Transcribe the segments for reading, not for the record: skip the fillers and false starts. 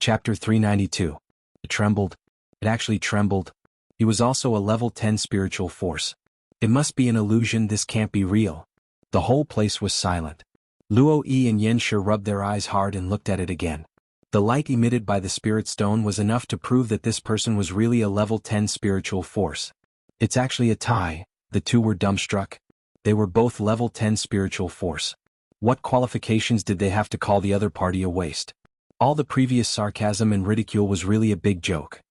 Chapter 392. It trembled. It actually trembled. He was also a level 10 spiritual force. It must be an illusion, this can't be real. The whole place was silent. Luo Yi and Yanshi rubbed their eyes hard and looked at it again. The light emitted by the spirit stone was enough to prove that this person was really a level 10 spiritual force. It's actually a tie. The two were dumbstruck. They were both level 10 spiritual force. What qualifications did they have to call the other party a waste? All the previous sarcasm and ridicule was really a big joke.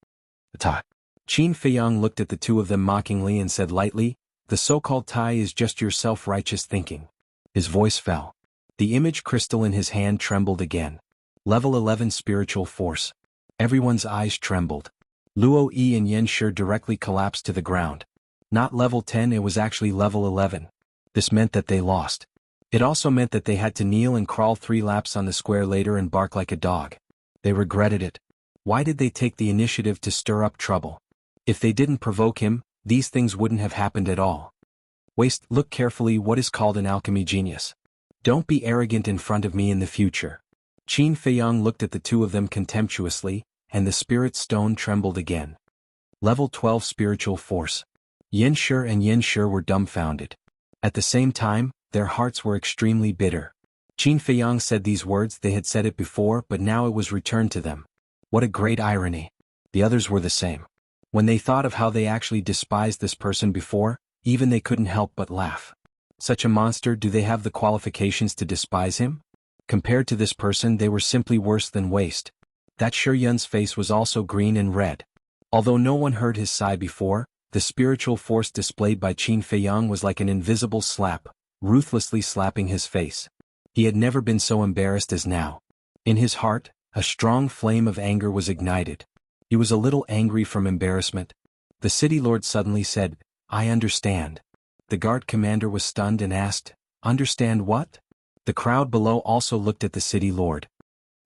A tie. Qin Feiyang looked at the two of them mockingly and said lightly, "The so-called tie is just your self-righteous thinking." His voice fell. The image crystal in his hand trembled again. Level 11 spiritual force. Everyone's eyes trembled. Luo Yi and Yanshi directly collapsed to the ground. Not level 10, it was actually level 11. This meant that they lost. It also meant that they had to kneel and crawl 3 laps on the square later and bark like a dog. They regretted it. Why did they take the initiative to stir up trouble? If they didn't provoke him, these things wouldn't have happened at all. Waste, look carefully what is called an alchemy genius. Don't be arrogant in front of me in the future. Qin Feiyang looked at the two of them contemptuously, and the spirit stone trembled again. Level 12 spiritual force. Yanshi and Yanshi were dumbfounded. At the same time, their hearts were extremely bitter. Qin Feiyang said these words, they had said it before, but now it was returned to them. What a great irony. The others were the same. When they thought of how they actually despised this person before, even they couldn't help but laugh. Such a monster, do they have the qualifications to despise him? Compared to this person, they were simply worse than waste. That Shi Yun's face was also green and red. Although no one heard his sigh before, the spiritual force displayed by Qin Feiyang was like an invisible slap, ruthlessly slapping his face. He had never been so embarrassed as now. In his heart, a strong flame of anger was ignited. He was a little angry from embarrassment. The city lord suddenly said, "I understand." The guard commander was stunned and asked, "Understand what?" The crowd below also looked at the city lord.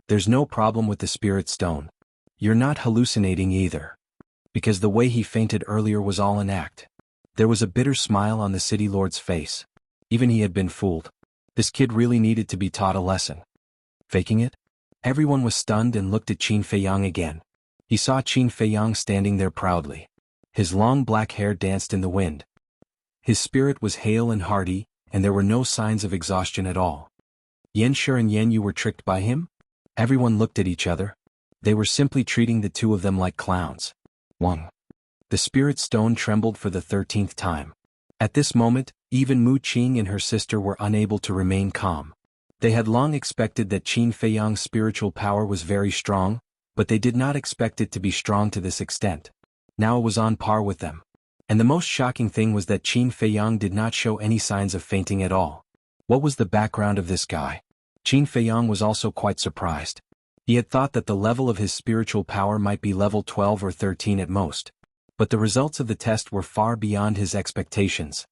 "There's no problem with the spirit stone. You're not hallucinating either. Because the way he fainted earlier was all an act." There was a bitter smile on the city lord's face. Even he had been fooled. This kid really needed to be taught a lesson. Faking it? Everyone was stunned and looked at Qin Feiyang again. He saw Qin Feiyang standing there proudly. His long black hair danced in the wind. His spirit was hale and hearty, and there were no signs of exhaustion at all. Yanshi and Yanyu were tricked by him? Everyone looked at each other. They were simply treating the two of them like clowns. 1. The spirit stone trembled for the 13th time. At this moment, even Mu Qing and her sister were unable to remain calm. They had long expected that Qin Feiyang's spiritual power was very strong, but they did not expect it to be strong to this extent. Now it was on par with them. And the most shocking thing was that Qin Feiyang did not show any signs of fainting at all. What was the background of this guy? Qin Feiyang was also quite surprised. He had thought that the level of his spiritual power might be level 12 or 13 at most. But the results of the test were far beyond his expectations.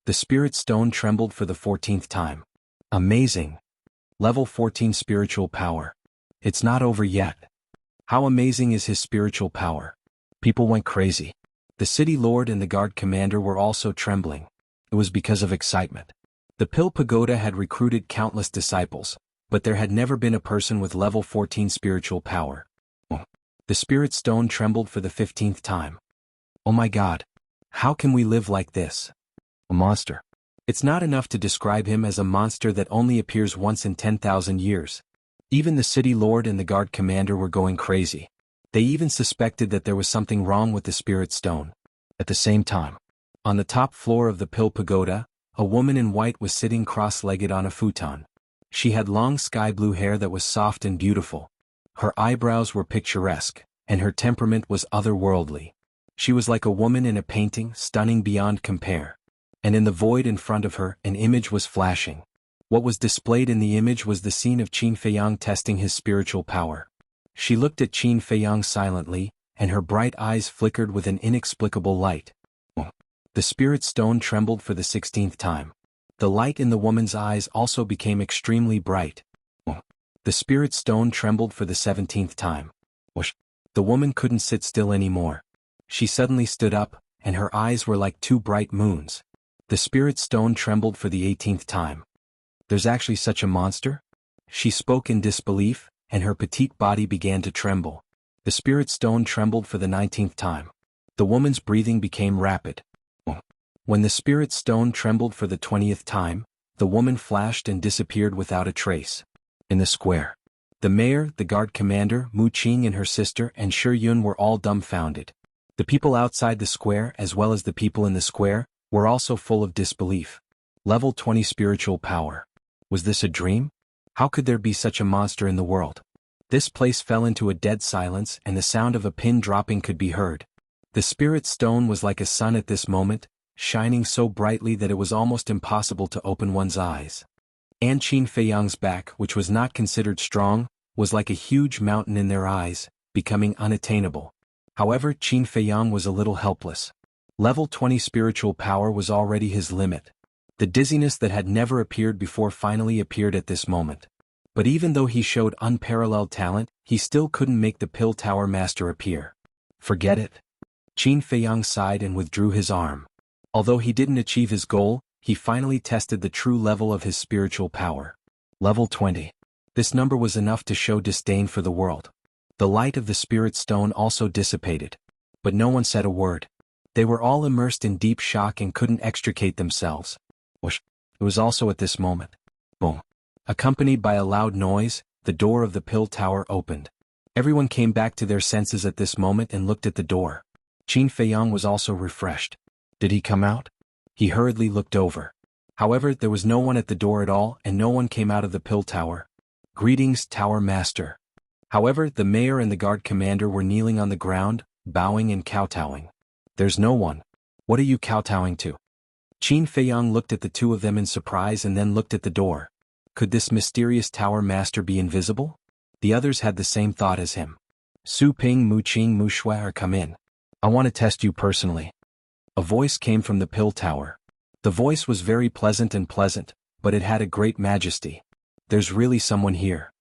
The spirit stone trembled for the 14th time. Amazing. Level 14 spiritual power. It's not over yet. How amazing is his spiritual power? People went crazy. The city lord and the guard commander were also trembling. It was because of excitement. The Pill Pagoda had recruited countless disciples, but there had never been a person with level 14 spiritual power. The spirit stone trembled for the 15th time. Oh my God. How can we live like this? A monster. It's not enough to describe him as a monster that only appears once in 10,000 years. Even the city lord and the guard commander were going crazy. They even suspected that there was something wrong with the spirit stone. At the same time, on the top floor of the Pill Pagoda, a woman in white was sitting cross-legged on a futon. She had long sky-blue hair that was soft and beautiful. Her eyebrows were picturesque, and her temperament was otherworldly. She was like a woman in a painting, stunning beyond compare. And in the void in front of her, an image was flashing. What was displayed in the image was the scene of Qin Feiyang testing his spiritual power. She looked at Qin Feiyang silently, and her bright eyes flickered with an inexplicable light. The spirit stone trembled for the 16th time. The light in the woman's eyes also became extremely bright. The spirit stone trembled for the 17th time. The woman couldn't sit still anymore. She suddenly stood up, and her eyes were like 2 bright moons. The spirit stone trembled for the 18th time. There's actually such a monster? She spoke in disbelief, and her petite body began to tremble. The spirit stone trembled for the 19th time. The woman's breathing became rapid. When the spirit stone trembled for the 20th time, the woman flashed and disappeared without a trace. In the square, the mayor, the guard commander, Mu Qing and her sister, and Shi Yun were all dumbfounded. The people outside the square, as well as the people in the square, were also full of disbelief. Level 20 spiritual power. Was this a dream? How could there be such a monster in the world? This place fell into a dead silence, and the sound of a pin dropping could be heard. The spirit stone was like a sun at this moment, shining so brightly that it was almost impossible to open one's eyes. And Qin Feiyang's back, which was not considered strong, was like a huge mountain in their eyes, becoming unattainable. However, Qin Feiyang was a little helpless. Level 20 spiritual power was already his limit. The dizziness that had never appeared before finally appeared at this moment. But even though he showed unparalleled talent, he still couldn't make the Pill Tower Master appear. Forget it. Qin Feiyang sighed and withdrew his arm. Although he didn't achieve his goal, he finally tested the true level of his spiritual power. Level 20. This number was enough to show disdain for the world. The light of the spirit stone also dissipated. But no one said a word. They were all immersed in deep shock and couldn't extricate themselves. Whoosh. It was also at this moment. Boom. Accompanied by a loud noise, the door of the Pill Tower opened. Everyone came back to their senses at this moment and looked at the door. Qin Feiyang was also refreshed. Did he come out? He hurriedly looked over. However, there was no one at the door at all, and no one came out of the Pill Tower. Greetings, Tower Master. However, the mayor and the guard commander were kneeling on the ground, bowing and kowtowing. There's no one. What are you kowtowing to? Qin Feiyang looked at the two of them in surprise and then looked at the door. Could this mysterious Tower Master be invisible? The others had the same thought as him. Su Ping, Mu Qing, Mu Shui, come in. I want to test you personally. A voice came from the Pill Tower. The voice was very pleasant, but it had a great majesty. There's really someone here.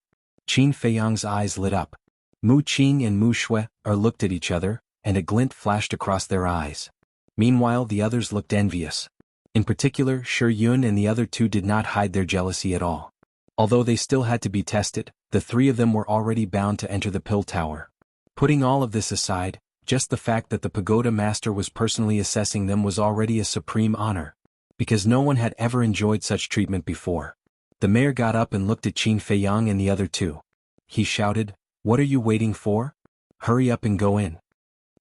Qin Feiyang's eyes lit up. Mu Qing and Mu Shui looked at each other, and a glint flashed across their eyes. Meanwhile, the others looked envious. In particular, Shi Yun and the other two did not hide their jealousy at all. Although they still had to be tested, the three of them were already bound to enter the Pill Tower. Putting all of this aside, just the fact that the Pagoda Master was personally assessing them was already a supreme honor. Because no one had ever enjoyed such treatment before. The mayor got up and looked at Qin Feiyang and the other two. He shouted, "What are you waiting for? Hurry up and go in."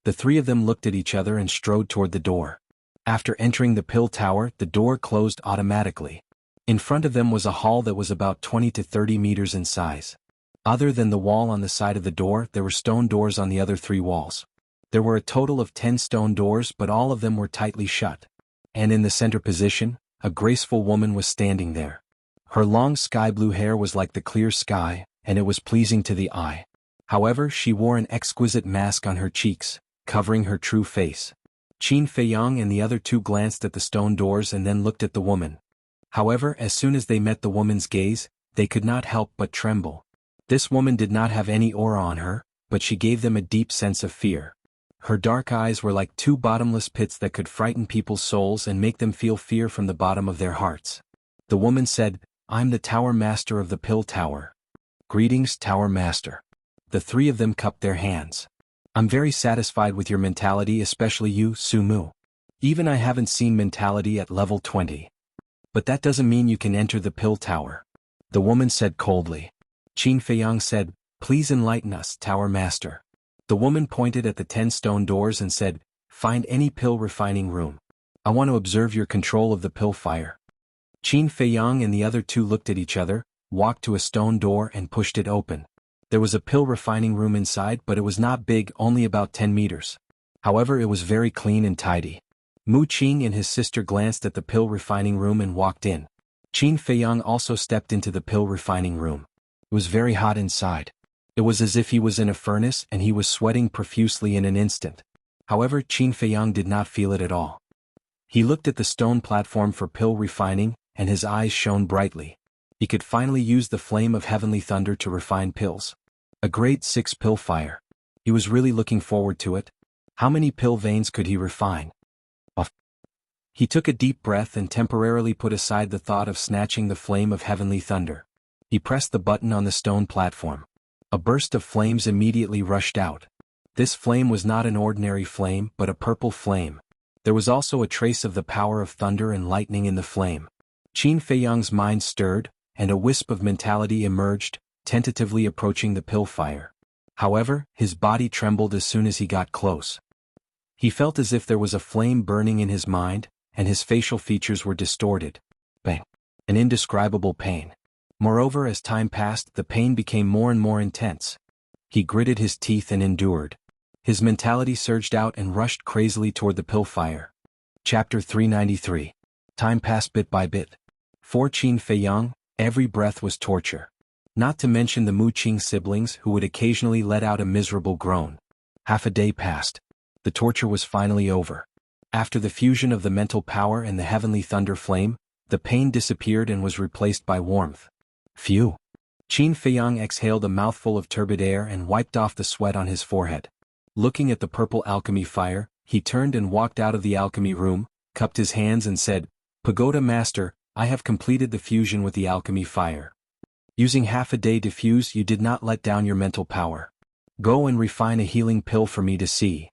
The three of them looked at each other and strode toward the door. After entering the Pill Tower, the door closed automatically. In front of them was a hall that was about 20 to 30 meters in size. Other than the wall on the side of the door, there were stone doors on the other three walls. There were a total of 10 stone doors, but all of them were tightly shut. And in the center position, a graceful woman was standing there. Her long sky-blue hair was like the clear sky, and it was pleasing to the eye. However, she wore an exquisite mask on her cheeks, covering her true face. Qin Feiyang and the other two glanced at the stone doors and then looked at the woman. However, as soon as they met the woman's gaze, they could not help but tremble. This woman did not have any aura on her, but she gave them a deep sense of fear. Her dark eyes were like two bottomless pits that could frighten people's souls and make them feel fear from the bottom of their hearts. The woman said, "I'm the Tower Master of the Pill Tower." "Greetings, Tower Master." The three of them cupped their hands. "I'm very satisfied with your mentality, especially you, Su Mu. Even I haven't seen mentality at level 20. But that doesn't mean you can enter the Pill Tower." The woman said coldly. Qin Feiyang said, "Please enlighten us, Tower Master." The woman pointed at the 10 stone doors and said, "Find any pill refining room. I want to observe your control of the pill fire." Qin Feiyang and the other two looked at each other, walked to a stone door and pushed it open. There was a pill refining room inside, but it was not big, only about 10 meters. However, it was very clean and tidy. Mu Qing and his sister glanced at the pill refining room and walked in. Qin Feiyang also stepped into the pill refining room. It was very hot inside. It was as if he was in a furnace and he was sweating profusely in an instant. However, Qin Feiyang did not feel it at all. He looked at the stone platform for pill refining, and his eyes shone brightly. He could finally use the flame of heavenly thunder to refine pills. A grade 6 pill fire. He was really looking forward to it. How many pill veins could he refine? He took a deep breath and temporarily put aside the thought of snatching the flame of heavenly thunder. He pressed the button on the stone platform. A burst of flames immediately rushed out. This flame was not an ordinary flame but a purple flame. There was also a trace of the power of thunder and lightning in the flame. Qin Feiyang's mind stirred, and a wisp of mentality emerged, tentatively approaching the pill fire. However, his body trembled as soon as he got close. He felt as if there was a flame burning in his mind, and his facial features were distorted. Bang! An indescribable pain. Moreover, as time passed, the pain became more and more intense. He gritted his teeth and endured. His mentality surged out and rushed crazily toward the pill fire. Chapter 393. Time passed bit by bit. For Qin Feiyang, every breath was torture. Not to mention the Mu Qing siblings who would occasionally let out a miserable groan. Half a day passed. The torture was finally over. After the fusion of the mental power and the heavenly thunder flame, the pain disappeared and was replaced by warmth. Phew! Qin Feiyang exhaled a mouthful of turbid air and wiped off the sweat on his forehead. Looking at the purple alchemy fire, he turned and walked out of the alchemy room, cupped his hands and said, "Pagoda Master, I have completed the fusion with the alchemy fire. Using half a day to fuse, you did not let down your mental power. Go and refine a healing pill for me to see.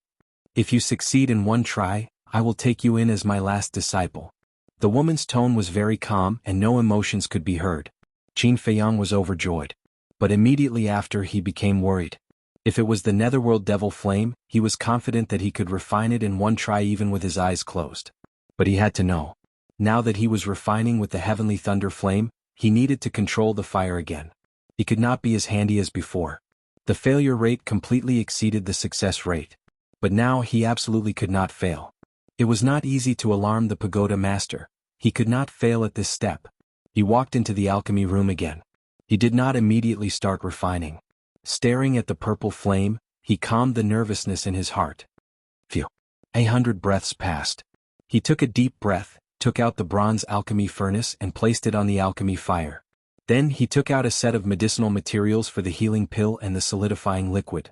If you succeed in one try, I will take you in as my last disciple." The woman's tone was very calm and no emotions could be heard. Qin Feiyang was overjoyed. But immediately after he became worried. If it was the netherworld devil flame, he was confident that he could refine it in one try even with his eyes closed. But he had to know. Now that he was refining with the heavenly thunder flame, he needed to control the fire again. He could not be as handy as before. The failure rate completely exceeded the success rate. But now he absolutely could not fail. It was not easy to alarm the pagoda master. He could not fail at this step. He walked into the alchemy room again. He did not immediately start refining. Staring at the purple flame, he calmed the nervousness in his heart. Phew! 100 breaths passed. He took a deep breath, took out the bronze alchemy furnace and placed it on the alchemy fire. Then he took out a set of medicinal materials for the healing pill and the solidifying liquid.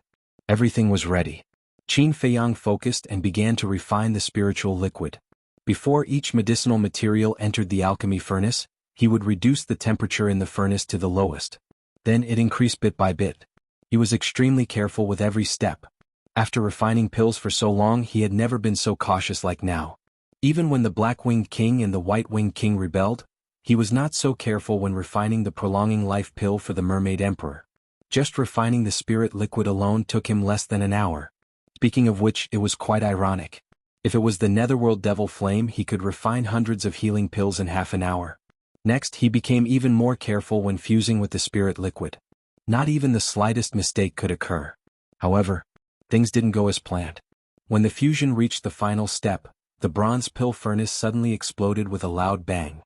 Everything was ready. Qin Feiyang focused and began to refine the spiritual liquid. Before each medicinal material entered the alchemy furnace, he would reduce the temperature in the furnace to the lowest. Then it increased bit by bit. He was extremely careful with every step. After refining pills for so long, he had never been so cautious like now. Even when the Black-Winged King and the White-Winged King rebelled, he was not so careful when refining the prolonging life pill for the Mermaid Emperor. Just refining the spirit liquid alone took him less than an hour. Speaking of which, it was quite ironic. If it was the netherworld devil flame, he could refine hundreds of healing pills in half an hour. Next, he became even more careful when fusing with the spirit liquid. Not even the slightest mistake could occur. However, things didn't go as planned. When the fusion reached the final step, the bronze pill furnace suddenly exploded with a loud bang.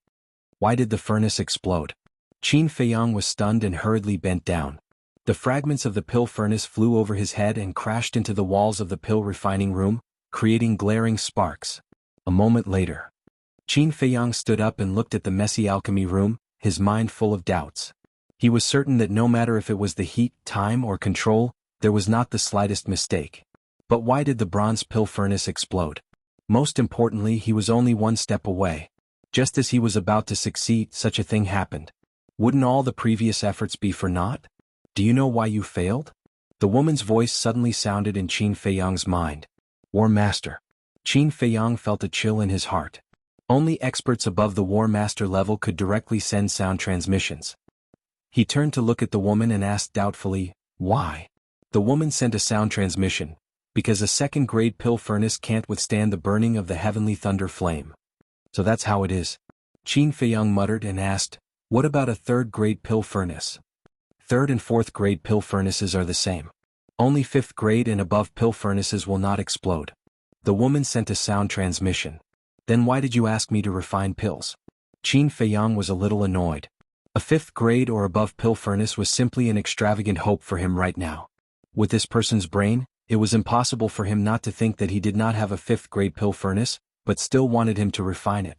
Why did the furnace explode? Qin Feiyang was stunned and hurriedly bent down. The fragments of the pill furnace flew over his head and crashed into the walls of the pill refining room, creating glaring sparks. A moment later, Qin Feiyang stood up and looked at the messy alchemy room, his mind full of doubts. He was certain that no matter if it was the heat, time, or control, there was not the slightest mistake. But why did the bronze pill furnace explode? Most importantly, he was only one step away. Just as he was about to succeed, such a thing happened. Wouldn't all the previous efforts be for naught? Do you know why you failed? The woman's voice suddenly sounded in Qin Feiyang's mind. War Master. Qin Feiyang felt a chill in his heart. Only experts above the War Master level could directly send sound transmissions. He turned to look at the woman and asked doubtfully, why? The woman sent a sound transmission, because a second-grade pill furnace can't withstand the burning of the heavenly thunder flame. So that's how it is. Qin Feiyang muttered and asked, what about a third-grade pill furnace? Third and fourth-grade pill furnaces are the same. Only fifth-grade and above pill furnaces will not explode. The woman sent a sound transmission. Then why did you ask me to refine pills? Qin Feiyang was a little annoyed. A fifth-grade or above pill furnace was simply an extravagant hope for him right now. With this person's brain, it was impossible for him not to think that he did not have a fifth-grade pill furnace, but still wanted him to refine it.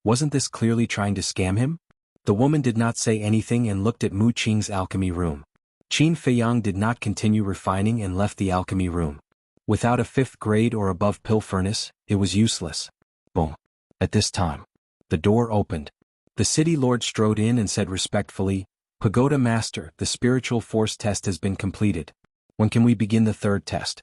Wasn't this clearly trying to scam him? The woman did not say anything and looked at Mu Qing's alchemy room. Qin Feiyang did not continue refining and left the alchemy room. Without a fifth-grade or above pill furnace, it was useless. Boom. At this time, the door opened. The city lord strode in and said respectfully, Pagoda Master, the spiritual force test has been completed. When can we begin the third test?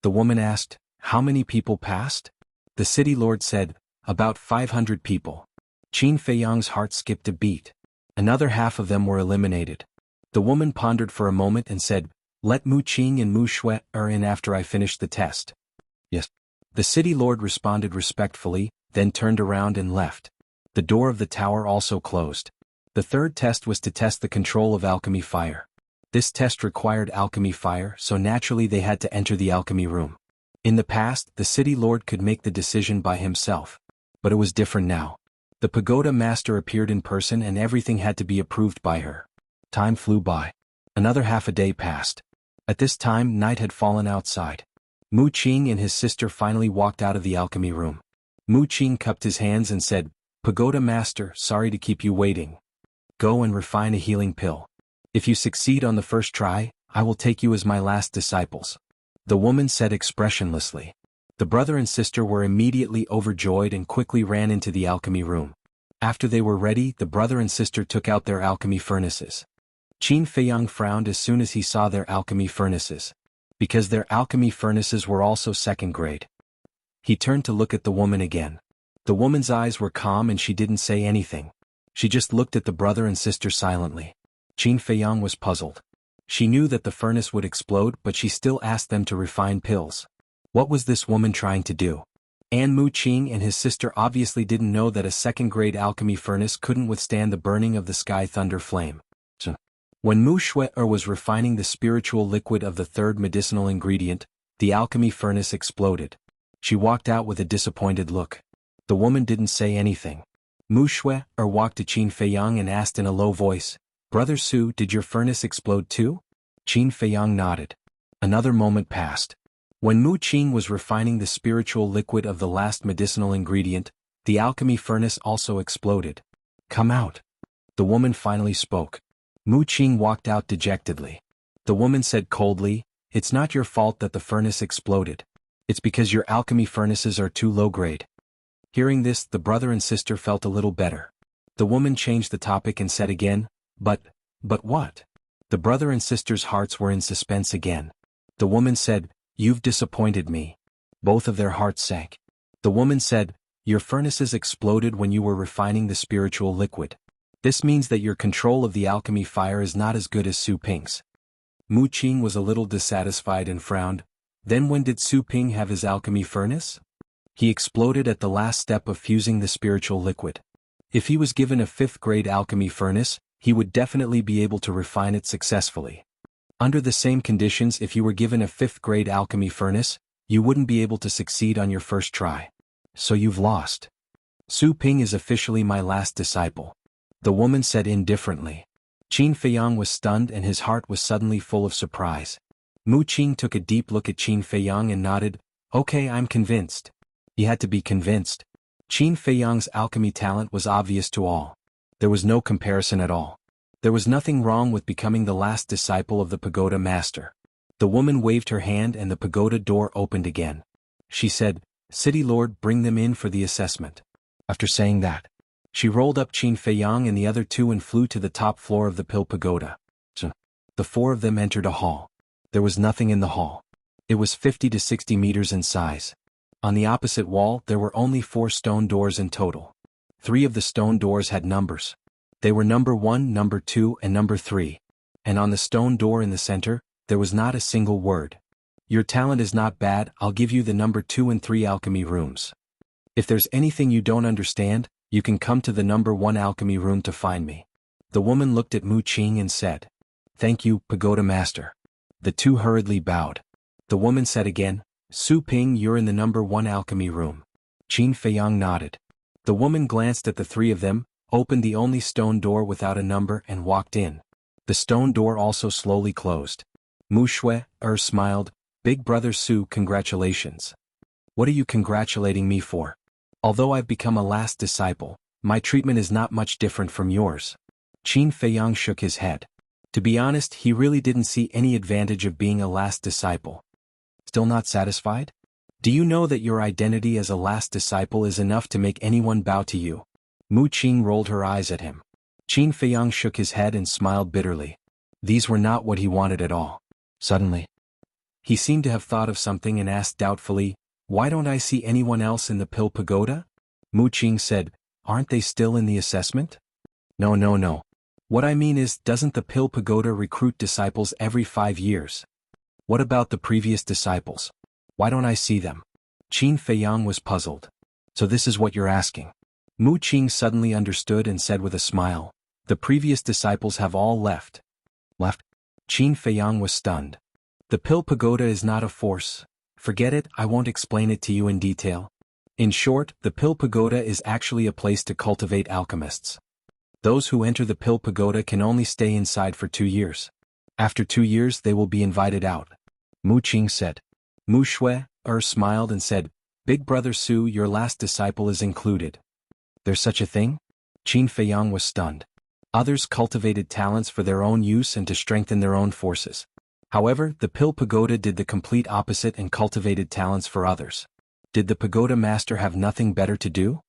The woman asked. How many people passed? The city lord said, about 500 people. Qin Feiyang's heart skipped a beat. Another half of them were eliminated. The woman pondered for a moment and said, let Mu Qing and Mu Shui in after I finish the test. Yes. The city lord responded respectfully, then turned around and left. The door of the tower also closed. The third test was to test the control of alchemy fire. This test required alchemy fire, so naturally they had to enter the alchemy room. In the past, the city lord could make the decision by himself. But it was different now. The pagoda master appeared in person and everything had to be approved by her. Time flew by. Another half a day passed. At this time, night had fallen outside. Mu Qing and his sister finally walked out of the alchemy room. Mu Qing cupped his hands and said, Pagoda Master, sorry to keep you waiting. Go and refine a healing pill. If you succeed on the first try, I will take you as my last disciples. The woman said expressionlessly. The brother and sister were immediately overjoyed and quickly ran into the alchemy room. After they were ready, the brother and sister took out their alchemy furnaces. Qin Feiyang frowned as soon as he saw their alchemy furnaces. Because their alchemy furnaces were also second grade. He turned to look at the woman again. The woman's eyes were calm and she didn't say anything. She just looked at the brother and sister silently. Qin Feiyang was puzzled. She knew that the furnace would explode, but she still asked them to refine pills. What was this woman trying to do? And Mu Qing and his sister obviously didn't know that a second-grade alchemy furnace couldn't withstand the burning of the sky thunder flame. When Mu Shui was refining the spiritual liquid of the third medicinal ingredient, the alchemy furnace exploded. She walked out with a disappointed look. The woman didn't say anything. Mu Shui walked to Qin Feiyang and asked in a low voice, Brother Su, did your furnace explode too? Qin Feiyang nodded. Another moment passed. When Mu Qing was refining the spiritual liquid of the last medicinal ingredient, the alchemy furnace also exploded. Come out. The woman finally spoke. Mu Qing walked out dejectedly. The woman said coldly, It's not your fault that the furnace exploded. It's because your alchemy furnaces are too low grade. Hearing this, the brother and sister felt a little better. The woman changed the topic and said again, But what? The brother and sister's hearts were in suspense again. The woman said, You've disappointed me. Both of their hearts sank. The woman said, Your furnaces exploded when you were refining the spiritual liquid. This means that your control of the alchemy fire is not as good as Su Ping's. Mu Qing was a little dissatisfied and frowned. Then when did Su Ping have his alchemy furnace? He exploded at the last step of fusing the spiritual liquid. If he was given a 5th-grade alchemy furnace, he would definitely be able to refine it successfully. Under the same conditions, if you were given a 5th-grade alchemy furnace, you wouldn't be able to succeed on your first try. So you've lost. Su Ping is officially my last disciple. The woman said indifferently. Qin Feiyang was stunned and his heart was suddenly full of surprise. Mu Qing took a deep look at Qin Feiyang and nodded, Okay, I'm convinced. He had to be convinced. Qin Feiyang's alchemy talent was obvious to all. There was no comparison at all. There was nothing wrong with becoming the last disciple of the pagoda master. The woman waved her hand and the pagoda door opened again. She said, City Lord, bring them in for the assessment. After saying that, she rolled up Qin Feiyang and the other two and flew to the top floor of the Pill Pagoda. The 4 of them entered a hall. There was nothing in the hall. It was 50 to 60 meters in size. On the opposite wall, there were only 4 stone doors in total. 3 of the stone doors had numbers. They were number 1, number 2, and number 3. And on the stone door in the center, there was not a single word. Your talent is not bad, I'll give you the number 2 and 3 alchemy rooms. If there's anything you don't understand, you can come to the number 1 alchemy room to find me. The woman looked at Mu Qing and said, Thank you, Pagoda Master. The 2 hurriedly bowed. The woman said again, Su Ping, you're in the number 1 alchemy room. Qin Feiyang nodded. The woman glanced at the 3 of them, opened the only stone door without a number and walked in. The stone door also slowly closed. Mu Shui smiled, Big Brother Su, congratulations. What are you congratulating me for? Although I've become a last disciple, my treatment is not much different from yours. Qin Feiyang shook his head. To be honest, he really didn't see any advantage of being a last disciple. Still not satisfied? Do you know that your identity as a last disciple is enough to make anyone bow to you? Mu Qing rolled her eyes at him. Qin Feiyang shook his head and smiled bitterly. These were not what he wanted at all. Suddenly, he seemed to have thought of something and asked doubtfully, "Why don't I see anyone else in the Pill Pagoda?" Mu Qing said, "Aren't they still in the assessment?" No, no, no. What I mean is, doesn't the Pill Pagoda recruit disciples every 5 years? What about the previous disciples? Why don't I see them? Qin Feiyang was puzzled. So this is what you're asking. Mu Qing suddenly understood and said with a smile, "The previous disciples have all left." Left? Qin Feiyang was stunned. The Pill Pagoda is not a force. Forget it, I won't explain it to you in detail. In short, the Pill Pagoda is actually a place to cultivate alchemists. Those who enter the Pill Pagoda can only stay inside for 2 years. After 2 years they will be invited out. Mu Qing said. Mu Shui smiled and said, "Big Brother Su, your last disciple is included." There's such a thing? Qin Feiyang was stunned. Others cultivated talents for their own use and to strengthen their own forces. However, the Pill Pagoda did the complete opposite and cultivated talents for others. Did the Pagoda Master have nothing better to do?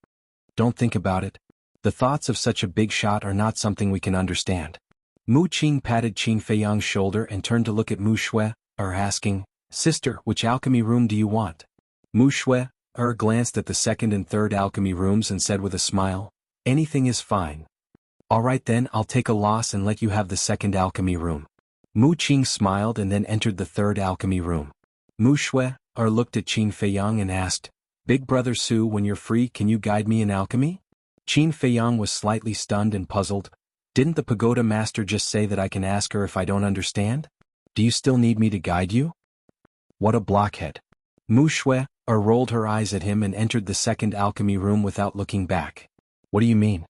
Don't think about it. The thoughts of such a big shot are not something we can understand. Mu Qing patted Qin Feiyang's shoulder and turned to look at Mu Shui, asking, "Sister, which alchemy room do you want?" Mu Shui, glanced at the second and third alchemy rooms and said with a smile, "Anything is fine." "All right then, I'll take a loss and let you have the second alchemy room." Mu Qing smiled and then entered the third alchemy room. Mu Shui, looked at Qin Feiyang and asked, "Big Brother Su, when you're free can you guide me in alchemy?" Qin Feiyang was slightly stunned and puzzled. Didn't the Pagoda Master just say that I can ask her if I don't understand? Do you still need me to guide you? What a blockhead. Mu Shui, rolled her eyes at him and entered the second alchemy room without looking back. What do you mean?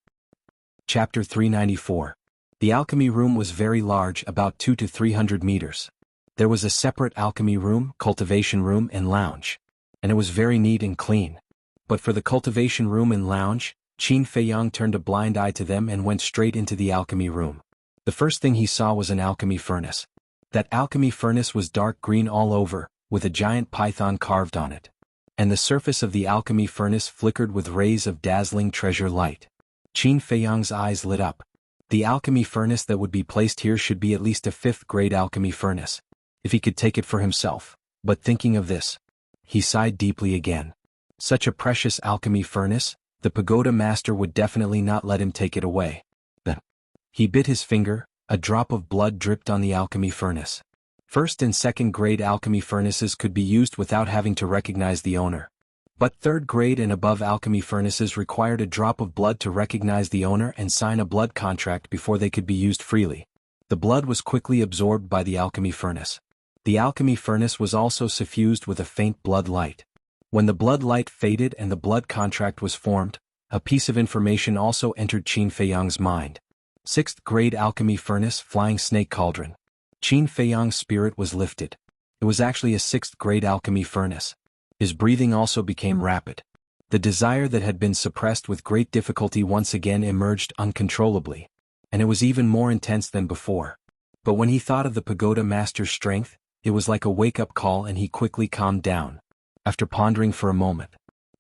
Chapter 394. The alchemy room was very large, about 200 to 300 meters. There was a separate alchemy room, cultivation room and lounge. And it was very neat and clean. But for the cultivation room and lounge, Qin Feiyang turned a blind eye to them and went straight into the alchemy room. The first thing he saw was an alchemy furnace. That alchemy furnace was dark green all over, with a giant python carved on it. And the surface of the alchemy furnace flickered with rays of dazzling treasure light. Qin Feiyang's eyes lit up. The alchemy furnace that would be placed here should be at least a 5th-grade alchemy furnace, if he could take it for himself. But thinking of this, he sighed deeply again. Such a precious alchemy furnace, the Pagoda Master would definitely not let him take it away. Then, he bit his finger, a drop of blood dripped on the alchemy furnace. 1st and 2nd-grade alchemy furnaces could be used without having to recognize the owner. But 3rd-grade and above alchemy furnaces required a drop of blood to recognize the owner and sign a blood contract before they could be used freely. The blood was quickly absorbed by the alchemy furnace. The alchemy furnace was also suffused with a faint blood light. When the blood light faded and the blood contract was formed, a piece of information also entered Qin Feiyang's mind. 6th-grade alchemy furnace, flying snake cauldron. Qin Feiyang's spirit was lifted. It was actually a 6th-grade alchemy furnace. His breathing also became rapid. The desire that had been suppressed with great difficulty once again emerged uncontrollably. And it was even more intense than before. But when he thought of the Pagoda Master's strength, it was like a wake-up call and he quickly calmed down. After pondering for a moment,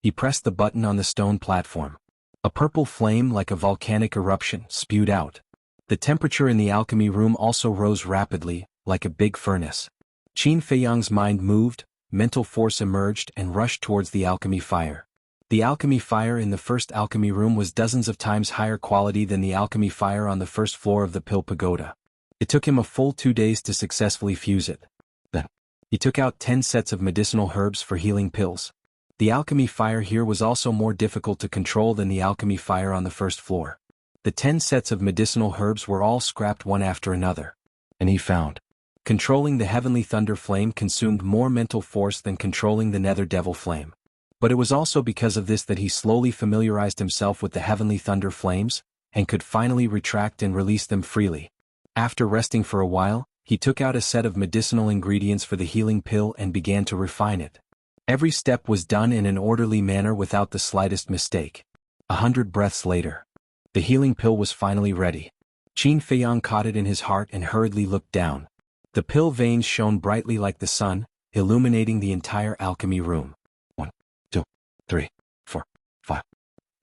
he pressed the button on the stone platform. A purple flame like a volcanic eruption spewed out. The temperature in the alchemy room also rose rapidly, like a big furnace. Qin Feiyang's mind moved, mental force emerged and rushed towards the alchemy fire. The alchemy fire in the first alchemy room was dozens of times higher quality than the alchemy fire on the first floor of the Pill Pagoda. It took him a full 2 days to successfully fuse it. Then, he took out 10 sets of medicinal herbs for healing pills. The alchemy fire here was also more difficult to control than the alchemy fire on the first floor. The 10 sets of medicinal herbs were all scrapped one after another. And he found, controlling the heavenly thunder flame consumed more mental force than controlling the nether devil flame. But it was also because of this that he slowly familiarized himself with the heavenly thunder flames, and could finally retract and release them freely. After resting for a while, he took out a set of medicinal ingredients for the healing pill and began to refine it. Every step was done in an orderly manner without the slightest mistake. 100 breaths later, the healing pill was finally ready. Qin Feiyang caught it in his heart and hurriedly looked down. The pill veins shone brightly like the sun, illuminating the entire alchemy room. 1, 2, 3, 4, 5.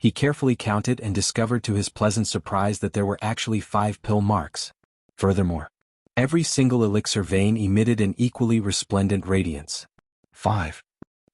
He carefully counted and discovered to his pleasant surprise that there were actually 5 pill marks. Furthermore, every single elixir vein emitted an equally resplendent radiance. 5.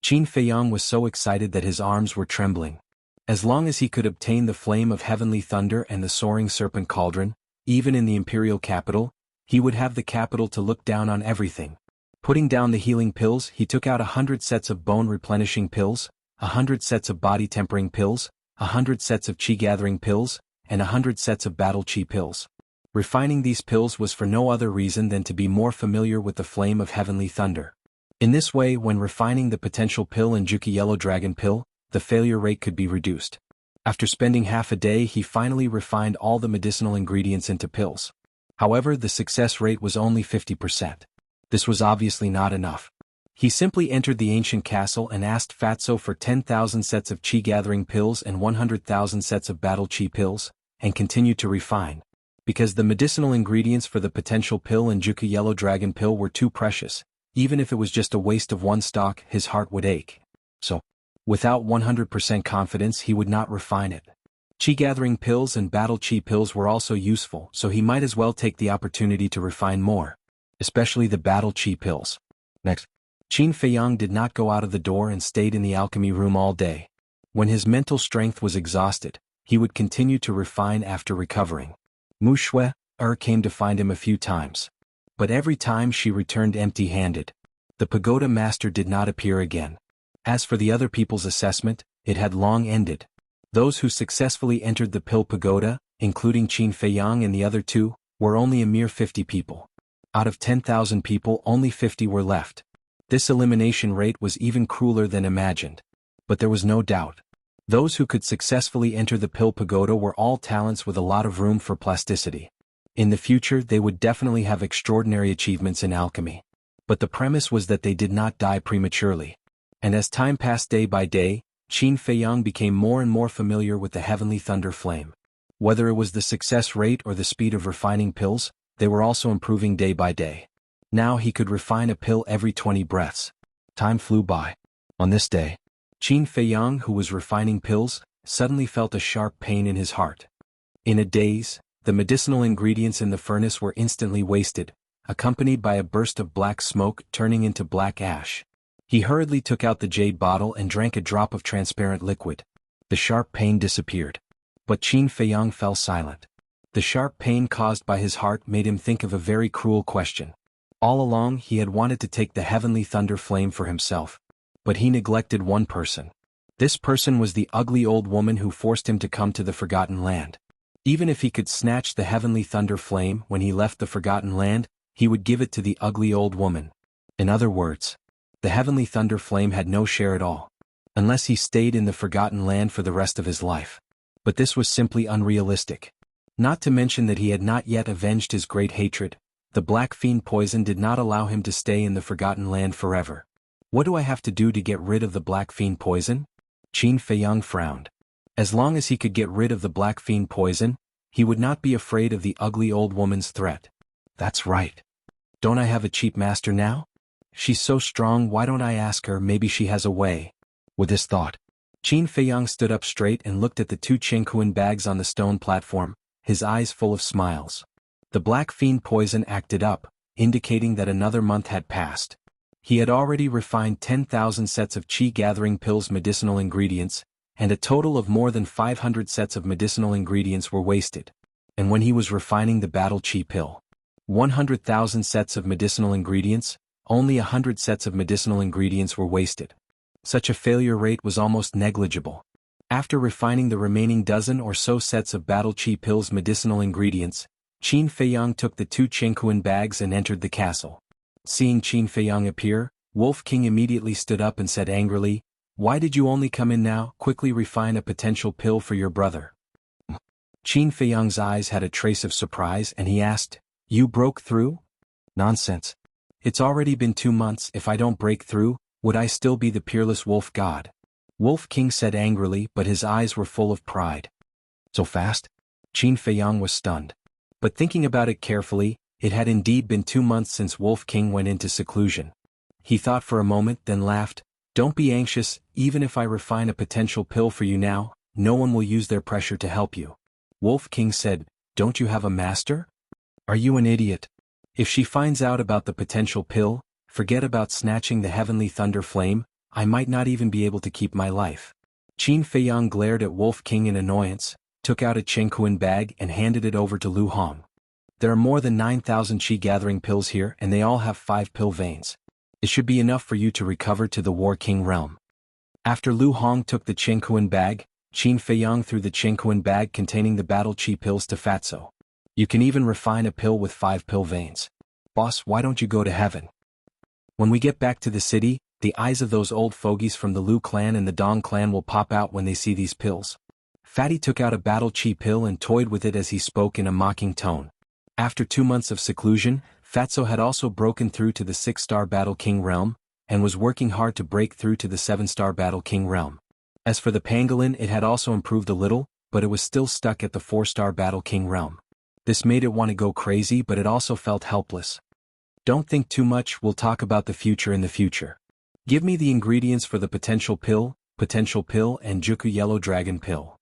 Qin Feiyang was so excited that his arms were trembling. As long as he could obtain the flame of heavenly thunder and the soaring serpent cauldron, even in the imperial capital, he would have the capital to look down on everything. Putting down the healing pills, he took out 100 sets of bone-replenishing pills, 100 sets of body-tempering pills, 100 sets of chi-gathering pills, and 100 sets of battle chi pills. Refining these pills was for no other reason than to be more familiar with the flame of heavenly thunder. In this way, when refining the potential pill and Juki Yellow Dragon pill, the failure rate could be reduced. After spending half a day, he finally refined all the medicinal ingredients into pills. However, the success rate was only 50%. This was obviously not enough. He simply entered the ancient castle and asked Fatso for 10,000 sets of chi-gathering pills and 100,000 sets of battle chi pills, and continued to refine. Because the medicinal ingredients for the potential pill and Juki Yellow Dragon pill were too precious, even if it was just a waste of one stock, his heart would ache. So, without 100% confidence, he would not refine it. Chi-gathering pills and battle chi pills were also useful, so he might as well take the opportunity to refine more, especially the battle chi pills. Next, Qin Feiyang did not go out of the door and stayed in the alchemy room all day. When his mental strength was exhausted, he would continue to refine after recovering. Mu Shui came to find him a few times. But every time she returned empty-handed. The pagoda master did not appear again. As for the other people's assessment, it had long ended. Those who successfully entered the pill pagoda, including Qin Feiyang and the other 2, were only a mere 50 people. Out of 10,000 people, only 50 were left. This elimination rate was even crueler than imagined. But there was no doubt. Those who could successfully enter the pill pagoda were all talents with a lot of room for plasticity. In the future, they would definitely have extraordinary achievements in alchemy. But the premise was that they did not die prematurely. And as time passed day by day, Qin Feiyang became more and more familiar with the heavenly thunder flame. Whether it was the success rate or the speed of refining pills, they were also improving day by day. Now he could refine a pill every 20 breaths. Time flew by. On this day, Qin Feiyang, who was refining pills, suddenly felt a sharp pain in his heart. In a daze, the medicinal ingredients in the furnace were instantly wasted, accompanied by a burst of black smoke turning into black ash. He hurriedly took out the jade bottle and drank a drop of transparent liquid. The sharp pain disappeared. But Qin Feiyang fell silent. The sharp pain caused by his heart made him think of a very cruel question. All along he had wanted to take the heavenly thunder flame for himself. But he neglected one person. This person was the ugly old woman who forced him to come to the Forgotten Land. Even if he could snatch the heavenly thunder flame when he left the Forgotten Land, he would give it to the ugly old woman. In other words, the heavenly thunder flame had no share at all, unless he stayed in the Forgotten Land for the rest of his life. But this was simply unrealistic. Not to mention that he had not yet avenged his great hatred. The black fiend poison did not allow him to stay in the Forgotten Land forever. What do I have to do to get rid of the black fiend poison? Qin Feiyang frowned. As long as he could get rid of the black fiend poison, he would not be afraid of the ugly old woman's threat. That's right. Don't I have a cheap master now? She's so strong, why don't I ask her, maybe she has a way. With this thought, Qin Feiyang stood up straight and looked at the 2 Chengkuan bags on the stone platform, his eyes full of smiles. The black fiend poison acted up, indicating that another month had passed. He had already refined 10,000 sets of chi-gathering pills medicinal ingredients, and a total of more than 500 sets of medicinal ingredients were wasted. And when he was refining the battle chi pill, 100,000 sets of medicinal ingredients, only 100 sets of medicinal ingredients were wasted. Such a failure rate was almost negligible. After refining the remaining dozen or so sets of battle chi pills medicinal ingredients, Qin Feiyang took the 2 Chengkuan bags and entered the castle. Seeing Qin Feiyang appear, Wolf King immediately stood up and said angrily, "Why did you only come in now? Quickly refine a potential pill for your brother." Qin Feiyang's eyes had a trace of surprise and he asked, "You broke through?" "Nonsense. It's already been 2 months. If I don't break through, would I still be the peerless wolf god?" Wolf King said angrily, but his eyes were full of pride. "So fast?" Qin Feiyang was stunned. But thinking about it carefully, it had indeed been 2 months since Wolf King went into seclusion. He thought for a moment, then laughed. "Don't be anxious, even if I refine a potential pill for you now, no one will use their pressure to help you. Wolf King said, don't you have a master? Are you an idiot? If she finds out about the potential pill, forget about snatching the heavenly thunder flame, I might not even be able to keep my life. Qin Feiyang glared at Wolf King in annoyance, took out a Chengquan bag and handed it over to Lu Hong. There are more than 9,000 qi gathering pills here and they all have 5 pill veins. It should be enough for you to recover to the War King realm. After Lu Hong took the Chengquan bag, Qin Feiyang threw the Chengquan bag containing the battle qi pills to Fatso. You can even refine a pill with 5 pill veins. Boss, why don't you go to heaven? When we get back to the city, the eyes of those old fogies from the Lu clan and the Dong clan will pop out when they see these pills. Fatty took out a battle qi pill and toyed with it as he spoke in a mocking tone. After 2 months of seclusion, Fatso had also broken through to the 6-star Battle King realm, and was working hard to break through to the 7-star Battle King realm. As for the pangolin, it had also improved a little, but it was still stuck at the 4-star Battle King realm. This made it want to go crazy, but it also felt helpless. Don't think too much, we'll talk about the future in the future. Give me the ingredients for the potential pill, and Juku Yellow Dragon pill.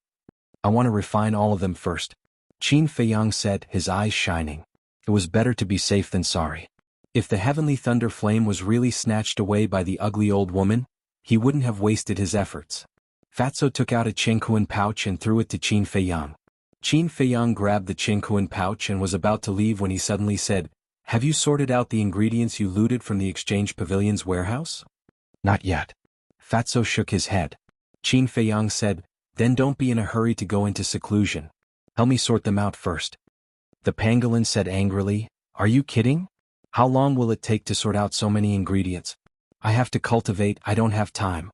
I want to refine all of them first. Qin Feiyang said, his eyes shining. It was better to be safe than sorry. If the heavenly thunder flame was really snatched away by the ugly old woman, he wouldn't have wasted his efforts. Fatso took out a Chengquan pouch and threw it to Qin Feiyang. Qin Feiyang grabbed the Chengquan pouch and was about to leave when he suddenly said, have you sorted out the ingredients you looted from the exchange pavilion's warehouse? Not yet. Fatso shook his head. Qin Feiyang said, then don't be in a hurry to go into seclusion. Help me sort them out first. The pangolin said angrily, are you kidding? How long will it take to sort out so many ingredients? I have to cultivate, I don't have time.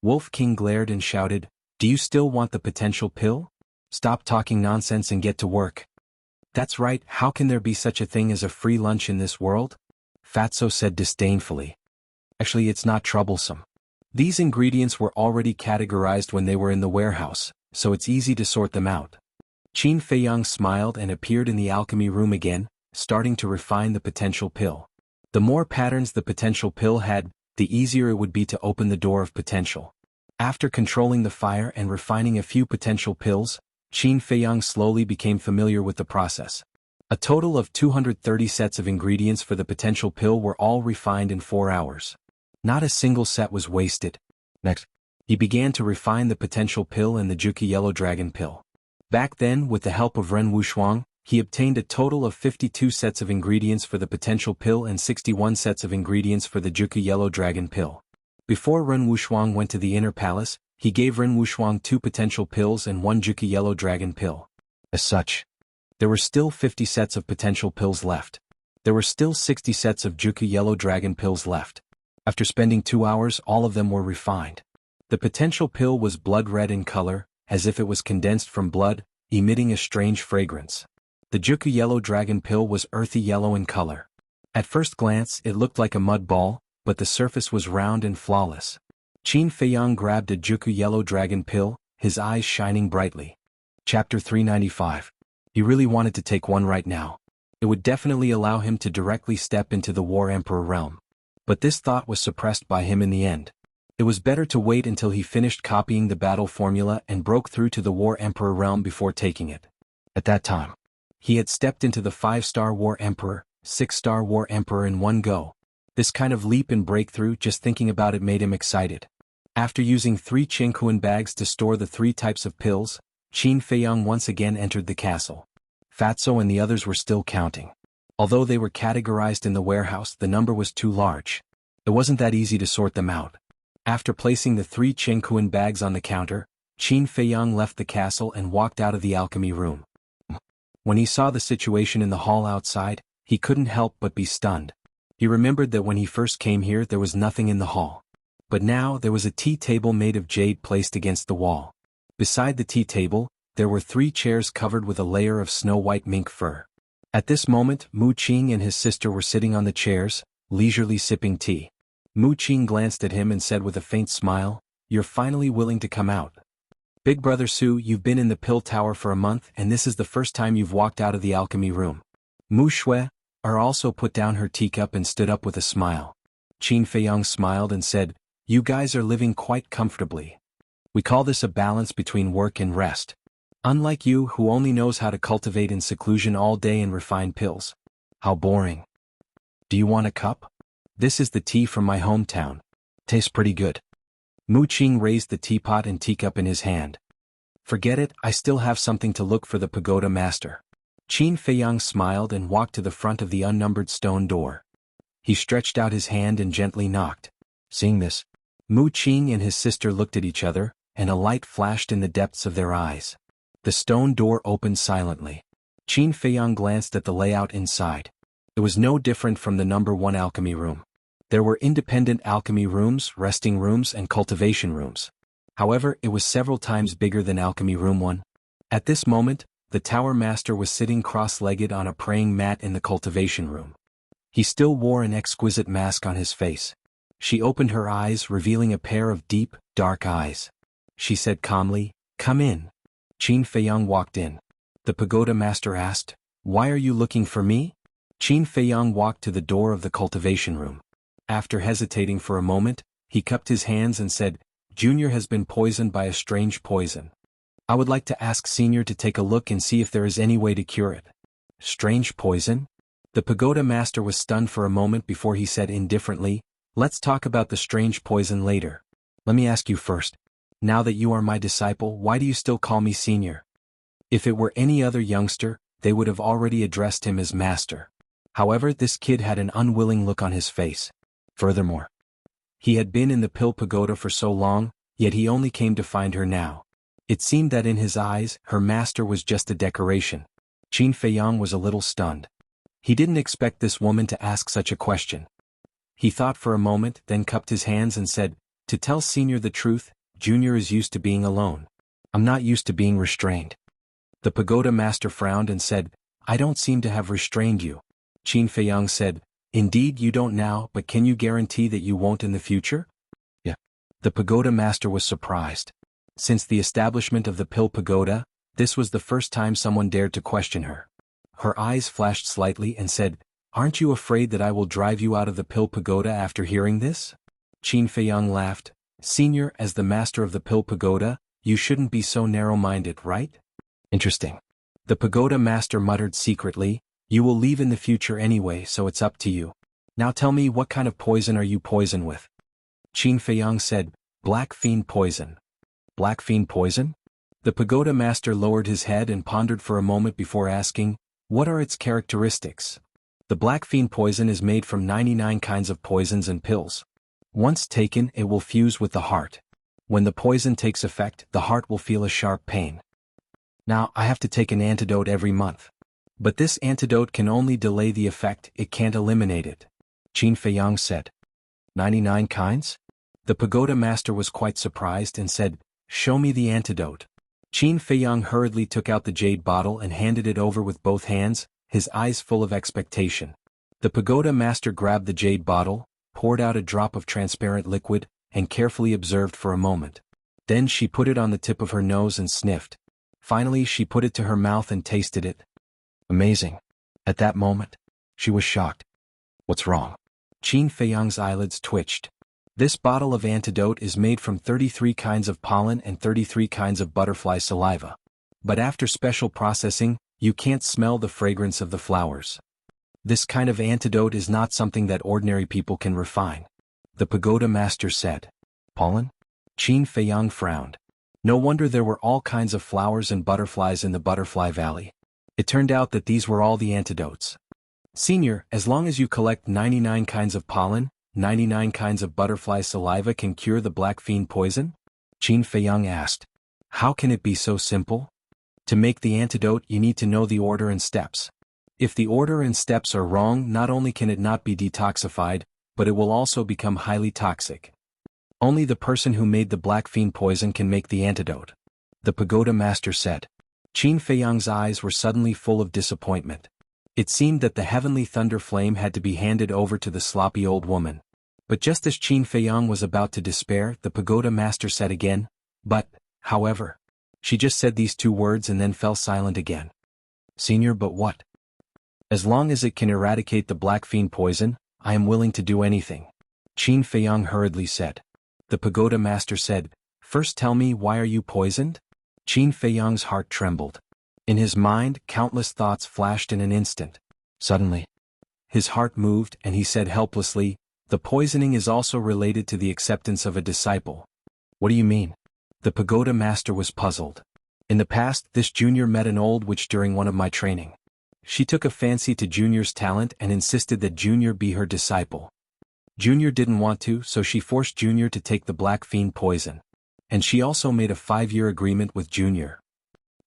Wolf King glared and shouted, do you still want the potential pill? Stop talking nonsense and get to work. That's right, how can there be such a thing as a free lunch in this world? Fatso said disdainfully. Actually, it's not troublesome. These ingredients were already categorized when they were in the warehouse, so it's easy to sort them out. Qin Feiyang smiled and appeared in the alchemy room again, starting to refine the potential pill. The more patterns the potential pill had, the easier it would be to open the door of potential. After controlling the fire and refining a few potential pills, Qin Feiyang slowly became familiar with the process. A total of 230 sets of ingredients for the potential pill were all refined in 4 hours. Not a single set was wasted. Next, he began to refine the potential pill and the Juku Yellow Dragon pill. Back then, with the help of Ren Wushuang, he obtained a total of 52 sets of ingredients for the potential pill and 61 sets of ingredients for the Juku Yellow Dragon pill. Before Ren Wushuang went to the inner palace, he gave Ren Wushuang 2 potential pills and 1 Juku Yellow Dragon pill. As such, there were still 50 sets of potential pills left. There were still 60 sets of Juku Yellow Dragon pills left. After spending 2 hours, all of them were refined. The potential pill was blood red in color, as if it was condensed from blood, emitting a strange fragrance. The Juku Yellow Dragon pill was earthy yellow in color. At first glance, it looked like a mud ball, but the surface was round and flawless. Qin Feiyang grabbed a Juku Yellow Dragon pill, his eyes shining brightly. Chapter 395. He really wanted to take one right now. It would definitely allow him to directly step into the War Emperor realm. But this thought was suppressed by him in the end. It was better to wait until he finished copying the battle formula and broke through to the War Emperor realm before taking it. At that time, he had stepped into the 5-star War Emperor, 6-star War Emperor in one go. This kind of leap and breakthrough, just thinking about it made him excited. After using 3 Chengquan bags to store the 3 types of pills, Qin Feiyang once again entered the castle. Fatso and the others were still counting. Although they were categorized in the warehouse, the number was too large. It wasn't that easy to sort them out. After placing the 3 Chengquan bags on the counter, Qin Feiyang left the castle and walked out of the alchemy room. When he saw the situation in the hall outside, he couldn't help but be stunned. He remembered that when he first came here there was nothing in the hall. But now there was a tea table made of jade placed against the wall. Beside the tea table, there were 3 chairs covered with a layer of snow-white mink fur. At this moment, Mu Qing and his sister were sitting on the chairs, leisurely sipping tea. Mu Qing glanced at him and said with a faint smile, "You're finally willing to come out. Big brother Su, you've been in the pill tower for a month and this is the first time you've walked out of the alchemy room." Mu Shui also put down her teacup and stood up with a smile. Qin Feiyang smiled and said, "You guys are living quite comfortably. We call this a balance between work and rest. Unlike you who only knows how to cultivate in seclusion all day and refine pills. How boring. Do you want a cup? This is the tea from my hometown. Tastes pretty good. Mu Qing raised the teapot and teacup in his hand. Forget it, I still have something to look for the pagoda master. Qin Feiyang smiled and walked to the front of the unnumbered stone door. He stretched out his hand and gently knocked. Seeing this, Mu Qing and his sister looked at each other, and a light flashed in the depths of their eyes. The stone door opened silently. Qin Feiyang glanced at the layout inside. It was no different from the number 1 alchemy room. There were independent alchemy rooms, resting rooms, and cultivation rooms. However, it was several times bigger than Alchemy Room 1. At this moment, the Tower Master was sitting cross-legged on a praying mat in the cultivation room. He still wore an exquisite mask on his face. She opened her eyes, revealing a pair of deep, dark eyes. She said calmly, "Come in." Qin Feiyang walked in. The Pagoda Master asked, "Why are you looking for me?" Qin Feiyang walked to the door of the cultivation room. After hesitating for a moment, he cupped his hands and said, "Junior has been poisoned by a strange poison. I would like to ask Senior to take a look and see if there is any way to cure it." Strange poison? The Pagoda Master was stunned for a moment before he said indifferently, "Let's talk about the strange poison later. Let me ask you first. Now that you are my disciple, why do you still call me Senior?" If it were any other youngster, they would have already addressed him as Master. However, this kid had an unwilling look on his face. Furthermore, he had been in the Pill Pagoda for so long, yet he only came to find her now. It seemed that in his eyes, her master was just a decoration. Qin Feiyang was a little stunned. He didn't expect this woman to ask such a question. He thought for a moment, then cupped his hands and said, "To tell Senior the truth, Junior is used to being alone. I'm not used to being restrained." The Pagoda Master frowned and said, "I don't seem to have restrained you." Qin Feiyang said, "Indeed you don't now, but can you guarantee that you won't in the future?" "Yeah." The Pagoda Master was surprised. Since the establishment of the Pill Pagoda, this was the first time someone dared to question her. Her eyes flashed slightly and said, "Aren't you afraid that I will drive you out of the Pill Pagoda after hearing this?" Qin Feiyang laughed. "Senior, as the master of the Pill Pagoda, you shouldn't be so narrow-minded, right?" "Interesting." The Pagoda Master muttered secretly, "You will leave in the future anyway, so it's up to you. Now tell me, what kind of poison are you poisoned with?" Qin Feiyang said, "Black fiend poison." "Black fiend poison?" The Pagoda Master lowered his head and pondered for a moment before asking, "What are its characteristics?" "The black fiend poison is made from 99 kinds of poisons and pills. Once taken, it will fuse with the heart. When the poison takes effect, the heart will feel a sharp pain. Now, I have to take an antidote every month. But this antidote can only delay the effect, it can't eliminate it," Qin Feiyang said. 99 kinds? The Pagoda Master was quite surprised and said, "Show me the antidote." Qin Feiyang hurriedly took out the jade bottle and handed it over with both hands, his eyes full of expectation. The Pagoda Master grabbed the jade bottle, poured out a drop of transparent liquid, and carefully observed for a moment. Then she put it on the tip of her nose and sniffed. Finally she put it to her mouth and tasted it. Amazing. At that moment, she was shocked. "What's wrong?" Qin Feiyang's eyelids twitched. "This bottle of antidote is made from 33 kinds of pollen and 33 kinds of butterfly saliva. But after special processing, you can't smell the fragrance of the flowers. This kind of antidote is not something that ordinary people can refine," the Pagoda Master said. "Pollen?" Qin Feiyang frowned. No wonder there were all kinds of flowers and butterflies in the Butterfly Valley. It turned out that these were all the antidotes. "Senior, as long as you collect 99 kinds of pollen, 99 kinds of butterfly saliva can cure the black fiend poison?" Qin Feiyang asked. "How can it be so simple? To make the antidote you need to know the order and steps. If the order and steps are wrong, not only can it not be detoxified, but it will also become highly toxic. Only the person who made the black fiend poison can make the antidote," the Pagoda Master said. Qin Feiyang's eyes were suddenly full of disappointment. It seemed that the heavenly thunder flame had to be handed over to the sloppy old woman. But just as Qin Feiyang was about to despair, the Pagoda Master said again, "But, however." She just said these two words and then fell silent again. "Senior, but what?" "As long as it can eradicate the black fiend poison, I am willing to do anything," Qin Feiyang hurriedly said. The Pagoda Master said, First tell me, why are you poisoned? Qin Feiyang's heart trembled. In his mind, countless thoughts flashed in an instant. Suddenly, his heart moved and he said helplessly, the poisoning is also related to the acceptance of a disciple. What do you mean? The pagoda master was puzzled. In the past, this junior met an old witch during one of my training. She took a fancy to Junior's talent and insisted that Junior be her disciple. Junior didn't want to, so she forced Junior to take the black fiend poison. And she also made a 5-year agreement with Junior.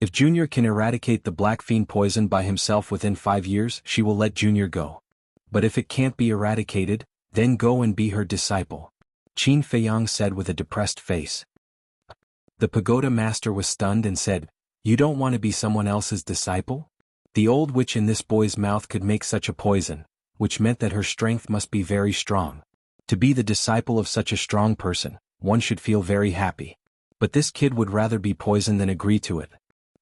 If Junior can eradicate the black fiend poison by himself within 5 years, she will let Junior go. But if it can't be eradicated, then go and be her disciple. Qin Feiyang said with a depressed face. The pagoda master was stunned and said, you don't want to be someone else's disciple? The old witch in this boy's mouth could make such a poison, which meant that her strength must be very strong. To be the disciple of such a strong person, one should feel very happy. But this kid would rather be poisoned than agree to it.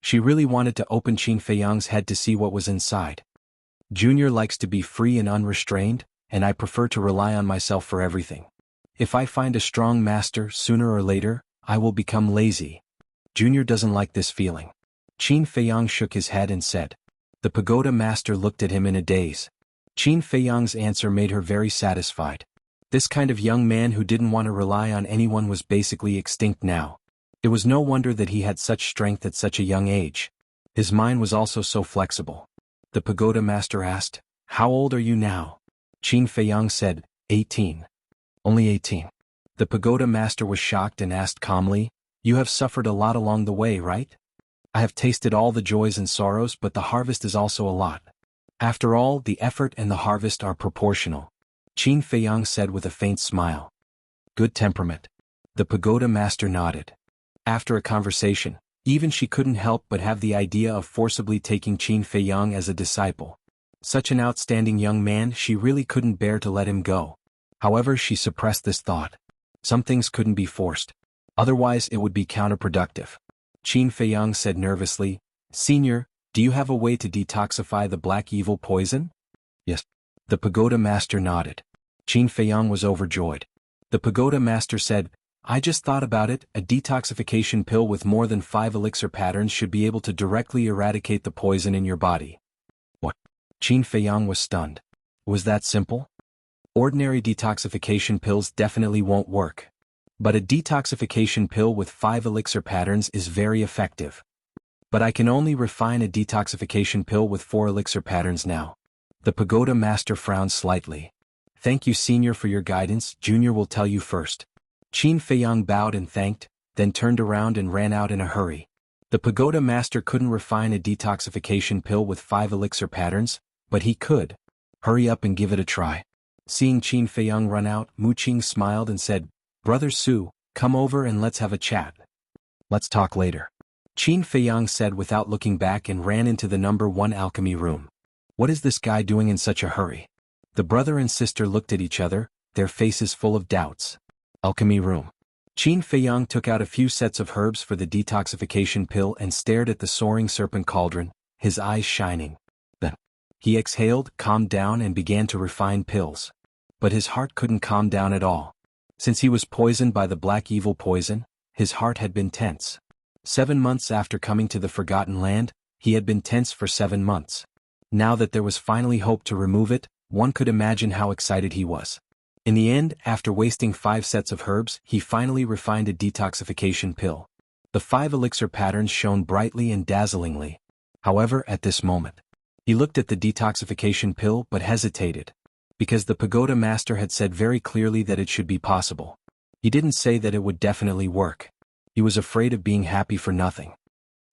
She really wanted to open Qin Feiyang's head to see what was inside. Junior likes to be free and unrestrained, and I prefer to rely on myself for everything. If I find a strong master, sooner or later, I will become lazy. Junior doesn't like this feeling. Qin Feiyang shook his head and said. The pagoda master looked at him in a daze. Qin Feiyang's answer made her very satisfied. This kind of young man who didn't want to rely on anyone was basically extinct now. It was no wonder that he had such strength at such a young age. His mind was also so flexible. The pagoda master asked, how old are you now? Qin Feiyang said, 18. Only 18. The pagoda master was shocked and asked calmly, you have suffered a lot along the way, right? I have tasted all the joys and sorrows, but the harvest is also a lot. After all, the effort and the harvest are proportional. Qin Feiyang said with a faint smile. Good temperament. The pagoda master nodded. After a conversation, even she couldn't help but have the idea of forcibly taking Qin Feiyang as a disciple. Such an outstanding young man, she really couldn't bear to let him go. However, she suppressed this thought. Some things couldn't be forced. Otherwise, it would be counterproductive. Qin Feiyang said nervously, Senior, do you have a way to detoxify the black evil poison? Yes. The pagoda master nodded. Qin Feiyang was overjoyed. The pagoda master said, I just thought about it, a detoxification pill with more than 5 elixir patterns should be able to directly eradicate the poison in your body. What? Qin Feiyang was stunned. Was that simple? Ordinary detoxification pills definitely won't work. But a detoxification pill with 5 elixir patterns is very effective. But I can only refine a detoxification pill with 4 elixir patterns now. The pagoda master frowned slightly. Thank you, Senior, for your guidance. Junior will tell you first. Qin Feiyang bowed and thanked, then turned around and ran out in a hurry. The pagoda master couldn't refine a detoxification pill with 5 elixir patterns, but he could. Hurry up and give it a try. Seeing Qin Feiyang run out, Mu Qing smiled and said, Brother Su, come over and let's have a chat. Let's talk later. Qin Feiyang said without looking back and ran into the number 1 alchemy room. What is this guy doing in such a hurry? The brother and sister looked at each other, their faces full of doubts. Alchemy room. Qin Feiyang took out a few sets of herbs for the detoxification pill and stared at the soaring serpent cauldron, his eyes shining. Then, he exhaled, calmed down and began to refine pills. But his heart couldn't calm down at all. Since he was poisoned by the black evil poison, his heart had been tense. 7 months after coming to the Forgotten Land, he had been tense for 7 months. Now that there was finally hope to remove it, one could imagine how excited he was. In the end, after wasting 5 sets of herbs, he finally refined a detoxification pill. The 5 elixir patterns shone brightly and dazzlingly. However, at this moment, he looked at the detoxification pill but hesitated. Because the pagoda master had said very clearly that it should be possible. He didn't say that it would definitely work. He was afraid of being happy for nothing.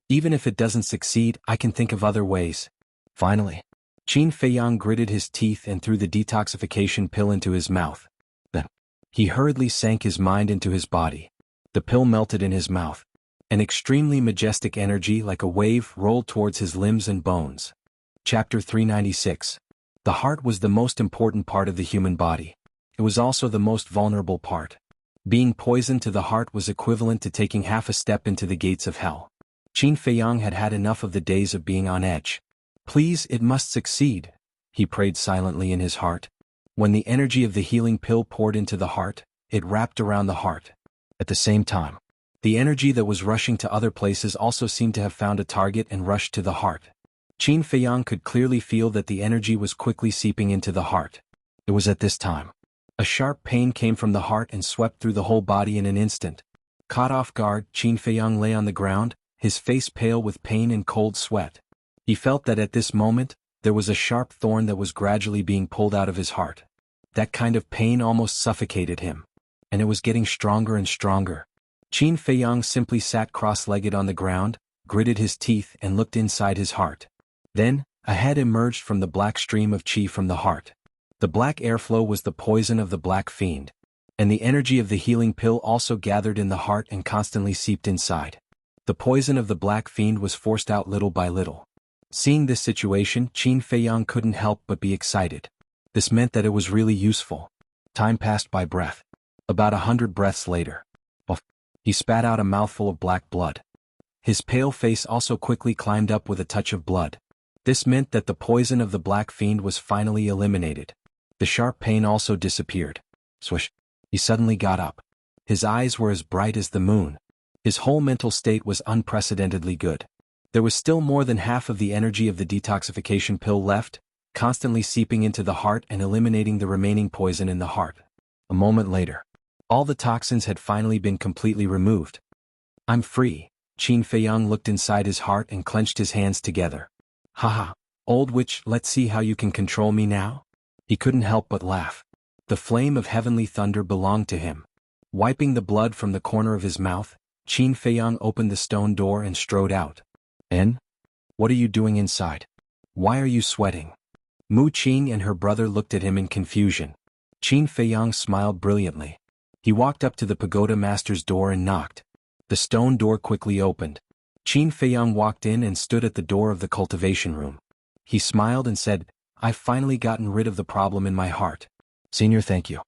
Even if it doesn't succeed, I can think of other ways. Finally, Qin Feiyang gritted his teeth and threw the detoxification pill into his mouth. Then, he hurriedly sank his mind into his body. The pill melted in his mouth. An extremely majestic energy like a wave rolled towards his limbs and bones. Chapter 396. The heart was the most important part of the human body. It was also the most vulnerable part. Being poisoned to the heart was equivalent to taking half a step into the gates of hell. Qin Feiyang had had enough of the days of being on edge. Please, it must succeed, he prayed silently in his heart. When the energy of the healing pill poured into the heart, it wrapped around the heart. At the same time, The energy that was rushing to other places also seemed to have found a target and rushed to the heart. Qin Feiyang could clearly feel that the energy was quickly seeping into the heart. It was at this time. A sharp pain came from the heart and swept through the whole body in an instant. Caught off guard, Qin Feiyang lay on the ground, his face pale with pain and cold sweat. He felt that at this moment, there was a sharp thorn that was gradually being pulled out of his heart. That kind of pain almost suffocated him. And it was getting stronger and stronger. Qin Feiyang simply sat cross-legged on the ground, gritted his teeth and looked inside his heart. Then, a head emerged from the black stream of qi from the heart. The black airflow was the poison of the black fiend. And the energy of the healing pill also gathered in the heart and constantly seeped inside. The poison of the black fiend was forced out little by little. Seeing this situation, Qin Feiyang couldn't help but be excited. This meant that it was really useful. Time passed by breath. About 100 breaths later. He spat out a mouthful of black blood. His pale face also quickly climbed up with a touch of blood. This meant that the poison of the black fiend was finally eliminated. The sharp pain also disappeared. Swish. He suddenly got up. His eyes were as bright as the moon. His whole mental state was unprecedentedly good. There was still more than half of the energy of the detoxification pill left, constantly seeping into the heart and eliminating the remaining poison in the heart. A moment later. All the toxins had finally been completely removed. I'm free. Qin Feiyang looked inside his heart and clenched his hands together. Haha, old witch, let's see how you can control me now? He couldn't help but laugh. The flame of heavenly thunder belonged to him. Wiping the blood from the corner of his mouth, Qin Feiyang opened the stone door and strode out. En? What are you doing inside? Why are you sweating? Mu Qing and her brother looked at him in confusion. Qin Feiyang smiled brilliantly. He walked up to the pagoda master's door and knocked. The stone door quickly opened. Qin Feiyang walked in and stood at the door of the cultivation room. He smiled and said, I've finally gotten rid of the problem in my heart. Senior, thank you.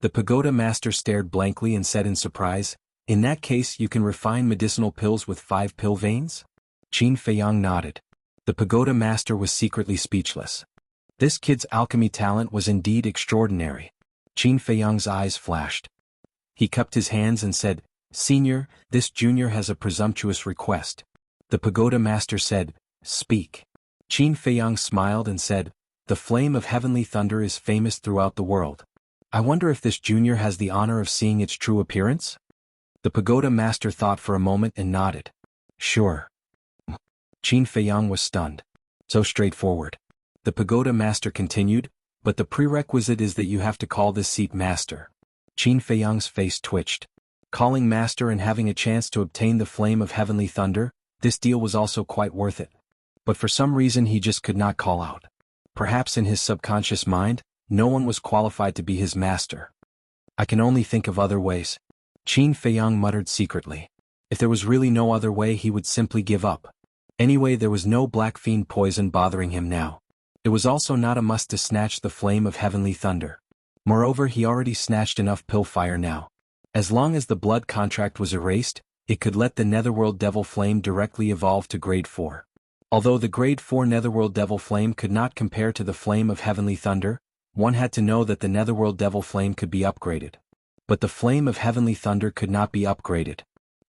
The pagoda master stared blankly and said in surprise, in that case you can refine medicinal pills with 5 pill veins? Qin Feiyang nodded. The pagoda master was secretly speechless. This kid's alchemy talent was indeed extraordinary. Qin Feiyang's eyes flashed. He cupped his hands and said, Senior, this junior has a presumptuous request. The pagoda master said, Speak. Qin Feiyang smiled and said, The flame of heavenly thunder is famous throughout the world. I wonder if this junior has the honor of seeing its true appearance? The pagoda master thought for a moment and nodded. Sure. Qin Feiyang was stunned. So straightforward. The pagoda master continued, but the prerequisite is that you have to call this seat master. Qin Feiyang's face twitched. Calling master and having a chance to obtain the flame of heavenly thunder, this deal was also quite worth it. But for some reason he just could not call out. Perhaps in his subconscious mind, no one was qualified to be his master. I can only think of other ways. Qin Feiyang muttered secretly. If there was really no other way he would simply give up. Anyway, there was no black fiend poison bothering him now. It was also not a must to snatch the flame of heavenly thunder. Moreover, he already snatched enough pill fire now. As long as the blood contract was erased, it could let the Netherworld Devil Flame directly evolve to Grade 4. Although the Grade 4 Netherworld Devil Flame could not compare to the flame of heavenly thunder, one had to know that the Netherworld Devil Flame could be upgraded. But the flame of heavenly thunder could not be upgraded.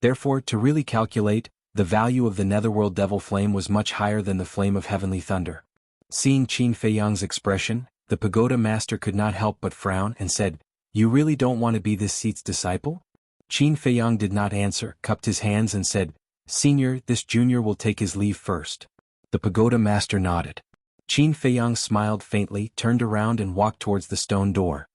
Therefore, to really calculate, the value of the Netherworld Devil Flame was much higher than the flame of heavenly thunder. Seeing Qin Feiyang's expression, the pagoda master could not help but frown and said, You really don't want to be this seat's disciple? Qin Feiyang did not answer, cupped his hands and said, Senior, this junior will take his leave first. The pagoda master nodded. Qin Feiyang smiled faintly, turned around and walked towards the stone door.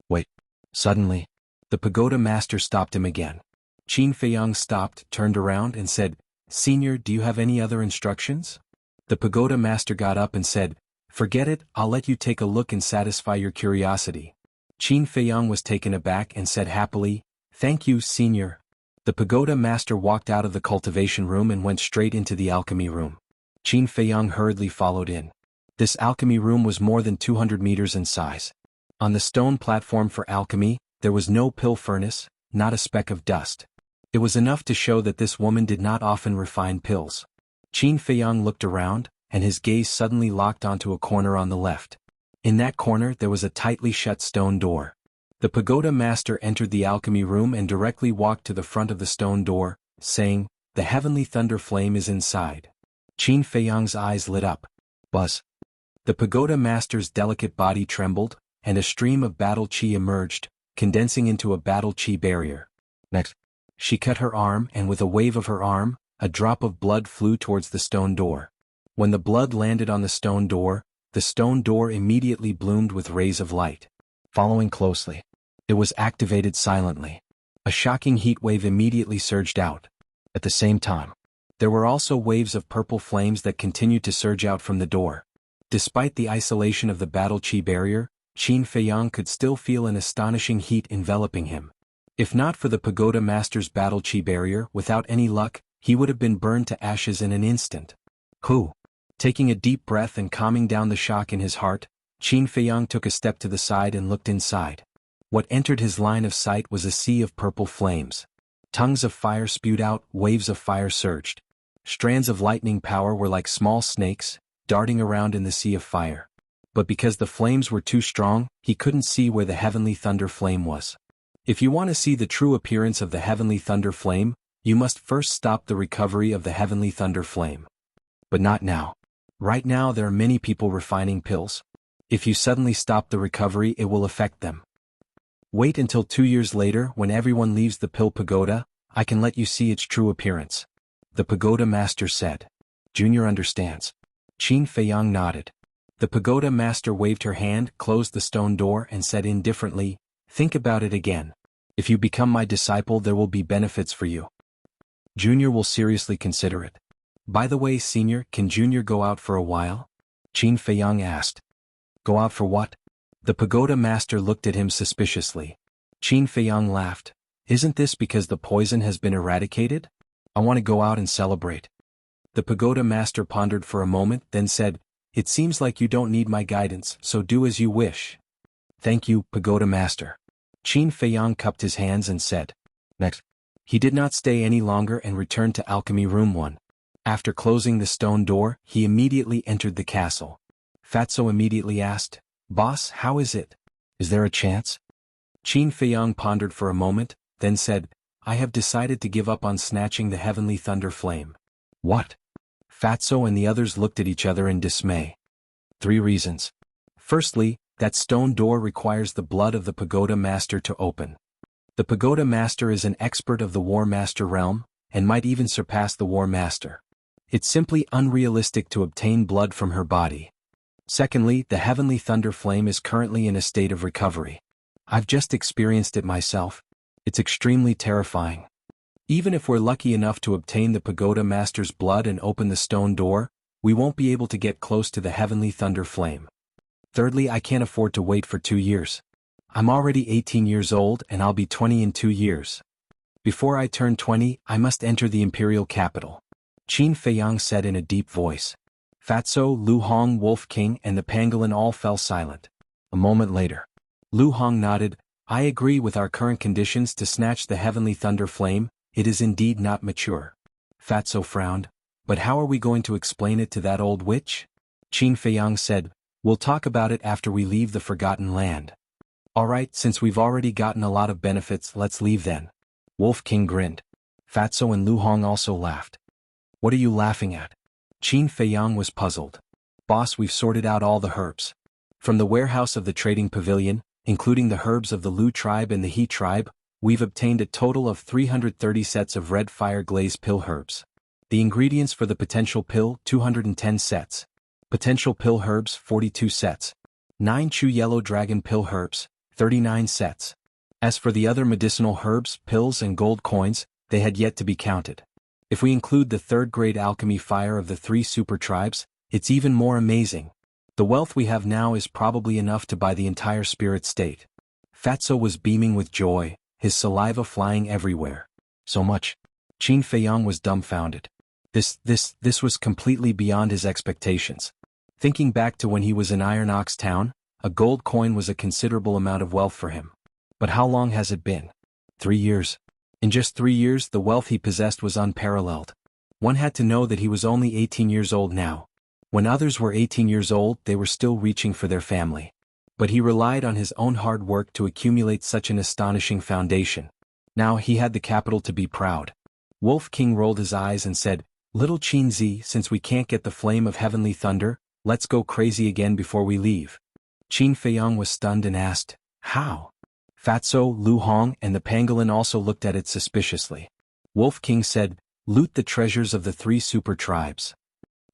Wait. Suddenly, the pagoda master stopped him again. Qin Feiyang stopped, turned around and said, Senior, do you have any other instructions? The pagoda master got up and said, Forget it, I'll let you take a look and satisfy your curiosity. Qin Feiyang was taken aback and said happily, Thank you, Senior. The pagoda master walked out of the cultivation room and went straight into the alchemy room. Qin Feiyang hurriedly followed in. This alchemy room was more than 200 meters in size. On the stone platform for alchemy, there was no pill furnace, not a speck of dust. It was enough to show that this woman did not often refine pills. Qin Feiyang looked around, and his gaze suddenly locked onto a corner on the left. In that corner there was a tightly shut stone door. The pagoda master entered the alchemy room and directly walked to the front of the stone door, saying, "The heavenly thunder flame is inside." Qin Feiyang's eyes lit up. Buzz. The pagoda master's delicate body trembled, and a stream of battle chi emerged, condensing into a battle chi barrier. Next, she cut her arm, and with a wave of her arm, a drop of blood flew towards the stone door. When the blood landed on the stone door immediately bloomed with rays of light. Following closely, it was activated silently. A shocking heat wave immediately surged out. At the same time, there were also waves of purple flames that continued to surge out from the door. Despite the isolation of the battle chi barrier, Qin Feiyang could still feel an astonishing heat enveloping him. If not for the pagoda master's battle chi barrier, without any luck, he would have been burned to ashes in an instant. Who? Taking a deep breath and calming down the shock in his heart, Qin Feiyang took a step to the side and looked inside. What entered his line of sight was a sea of purple flames. Tongues of fire spewed out, waves of fire surged. Strands of lightning power were like small snakes, darting around in the sea of fire. But because the flames were too strong, he couldn't see where the heavenly thunder flame was. If you want to see the true appearance of the heavenly thunder flame, you must first stop the recovery of the heavenly thunder flame. But not now. Right now there are many people refining pills. If you suddenly stop the recovery, it will affect them. Wait until 2 years later, when everyone leaves the pill pagoda, I can let you see its true appearance. The pagoda master said. Junior understands. Qin Feiyang nodded. The pagoda master waved her hand, closed the stone door, and said indifferently, "Think about it again. If you become my disciple, there will be benefits for you." Junior will seriously consider it. By the way, Senior, can Junior go out for a while? Qin Feiyang asked. Go out for what? The pagoda master looked at him suspiciously. Qin Feiyang laughed. Isn't this because the poison has been eradicated? I want to go out and celebrate. The pagoda master pondered for a moment, then said, It seems like you don't need my guidance, so do as you wish. Thank you, pagoda master. Qin Feiyang cupped his hands and said. Next. He did not stay any longer and returned to Alchemy Room 1. After closing the stone door, he immediately entered the castle. Fatso immediately asked, Boss, how is it? Is there a chance? Qin Feiyang pondered for a moment, then said, I have decided to give up on snatching the heavenly thunder flame. What? Fatso and the others looked at each other in dismay. 3 reasons. Firstly, that stone door requires the blood of the pagoda master to open. The pagoda master is an expert of the war master realm, and might even surpass the war master. It's simply unrealistic to obtain blood from her body. Secondly, the heavenly thunder flame is currently in a state of recovery. I've just experienced it myself. It's extremely terrifying. Even if we're lucky enough to obtain the pagoda master's blood and open the stone door, we won't be able to get close to the heavenly thunder flame. Thirdly, I can't afford to wait for 2 years. I'm already 18 years old and I'll be 20 in 2 years. Before I turn 20, I must enter the imperial capital. Qin Feiyang said in a deep voice. Fatso, Lu Hong, Wolf King, and the pangolin all fell silent. A moment later, Lu Hong nodded, I agree with our current conditions to snatch the heavenly thunder flame, it is indeed not mature. Fatso frowned, but how are we going to explain it to that old witch? Qin Feiyang said, we'll talk about it after we leave the Forgotten Land. Alright, since we've already gotten a lot of benefits, let's leave then. Wolf King grinned. Fatso and Lu Hong also laughed. What are you laughing at? Qin Feiyang was puzzled. Boss, we've sorted out all the herbs. From the warehouse of the trading pavilion, including the herbs of the Lu tribe and the He tribe, we've obtained a total of 330 sets of red fire glaze pill herbs. The ingredients for the potential pill, 210 sets. Potential pill herbs, 42 sets. 9 Chu yellow dragon pill herbs, 39 sets. As for the other medicinal herbs, pills and gold coins, they had yet to be counted. If we include the 3rd-grade alchemy fire of the 3 super tribes, it's even more amazing. The wealth we have now is probably enough to buy the entire spirit state. Fatso was beaming with joy, his saliva flying everywhere. So much. Qin Feiyang was dumbfounded. This was completely beyond his expectations. Thinking back to when he was in Iron Ox Town, a gold coin was a considerable amount of wealth for him. But how long has it been? 3 years. In just 3 years, the wealth he possessed was unparalleled. One had to know that he was only 18 years old now. When others were 18 years old, they were still reaching for their family. But he relied on his own hard work to accumulate such an astonishing foundation. Now he had the capital to be proud. Wolf King rolled his eyes and said, "Little Qin Zi, since we can't get the flame of heavenly thunder, let's go crazy again before we leave." Qin Feiyang was stunned and asked, "How?" Fatso, Lu Hong and the pangolin also looked at it suspiciously. Wolf King said, "Loot the treasures of the 3 super tribes."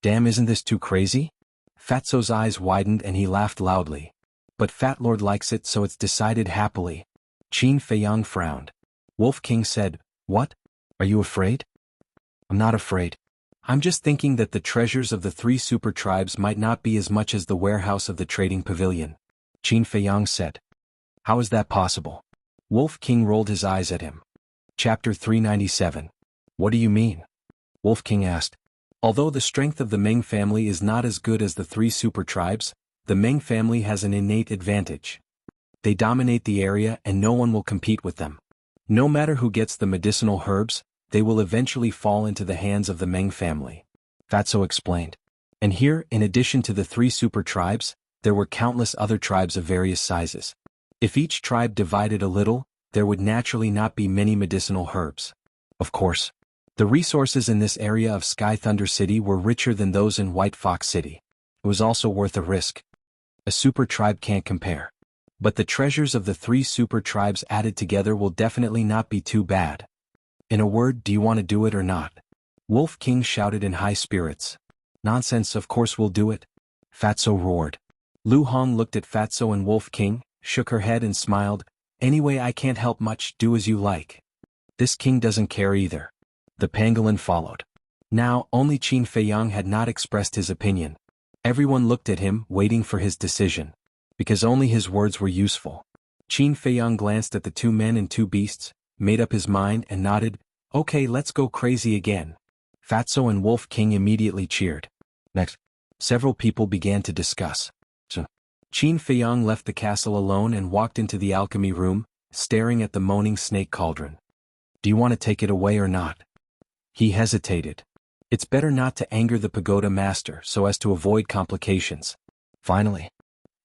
"Damn, isn't this too crazy?" Fatso's eyes widened and he laughed loudly. "But Fat Lord likes it, so it's decided happily." Qin Feiyang frowned. Wolf King said, "What? Are you afraid?" "I'm not afraid. I'm just thinking that the treasures of the 3 super tribes might not be as much as the warehouse of the trading pavilion." Qin Feiyang said. "How is that possible?" Wolf King rolled his eyes at him. Chapter 397. What do you mean? Wolf King asked. Although the strength of the Meng family is not as good as the 3 super tribes, the Meng family has an innate advantage. They dominate the area and no one will compete with them. No matter who gets the medicinal herbs, they will eventually fall into the hands of the Meng family. Fatso explained. And here, in addition to the 3 super tribes, there were countless other tribes of various sizes. If each tribe divided a little, there would naturally not be many medicinal herbs. Of course, the resources in this area of Sky Thunder City were richer than those in White Fox City. It was also worth a risk. A super tribe can't compare. But the treasures of the 3 super tribes added together will definitely not be too bad. In a word, do you want to do it or not? Wolf King shouted in high spirits. Nonsense, of course we'll do it. Fatso roared. Lu Hong looked at Fatso and Wolf King, shook her head and smiled. Anyway, I can't help much, do as you like. This king doesn't care either. The pangolin followed. Now, only Qin Feiyang had not expressed his opinion. Everyone looked at him, waiting for his decision. Because only his words were useful. Qin Feiyang glanced at the 2 men and 2 beasts, made up his mind and nodded, "Okay, let's go crazy again." Fatso and Wolf King immediately cheered. Next, several people began to discuss. So, Qin Feiyang left the castle alone and walked into the alchemy room, staring at the moaning snake cauldron. "Do you want to take it away or not?" He hesitated. It's better not to anger the pagoda master so as to avoid complications. Finally,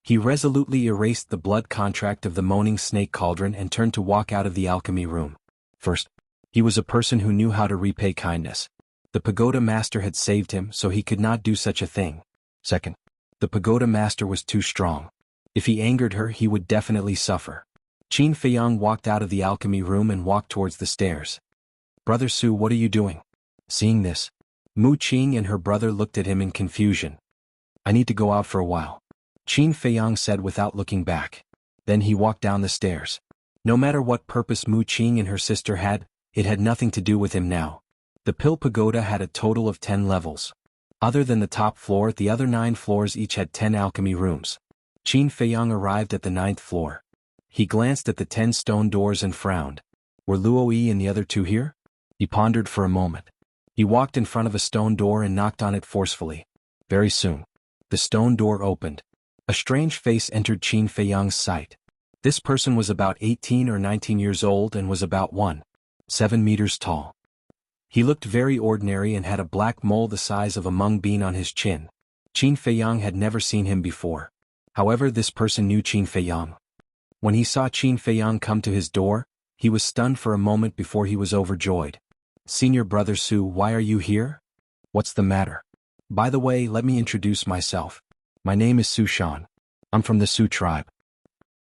he resolutely erased the blood contract of the moaning snake cauldron and turned to walk out of the alchemy room. First, he was a person who knew how to repay kindness. The pagoda master had saved him, so he could not do such a thing. Second, the pagoda master was too strong. If he angered her, he would definitely suffer. Qin Feiyang walked out of the alchemy room and walked towards the stairs. "Brother Su, what are you doing?" Seeing this, Mu Qing and her brother looked at him in confusion. "I need to go out for a while," Qin Feiyang said without looking back. Then he walked down the stairs. No matter what purpose Mu Qing and her sister had, it had nothing to do with him now. The Pill Pagoda had a total of 10 levels. Other than the top floor, the other 9 floors each had 10 alchemy rooms. Qin Feiyang arrived at the 9th floor. He glanced at the 10 stone doors and frowned. Were Luo Yi and the other 2 here? He pondered for a moment. He walked in front of a stone door and knocked on it forcefully. Very soon, the stone door opened. A strange face entered Qin Feiyang's sight. This person was about 18 or 19 years old and was about 1.7 meters tall. He looked very ordinary and had a black mole the size of a mung bean on his chin. Qin Feiyang had never seen him before. However, this person knew Qin Feiyang. When he saw Qin Feiyang come to his door, he was stunned for a moment before he was overjoyed. "Senior Brother Su, why are you here? What's the matter? By the way, let me introduce myself. My name is Su Shan. I'm from the Su tribe.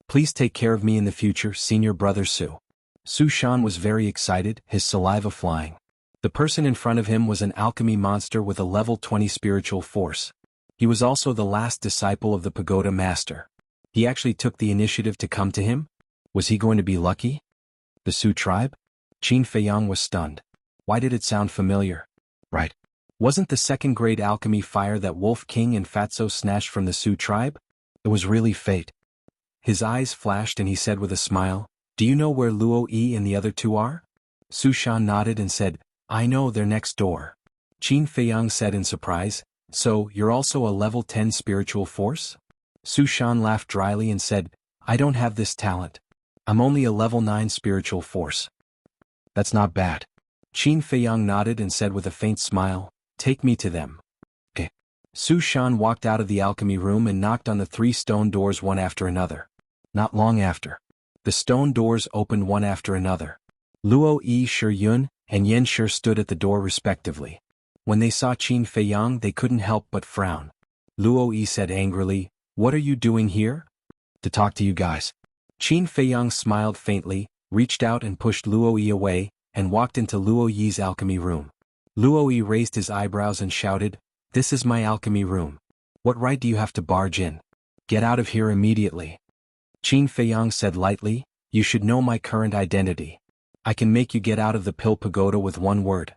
Please take care of me in the future, Senior Brother Su." Su Shan was very excited, his saliva flying. The person in front of him was an alchemy monster with a level 20 spiritual force. He was also the last disciple of the pagoda master. He actually took the initiative to come to him? Was he going to be lucky? The Su tribe? Qin Feiyang was stunned. Why did it sound familiar? Right. Wasn't the second-grade alchemy fire that Wolf King and Fatso snatched from the Su tribe? It was really fate. His eyes flashed and he said with a smile, "Do you know where Luo Yi and the other 2 are?" Su Shan nodded and said, "I know, they're next door." Qin Feiyang said in surprise, "So, you're also a level 10 spiritual force?" Su Shan laughed dryly and said, "I don't have this talent. I'm only a level 9 spiritual force." "That's not bad." Qin Feiyang nodded and said with a faint smile, "Take me to them." "Okay." Su Shan walked out of the alchemy room and knocked on the 3 stone doors one after another. Not long after, the stone doors opened one after another. Luo Yi, Shi Yun, and Yan Shi stood at the door respectively. When they saw Qin Feiyang, they couldn't help but frown. Luo Yi said angrily, "What are you doing here?" "To talk to you guys." Qin Feiyang smiled faintly, reached out and pushed Luo Yi away, and walked into Luo Yi's alchemy room. Luo Yi raised his eyebrows and shouted, "This is my alchemy room. What right do you have to barge in? Get out of here immediately." Qin Feiyang said lightly, "You should know my current identity. I can make you get out of the Pill Pagoda with one word."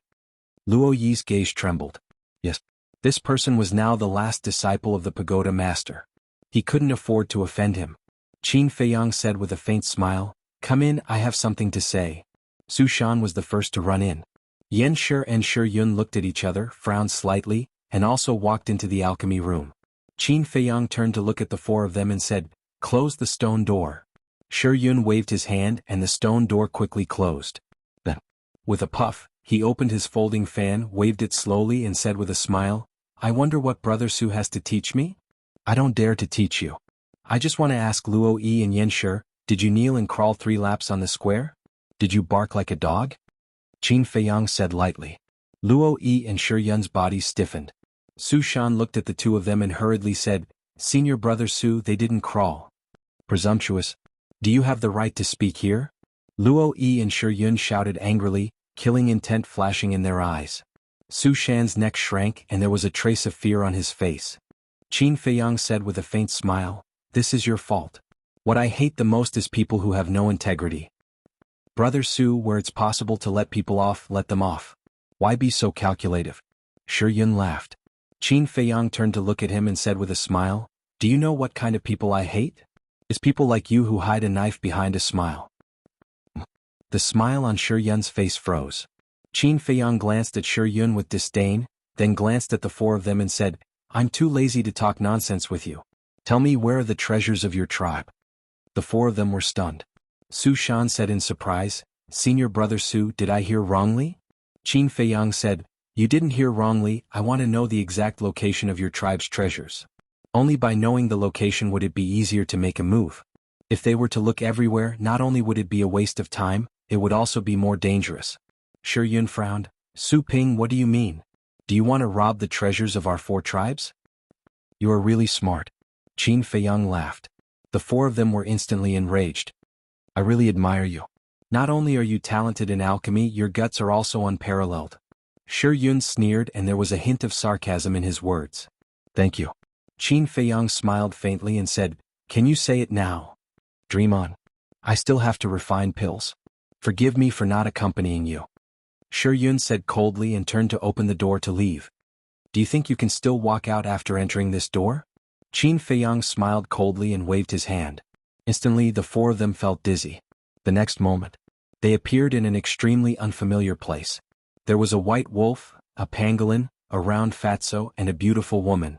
Luo Yi's gaze trembled. Yes, this person was now the last disciple of the Pagoda Master. He couldn't afford to offend him. Qin Feiyang said with a faint smile, "Come in, I have something to say." Su Shan was the first to run in. Yan Shi and Shi Yun looked at each other, frowned slightly, and also walked into the alchemy room. Qin Feiyang turned to look at the 4 of them and said, "Close the stone door." Shi Yun waved his hand and the stone door quickly closed. Then, with a puff, he opened his folding fan, waved it slowly and said with a smile, "I wonder what Brother Su has to teach me?" "I don't dare to teach you. I just want to ask Luo Yi and Yan Shi, did you kneel and crawl 3 laps on the square? Did you bark like a dog?" Qin Feiyang said lightly. Luo Yi and Shi Yun's bodies stiffened. Su Shan looked at the 2 of them and hurriedly said, "Senior Brother Su, they didn't crawl." "Presumptuous. Do you have the right to speak here?" Luo Yi and Shi Yun shouted angrily, killing intent flashing in their eyes. Su Shan's neck shrank and there was a trace of fear on his face. Qin Feiyang said with a faint smile, "This is your fault. What I hate the most is people who have no integrity. Brother Su, where it's possible to let people off, let them off. Why be so calculative?" Shi Yun laughed. Qin Feiyang turned to look at him and said with a smile, "Do you know what kind of people I hate? It's people like you who hide a knife behind a smile." The smile on Shi Yun's face froze. Qin Feiyang glanced at Shi Yun with disdain, then glanced at the 4 of them and said, "I'm too lazy to talk nonsense with you. Tell me, where are the treasures of your tribe?" The 4 of them were stunned. Su Shan said in surprise, "Senior Brother Su, did I hear wrongly?" Qin Feiyang said, "You didn't hear wrongly. I want to know the exact location of your tribe's treasures. Only by knowing the location would it be easier to make a move. If they were to look everywhere, not only would it be a waste of time, it would also be more dangerous." Shi Yun frowned. "Su Ping, what do you mean? Do you want to rob the treasures of our 4 tribes?" "You are really smart." Qin Feiyang laughed. The 4 of them were instantly enraged. "I really admire you. Not only are you talented in alchemy, your guts are also unparalleled." Shi Yun sneered and there was a hint of sarcasm in his words. "Thank you." Qin Feiyang smiled faintly and said, "Can you say it now?" "Dream on. I still have to refine pills. Forgive me for not accompanying you." Shi Yun said coldly and turned to open the door to leave. "Do you think you can still walk out after entering this door?" Qin Feiyang smiled coldly and waved his hand. Instantly the 4 of them felt dizzy. The next moment, they appeared in an extremely unfamiliar place. There was a white wolf, a pangolin, a round fatso, and a beautiful woman.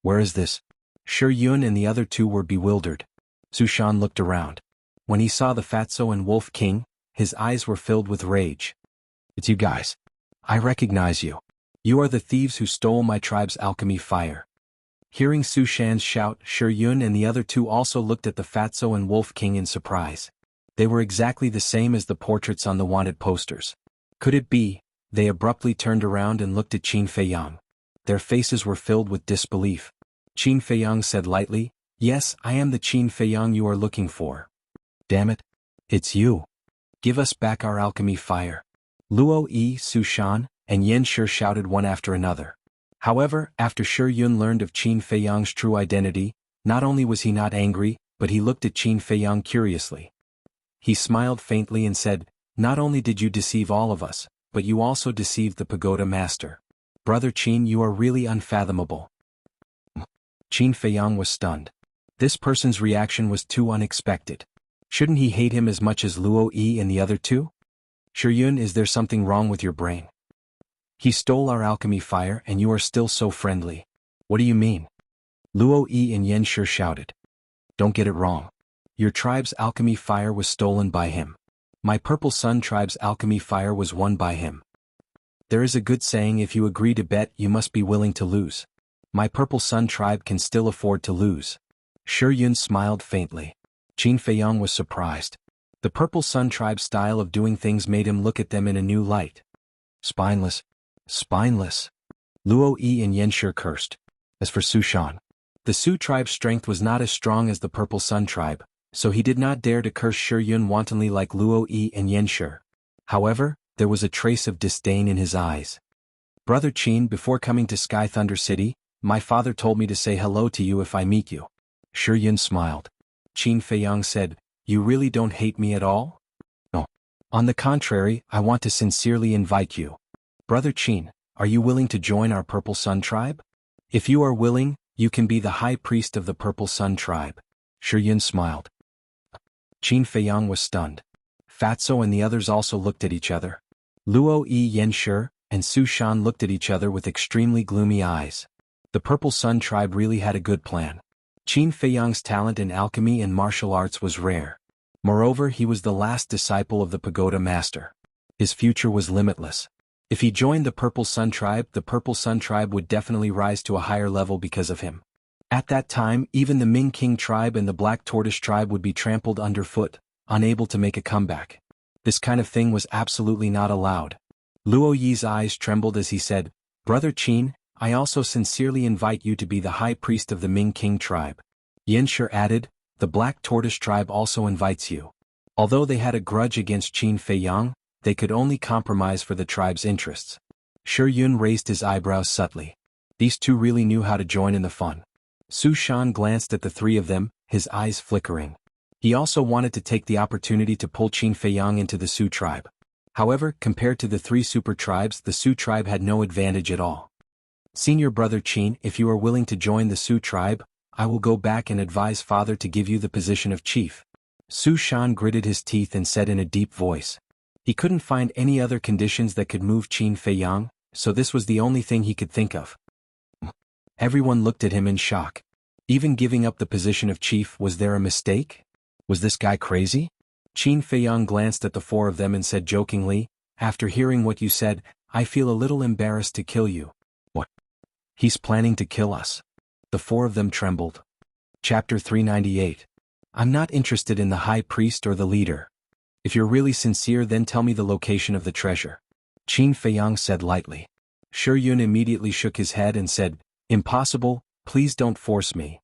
"Where is this?" Shi Yun and the other 2 were bewildered. Su Shan looked around. When he saw the fatso and wolf king, his eyes were filled with rage. "It's you guys. I recognize you. You are the thieves who stole my tribe's alchemy fire." Hearing Su Shan's shout, Shi Yun and the other 2 also looked at the fatso and wolf king in surprise. They were exactly the same as the portraits on the wanted posters. Could it be? They abruptly turned around and looked at Qin Feiyang. Their faces were filled with disbelief. Qin Feiyang said lightly, "Yes, I am the Qin Feiyang you are looking for." "Damn it. It's you. Give us back our alchemy fire." Luo Yi, Su Shan, and Yan Shi shouted one after another. However, after Shi Yun learned of Qin Feiyang's true identity, not only was he not angry, but he looked at Qin Feiyang curiously. He smiled faintly and said, "Not only did you deceive all of us, but you also deceived the Pagoda Master. Brother Qin, you are really unfathomable." Qin Feiyang was stunned. This person's reaction was too unexpected. Shouldn't he hate him as much as Luo Yi and the other 2? "Shi Yun, is there something wrong with your brain? He stole our alchemy fire and you are still so friendly. What do you mean?" Luo Yi and Yan Shi shouted. "Don't get it wrong. Your tribe's alchemy fire was stolen by him. My Purple Sun tribe's alchemy fire was won by him. There is a good saying, if you agree to bet, you must be willing to lose. My Purple Sun tribe can still afford to lose. Shi Yun smiled faintly. Qin Feiyong was surprised. The Purple Sun tribe's style of doing things made him look at them in a new light. Spineless. Spineless. Luo Yi and Yanshi cursed. As for Su Shan, the Su tribe's strength was not as strong as the Purple Sun tribe, so he did not dare to curse Shi Yun wantonly like Luo Yi and Yanshi. However, there was a trace of disdain in his eyes. Brother Qin, before coming to Sky Thunder City, my father told me to say hello to you if I meet you. Shi Yun smiled. Qin Feiyong said, You really don't hate me at all? No. On the contrary, I want to sincerely invite you. Brother Qin, are you willing to join our Purple Sun tribe? If you are willing, you can be the high priest of the Purple Sun tribe. Shi Yun smiled. Qin Feiyong was stunned. Fatso and the others also looked at each other. Luo Yi, Yanshi, and Su Shan looked at each other with extremely gloomy eyes. The Purple Sun tribe really had a good plan. Qin Feiyong's talent in alchemy and martial arts was rare. Moreover, he was the last disciple of the Pagoda Master. His future was limitless. If he joined the Purple Sun tribe would definitely rise to a higher level because of him. At that time, even the Ming King tribe and the Black Tortoise tribe would be trampled underfoot, unable to make a comeback. This kind of thing was absolutely not allowed. Luo Yi's eyes trembled as he said, Brother Qin, I also sincerely invite you to be the high priest of the Ming King tribe. Yanshi added, The Black Tortoise tribe also invites you. Although they had a grudge against Qin Feiyong, they could only compromise for the tribe's interests. Shi Yun raised his eyebrows subtly. These two really knew how to join in the fun. Su Shan glanced at the three of them, his eyes flickering. He also wanted to take the opportunity to pull Qin Feiyong into the Su tribe. However, compared to the three super tribes, the Su tribe had no advantage at all. Senior Brother Qin, if you are willing to join the Su tribe, I will go back and advise Father to give you the position of chief. Su Shan gritted his teeth and said in a deep voice. He couldn't find any other conditions that could move Qin Feiyong, so this was the only thing he could think of. Everyone looked at him in shock. Even giving up the position of chief, was there a mistake? Was this guy crazy? Qin Feiyong glanced at the four of them and said jokingly, After hearing what you said, I feel a little embarrassed to kill you. What? He's planning to kill us. The four of them trembled. Chapter 398. I'm not interested in the high priest or the leader. If you're really sincere, then tell me the location of the treasure. Qin Feiyong said lightly. Shi Yun immediately shook his head and said, Impossible, please don't force me.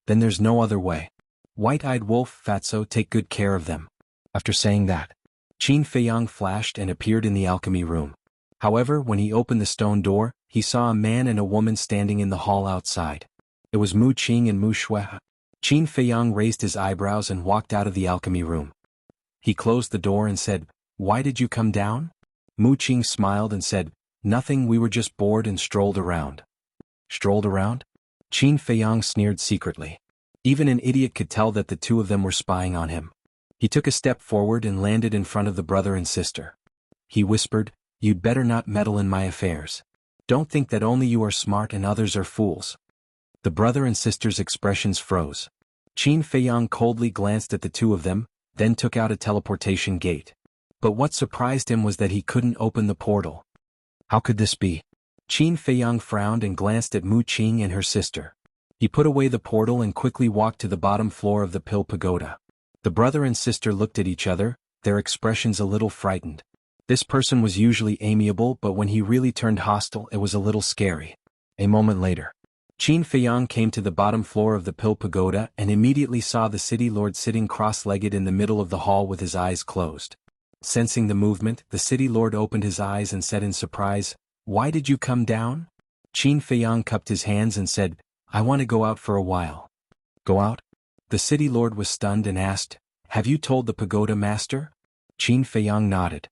Then there's no other way. White-eyed wolf, Fatso, take good care of them. After saying that, Qin Feiyong flashed and appeared in the alchemy room. However, when he opened the stone door, he saw a man and a woman standing in the hall outside. It was Mu Qing and Mu Shui. Qin Feiyong raised his eyebrows and walked out of the alchemy room. He closed the door and said, Why did you come down? Mu Qing smiled and said, Nothing, we were just bored and strolled around. Strolled around? Qin Feiyong sneered secretly. Even an idiot could tell that the two of them were spying on him. He took a step forward and landed in front of the brother and sister. He whispered, You'd better not meddle in my affairs. Don't think that only you are smart and others are fools. The brother and sister's expressions froze. Qin Feiyong coldly glanced at the two of them, then took out a teleportation gate. But what surprised him was that he couldn't open the portal. How could this be? Qin Feiyong frowned and glanced at Mu Qing and her sister. He put away the portal and quickly walked to the bottom floor of the Pill Pagoda. The brother and sister looked at each other, their expressions a little frightened. This person was usually amiable, but when he really turned hostile, it was a little scary. A moment later, Qin Feiyong came to the bottom floor of the Pill Pagoda and immediately saw the city lord sitting cross-legged in the middle of the hall with his eyes closed. Sensing the movement, the city lord opened his eyes and said in surprise, Why did you come down? Qin Feiyong cupped his hands and said, I want to go out for a while. Go out? The city lord was stunned and asked, Have you told the pagoda master? Qin Feiyong nodded.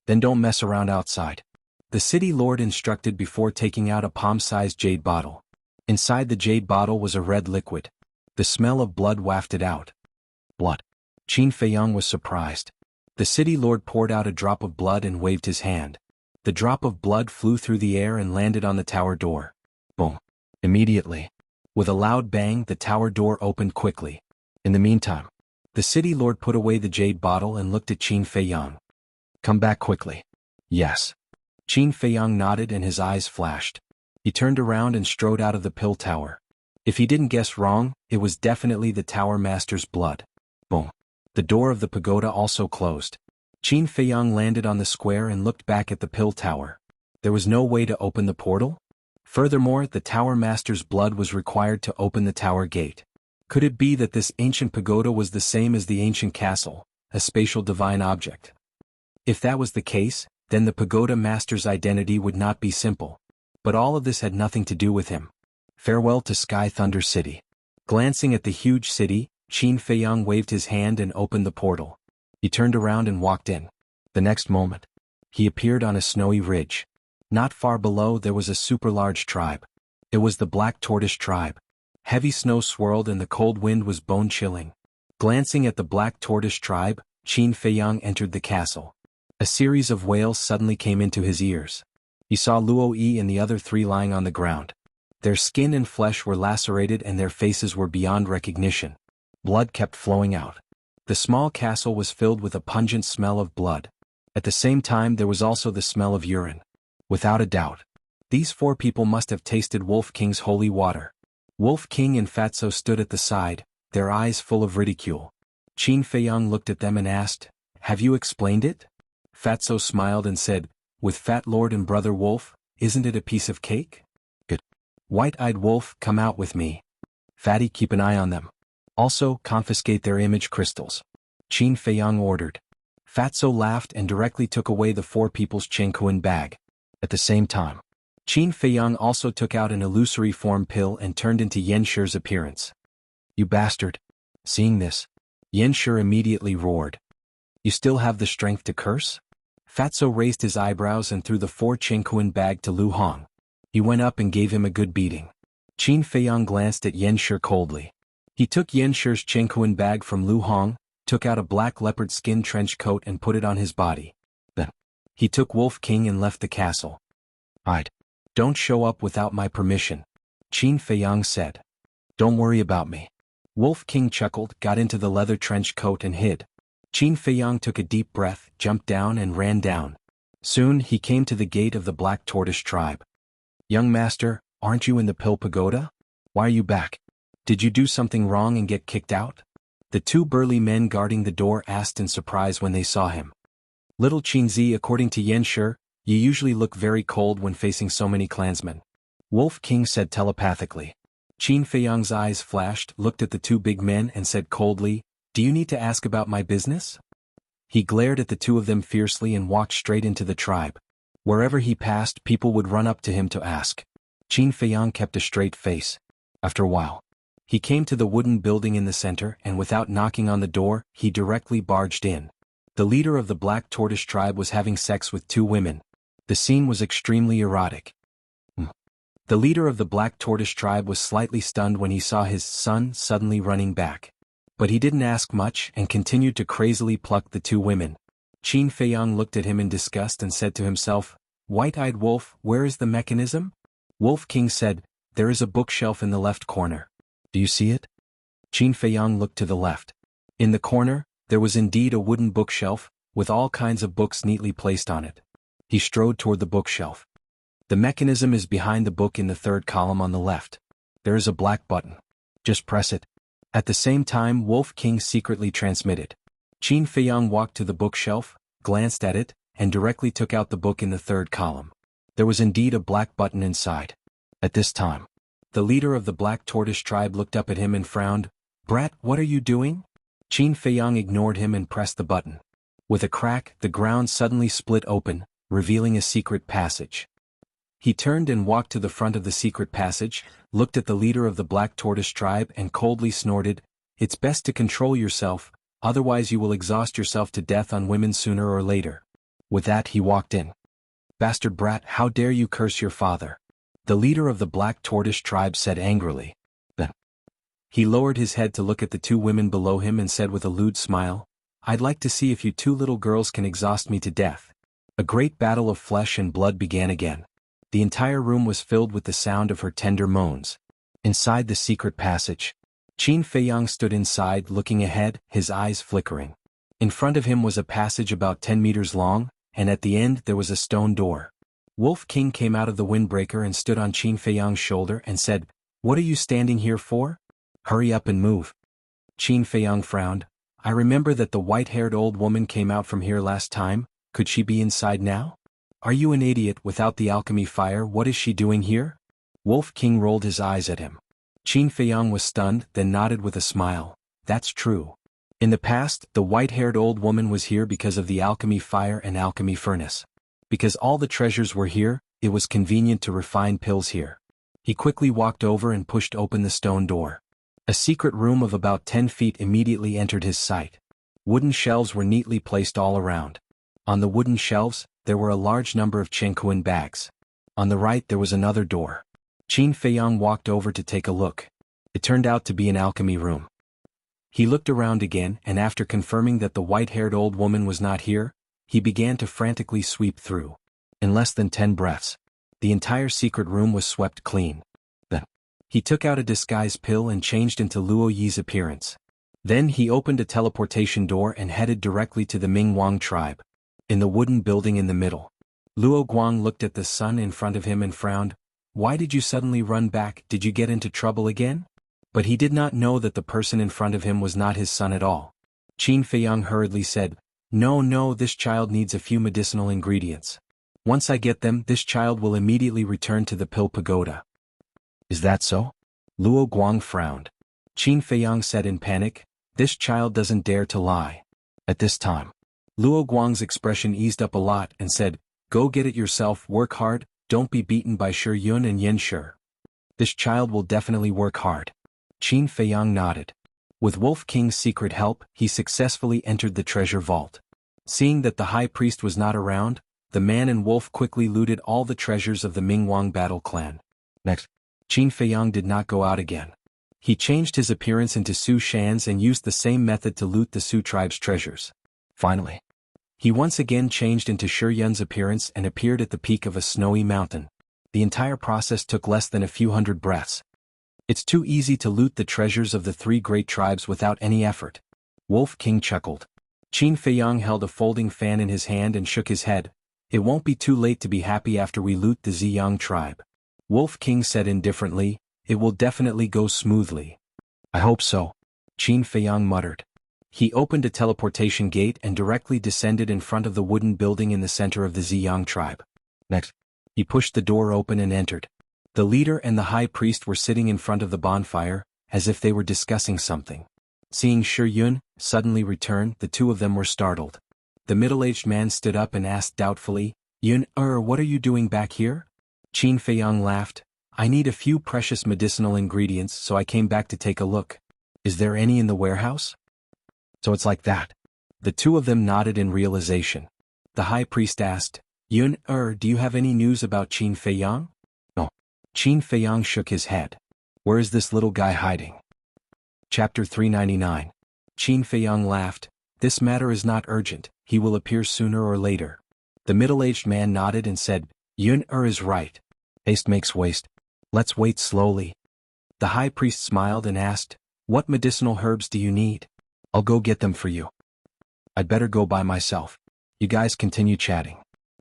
Then don't mess around outside. The city lord instructed before taking out a palm-sized jade bottle. Inside the jade bottle was a red liquid. The smell of blood wafted out. Blood. Qin Feiyong was surprised. The city lord poured out a drop of blood and waved his hand. The drop of blood flew through the air and landed on the tower door. Boom. Immediately. With a loud bang, the tower door opened quickly. In the meantime, the city lord put away the jade bottle and looked at Qin Feiyong. Come back quickly. Yes. Qin Feiyong nodded and his eyes flashed. He turned around and strode out of the pill tower. If he didn't guess wrong, it was definitely the tower master's blood. Boom. The door of the pagoda also closed. Qin Feiyang landed on the square and looked back at the pill tower. There was no way to open the portal? Furthermore, the tower master's blood was required to open the tower gate. Could it be that this ancient pagoda was the same as the ancient castle, a spatial divine object? If that was the case, then the pagoda master's identity would not be simple. But all of this had nothing to do with him. Farewell to Sky Thunder City. Glancing at the huge city, Qin Feiyang waved his hand and opened the portal. He turned around and walked in. The next moment, he appeared on a snowy ridge. Not far below there was a super large tribe. It was the Black Tortoise tribe. Heavy snow swirled and the cold wind was bone-chilling. Glancing at the Black Tortoise tribe, Qin Feiyang entered the castle. A series of wails suddenly came into his ears. He saw Luo Yi and the other three lying on the ground. Their skin and flesh were lacerated and their faces were beyond recognition. Blood kept flowing out. The small castle was filled with a pungent smell of blood. At the same time there was also the smell of urine. Without a doubt, these four people must have tasted Wolf King's holy water. Wolf King and Fatso stood at the side, their eyes full of ridicule. Qin Feiyang looked at them and asked, "Have you explained it?" Fatso smiled and said, "With Fat Lord and Brother Wolf, isn't it a piece of cake?" "Good. White-eyed Wolf, come out with me. Fatty, keep an eye on them. Also, confiscate their image crystals," Qin Feiyang ordered. Fatso laughed and directly took away the four people's Chengkuan bag. At the same time, Qin Feiyang also took out an illusory form pill and turned into Yenshir's appearance. "You bastard." Seeing this, Yenshir immediately roared. "You still have the strength to curse?" Fatso raised his eyebrows and threw the four Chengkuan bag to Lu Hong. He went up and gave him a good beating. Qin Feiyang glanced at Yenshir coldly. He took Yenshir's Chengkuan bag from Lu Hong, took out a black leopard skin trench coat and put it on his body. Then, he took Wolf King and left the castle. "Don't show up without my permission," Qin Feiyang said. "Don't worry about me." Wolf King chuckled, got into the leather trench coat and hid. Qin Feiyang took a deep breath, jumped down and ran down. Soon he came to the gate of the Black Tortoise tribe. "Young master, aren't you in the Pill Pagoda? Why are you back? Did you do something wrong and get kicked out?" The two burly men guarding the door asked in surprise when they saw him. "Little Qinzi, according to Yenshir, you usually look very cold when facing so many clansmen," Wolf King said telepathically. Qin Feiyang's eyes flashed, looked at the two big men and said coldly, "Do you need to ask about my business?" He glared at the two of them fiercely and walked straight into the tribe. Wherever he passed, people would run up to him to ask. Qin Feiyang kept a straight face. After a while, he came to the wooden building in the center and without knocking on the door, he directly barged in. The leader of the Black Tortoise tribe was having sex with two women. The scene was extremely erotic. The leader of the Black Tortoise tribe was slightly stunned when he saw his son suddenly running back. But he didn't ask much and continued to crazily pluck the two women. Qin Feiyang looked at him in disgust and said to himself, "White-eyed Wolf, where is the mechanism?" Wolf King said, "There is a bookshelf in the left corner. Do you see it?" Qin Feiyang looked to the left. In the corner, there was indeed a wooden bookshelf, with all kinds of books neatly placed on it. He strode toward the bookshelf. "The mechanism is behind the book in the third column on the left. There is a black button. Just press it." At the same time, Wolf King secretly transmitted. Qin Feiyang walked to the bookshelf, glanced at it, and directly took out the book in the third column. There was indeed a black button inside. At this time, the leader of the Black Tortoise tribe looked up at him and frowned. "Brat, what are you doing?" Qin Feiyang ignored him and pressed the button. With a crack, the ground suddenly split open, revealing a secret passage. He turned and walked to the front of the secret passage, looked at the leader of the Black Tortoise tribe and coldly snorted, "It's best to control yourself, otherwise you will exhaust yourself to death on women sooner or later." With that he walked in. "Bastard brat, how dare you curse your father?" the leader of the Black Tortoise tribe said angrily. Then he lowered his head to look at the two women below him and said with a lewd smile, "I'd like to see if you two little girls can exhaust me to death." A great battle of flesh and blood began again. The entire room was filled with the sound of her tender moans. Inside the secret passage, Qin Feiyang stood inside looking ahead, his eyes flickering. In front of him was a passage about 10 meters long, and at the end there was a stone door. Wolf King came out of the windbreaker and stood on Qin Feiyang's shoulder and said, "What are you standing here for? Hurry up and move." Qin Feiyang frowned. "I remember that the white-haired old woman came out from here last time. Could she be inside now? Are you an idiot? Without the alchemy fire, what is she doing here?" Wolf King rolled his eyes at him. Qin Feiyang was stunned, then nodded with a smile. "That's true. In the past, the white-haired old woman was here because of the alchemy fire and alchemy furnace. Because all the treasures were here, it was convenient to refine pills here." He quickly walked over and pushed open the stone door. A secret room of about 10 feet immediately entered his sight. Wooden shelves were neatly placed all around. On the wooden shelves, there were a large number of Chenkuan bags. On the right there was another door. Qin Feiyang walked over to take a look. It turned out to be an alchemy room. He looked around again, and after confirming that the white-haired old woman was not here, he began to frantically sweep through. In less than 10 breaths, the entire secret room was swept clean. Then, he took out a disguise pill and changed into Luo Yi's appearance. Then he opened a teleportation door and headed directly to the Ming Wang tribe. In the wooden building in the middle, Luo Guang looked at the sun in front of him and frowned. "Why did you suddenly run back? Did you get into trouble again?" But he did not know that the person in front of him was not his son at all. Qin Feiyang hurriedly said, No, this child needs a few medicinal ingredients. Once I get them, this child will immediately return to the pill pagoda." "Is that so?" Luo Guang frowned. Qin Feiyang said in panic, "This child doesn't dare to lie." At this time, Luo Guang's expression eased up a lot and said, "Go get it yourself, work hard, don't be beaten by Shi Yun and Yen Shi. This child will definitely work hard." Qin Feiyang nodded. With Wolf King's secret help, he successfully entered the treasure vault. Seeing that the high priest was not around, the man and wolf quickly looted all the treasures of the Mingwang battle clan. Next, Qin Feiyang did not go out again. He changed his appearance into Su Shan's and used the same method to loot the Su tribe's treasures. Finally, he once again changed into Shi Yun's appearance and appeared at the peak of a snowy mountain. The entire process took less than a few hundred breaths. It's too easy to loot the treasures of the 3 great tribes without any effort. Wolf King chuckled. Qin Feiyang held a folding fan in his hand and shook his head. "It won't be too late to be happy after we loot the Ziyang tribe." Wolf King said indifferently, "It will definitely go smoothly." "I hope so," Qin Feiyang muttered. He opened a teleportation gate and directly descended in front of the wooden building in the center of the Ziyang tribe. Next, he pushed the door open and entered. The leader and the high priest were sitting in front of the bonfire, as if they were discussing something. Seeing Shi Yun suddenly return, the two of them were startled. The middle-aged man stood up and asked doubtfully, "Yun, what are you doing back here?" Qin Feiyang laughed. "I need a few precious medicinal ingredients, so I came back to take a look. Is there any in the warehouse?" "So it's like that." The two of them nodded in realization. The high priest asked, "Yun, do you have any news about Qin Feiyang?" "No." Qin Feiyang shook his head. "Where is this little guy hiding?" Chapter 399. Qin Feiyang laughed. "This matter is not urgent, he will appear sooner or later." The middle-aged man nodded and said, "Yun is right. Haste makes waste. Let's wait slowly." The high priest smiled and asked, "What medicinal herbs do you need? I'll go get them for you." "I'd better go by myself. You guys continue chatting."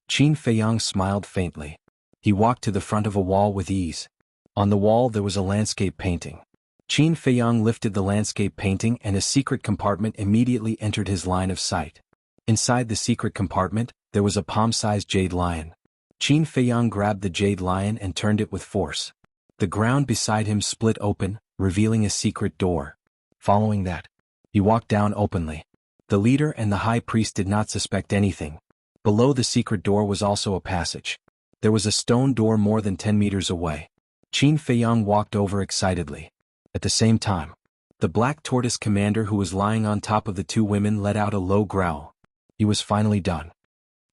Qin Feiyang smiled faintly. He walked to the front of a wall with ease. On the wall there was a landscape painting. Qin Feiyang lifted the landscape painting and a secret compartment immediately entered his line of sight. Inside the secret compartment, there was a palm-sized jade lion. Qin Feiyang grabbed the jade lion and turned it with force. The ground beside him split open, revealing a secret door. Following that, he walked down openly. The leader and the high priest did not suspect anything. Below the secret door was also a passage. There was a stone door more than 10 meters away. Qin Feiyang walked over excitedly. At the same time, the black tortoise commander who was lying on top of the two women let out a low growl. He was finally done.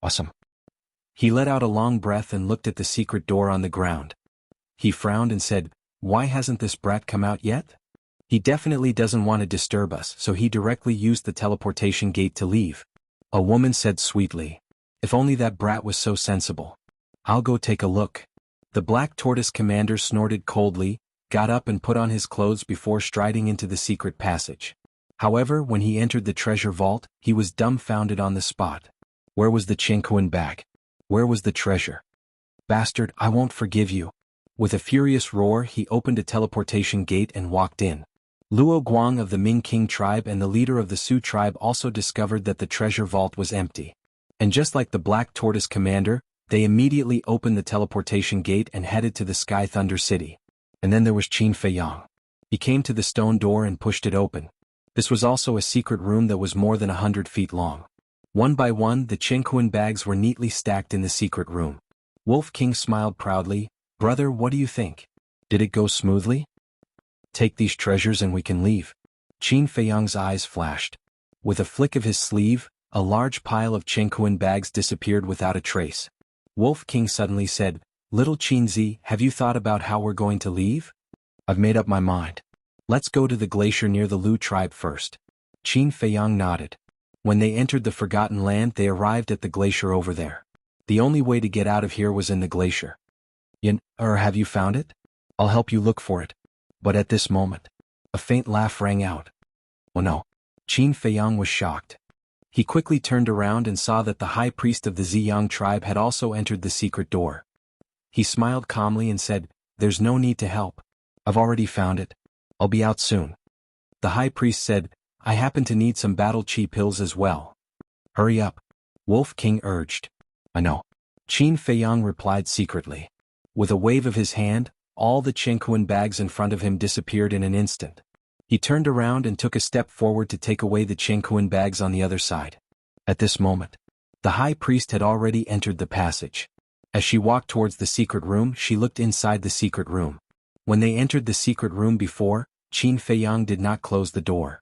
Awesome. He let out a long breath and looked at the secret door on the ground. He frowned and said, "Why hasn't this brat come out yet? He definitely doesn't want to disturb us, so he directly used the teleportation gate to leave." A woman said sweetly, "If only that brat was so sensible. I'll go take a look." The black tortoise commander snorted coldly, got up and put on his clothes before striding into the secret passage. However, when he entered the treasure vault, he was dumbfounded on the spot. Where was the Chinkuan bag? Where was the treasure? Bastard, I won't forgive you. With a furious roar, he opened a teleportation gate and walked in. Luo Guang of the Ming King tribe and the leader of the Su tribe also discovered that the treasure vault was empty. And just like the Black Tortoise commander, they immediately opened the teleportation gate and headed to the Sky Thunder City. And then there was Qin Feiyang. He came to the stone door and pushed it open. This was also a secret room that was more than 100 feet long. One by one, the Qingquan bags were neatly stacked in the secret room. Wolf King smiled proudly. Brother, what do you think? Did it go smoothly? Take these treasures and we can leave. Qin Feiyang's eyes flashed. With a flick of his sleeve, a large pile of Qingquan bags disappeared without a trace. Wolf King suddenly said, Little Qinzi, have you thought about how we're going to leave? I've made up my mind. Let's go to the glacier near the Lu tribe first. Qin Feiyang nodded. When they entered the Forgotten Land, they arrived at the glacier over there. The only way to get out of here was in the glacier. Have you found it? I'll help you look for it. But at this moment, a faint laugh rang out. Oh no. Qin Feiyang was shocked. He quickly turned around and saw that the high priest of the Ziyang tribe had also entered the secret door. He smiled calmly and said, There's no need to help. I've already found it. I'll be out soon. The high priest said, I happen to need some battle chi pills as well. Hurry up. Wolf King urged. I know. Qin Feiyang replied secretly. With a wave of his hand, all the Qingquan bags in front of him disappeared in an instant. He turned around and took a step forward to take away the Qingquan bags on the other side. At this moment, the high priest had already entered the passage. As she walked towards the secret room, she looked inside the secret room. When they entered the secret room before, Qin Feiyang did not close the door.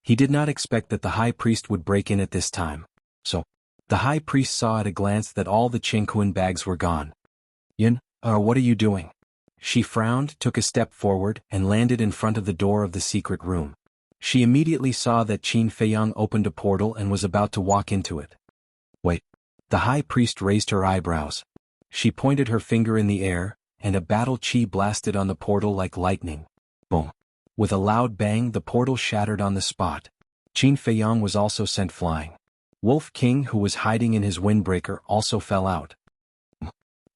He did not expect that the high priest would break in at this time. So, the high priest saw at a glance that all the Qingquan bags were gone. What are you doing? She frowned, took a step forward, and landed in front of the door of the secret room. She immediately saw that Qin Feiyang opened a portal and was about to walk into it. Wait. The high priest raised her eyebrows. She pointed her finger in the air, and a battle chi blasted on the portal like lightning. Boom. With a loud bang, the portal shattered on the spot. Qin Feiyang was also sent flying. Wolf King, who was hiding in his windbreaker, also fell out.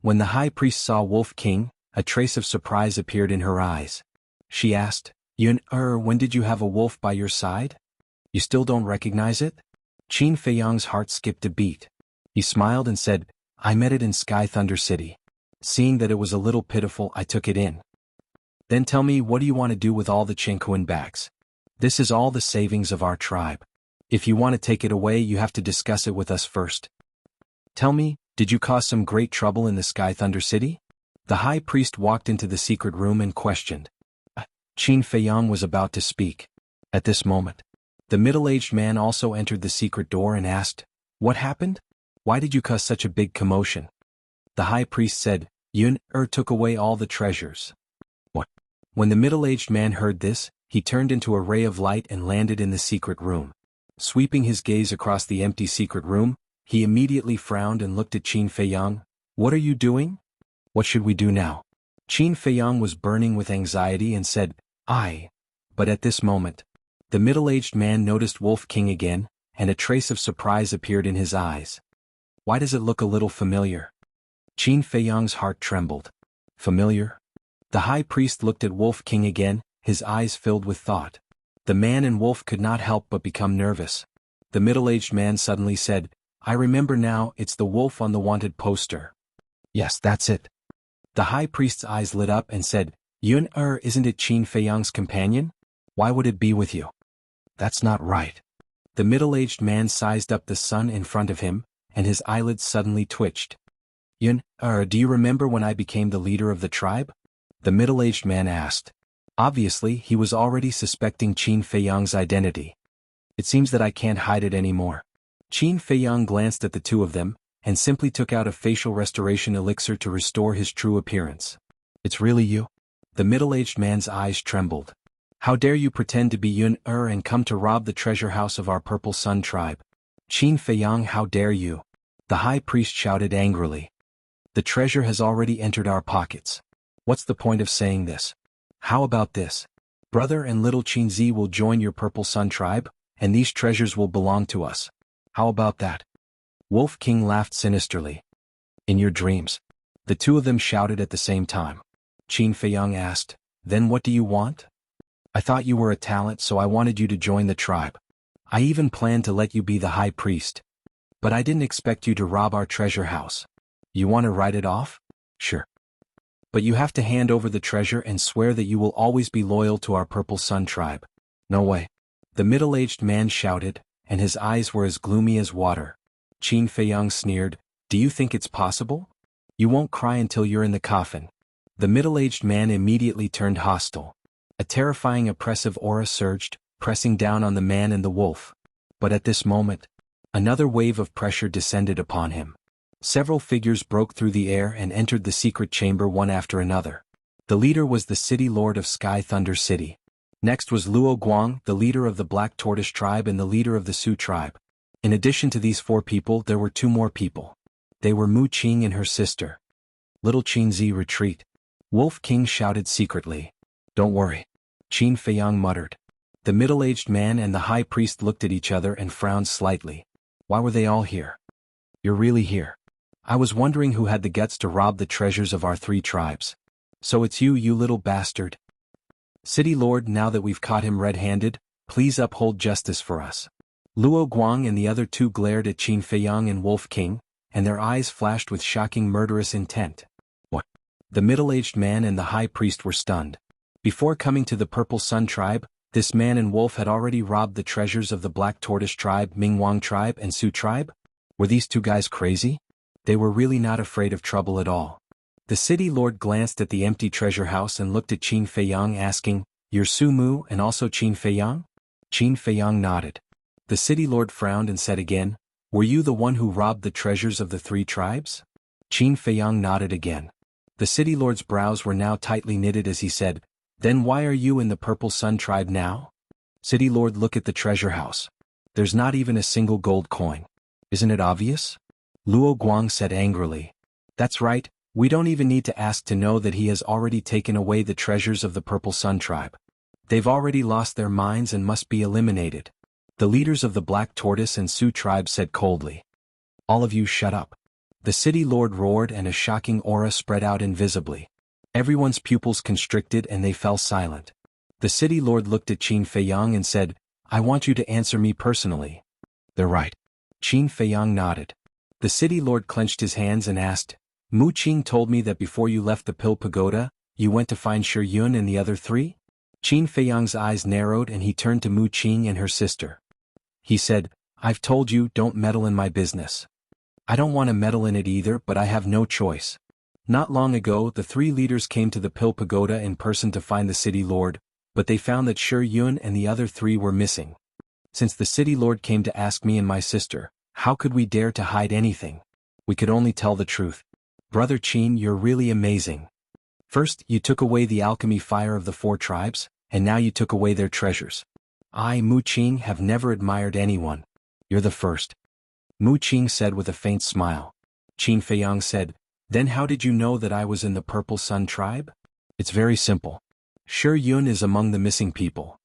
When the high priest saw Wolf King, a trace of surprise appeared in her eyes. She asked, when did you have a wolf by your side? You still don't recognize it? Qin Feiyang's heart skipped a beat. He smiled and said, I met it in Sky Thunder City. Seeing that it was a little pitiful, I took it in. Then tell me, what do you want to do with all the Qingquan bags? This is all the savings of our tribe. If you want to take it away, you have to discuss it with us first. Tell me, did you cause some great trouble in the Sky Thunder City? The high priest walked into the secret room and questioned. Qin Feiyang was about to speak. At this moment, the middle-aged man also entered the secret door and asked, What happened? Why did you cause such a big commotion? The high priest said, took away all the treasures. What? When the middle-aged man heard this, he turned into a ray of light and landed in the secret room. Sweeping his gaze across the empty secret room, he immediately frowned and looked at Qin Feiyang. What are you doing? What should we do now? Qin Feiyang was burning with anxiety and said, But at this moment, the middle-aged man noticed Wolf King again, and a trace of surprise appeared in his eyes. Why does it look a little familiar? Qin Feiyang's heart trembled. Familiar? The high priest looked at Wolf King again, his eyes filled with thought. The man and Wolf could not help but become nervous. The middle-aged man suddenly said, I remember now, it's the wolf on the wanted poster. Yes, that's it. The high priest's eyes lit up and said, isn't it Qin Feiyang's companion? Why would it be with you? That's not right. The middle-aged man sized up the sun in front of him, and his eyelids suddenly twitched. Do you remember when I became the leader of the tribe? The middle-aged man asked. Obviously, he was already suspecting Qin Feiyang's identity. It seems that I can't hide it anymore. Qin Feiyang glanced at the two of them, and simply took out a facial restoration elixir to restore his true appearance. It's really you? The middle-aged man's eyes trembled. How dare you pretend to be Yun-Er and come to rob the treasure house of our Purple Sun tribe? Qin Feiyang, how dare you? The high priest shouted angrily. The treasure has already entered our pockets. What's the point of saying this? How about this? Brother and little Qinzi will join your Purple Sun tribe, and these treasures will belong to us. How about that? Wolf King laughed sinisterly. In your dreams. The two of them shouted at the same time. Qin Feiyang asked, "Then what do you want?" "I thought you were a talent, so I wanted you to join the tribe. I even planned to let you be the high priest. But I didn't expect you to rob our treasure house. You want to write it off? Sure. But you have to hand over the treasure and swear that you will always be loyal to our Purple Sun tribe." "No way." The middle-aged man shouted, and his eyes were as gloomy as water. Qin Feiyang sneered, "Do you think it's possible? You won't cry until you're in the coffin." The middle-aged man immediately turned hostile. A terrifying oppressive aura surged, pressing down on the man and the wolf. But at this moment, another wave of pressure descended upon him. Several figures broke through the air and entered the secret chamber one after another. The leader was the city lord of Sky Thunder City. Next was Luo Guang, the leader of the Black Tortoise tribe and the leader of the Su tribe. In addition to these four people, there were two more people. They were Mu Qing and her sister. "Little Qinzi, retreat," Wolf King shouted secretly. "Don't worry," Qin Feiyang muttered. The middle-aged man and the high priest looked at each other and frowned slightly. Why were they all here? "You're really here. I was wondering who had the guts to rob the treasures of our three tribes. So it's you, you little bastard. City Lord, now that we've caught him red-handed, please uphold justice for us." Luo Guang and the other two glared at Qin Feiyang and Wolf King, and their eyes flashed with shocking murderous intent. "What?" The middle-aged man and the high priest were stunned. Before coming to the Purple Sun tribe, this man and wolf had already robbed the treasures of the Black Tortoise tribe, Mingwang tribe, and Su tribe? Were these two guys crazy? They were really not afraid of trouble at all. The city lord glanced at the empty treasure house and looked at Qin Feiyang, asking, "You're Su Mu and also Qin Feiyang?" Qin Feiyang nodded. The city lord frowned and said again, "Were you the one who robbed the treasures of the three tribes?" Qin Feiyang nodded again. The city lord's brows were now tightly knitted as he said, "Then why are you in the Purple Sun tribe now?" "City lord, look at the treasure house. There's not even a single gold coin. Isn't it obvious?" Luo Guang said angrily. "That's right, we don't even need to ask to know that he has already taken away the treasures of the Purple Sun tribe. They've already lost their minds and must be eliminated." The leaders of the Black Tortoise and Su tribe said coldly. "All of you shut up." The city lord roared and a shocking aura spread out invisibly. Everyone's pupils constricted and they fell silent. The city lord looked at Qin Feiyang and said, "I want you to answer me personally." "They're right." Qin Feiyang nodded. The city lord clenched his hands and asked, "Mu Qing told me that before you left the Pill Pagoda, you went to find Shi Yun and the other three?" Qin Feiyang's eyes narrowed and he turned to Mu Qing and her sister. He said, "I've told you, don't meddle in my business." "I don't want to meddle in it either, but I have no choice." Not long ago, the three leaders came to the Pill Pagoda in person to find the city lord, but they found that Shi Yun and the other three were missing. Since the city lord came to ask me and my sister, how could we dare to hide anything? We could only tell the truth. Brother Qin, you're really amazing. First, you took away the alchemy fire of the four tribes, and now you took away their treasures. I, Mu Qing, have never admired anyone. You're the first. Mu Qing said with a faint smile. Qin Feiyang said, "Then how did you know that I was in the Purple Sun tribe?" "It's very simple. Shi Yun is among the missing people.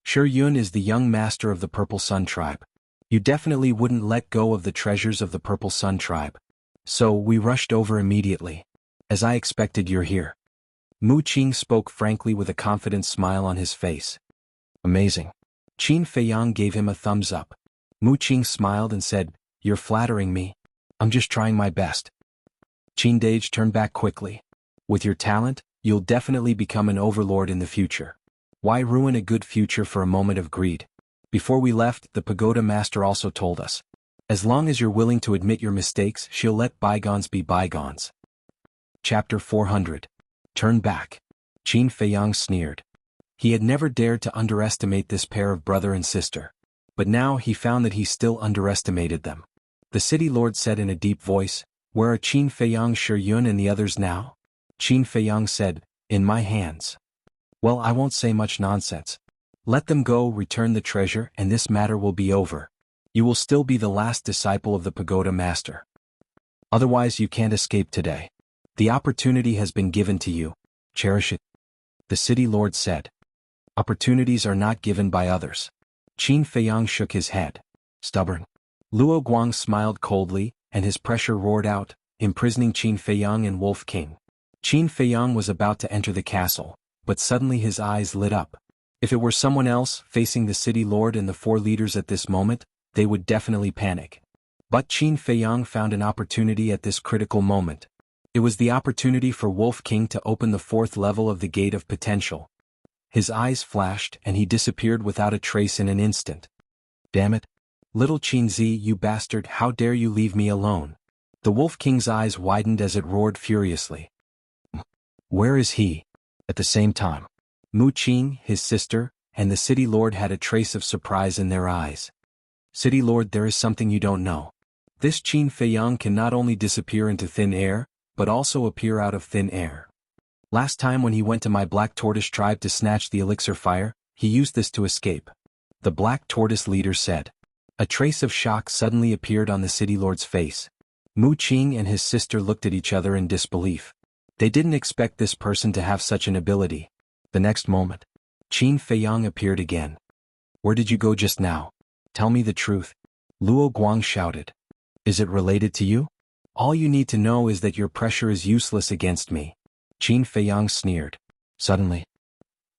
Shi Yun is the young master of the Purple Sun tribe. You definitely wouldn't let go of the treasures of the Purple Sun tribe. So we rushed over immediately. As I expected, you're here." Mu Qing spoke frankly with a confident smile on his face. "Amazing." Qin Feiyang gave him a thumbs up. Mu Qing smiled and said, "You're flattering me. I'm just trying my best." Qin Dage turned back quickly. "With your talent, you'll definitely become an overlord in the future. Why ruin a good future for a moment of greed?" Before we left, the pagoda master also told us, "As long as you're willing to admit your mistakes, she'll let bygones be bygones." Chapter 400. Turn back. Qin Feiyang sneered. He had never dared to underestimate this pair of brother and sister. But now he found that he still underestimated them. The city lord said in a deep voice, "Where are Qin Feiyang, Shi Yun and the others now?" Qin Feiyang said, "In my hands." "Well, I won't say much nonsense. Let them go, return the treasure, and this matter will be over. You will still be the last disciple of the pagoda master. Otherwise you can't escape today. The opportunity has been given to you. Cherish it." The city lord said. "Opportunities are not given by others." Qin Feiyang shook his head. "Stubborn." Luo Guang smiled coldly, and his pressure roared out, imprisoning Qin Feiyang and Wolf King. Qin Feiyang was about to enter the castle, but suddenly his eyes lit up. If it were someone else facing the city lord and the four leaders at this moment, they would definitely panic. But Qin Feiyang found an opportunity at this critical moment. It was the opportunity for Wolf King to open the fourth level of the Gate of Potential. His eyes flashed and he disappeared without a trace in an instant. Damn it! Little Qinzi, you bastard, how dare you leave me alone? The Wolf King's eyes widened as it roared furiously. Where is he? At the same time, Mu Qing, his sister, and the city lord had a trace of surprise in their eyes. City lord, there is something you don't know. This Qin Feiyang can not only disappear into thin air, but also appear out of thin air. Last time when he went to my Black Tortoise tribe to snatch the elixir fire, he used this to escape. The Black Tortoise leader said. A trace of shock suddenly appeared on the city lord's face. Mu Qing and his sister looked at each other in disbelief. They didn't expect this person to have such an ability. The next moment, Qin Feiyang appeared again. Where did you go just now? Tell me the truth. Luo Guang shouted. Is it related to you? All you need to know is that your pressure is useless against me. Qin Feiyang sneered. Suddenly,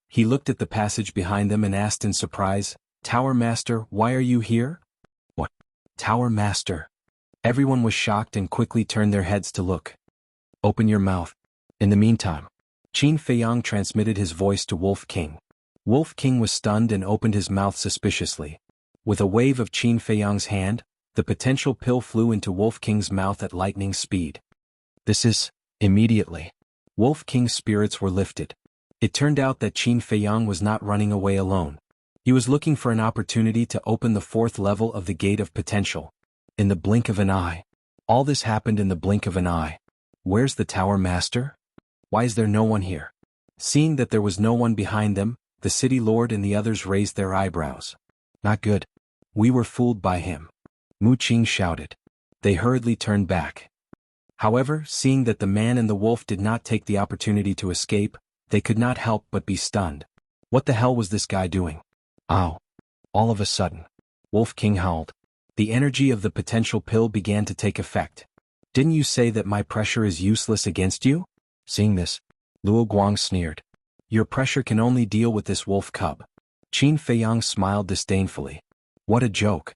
he looked at the passage behind them and asked in surprise, Tower Master, why are you here? What? Tower Master? Everyone was shocked and quickly turned their heads to look. Open your mouth. In the meantime, Qin Feiyang transmitted his voice to Wolf King. Wolf King was stunned and opened his mouth suspiciously. With a wave of Qin Feiyang's hand, the potential pill flew into Wolf King's mouth at lightning speed. This is, immediately, Wolf King's spirits were lifted. It turned out that Qin Feiyang was not running away alone. He was looking for an opportunity to open the fourth level of the Gate of Potential. In the blink of an eye. All this happened in the blink of an eye. Where's the Tower Master? Why is there no one here? Seeing that there was no one behind them, the city lord and the others raised their eyebrows. Not good. We were fooled by him. Mu Qing shouted. They hurriedly turned back. However, seeing that the man and the wolf did not take the opportunity to escape, they could not help but be stunned. What the hell was this guy doing? Ow. All of a sudden, Wolf King howled. The energy of the potential pill began to take effect. Didn't you say that my pressure is useless against you? Seeing this, Luo Guang sneered. Your pressure can only deal with this wolf cub. Qin Feiyang smiled disdainfully. What a joke.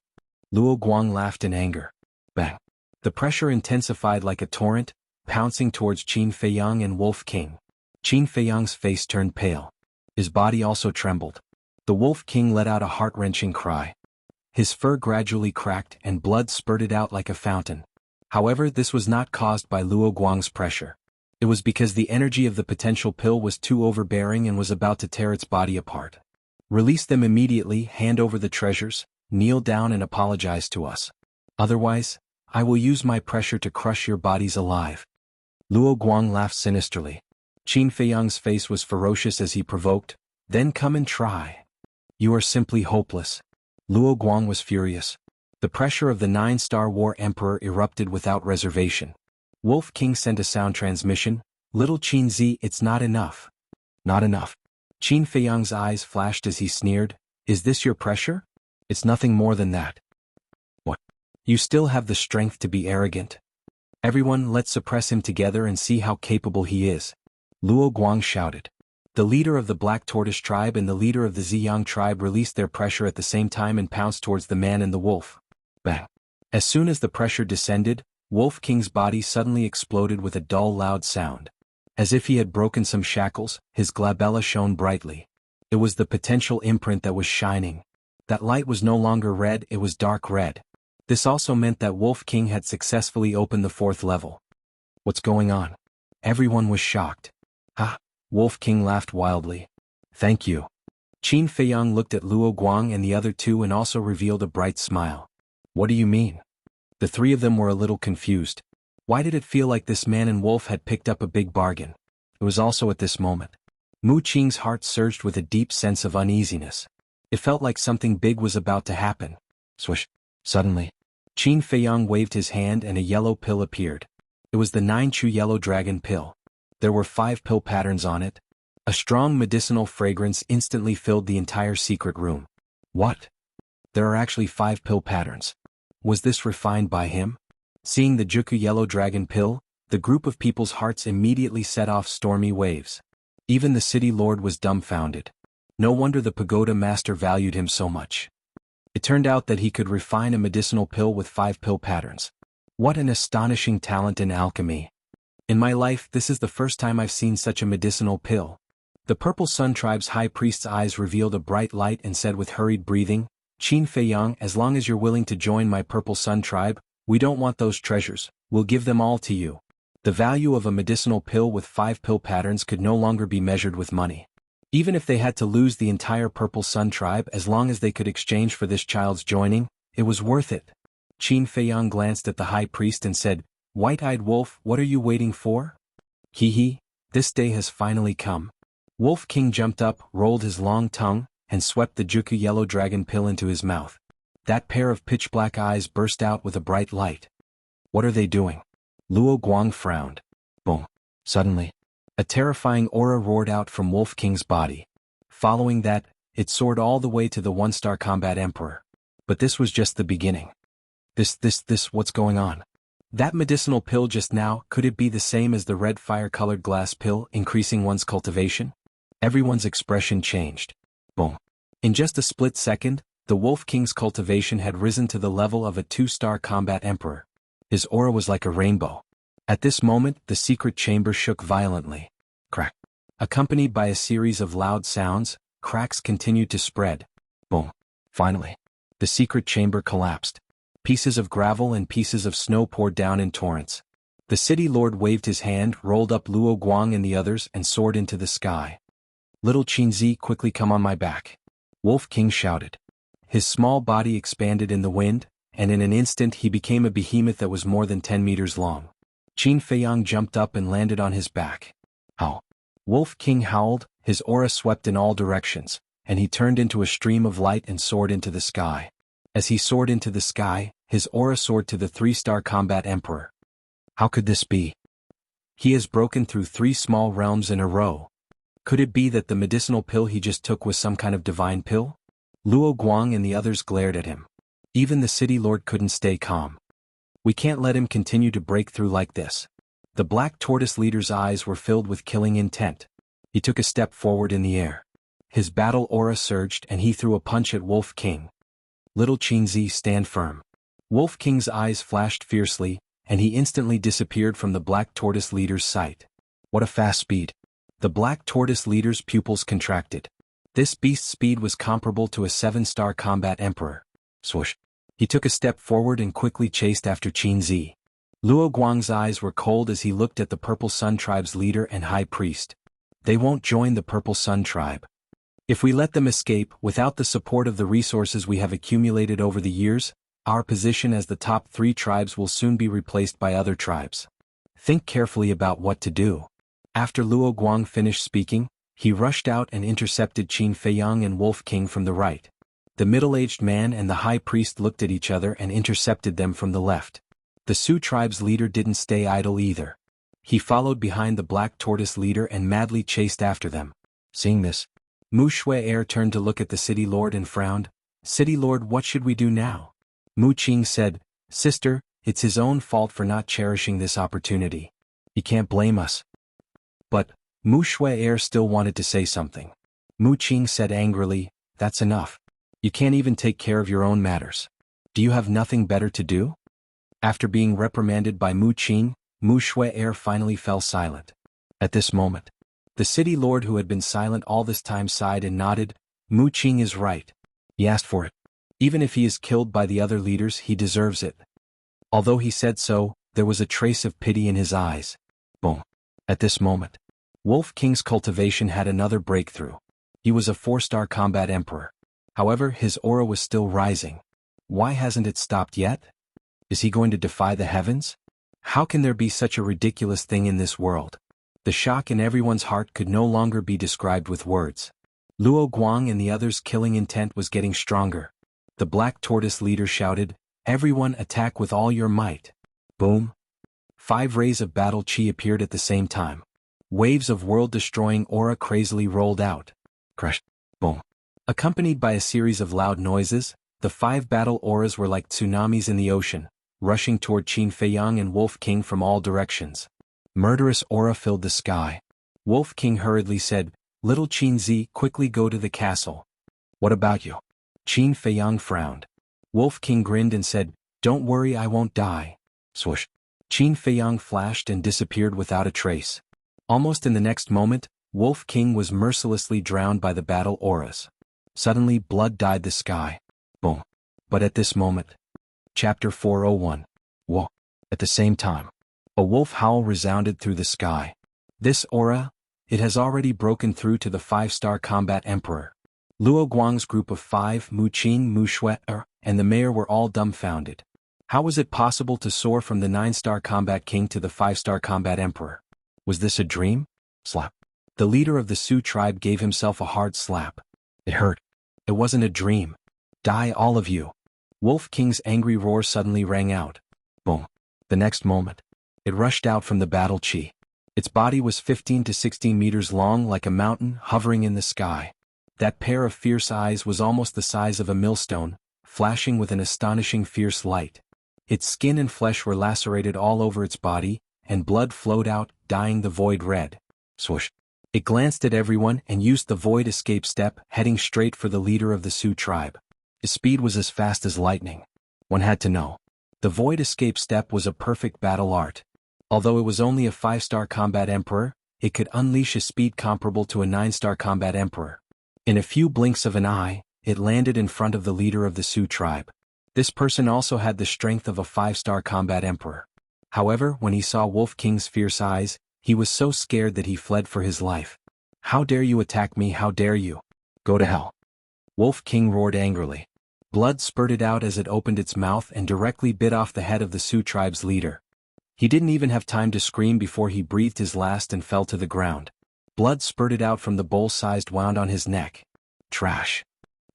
Luo Guang laughed in anger. Bang. The pressure intensified like a torrent, pouncing towards Qin Feiyang and Wolf King. Qin Feiyang's face turned pale. His body also trembled. The Wolf King let out a heart-wrenching cry. His fur gradually cracked and blood spurted out like a fountain. However, this was not caused by Luo Guang's pressure. It was because the energy of the potential pill was too overbearing and was about to tear its body apart. Release them immediately, hand over the treasures, kneel down and apologize to us. Otherwise, I will use my pressure to crush your bodies alive. Luo Guang laughed sinisterly. Qin Feiyang's face was ferocious as he provoked, then come and try. You are simply hopeless. Luo Guang was furious. The pressure of the 9-star War Emperor erupted without reservation. Wolf King sent a sound transmission. Little Qinzi, it's not enough. Not enough. Qin Feiyang's eyes flashed as he sneered. Is this your pressure? It's nothing more than that. What? You still have the strength to be arrogant? Everyone, let's suppress him together and see how capable he is. Luo Guang shouted. The leader of the Black Tortoise tribe and the leader of the Ziyang tribe released their pressure at the same time and pounced towards the man and the wolf. Bang. As soon as the pressure descended, Wolf King's body suddenly exploded with a dull loud sound. As if he had broken some shackles, his glabella shone brightly. It was the potential imprint that was shining. That light was no longer red, it was dark red. This also meant that Wolf King had successfully opened the fourth level. What's going on? Everyone was shocked. Ah! Wolf King laughed wildly. Thank you. Qin Feiyang looked at Luo Guang and the other two and also revealed a bright smile. What do you mean? The three of them were a little confused. Why did it feel like this man and wolf had picked up a big bargain? It was also at this moment. Mu Qing's heart surged with a deep sense of uneasiness. It felt like something big was about to happen. Swish. Suddenly, Qin Feiyang waved his hand and a yellow pill appeared. It was the 9-chew yellow dragon pill. There were 5 pill patterns on it. A strong medicinal fragrance instantly filled the entire secret room. What? There are actually 5 pill patterns. Was this refined by him? Seeing the Jianghu yellow dragon pill, the group of people's hearts immediately set off stormy waves. Even the city lord was dumbfounded. No wonder the pagoda master valued him so much. It turned out that he could refine a medicinal pill with 5 pill patterns. What an astonishing talent in alchemy. In my life, this is the first time I've seen such a medicinal pill. The Purple Sun Tribe's high priest's eyes revealed a bright light and said with hurried breathing, Qin Feiyang, as long as you're willing to join my Purple Sun Tribe, we don't want those treasures, we'll give them all to you. The value of a medicinal pill with 5 pill patterns could no longer be measured with money. Even if they had to lose the entire Purple Sun Tribe, as long as they could exchange for this child's joining, it was worth it. Qin Feiyang glanced at the high priest and said, White-eyed wolf, what are you waiting for? Hee, this day has finally come. Wolf King jumped up, rolled his long tongue, and swept the Jianghu yellow dragon pill into his mouth. That pair of pitch-black eyes burst out with a bright light. What are they doing? Luo Guang frowned. Boom. Suddenly, a terrifying aura roared out from Wolf King's body. Following that, it soared all the way to the one-star combat emperor. But this was just the beginning. What's going on? That medicinal pill just now, could it be the same as the red fire-colored glass pill, increasing one's cultivation? Everyone's expression changed. Boom. In just a split second, the Wolf King's cultivation had risen to the level of a 2-star combat emperor. His aura was like a rainbow. At this moment, the secret chamber shook violently. Crack. Accompanied by a series of loud sounds, cracks continued to spread. Boom. Finally, the secret chamber collapsed. Pieces of gravel and pieces of snow poured down in torrents. The city lord waved his hand, rolled up Luo Guang and the others, and soared into the sky. Little Qinzi, quickly come on my back. Wolf King shouted. His small body expanded in the wind, and in an instant he became a behemoth that was more than 10 meters long. Qin Feiyang jumped up and landed on his back. How? Wolf King howled, his aura swept in all directions, and he turned into a stream of light and soared into the sky. As he soared into the sky, his aura soared to the 3-star combat emperor. How could this be? He has broken through 3 small realms in a row. Could it be that the medicinal pill he just took was some kind of divine pill? Luo Guang and the others glared at him. Even the city lord couldn't stay calm. We can't let him continue to break through like this. The Black Tortoise leader's eyes were filled with killing intent. He took a step forward in the air. His battle aura surged and he threw a punch at Wolf King. Little Qinzi, stand firm. Wolf King's eyes flashed fiercely, and he instantly disappeared from the Black Tortoise leader's sight. What a fast speed. The Black Tortoise leader's pupils contracted. This beast's speed was comparable to a 7-star combat emperor. Swoosh. He took a step forward and quickly chased after Qinzi. Luo Guang's eyes were cold as he looked at the Purple Sun Tribe's leader and high priest. They won't join the Purple Sun Tribe. If we let them escape, without the support of the resources we have accumulated over the years, our position as the top 3 tribes will soon be replaced by other tribes. Think carefully about what to do. After Luo Guang finished speaking, he rushed out and intercepted Qin Feiyang and Wolf King from the right. The middle-aged man and the high priest looked at each other and intercepted them from the left. The Sioux tribe's leader didn't stay idle either. He followed behind the Black Tortoise leader and madly chased after them. Seeing this, Mu Shui turned to look at the city lord and frowned. City lord, what should we do now? Mu Qing said, Sister, it's his own fault for not cherishing this opportunity. He can't blame us. But, Mu Shui still wanted to say something. Mu Qing said angrily, that's enough. You can't even take care of your own matters. Do you have nothing better to do? After being reprimanded by Mu Qing, Mu Shui finally fell silent. At this moment, the city lord who had been silent all this time sighed and nodded. Mu Qing is right. He asked for it. Even if he is killed by the other leaders, he deserves it. Although he said so, there was a trace of pity in his eyes. Boom. At this moment, Wolf King's cultivation had another breakthrough. He was a 4-star combat emperor. However, his aura was still rising. Why hasn't it stopped yet? Is he going to defy the heavens? How can there be such a ridiculous thing in this world? The shock in everyone's heart could no longer be described with words. Luo Guang and the others' killing intent was getting stronger. The Black Tortoise leader shouted, Everyone attack with all your might. Boom. 5 rays of battle chi appeared at the same time. Waves of world-destroying aura crazily rolled out. Crush. Boom. Accompanied by a series of loud noises, the 5 battle auras were like tsunamis in the ocean, rushing toward Qin Feiyang and Wolf King from all directions. Murderous aura filled the sky. Wolf King hurriedly said, "Little Qin Zi, quickly go to the castle." "What about you?" Qin Feiyang frowned. Wolf King grinned and said, "Don't worry, I won't die." Swoosh. Qin Feiyang flashed and disappeared without a trace. Almost in the next moment, Wolf King was mercilessly drowned by the battle auras. Suddenly blood dyed the sky. Boom. But at this moment. Chapter 401. Whoa. At the same time. A wolf howl resounded through the sky. This aura, it has already broken through to the 5-star combat emperor. Luo Guang's group of 5, Mu Qing, Mu Shui, and the mayor were all dumbfounded. How was it possible to soar from the 9-star combat king to the 5-star combat emperor? Was this a dream? Slap. The leader of the Su tribe gave himself a hard slap. It hurt. It wasn't a dream. Die all of you. Wolf King's angry roar suddenly rang out. Boom. The next moment. It rushed out from the battle chi. Its body was 15 to 16 meters long, like a mountain hovering in the sky. That pair of fierce eyes was almost the size of a millstone, flashing with an astonishing fierce light. Its skin and flesh were lacerated all over its body, and blood flowed out, dyeing the void red. Swoosh. It glanced at everyone and used the void escape step, heading straight for the leader of the Su tribe. His speed was as fast as lightning. One had to know. The void escape step was a perfect battle art. Although it was only a 5-star combat emperor, it could unleash a speed comparable to a 9-star combat emperor. In a few blinks of an eye, it landed in front of the leader of the Su tribe. This person also had the strength of a 5-star combat emperor. However, when he saw Wolf King's fierce eyes, he was so scared that he fled for his life. "How dare you attack me, how dare you? Go to hell." Wolf King roared angrily. Blood spurted out as it opened its mouth and directly bit off the head of the Su tribe's leader. He didn't even have time to scream before he breathed his last and fell to the ground. Blood spurted out from the bowl-sized wound on his neck. Trash.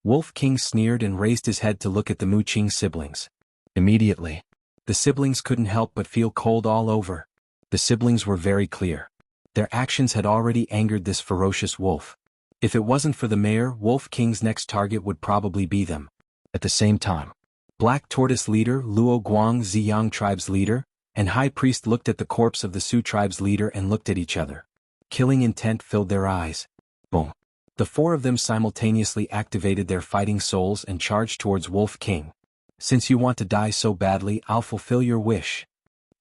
Wolf King sneered and raised his head to look at the Mu Qing siblings. Immediately, the siblings couldn't help but feel cold all over. The siblings were very clear. Their actions had already angered this ferocious wolf. If it wasn't for the mayor, Wolf King's next target would probably be them. At the same time, Black Tortoise leader Luo Guang, Ziyang tribe's leader, and High Priest looked at the corpse of the Su tribe's leader and looked at each other. Killing intent filled their eyes. Boom. The 4 of them simultaneously activated their fighting souls and charged towards Wolf King. "Since you want to die so badly, I'll fulfill your wish."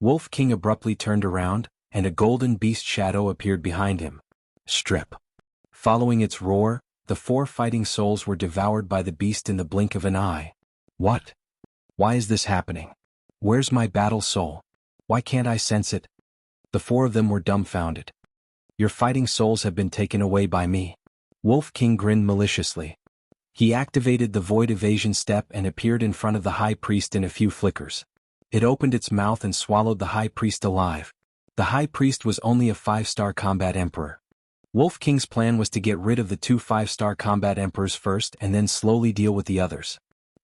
Wolf King abruptly turned around, and a golden beast shadow appeared behind him. Strip. Following its roar, the 4 fighting souls were devoured by the beast in the blink of an eye. What? Why is this happening? Where's my battle soul? Why can't I sense it? The 4 of them were dumbfounded. "Your fighting souls have been taken away by me." Wolf King grinned maliciously. He activated the void evasion step and appeared in front of the High Priest in a few flickers. It opened its mouth and swallowed the High Priest alive. The High Priest was only a 5-star combat emperor. Wolf King's plan was to get rid of the 2 5-star combat emperors first and then slowly deal with the others.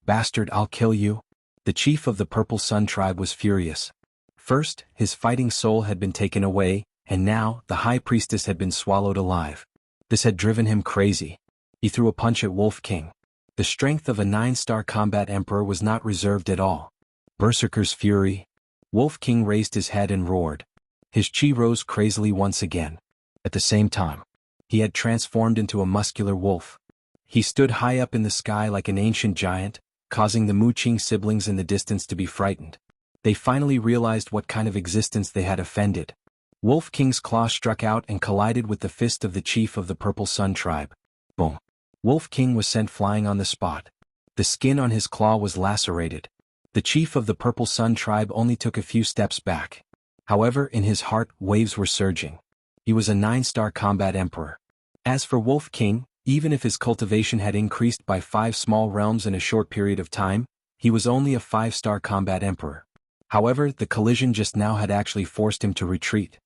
"Bastard, I'll kill you." The chief of the Purple Sun tribe was furious. First, his fighting soul had been taken away, and now, the High Priestess had been swallowed alive. This had driven him crazy. He threw a punch at Wolf King. The strength of a 9-star combat emperor was not reserved at all. Berserker's fury. Wolf King raised his head and roared. His chi rose crazily once again. At the same time, he had transformed into a muscular wolf. He stood high up in the sky like an ancient giant, causing the Mu Qing siblings in the distance to be frightened. They finally realized what kind of existence they had offended. Wolf King's claw struck out and collided with the fist of the chief of the Purple Sun tribe. Boom. Wolf King was sent flying on the spot. The skin on his claw was lacerated. The chief of the Purple Sun tribe only took a few steps back. However, in his heart, waves were surging. He was a 9-star combat emperor. As for Wolf King, even if his cultivation had increased by 5 small realms in a short period of time, he was only a 5-star combat emperor. However, the collision just now had actually forced him to retreat.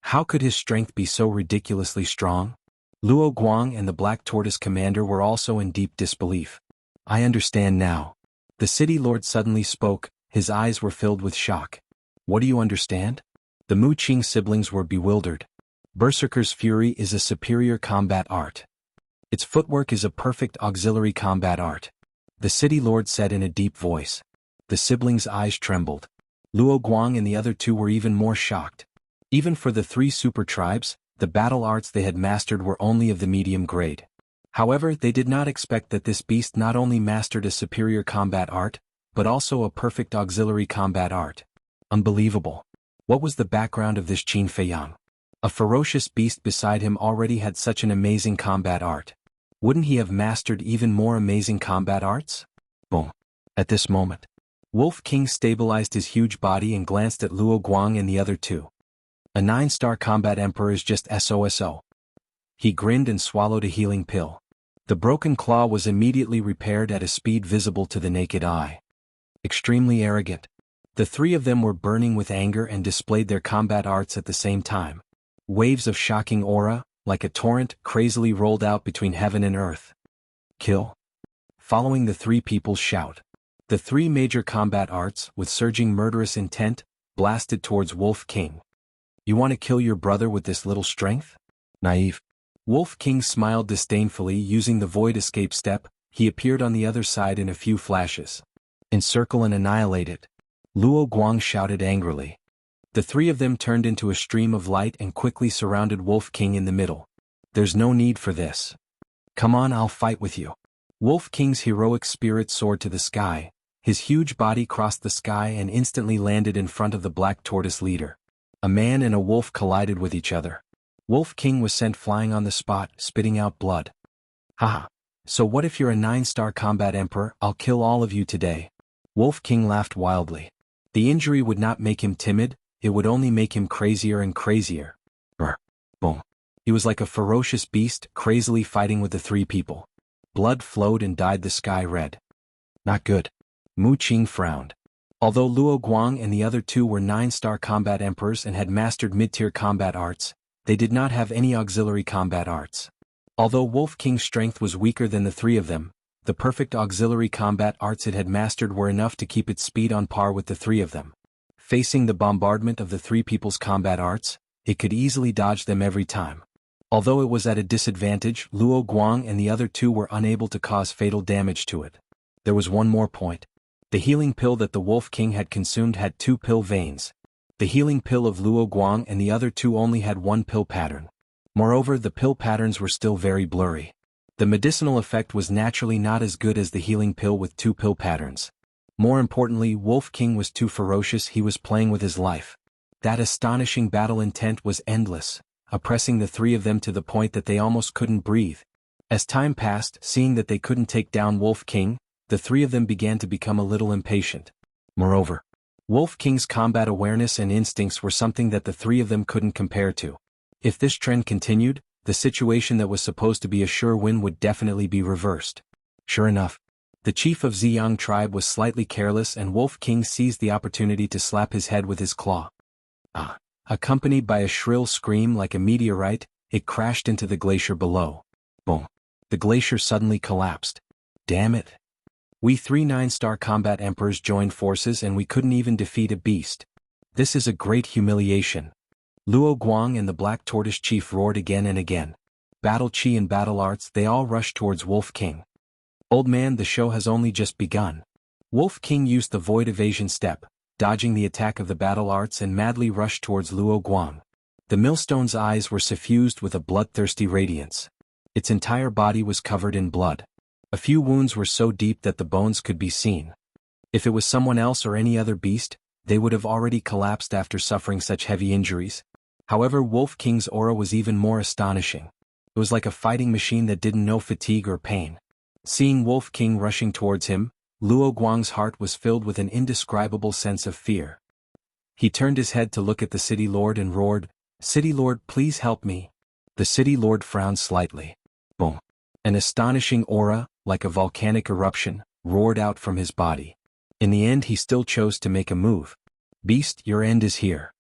How could his strength be so ridiculously strong? Luo Guang and the Black Tortoise commander were also in deep disbelief. "I understand now." The city lord suddenly spoke, his eyes were filled with shock. "What do you understand?" The Mu Qing siblings were bewildered. Berserker's fury is a superior combat art. Its footwork is a perfect auxiliary combat art. The city lord said in a deep voice. The siblings' eyes trembled. Luo Guang and the other two were even more shocked. Even for the three super tribes, the battle arts they had mastered were only of the medium grade. However, they did not expect that this beast not only mastered a superior combat art, but also a perfect auxiliary combat art. Unbelievable. What was the background of this Qin Feiyang? A ferocious beast beside him already had such an amazing combat art. Wouldn't he have mastered even more amazing combat arts? Boom. At this moment, Wolf King stabilized his huge body and glanced at Luo Guang and the other two. A 9-star combat emperor is just SOSO. He grinned and swallowed a healing pill. The broken claw was immediately repaired at a speed visible to the naked eye. Extremely arrogant. The three of them were burning with anger and displayed their combat arts at the same time. Waves of shocking aura, like a torrent, crazily rolled out between heaven and earth. Kill. Following the three people's shout. The three major combat arts, with surging murderous intent, blasted towards Wolf King. You want to kill your brother with this little strength? Naive. Wolf King smiled disdainfully. Using the void escape step, he appeared on the other side in a few flashes. Encircle and annihilate it. Luo Guang shouted angrily. The three of them turned into a stream of light and quickly surrounded Wolf King in the middle. There's no need for this. Come on, I'll fight with you. Wolf King's heroic spirit soared to the sky. His huge body crossed the sky and instantly landed in front of the Black Tortoise leader. A man and a wolf collided with each other. Wolf King was sent flying on the spot, spitting out blood. Haha. So what if you're a 9-star combat emperor? I'll kill all of you today. Wolf King laughed wildly. The injury would not make him timid, it would only make him crazier and crazier. Brr. Boom. He was like a ferocious beast, crazily fighting with the three people. Blood flowed and dyed the sky red. Not good. Mu Qing frowned. Although Luo Guang and the other two were 9-star combat emperors and had mastered mid-tier combat arts, they did not have any auxiliary combat arts. Although Wolf King's strength was weaker than the three of them, the perfect auxiliary combat arts it had mastered were enough to keep its speed on par with the three of them. Facing the bombardment of the three people's combat arts, it could easily dodge them every time. Although it was at a disadvantage, Luo Guang and the other two were unable to cause fatal damage to it. There was one more point. The healing pill that the Wolf King had consumed had 2 pill veins. The healing pill of Luo Guang and the other two only had 1 pill pattern. Moreover, the pill patterns were still very blurry. The medicinal effect was naturally not as good as the healing pill with 2 pill patterns. More importantly, Wolf King was too ferocious. He was playing with his life. That astonishing battle intent was endless, oppressing the three of them to the point that they almost couldn't breathe. As time passed, seeing that they couldn't take down Wolf King, the three of them began to become a little impatient. Moreover, Wolf King's combat awareness and instincts were something that the three of them couldn't compare to. If this trend continued, the situation that was supposed to be a sure win would definitely be reversed. Sure enough, the chief of Jianghu tribe was slightly careless and Wolf King seized the opportunity to slap his head with his claw. Accompanied by a shrill scream like a meteorite, it crashed into the glacier below. Boom. The glacier suddenly collapsed. Damn it. We 3 9-star combat emperors joined forces and we couldn't even defeat a beast. This is a great humiliation. Luo Guang and the Black Tortoise chief roared again and again. Battle chi and battle arts, they all rushed towards Wolf King. Old man, the show has only just begun. Wolf King used the void evasion step, dodging the attack of the battle arts and madly rushed towards Luo Guang. The millstone's eyes were suffused with a bloodthirsty radiance. Its entire body was covered in blood. A few wounds were so deep that the bones could be seen. If it was someone else or any other beast, they would have already collapsed after suffering such heavy injuries. However, Wolf King's aura was even more astonishing. It was like a fighting machine that didn't know fatigue or pain. Seeing Wolf King rushing towards him, Luo Guang's heart was filled with an indescribable sense of fear. He turned his head to look at the city lord and roared, "City lord, please help me." The city lord frowned slightly. Boom. An astonishing aura, like a volcanic eruption, roared out from his body. In the end, he still chose to make a move. "Beast, your end is here."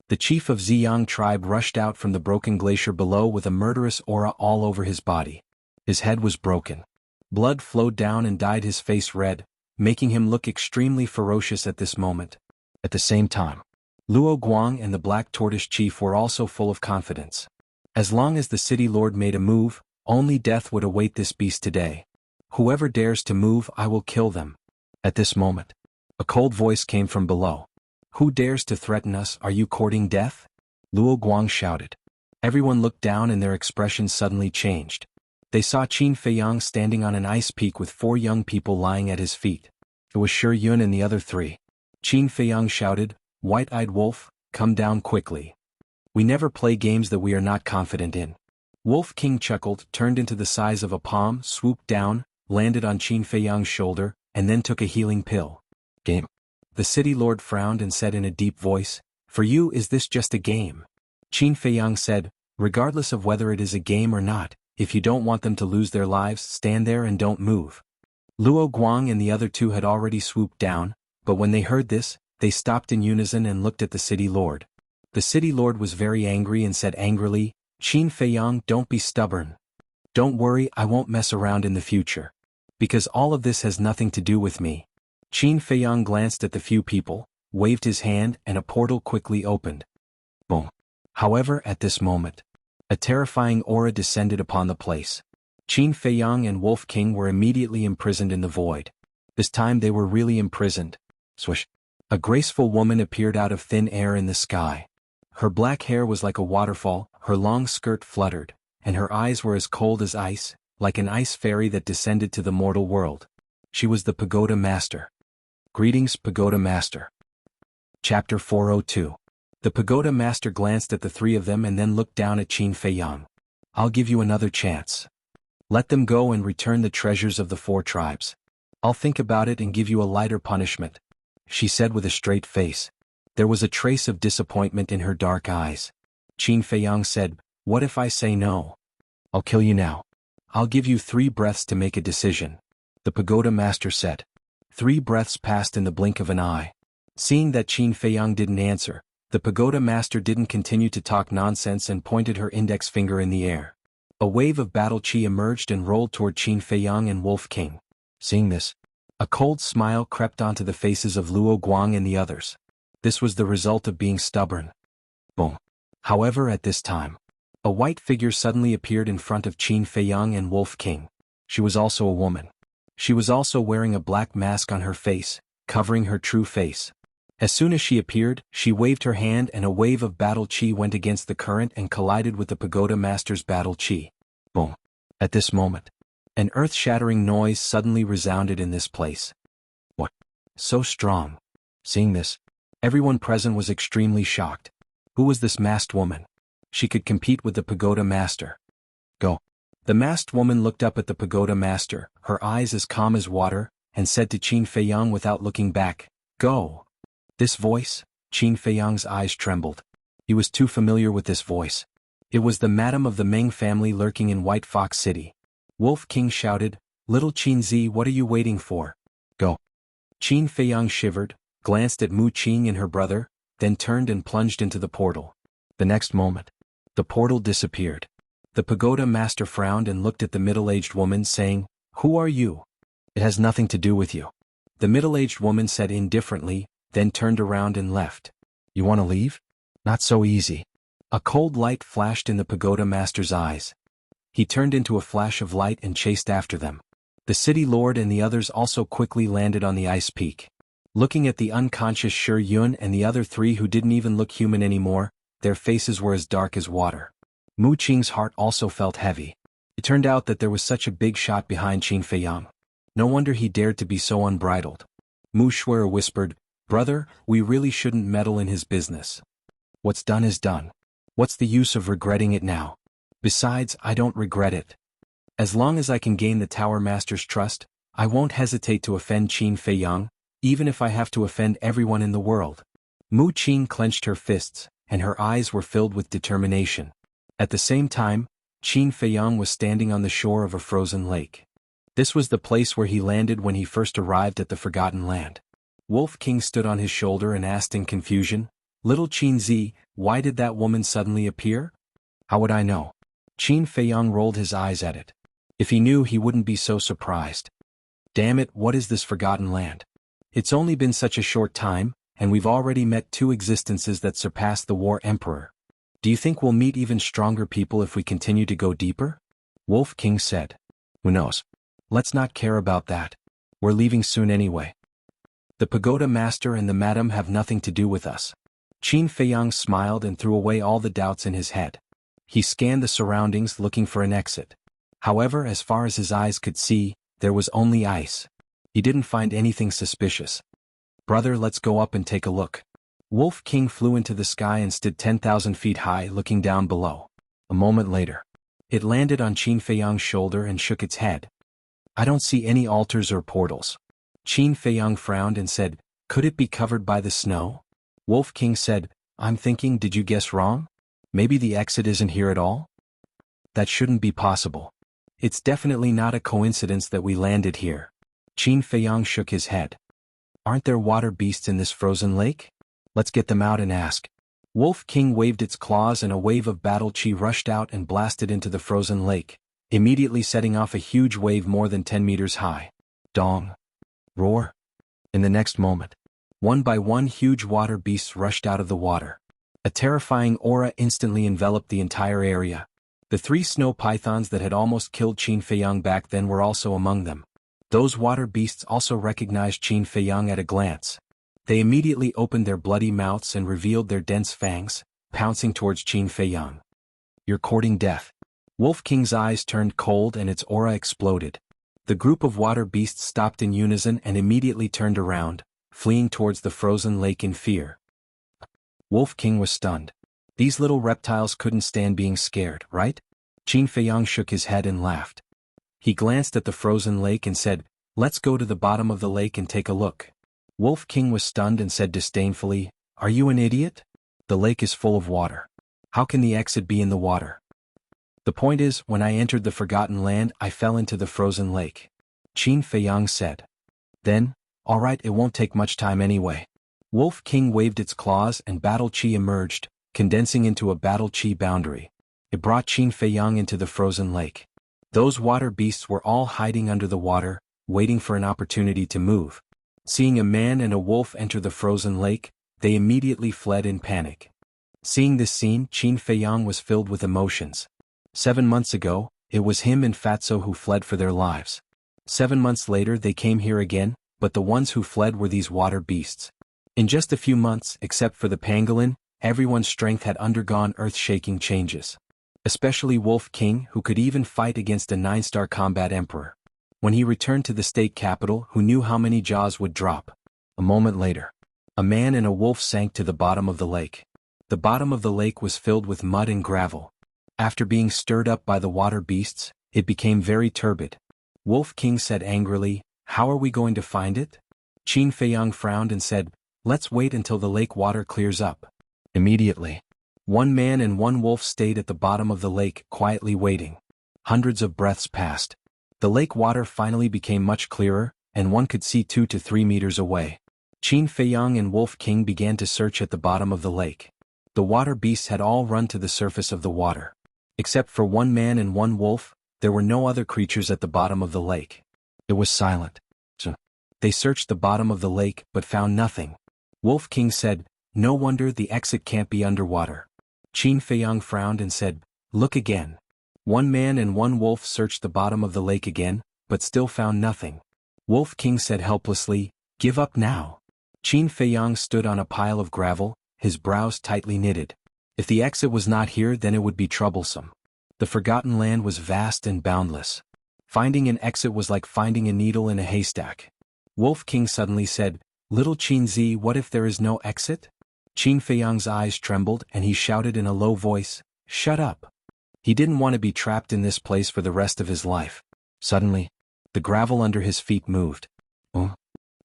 The chief of Jianghu tribe rushed out from the broken glacier below with a murderous aura all over his body. His head was broken. Blood flowed down and dyed his face red, making him look extremely ferocious at this moment. At the same time, Luo Guang and the Black Tortoise chief were also full of confidence. As long as the city lord made a move, only death would await this beast today. Whoever dares to move, I will kill them. At this moment, a cold voice came from below. Who dares to threaten us? Are you courting death? Luo Guang shouted. Everyone looked down and their expressions suddenly changed. They saw Qin Feiyang standing on an ice peak with 4 young people lying at his feet. It was Shi Yun and the other 3. Qin Feiyang shouted, "White-eyed wolf, come down quickly. We never play games that we are not confident in." Wolf King chuckled, turned into the size of a palm, swooped down, landed on Qin Feiyang's shoulder, and then took a healing pill. Game. The city lord frowned and said in a deep voice, "For you is this just a game?" Qin Feiyang said, "Regardless of whether it is a game or not, if you don't want them to lose their lives, stand there and don't move." Luo Guang and the other 2 had already swooped down, but when they heard this, they stopped in unison and looked at the city lord. The city lord was very angry and said angrily, "Qin Feiyang, don't be stubborn. Don't worry, I won't mess around in the future. Because all of this has nothing to do with me." Qin Feiyang glanced at the few people, waved his hand, and a portal quickly opened. Boom. However, at this moment, a terrifying aura descended upon the place. Qin Feiyang and Wolf King were immediately imprisoned in the void. This time they were really imprisoned. Swish. A graceful woman appeared out of thin air in the sky. Her black hair was like a waterfall, her long skirt fluttered, and her eyes were as cold as ice, like an ice fairy that descended to the mortal world. She was the Pagoda Master. Greetings, Pagoda Master. Chapter 402. The Pagoda Master glanced at the 3 of them and then looked down at Qin Feiyang. "I'll give you another chance. Let them go and return the treasures of the 4 tribes. I'll think about it and give you a lighter punishment," she said with a straight face. There was a trace of disappointment in her dark eyes. Qin Feiyang said, "What if I say no? I'll kill you now. I'll give you 3 breaths to make a decision," the Pagoda Master said. 3 breaths passed in the blink of an eye. Seeing that Qin Feiyang didn't answer, the Pagoda Master didn't continue to talk nonsense and pointed her index finger in the air. A wave of battle chi emerged and rolled toward Qin Feiyang and Wolf King. Seeing this, a cold smile crept onto the faces of Luo Guang and the others. This was the result of being stubborn. Boom. However, at this time, a white figure suddenly appeared in front of Qin Feiyang and Wolf King. She was also a woman. She was also wearing a black mask on her face, covering her true face. As soon as she appeared, she waved her hand and a wave of battle chi went against the current and collided with the Pagoda Master's battle chi. Boom. At this moment, an earth-shattering noise suddenly resounded in this place. What? So strong. Seeing this, everyone present was extremely shocked. Who was this masked woman? She could compete with the Pagoda Master. Go. The masked woman looked up at the Pagoda Master, her eyes as calm as water, and said to Qin Feiyang without looking back, "Go." This voice, Qin Feiyang's eyes trembled. He was too familiar with this voice. It was the madam of the Meng family lurking in White Fox City. Wolf King shouted, "Little Qin Zi, what are you waiting for? Go." Qin Feiyang shivered, glanced at Mu Qing and her brother, then turned and plunged into the portal. The next moment, the portal disappeared. The Pagoda Master frowned and looked at the middle-aged woman, saying, "Who are you? It has nothing to do with you." The middle-aged woman said indifferently, then turned around and left. "You want to leave? Not so easy." A cold light flashed in the Pagoda Master's eyes. He turned into a flash of light and chased after them. The city lord and the others also quickly landed on the ice peak. Looking at the unconscious Shi Yun and the other 3 who didn't even look human anymore, their faces were as dark as water. Mu Qing's heart also felt heavy. It turned out that there was such a big shot behind Qin Feiyang. No wonder he dared to be so unbridled. Mu Shuer whispered, "Brother, we really shouldn't meddle in his business. What's done is done. What's the use of regretting it now? Besides, I don't regret it. As long as I can gain the Tower Master's trust, I won't hesitate to offend Qin Feiyang, even if I have to offend everyone in the world." Mu Qing clenched her fists, and her eyes were filled with determination. At the same time, Qin Feiyang was standing on the shore of a frozen lake. This was the place where he landed when he first arrived at the Forgotten Land. Wolf King stood on his shoulder and asked in confusion, "Little Qin Zi, why did that woman suddenly appear?" "How would I know?" Qin Feiyang rolled his eyes at it. If he knew, he wouldn't be so surprised. "Damn it, what is this Forgotten Land? It's only been such a short time, and we've already met 2 existences that surpass the War Emperor. Do you think we'll meet even stronger people if we continue to go deeper?" Wolf King said. "Who knows? Let's not care about that. We're leaving soon anyway." The pagoda master and the madam have nothing to do with us. Qin Feiyang smiled and threw away all the doubts in his head. He scanned the surroundings looking for an exit. However, as far as his eyes could see, there was only ice. He didn't find anything suspicious. Brother, let's go up and take a look. Wolf King flew into the sky and stood 10,000 feet high looking down below. A moment later, it landed on Qin Feiyang's shoulder and shook its head. I don't see any altars or portals. Qin Feiyang frowned and said, could it be covered by the snow? Wolf King said, I'm thinking, did you guess wrong? Maybe the exit isn't here at all? That shouldn't be possible. It's definitely not a coincidence that we landed here. Qin Feiyang shook his head. Aren't there water beasts in this frozen lake? Let's get them out and ask. Wolf King waved its claws and a wave of battle chi rushed out and blasted into the frozen lake, immediately setting off a huge wave more than 10 meters high. Dong. Roar. In the next moment, one by one huge water beasts rushed out of the water. A terrifying aura instantly enveloped the entire area. The 3 snow pythons that had almost killed Qin Feiyang back then were also among them. Those water beasts also recognized Qin Feiyang at a glance. They immediately opened their bloody mouths and revealed their dense fangs, pouncing towards Qin Feiyang. You're courting death. Wolf King's eyes turned cold and its aura exploded. The group of water beasts stopped in unison and immediately turned around, fleeing towards the frozen lake in fear. Wolf King was stunned. These little reptiles couldn't stand being scared, right? Qin Feiyang shook his head and laughed. He glanced at the frozen lake and said, let's go to the bottom of the lake and take a look. Wolf King was stunned and said disdainfully, are you an idiot? The lake is full of water. How can the exit be in the water? The point is, when I entered the Forgotten Land, I fell into the frozen lake. Qin Feiyang said. Then, all right, it won't take much time anyway. Wolf King waved its claws and battle chi emerged, condensing into a battle chi boundary. It brought Qin Feiyang into the frozen lake. Those water beasts were all hiding under the water, waiting for an opportunity to move. Seeing a man and a wolf enter the frozen lake, they immediately fled in panic. Seeing this scene, Qin Feiyang was filled with emotions. 7 months ago, it was him and Fatso who fled for their lives. 7 months later they came here again, but the ones who fled were these water beasts. In just a few months, except for the pangolin, everyone's strength had undergone earth-shaking changes. Especially Wolf King, who could even fight against a 9-star combat emperor. When he returned to the state capital, who knew how many jaws would drop? A moment later, a man and a wolf sank to the bottom of the lake. The bottom of the lake was filled with mud and gravel. After being stirred up by the water beasts, it became very turbid. Wolf King said angrily, how are we going to find it? Qin Feiyang frowned and said, let's wait until the lake water clears up. Immediately, 1 man and 1 wolf stayed at the bottom of the lake, quietly waiting. Hundreds of breaths passed. The lake water finally became much clearer, and one could see 2 to 3 meters away. Qin Feiyang and Wolf King began to search at the bottom of the lake. The water beasts had all run to the surface of the water. Except for 1 man and 1 wolf, there were no other creatures at the bottom of the lake. It was silent. They searched the bottom of the lake but found nothing. Wolf King said, no wonder the exit can't be underwater. Qin Feiyang frowned and said, look again. 1 man and 1 wolf searched the bottom of the lake again, but still found nothing. Wolf King said helplessly, give up now. Qin Feiyang stood on a pile of gravel, his brows tightly knitted. If the exit was not here, then it would be troublesome. The Forgotten Land was vast and boundless. Finding an exit was like finding a needle in a haystack. Wolf King suddenly said, little Qin Zi, what if there is no exit? Qin Feiyang's eyes trembled and he shouted in a low voice, shut up. He didn't want to be trapped in this place for the rest of his life. Suddenly, the gravel under his feet moved. Oh.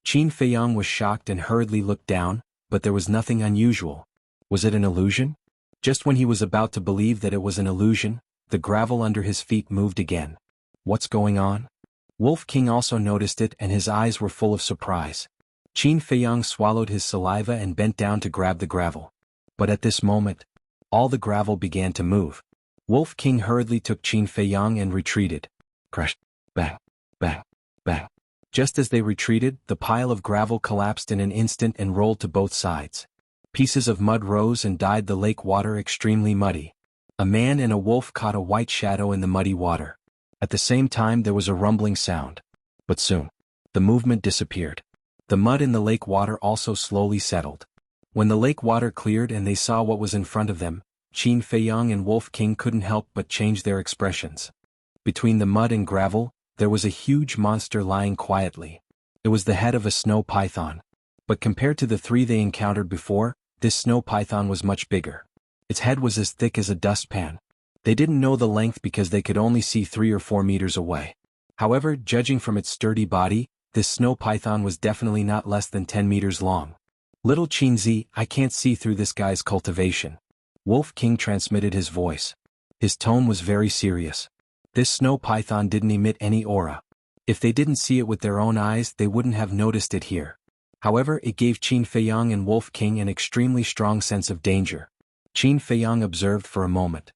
Qin Feiyang was shocked and hurriedly looked down, but there was nothing unusual. Was it an illusion? Just when he was about to believe that it was an illusion, the gravel under his feet moved again. What's going on? Wolf King also noticed it and his eyes were full of surprise. Qin Feiyang swallowed his saliva and bent down to grab the gravel. But at this moment, all the gravel began to move. Wolf King hurriedly took Qin Feiyang and retreated. Crash, bang, bang, bang. Just as they retreated, the pile of gravel collapsed in an instant and rolled to both sides. Pieces of mud rose and dyed the lake water extremely muddy. A man and a wolf caught a white shadow in the muddy water. At the same time there was a rumbling sound. But soon, the movement disappeared. The mud in the lake water also slowly settled. When the lake water cleared and they saw what was in front of them, Qin Feiyang and Wolf King couldn't help but change their expressions. Between the mud and gravel, there was a huge monster lying quietly. It was the head of a snow python. But compared to the three they encountered before, this snow python was much bigger. Its head was as thick as a dustpan. They didn't know the length because they could only see 3 or 4 meters away. However, judging from its sturdy body, this snow python was definitely not less than 10 meters long. Little Qinzi, I can't see through this guy's cultivation. Wolf King transmitted his voice. His tone was very serious. This snow python didn't emit any aura. If they didn't see it with their own eyes, they wouldn't have noticed it here. However, it gave Qin Feiyang and Wolf King an extremely strong sense of danger. Qin Feiyang observed for a moment.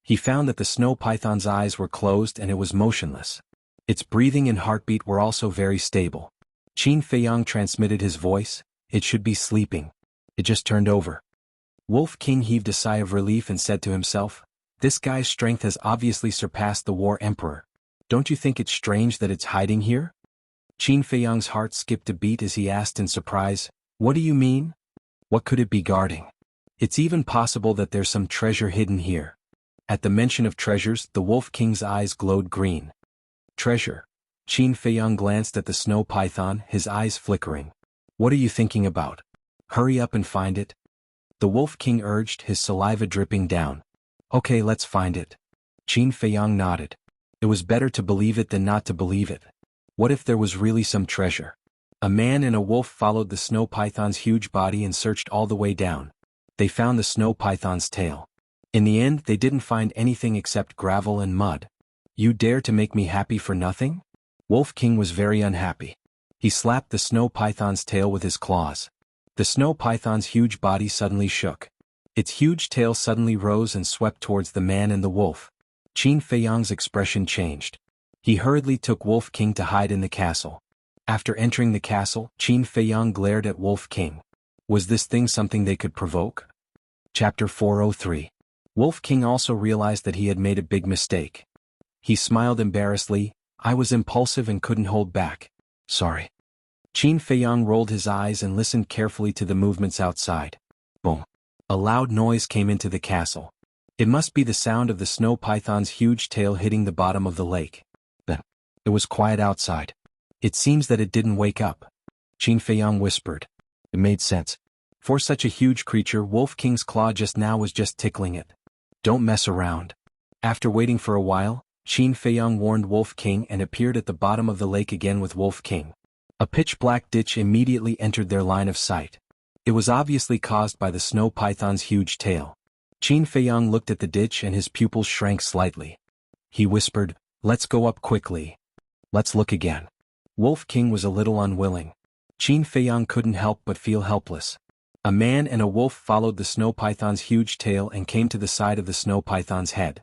He found that the snow python's eyes were closed and it was motionless. Its breathing and heartbeat were also very stable. Qin Feiyang transmitted his voice. It should be sleeping. It just turned over. Wolf King heaved a sigh of relief and said to himself, this guy's strength has obviously surpassed the War Emperor. Don't you think it's strange that it's hiding here? Qin Feiyang's heart skipped a beat as he asked in surprise, what do you mean? What could it be guarding? It's even possible that there's some treasure hidden here. At the mention of treasures, the Wolf King's eyes glowed green. Treasure? Qin Feiyang glanced at the snow python, his eyes flickering. What are you thinking about? Hurry up and find it. The Wolf King urged, his saliva dripping down. Okay, let's find it. Qin Feiyang nodded. It was better to believe it than not to believe it. What if there was really some treasure? A man and a wolf followed the snow python's huge body and searched all the way down. They found the snow python's tail. In the end, they didn't find anything except gravel and mud. You dare to make me happy for nothing? Wolf King was very unhappy. He slapped the snow python's tail with his claws. The snow python's huge body suddenly shook. Its huge tail suddenly rose and swept towards the man and the wolf. Qin Feiyang's expression changed. He hurriedly took Wolf King to hide in the castle. After entering the castle, Qin Feiyang glared at Wolf King. Was this thing something they could provoke? Chapter 403. Wolf King also realized that he had made a big mistake. He smiled embarrassedly. I was impulsive and couldn't hold back. Sorry. Qin Feiyang rolled his eyes and listened carefully to the movements outside. Boom. A loud noise came into the castle. It must be the sound of the snow python's huge tail hitting the bottom of the lake. Then, it was quiet outside. It seems that it didn't wake up. Qin Feiyang whispered. It made sense. For such a huge creature, Wolf King's claw just now was just tickling it. Don't mess around. After waiting for a while, Qin Feiyang warned Wolf King and appeared at the bottom of the lake again with Wolf King. A pitch-black ditch immediately entered their line of sight. It was obviously caused by the snow python's huge tail. Qin Feiyang looked at the ditch and his pupils shrank slightly. He whispered, let's go up quickly. Let's look again. Wolf King was a little unwilling. Qin Feiyang couldn't help but feel helpless. A man and a wolf followed the snow python's huge tail and came to the side of the snow python's head.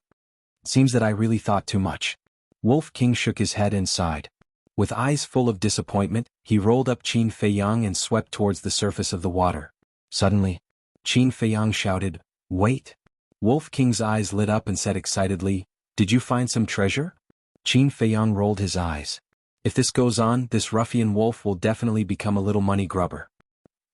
Seems that I really thought too much. Wolf King shook his head and sighed. With eyes full of disappointment, he rolled up Qin Feiyang and swept towards the surface of the water. Suddenly, Qin Feiyang shouted, wait! Wolf King's eyes lit up and said excitedly, did you find some treasure? Qin Feiyang rolled his eyes. If this goes on, this ruffian wolf will definitely become a little money grubber.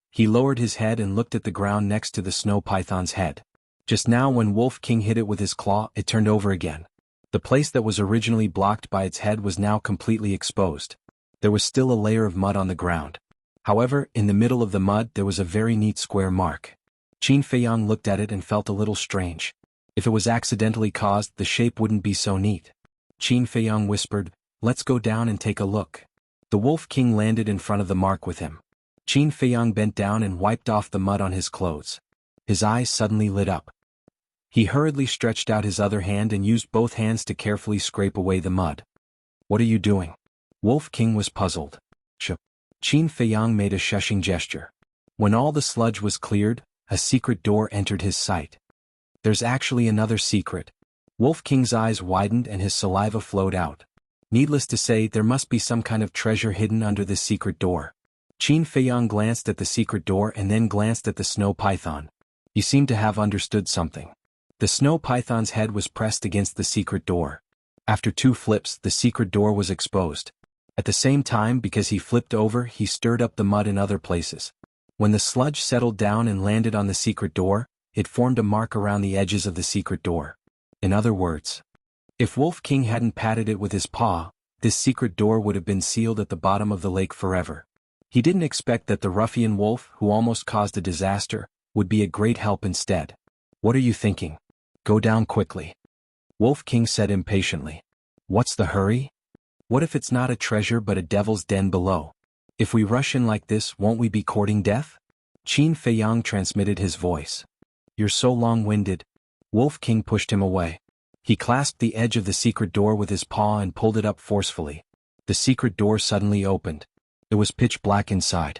He lowered his head and looked at the ground next to the snow python's head. Just now when Wolf King hit it with his claw, it turned over again. The place that was originally blocked by its head was now completely exposed. There was still a layer of mud on the ground. However, in the middle of the mud there was a very neat square mark. Qin Feiyang looked at it and felt a little strange. If it was accidentally caused, the shape wouldn't be so neat. Qin Feiyang whispered, let's go down and take a look. The Wolf King landed in front of the mark with him. Qin Feiyang bent down and wiped off the mud on his clothes. His eyes suddenly lit up. He hurriedly stretched out his other hand and used both hands to carefully scrape away the mud. What are you doing? Wolf King was puzzled. Qin Feiyang made a shushing gesture. When all the sludge was cleared, a secret door entered his sight. There's actually another secret. Wolf King's eyes widened and his saliva flowed out. Needless to say, there must be some kind of treasure hidden under this secret door. Qin Feiyang glanced at the secret door and then glanced at the snow python. You seem to have understood something. The snow python's head was pressed against the secret door. After 2 flips, the secret door was exposed. At the same time, because he flipped over, he stirred up the mud in other places. When the sludge settled down and landed on the secret door, it formed a mark around the edges of the secret door. In other words, if Wolf King hadn't patted it with his paw, this secret door would have been sealed at the bottom of the lake forever. He didn't expect that the ruffian wolf, who almost caused a disaster, would be a great help instead. What are you thinking? Go down quickly. Wolf King said impatiently. What's the hurry? What if it's not a treasure but a devil's den below? If we rush in like this, won't we be courting death? Qin Feiyang transmitted his voice. You're so long-winded. Wolf King pushed him away. He clasped the edge of the secret door with his paw and pulled it up forcefully. The secret door suddenly opened. It was pitch black inside.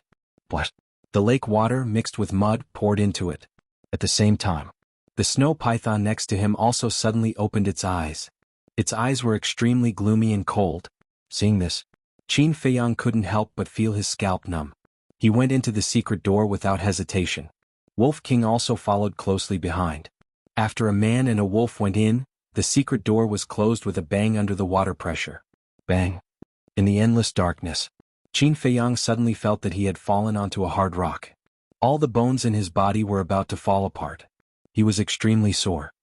What? The lake water mixed with mud poured into it. At the same time, the snow python next to him also suddenly opened its eyes. Its eyes were extremely gloomy and cold. Seeing this, Qin Feiyang couldn't help but feel his scalp numb. He went into the secret door without hesitation. Wolf King also followed closely behind. After a man and a wolf went in, the secret door was closed with a bang under the water pressure. Bang. In the endless darkness, Qin Feiyang suddenly felt that he had fallen onto a hard rock. All the bones in his body were about to fall apart. He was extremely sore.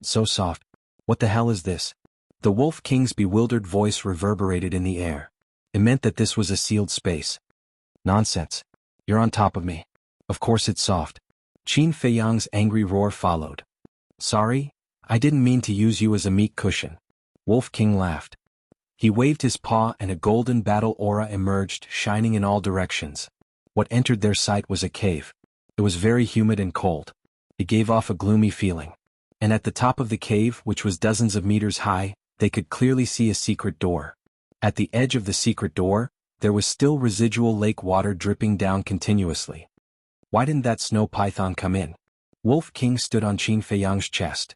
So soft. What the hell is this? The Wolf King's bewildered voice reverberated in the air. It meant that this was a sealed space. Nonsense. You're on top of me. Of course it's soft. Qin Feiyang's angry roar followed. Sorry, I didn't mean to use you as a meat cushion. Wolf King laughed. He waved his paw and a golden battle aura emerged, shining in all directions. What entered their sight was a cave. It was very humid and cold. It gave off a gloomy feeling. And at the top of the cave, which was dozens of meters high, they could clearly see a secret door. At the edge of the secret door, there was still residual lake water dripping down continuously. Why didn't that snow python come in? Wolf King stood on Qin Feiyang's chest.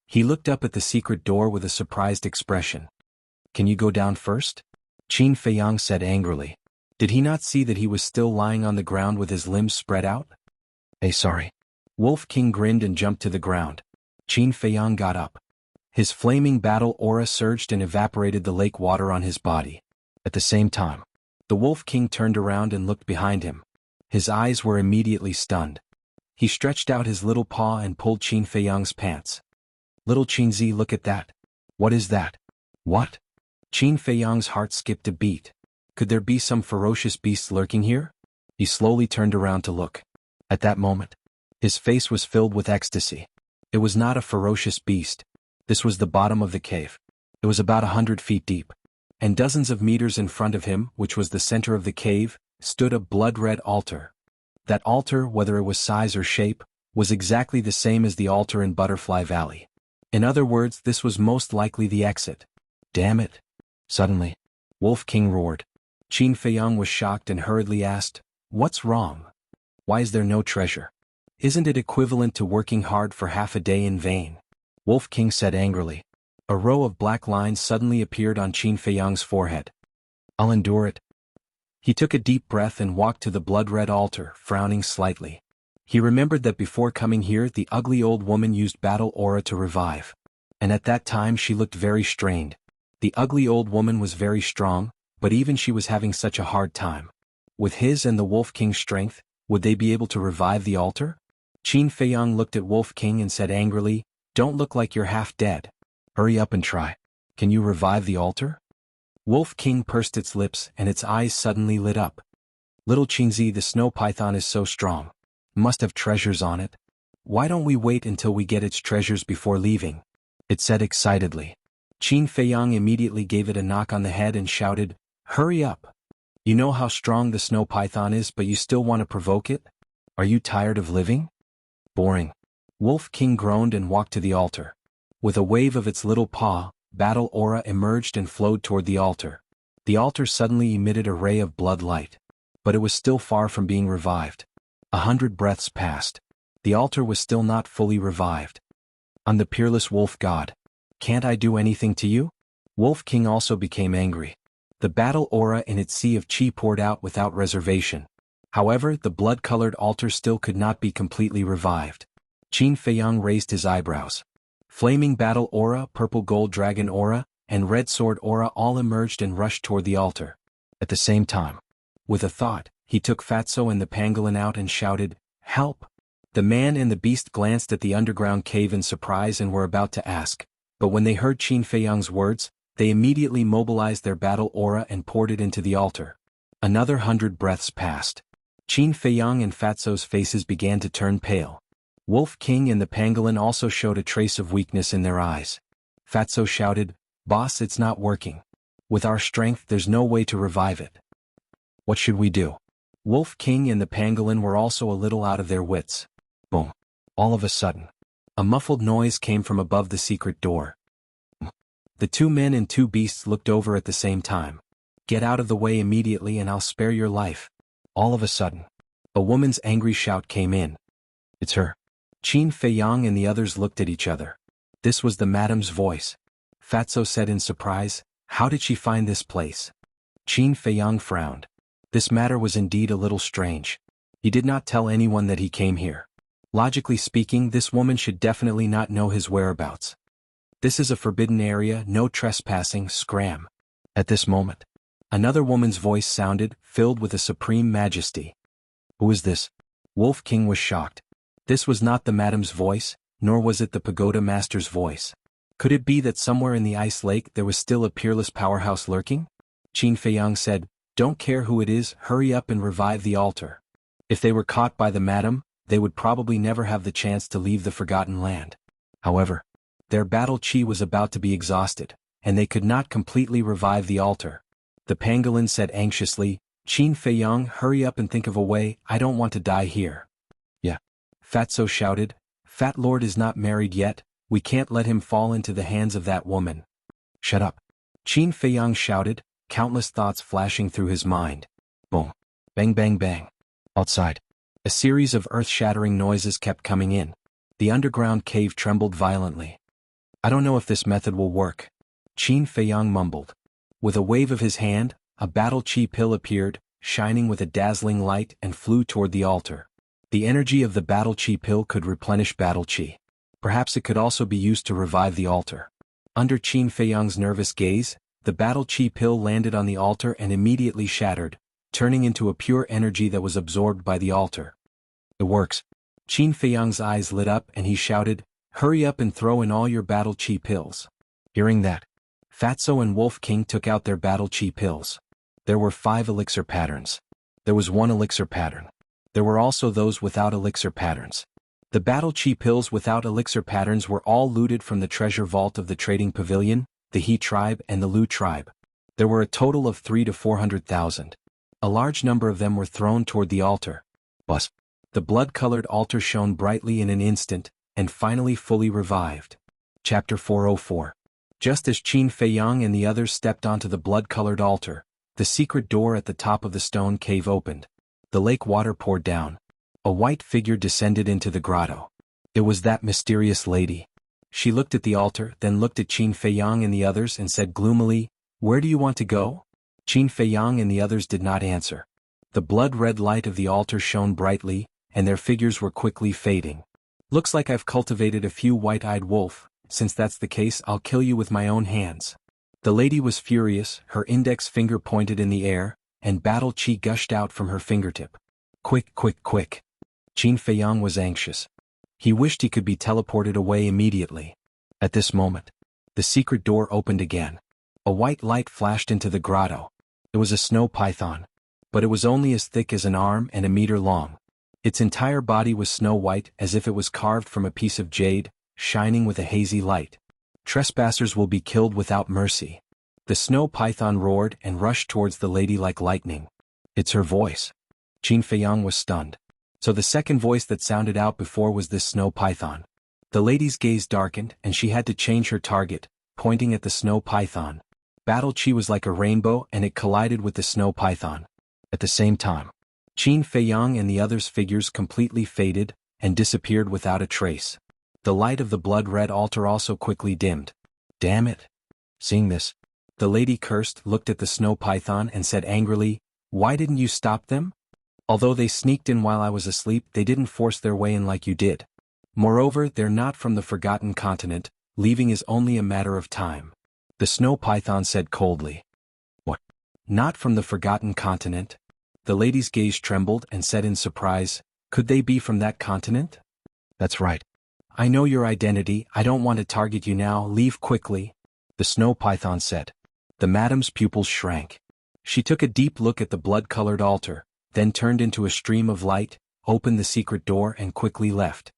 He looked up at the secret door with a surprised expression. Can you go down first? Qin Feiyang said angrily. Did he not see that he was still lying on the ground with his limbs spread out? Hey, sorry. Wolf King grinned and jumped to the ground. Qin Feiyang got up. His flaming battle aura surged and evaporated the lake water on his body. At the same time, the Wolf King turned around and looked behind him. His eyes were immediately stunned. He stretched out his little paw and pulled Qin Feiyang's pants. Little Qinzi, look at that. What is that? What? Qin Feiyang's heart skipped a beat. Could there be some ferocious beast lurking here? He slowly turned around to look. At that moment, his face was filled with ecstasy. It was not a ferocious beast. This was the bottom of the cave. It was about 100 feet deep. And dozens of meters in front of him, which was the center of the cave, stood a blood-red altar. That altar, whether it was size or shape, was exactly the same as the altar in Butterfly Valley. In other words, this was most likely the exit. Damn it. Suddenly, Wolf King roared. Qin Feiyang was shocked and hurriedly asked, What's wrong? Why is there no treasure? Isn't it equivalent to working hard for half a day in vain? Wolf King said angrily. A row of black lines suddenly appeared on Qin Feiyang's forehead. I'll endure it. He took a deep breath and walked to the blood-red altar, frowning slightly. He remembered that before coming here, the ugly old woman used battle aura to revive. And at that time she looked very strained. The ugly old woman was very strong, but even she was having such a hard time. With his and the Wolf King's strength, would they be able to revive the altar? Qin Feiyang looked at Wolf King and said angrily, Don't look like you're half dead. Hurry up and try. Can you revive the altar? Wolf King pursed its lips and its eyes suddenly lit up. Little Qinzi, the snow python is so strong. Must have treasures on it. Why don't we wait until we get its treasures before leaving? It said excitedly. Qin Feiyang immediately gave it a knock on the head and shouted, Hurry up! You know how strong the snow python is, but you still want to provoke it? Are you tired of living? Boring. Wolf King groaned and walked to the altar. With a wave of its little paw, battle aura emerged and flowed toward the altar. The altar suddenly emitted a ray of blood light. But it was still far from being revived. 100 breaths passed. The altar was still not fully revived. I'm the peerless wolf god. Can't I do anything to you? Wolf King also became angry. The battle aura in its sea of chi poured out without reservation. However, the blood-colored altar still could not be completely revived. Qin Feiyang raised his eyebrows. Flaming battle aura, purple gold dragon aura, and red sword aura all emerged and rushed toward the altar. At the same time, with a thought, he took Fatso and the pangolin out and shouted, "Help!" The man and the beast glanced at the underground cave in surprise and were about to ask, but when they heard Qin Feiyang's words, they immediately mobilized their battle aura and poured it into the altar. Another 100 breaths passed. Qin Feiyang and Fatso's faces began to turn pale. Wolf King and the pangolin also showed a trace of weakness in their eyes. Fatso shouted, "Boss, it's not working. With our strength there's no way to revive it. What should we do?" Wolf King and the pangolin were also a little out of their wits. Boom. All of a sudden, a muffled noise came from above the secret door. The two men and two beasts looked over at the same time. "Get out of the way immediately and I'll spare your life." All of a sudden, a woman's angry shout came in. "It's her." Qin Feiyang and the others looked at each other. This was the madam's voice. Fatso said in surprise, "How did she find this place?" Qin Feiyang frowned. This matter was indeed a little strange. He did not tell anyone that he came here. Logically speaking, this woman should definitely not know his whereabouts. This is a forbidden area, no trespassing, scram. At this moment, another woman's voice sounded, filled with a supreme majesty. "Who is this?" Wolf King was shocked. This was not the madam's voice, nor was it the pagoda master's voice. Could it be that somewhere in the ice lake there was still a peerless powerhouse lurking? Qin Feiyang said, "Don't care who it is, hurry up and revive the altar." If they were caught by the madam, they would probably never have the chance to leave the Forgotten Land. However, their battle chi was about to be exhausted, and they could not completely revive the altar. The pangolin said anxiously, "Qin Feiyang, hurry up and think of a way, I don't want to die here." "Yeah." Fatso shouted, "Fat Lord is not married yet, we can't let him fall into the hands of that woman." "Shut up." Qin Feiyang shouted, countless thoughts flashing through his mind. Boom. Bang bang bang. Outside, a series of earth-shattering noises kept coming in. The underground cave trembled violently. "I don't know if this method will work," Qin Feiyang mumbled. With a wave of his hand, a battle chi pill appeared, shining with a dazzling light and flew toward the altar. The energy of the battle chi pill could replenish battle chi. Perhaps it could also be used to revive the altar. Under Qin Feiyang's nervous gaze, the battle chi pill landed on the altar and immediately shattered, turning into a pure energy that was absorbed by the altar. "It works." Qin Feiyang's eyes lit up and he shouted, "Hurry up and throw in all your battle chi pills." Hearing that, Fatso and Wolf King took out their battle chi pills. There were 5 elixir patterns. There was 1 elixir pattern. There were also those without elixir patterns. The battle chi pills without elixir patterns were all looted from the treasure vault of the trading pavilion, the He tribe and the Lu tribe. There were a total of 300 to 400,000. A large number of them were thrown toward the altar. Bus. The blood-colored altar shone brightly in an instant, and finally fully revived. Chapter 404. Just as Qin Feiyang and the others stepped onto the blood-colored altar, the secret door at the top of the stone cave opened. The lake water poured down. A white figure descended into the grotto. It was that mysterious lady. She looked at the altar, then looked at Qin Feiyang and the others and said gloomily, "Where do you want to go?" Qin Feiyang and the others did not answer. The blood-red light of the altar shone brightly, and their figures were quickly fading. "Looks like I've cultivated a few white-eyed wolf. Since that's the case, I'll kill you with my own hands." The lady was furious, her index finger pointed in the air, and battle chi gushed out from her fingertip. "Quick, quick, quick." Qin Feiyang was anxious. He wished he could be teleported away immediately. At this moment, the secret door opened again. A white light flashed into the grotto. It was a snow python, but it was only as thick as an arm and a meter long. Its entire body was snow white as if it was carved from a piece of jade, shining with a hazy light. "Trespassers will be killed without mercy." The snow python roared and rushed towards the lady like lightning. "It's her voice." Qin Feiyang was stunned. So the second voice that sounded out before was this snow python. The lady's gaze darkened and she had to change her target, pointing at the snow python. Battle chi was like a rainbow and it collided with the snow python. At the same time, Qin Feiyang and the others' figures completely faded and disappeared without a trace. The light of the blood-red altar also quickly dimmed. "Damn it." Seeing this, the lady cursed, looked at the snow python and said angrily, "Why didn't you stop them? Although they sneaked in while I was asleep, they didn't force their way in like you did. Moreover, they're not from the Forgotten Continent, leaving is only a matter of time." The snow python said coldly. What? Not from the forgotten continent? The lady's gaze trembled and said in surprise, could they be from that continent? That's right. I know your identity, I don't want to target you now, leave quickly, the snow python said. The madam's pupils shrank. She took a deep look at the blood-colored altar, then turned into a stream of light, opened the secret door and quickly left.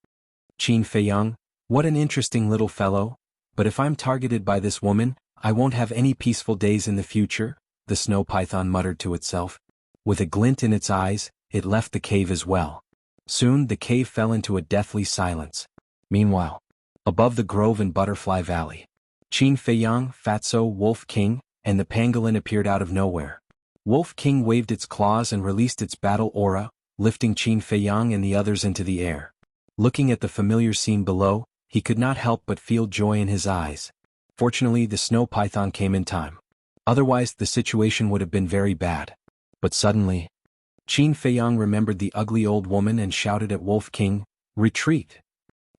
Qin Feiyang, what an interesting little fellow, but if I'm targeted by this woman, I won't have any peaceful days in the future, the snow python muttered to itself. With a glint in its eyes, it left the cave as well. Soon the cave fell into a deathly silence. Meanwhile, above the grove in Butterfly Valley, Qin Feiyang, Fatso, Wolf King, and the pangolin appeared out of nowhere. Wolf King waved its claws and released its battle aura, lifting Qin Feiyang and the others into the air. Looking at the familiar scene below, he could not help but feel joy in his eyes. Fortunately, the snow python came in time. Otherwise, the situation would have been very bad. But suddenly, Qin Feiyang remembered the ugly old woman and shouted at Wolf King, retreat!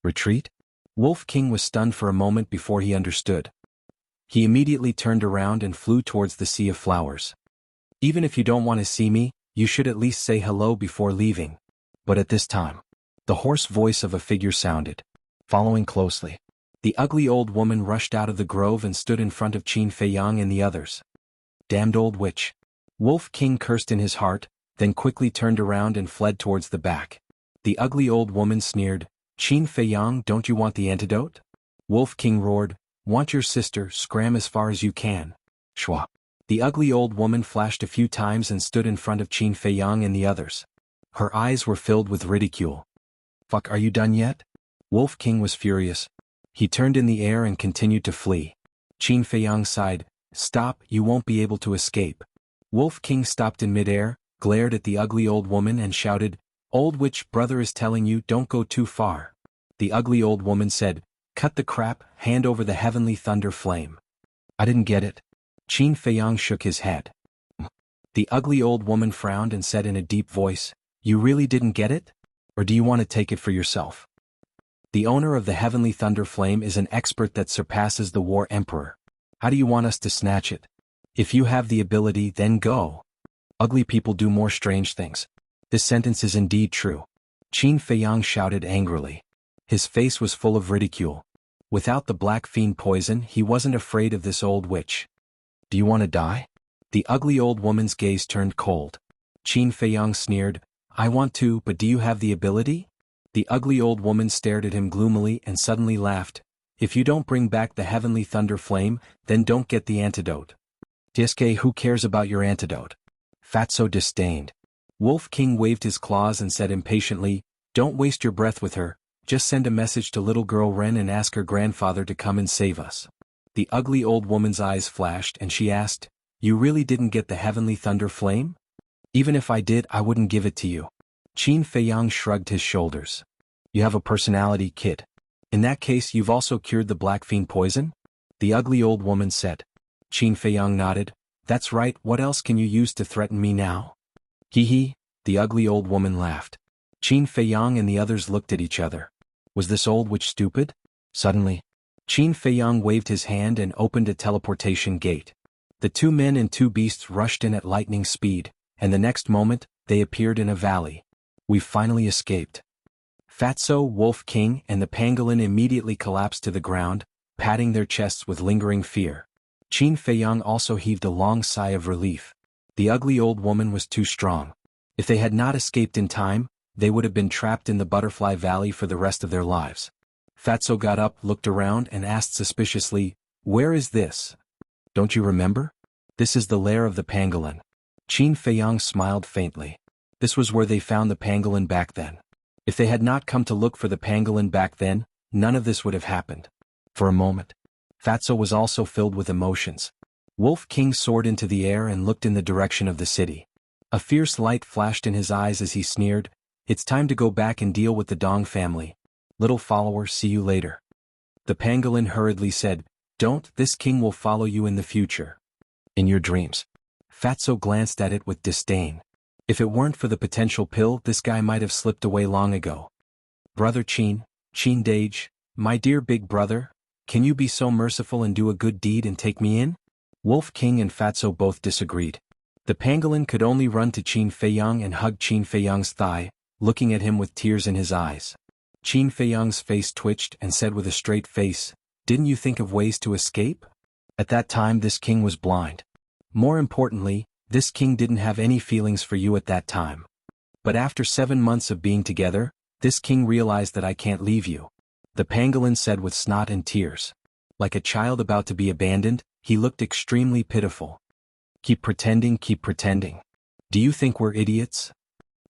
Retreat? Wolf King was stunned for a moment before he understood. He immediately turned around and flew towards the sea of flowers. Even if you don't want to see me, you should at least say hello before leaving. But at this time, the hoarse voice of a figure sounded. Following closely, the ugly old woman rushed out of the grove and stood in front of Qin Feiyang and the others. Damned old witch! Wolf King cursed in his heart, then quickly turned around and fled towards the back. The ugly old woman sneered, Qin Feiyang, don't you want the antidote? Wolf King roared, want your sister, scram as far as you can. Shwa. The ugly old woman flashed a few times and stood in front of Qin Feiyang and the others. Her eyes were filled with ridicule. Fuck, are you done yet? Wolf King was furious. He turned in the air and continued to flee. Qin Feiyang sighed, stop, you won't be able to escape. Wolf King stopped in midair, glared at the ugly old woman and shouted, old witch brother is telling you don't go too far. The ugly old woman said, cut the crap, hand over the heavenly thunder flame. I didn't get it. Qin Feiyang shook his head. The ugly old woman frowned and said in a deep voice, you really didn't get it? Or do you want to take it for yourself? The owner of the heavenly thunder flame is an expert that surpasses the war emperor. How do you want us to snatch it? If you have the ability, then go. Ugly people do more strange things. This sentence is indeed true. Qin Feiyang shouted angrily. His face was full of ridicule. Without the black fiend poison, he wasn't afraid of this old witch. Do you want to die? The ugly old woman's gaze turned cold. Qin Feiyang sneered, I want to, but do you have the ability? The ugly old woman stared at him gloomily and suddenly laughed. If you don't bring back the heavenly thunder flame, then don't get the antidote. Tsk, who cares about your antidote? Fatso disdained. Wolf King waved his claws and said impatiently, don't waste your breath with her, just send a message to little girl Ren and ask her grandfather to come and save us. The ugly old woman's eyes flashed and she asked, you really didn't get the heavenly thunder flame? Even if I did, I wouldn't give it to you. Qin Feiyang shrugged his shoulders. You have a personality, kid. In that case, you've also cured the black fiend poison? The ugly old woman said. Qin Feiyang nodded. That's right, what else can you use to threaten me now? Hee hee, the ugly old woman laughed. Qin Feiyang and the others looked at each other. Was this old witch stupid? Suddenly, Qin Feiyang waved his hand and opened a teleportation gate. The two men and two beasts rushed in at lightning speed, and the next moment, they appeared in a valley. We've finally escaped. Fatso, Wolf King, and the pangolin immediately collapsed to the ground, patting their chests with lingering fear. Qin Feiyang also heaved a long sigh of relief. The ugly old woman was too strong. If they had not escaped in time, they would have been trapped in the Butterfly Valley for the rest of their lives. Fatso got up, looked around, and asked suspiciously, where is this? Don't you remember? This is the lair of the pangolin. Qin Feiyang smiled faintly. This was where they found the pangolin back then. If they had not come to look for the pangolin back then, none of this would have happened. For a moment, Fatso was also filled with emotions. Wolf King soared into the air and looked in the direction of the city. A fierce light flashed in his eyes as he sneered, it's time to go back and deal with the Dong family. Little follower, see you later. The pangolin hurriedly said, don't, this king will follow you in the future. In your dreams. Fatso glanced at it with disdain. If it weren't for the potential pill, this guy might have slipped away long ago. Brother Qin, Qin Dage, my dear big brother, Can you be so merciful and do a good deed and take me in? Wolf King and Fatso both disagreed. The pangolin could only run to Qin Feiyang and hug Qin Feiyang's thigh, looking at him with tears in his eyes. Qin Feiyang's face twitched and said with a straight face, "Didn't you think of ways to escape?" At that time this king was blind. More importantly, this king didn't have any feelings for you at that time. But after 7 months of being together, this king realized that I can't leave you. The pangolin said with snot and tears. Like a child about to be abandoned, he looked extremely pitiful. Keep pretending, keep pretending. Do you think we're idiots?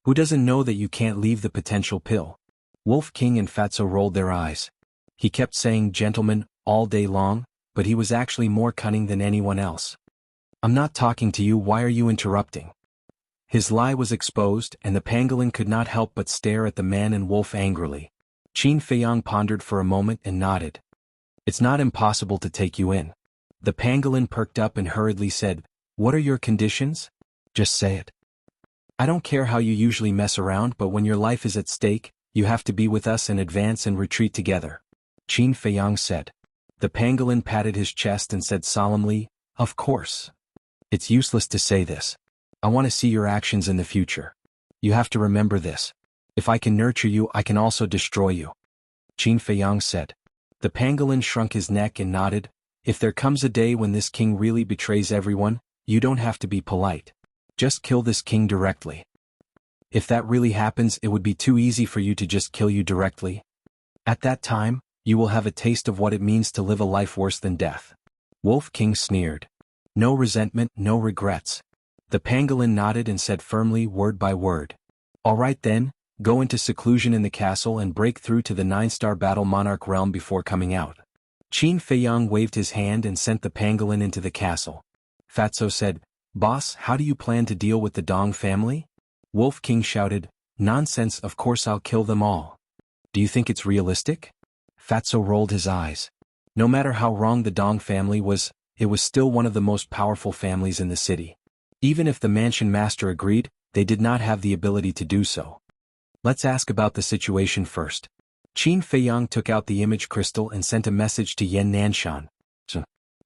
Who doesn't know that you can't leave the potential pill? Wolf King and Fatso rolled their eyes. He kept saying gentlemen all day long, but he was actually more cunning than anyone else. I'm not talking to you, why are you interrupting? His lie was exposed and the pangolin could not help but stare at the man and wolf angrily. Qin Feiyang pondered for a moment and nodded. It's not impossible to take you in. The pangolin perked up and hurriedly said, what are your conditions? Just say it. I don't care how you usually mess around, but when your life is at stake, you have to be with us and advance and retreat together. Qin Feiyang said. The pangolin patted his chest and said solemnly, of course. It's useless to say this. I want to see your actions in the future. You have to remember this. If I can nurture you, I can also destroy you. Qin Feiyang said. The pangolin shrunk his neck and nodded. If there comes a day when this king really betrays everyone, you don't have to be polite. Just kill this king directly. If that really happens, it would be too easy for you to just kill you directly. At that time, you will have a taste of what it means to live a life worse than death. Wolf King sneered. No resentment, no regrets. The pangolin nodded and said firmly, word by word. All right then, go into seclusion in the castle and break through to the 9-star battle monarch realm before coming out. Qin Feiyang waved his hand and sent the pangolin into the castle. Fatso said, Boss, how do you plan to deal with the Dong family? Wolf King shouted, Nonsense, of course I'll kill them all. Do you think it's realistic? Fatso rolled his eyes. No matter how wrong the Dong family was, it was still one of the most powerful families in the city. Even if the mansion master agreed, they did not have the ability to do so. Let's ask about the situation first. Qin Feiyang took out the image crystal and sent a message to Yan Nanshan.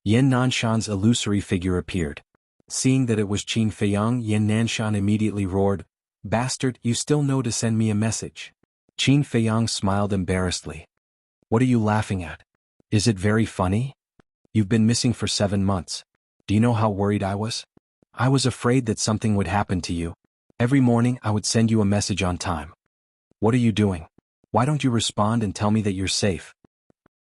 Yan Nanshan's illusory figure appeared. Seeing that it was Qin Feiyang, Yan Nanshan immediately roared, Bastard, you still know to send me a message. Qin Feiyang smiled embarrassedly. What are you laughing at? Is it very funny? You've been missing for 7 months. Do you know how worried I was? I was afraid that something would happen to you. Every morning I would send you a message on time. What are you doing? Why don't you respond and tell me that you're safe?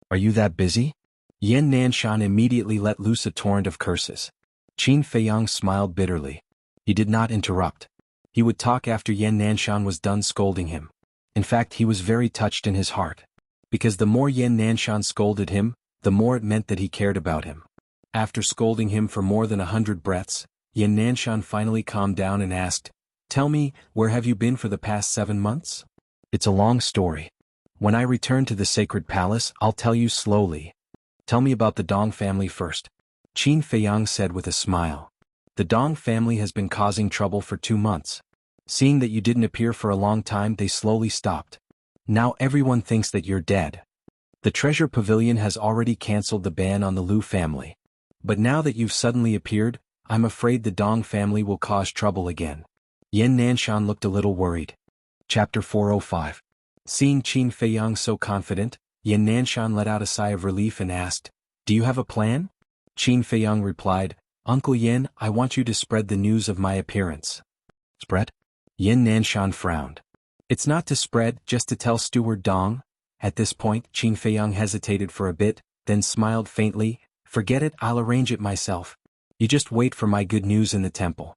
Are you that busy? Yan Nanshan immediately let loose a torrent of curses. Qin Feiyang smiled bitterly. He did not interrupt. He would talk after Yan Nanshan was done scolding him. In fact, he was very touched in his heart. Because the more Yan Nanshan scolded him, the more it meant that he cared about him. After scolding him for more than 100 breaths, Yan Nanshan finally calmed down and asked, Tell me, where have you been for the past 7 months? It's a long story. When I return to the sacred palace, I'll tell you slowly. Tell me about the Dong family first. Qin Feiyang said with a smile. The Dong family has been causing trouble for 2 months. Seeing that you didn't appear for a long time, they slowly stopped. Now everyone thinks that you're dead. The treasure pavilion has already cancelled the ban on the Liu family. But now that you've suddenly appeared, I'm afraid the Dong family will cause trouble again. Yan Nanshan looked a little worried. Chapter 405. Seeing Qin Feiyang so confident, Yan Nanshan let out a sigh of relief and asked, Do you have a plan? Qin Feiyang replied, Uncle Yan, I want you to spread the news of my appearance. Spread? Yan Nanshan frowned. It's not to spread, just to tell Steward Dong. At this point, Qin Feiyang hesitated for a bit, then smiled faintly, Forget it, I'll arrange it myself. You just wait for my good news in the temple.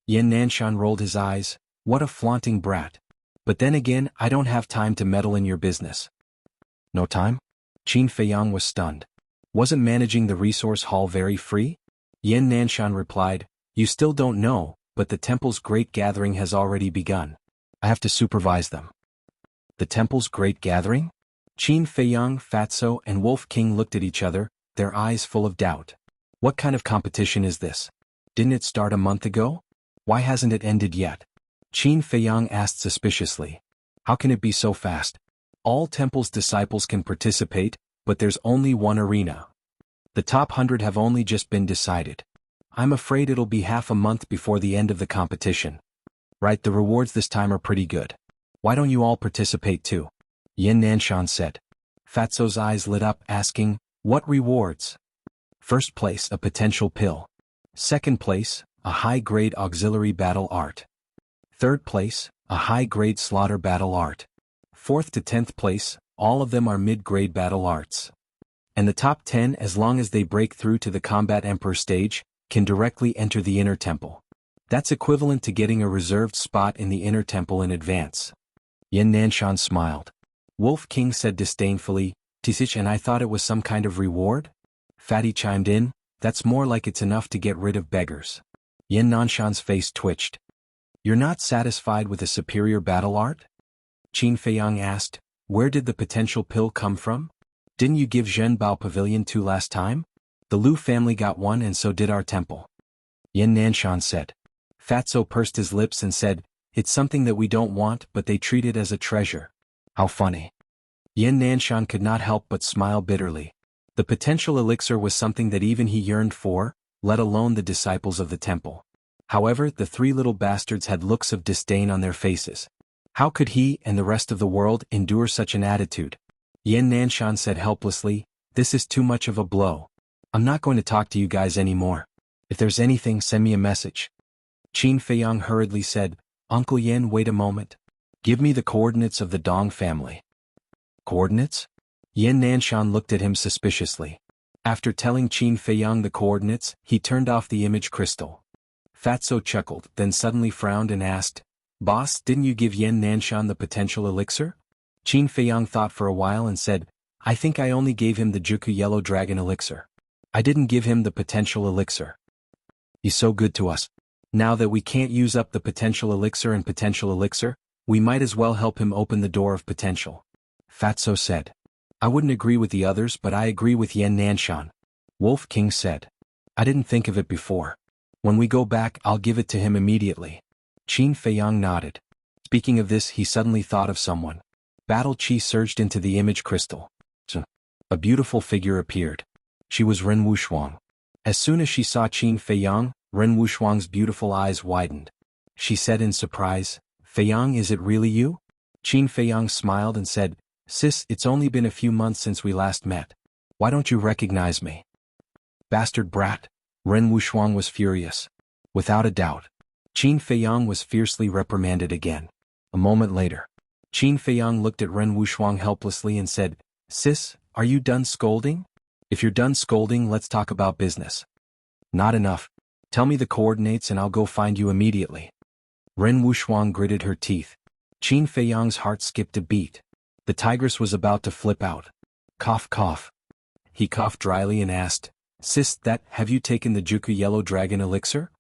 Yan Nanshan rolled his eyes, What a flaunting brat. But then again, I don't have time to meddle in your business. No time? Qin Feiyang was stunned. Wasn't managing the resource hall very free? Yan Nanshan replied, You still don't know, but the temple's great gathering has already begun. I have to supervise them. The temple's great gathering? Qin Feiyang, Fatso, and Wolf King looked at each other, their eyes full of doubt. What kind of competition is this? Didn't it start a month ago? Why hasn't it ended yet? Qin Feiyang asked suspiciously. How can it be so fast? All temple's disciples can participate, but there's only one arena. The top 100 have only just been decided. I'm afraid it'll be half a month before the end of the competition. Right, the rewards this time are pretty good. Why don't you all participate too? Yin Nanshan said. Fatso's eyes lit up, asking, what rewards? First place, a potential pill. Second place, a high-grade auxiliary battle art. Third place, a high-grade slaughter battle art. Fourth to 10th place, all of them are mid-grade battle arts. And the top 10, as long as they break through to the Combat Emperor stage, can directly enter the Inner Temple. That's equivalent to getting a reserved spot in the Inner Temple in advance. Yin Nanshan smiled. Wolf King said disdainfully, Tisich, and I thought it was some kind of reward? Fatty chimed in, that's more like it's enough to get rid of beggars. Yin Nanshan's face twitched. You're not satisfied with a superior battle art? Qin Feiyang asked, where did the potential pill come from? Didn't you give Zhenbao Pavilion 2 last time? The Lu family got one and so did our temple. Yin Nanshan said. Fatso pursed his lips and said, it's something that we don't want, but they treat it as a treasure. How funny. Yin Nanshan could not help but smile bitterly. The potential elixir was something that even he yearned for, let alone the disciples of the temple. However, the three little bastards had looks of disdain on their faces. How could he and the rest of the world endure such an attitude? Yin Nanshan said helplessly, this is too much of a blow. I'm not going to talk to you guys anymore. If there's anything, send me a message. Qin Feiyang hurriedly said, Uncle Yin, wait a moment. Give me the coordinates of the Dong family. Coordinates? Yin Nanshan looked at him suspiciously. After telling Qin Feiyang the coordinates, he turned off the image crystal. Fatso chuckled, then suddenly frowned and asked, Boss, didn't you give Yin Nanshan the potential elixir? Qin Feiyang thought for a while and said, I think I only gave him the Jianghu Yellow Dragon elixir. I didn't give him the potential elixir. He's so good to us. Now that we can't use up the potential elixir, we might as well help him open the door of potential. Fatso said. I wouldn't agree with the others, but I agree with Yin Nanshan. Wolf King said. I didn't think of it before. When we go back, I'll give it to him immediately. Qin Feiyang nodded. Speaking of this, he suddenly thought of someone. Battle Chi surged into the image crystal. A beautiful figure appeared. She was Ren Wushuang. As soon as she saw Qin Feiyang, Ren Wushuang's beautiful eyes widened. She said in surprise, Feiyang, is it really you? Qin Feiyang smiled and said, Sis, it's only been a few months since we last met. Why don't you recognize me? Bastard brat. Ren Wushuang was furious. Without a doubt. Qin Feiyang was fiercely reprimanded again. A moment later. Qin Feiyang looked at Ren Wushuang helplessly and said, Sis, are you done scolding? If you're done scolding, let's talk about business. Not enough. Tell me the coordinates and I'll go find you immediately. Ren Wushuang gritted her teeth. Qin Feiyang's heart skipped a beat. The tigress was about to flip out. Cough, cough. He coughed dryly and asked, Sis, have you taken the Jianghu Yellow Dragon elixir?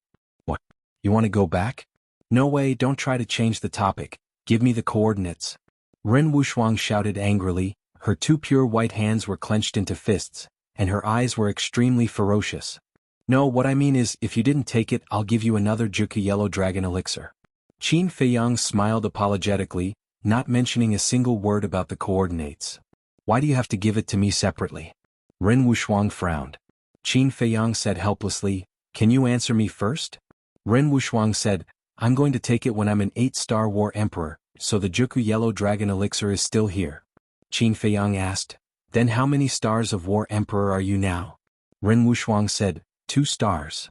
What? You want to go back? No way, don't try to change the topic. Give me the coordinates. Ren Wushuang shouted angrily, her two pure white hands were clenched into fists, and her eyes were extremely ferocious. No, what I mean is, if you didn't take it, I'll give you another Jianghu Yellow Dragon elixir. Qin Feiyang smiled apologetically, not mentioning a single word about the coordinates. Why do you have to give it to me separately? Ren Wushuang frowned. Qin Feiyang said helplessly, Can you answer me first? Ren Wushuang said, I'm going to take it when I'm an 8-star War Emperor, so the Jianghu Yellow Dragon elixir is still here. Qin Feiyang asked, Then how many stars of War Emperor are you now? Ren Wushuang said, 2 stars.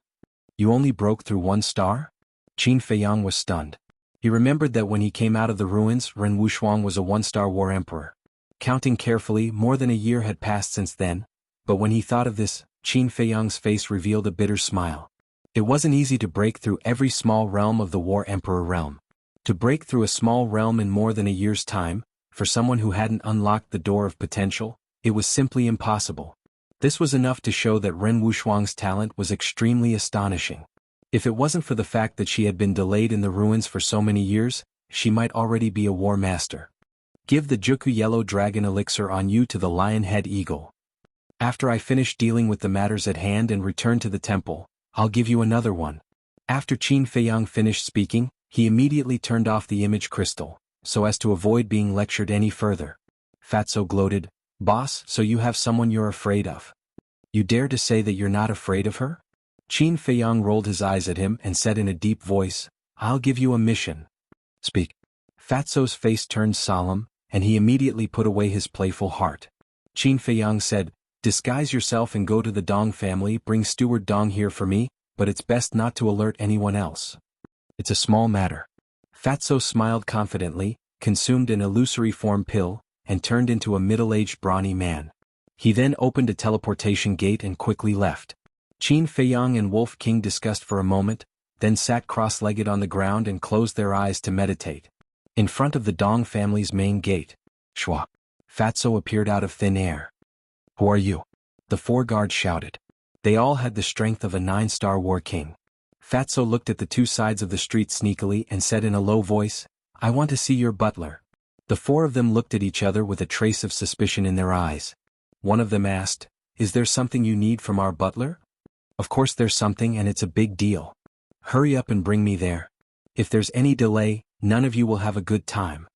You only broke through 1 star? Qin Feiyang was stunned. He remembered that when he came out of the ruins, Ren Wushuang was a 1-star War Emperor. Counting carefully, more than a year had passed since then, but when he thought of this, Qin Feiyang's face revealed a bitter smile. It wasn't easy to break through every small realm of the War Emperor realm. To break through a small realm in more than a year's time, for someone who hadn't unlocked the door of potential, it was simply impossible. This was enough to show that Ren Wushuang's talent was extremely astonishing. If it wasn't for the fact that she had been delayed in the ruins for so many years, she might already be a war master. Give the Jianghu Yellow Dragon elixir on you to the Lion-Head Eagle. After I finish dealing with the matters at hand and return to the temple, I'll give you another one. After Qin Feiyang finished speaking, he immediately turned off the image crystal, so as to avoid being lectured any further. Fatso gloated, Boss, so you have someone you're afraid of. You dare to say that you're not afraid of her? Qin Feiyang rolled his eyes at him and said in a deep voice, I'll give you a mission. Speak. Fatso's face turned solemn, and he immediately put away his playful heart. Qin Feiyang said, disguise yourself and go to the Dong family, bring Steward Dong here for me, but it's best not to alert anyone else. It's a small matter. Fatso smiled confidently, consumed an illusory form pill, and turned into a middle-aged brawny man. He then opened a teleportation gate and quickly left. Qin Feiyang and Wolf King discussed for a moment, then sat cross-legged on the ground and closed their eyes to meditate. In front of the Dong family's main gate, Shua, Fatso appeared out of thin air. Who are you? The 4 guards shouted. They all had the strength of a 9-star war king. Fatso looked at the 2 sides of the street sneakily and said in a low voice, I want to see your butler. The 4 of them looked at each other with a trace of suspicion in their eyes. One of them asked, Is there something you need from our butler? Of course there's something, and it's a big deal. Hurry up and bring me there. If there's any delay, none of you will have a good time.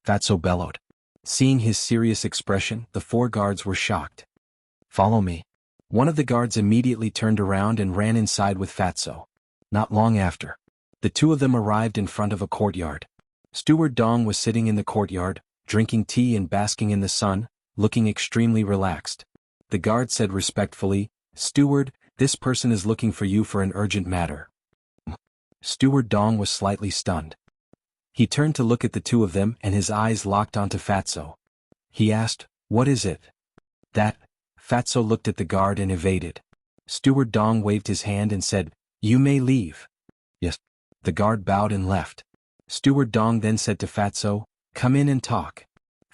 Fatso bellowed. Seeing his serious expression, the 4 guards were shocked. Follow me. One of the guards immediately turned around and ran inside with Fatso. Not long after, the 2 of them arrived in front of a courtyard. Steward Dong was sitting in the courtyard, drinking tea and basking in the sun, looking extremely relaxed. The guard said respectfully, Steward, this person is looking for you for an urgent matter. Steward Dong was slightly stunned. He turned to look at the 2 of them and his eyes locked onto Fatso. He asked, What is it? That. Fatso looked at the guard and evaded. Steward Dong waved his hand and said, You may leave. Yes. The guard bowed and left. Steward Dong then said to Fatso, Come in and talk.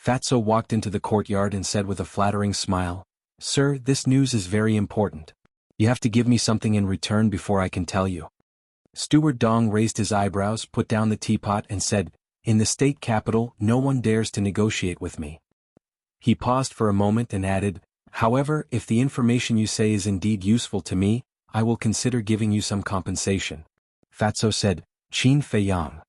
Fatso walked into the courtyard and said with a flattering smile, Sir, this news is very important. You have to give me something in return before I can tell you. Steward Dong raised his eyebrows, put down the teapot and said, In the state capital, no one dares to negotiate with me. He paused for a moment and added, However, if the information you say is indeed useful to me, I will consider giving you some compensation. Fatso said, Qin Feiyang.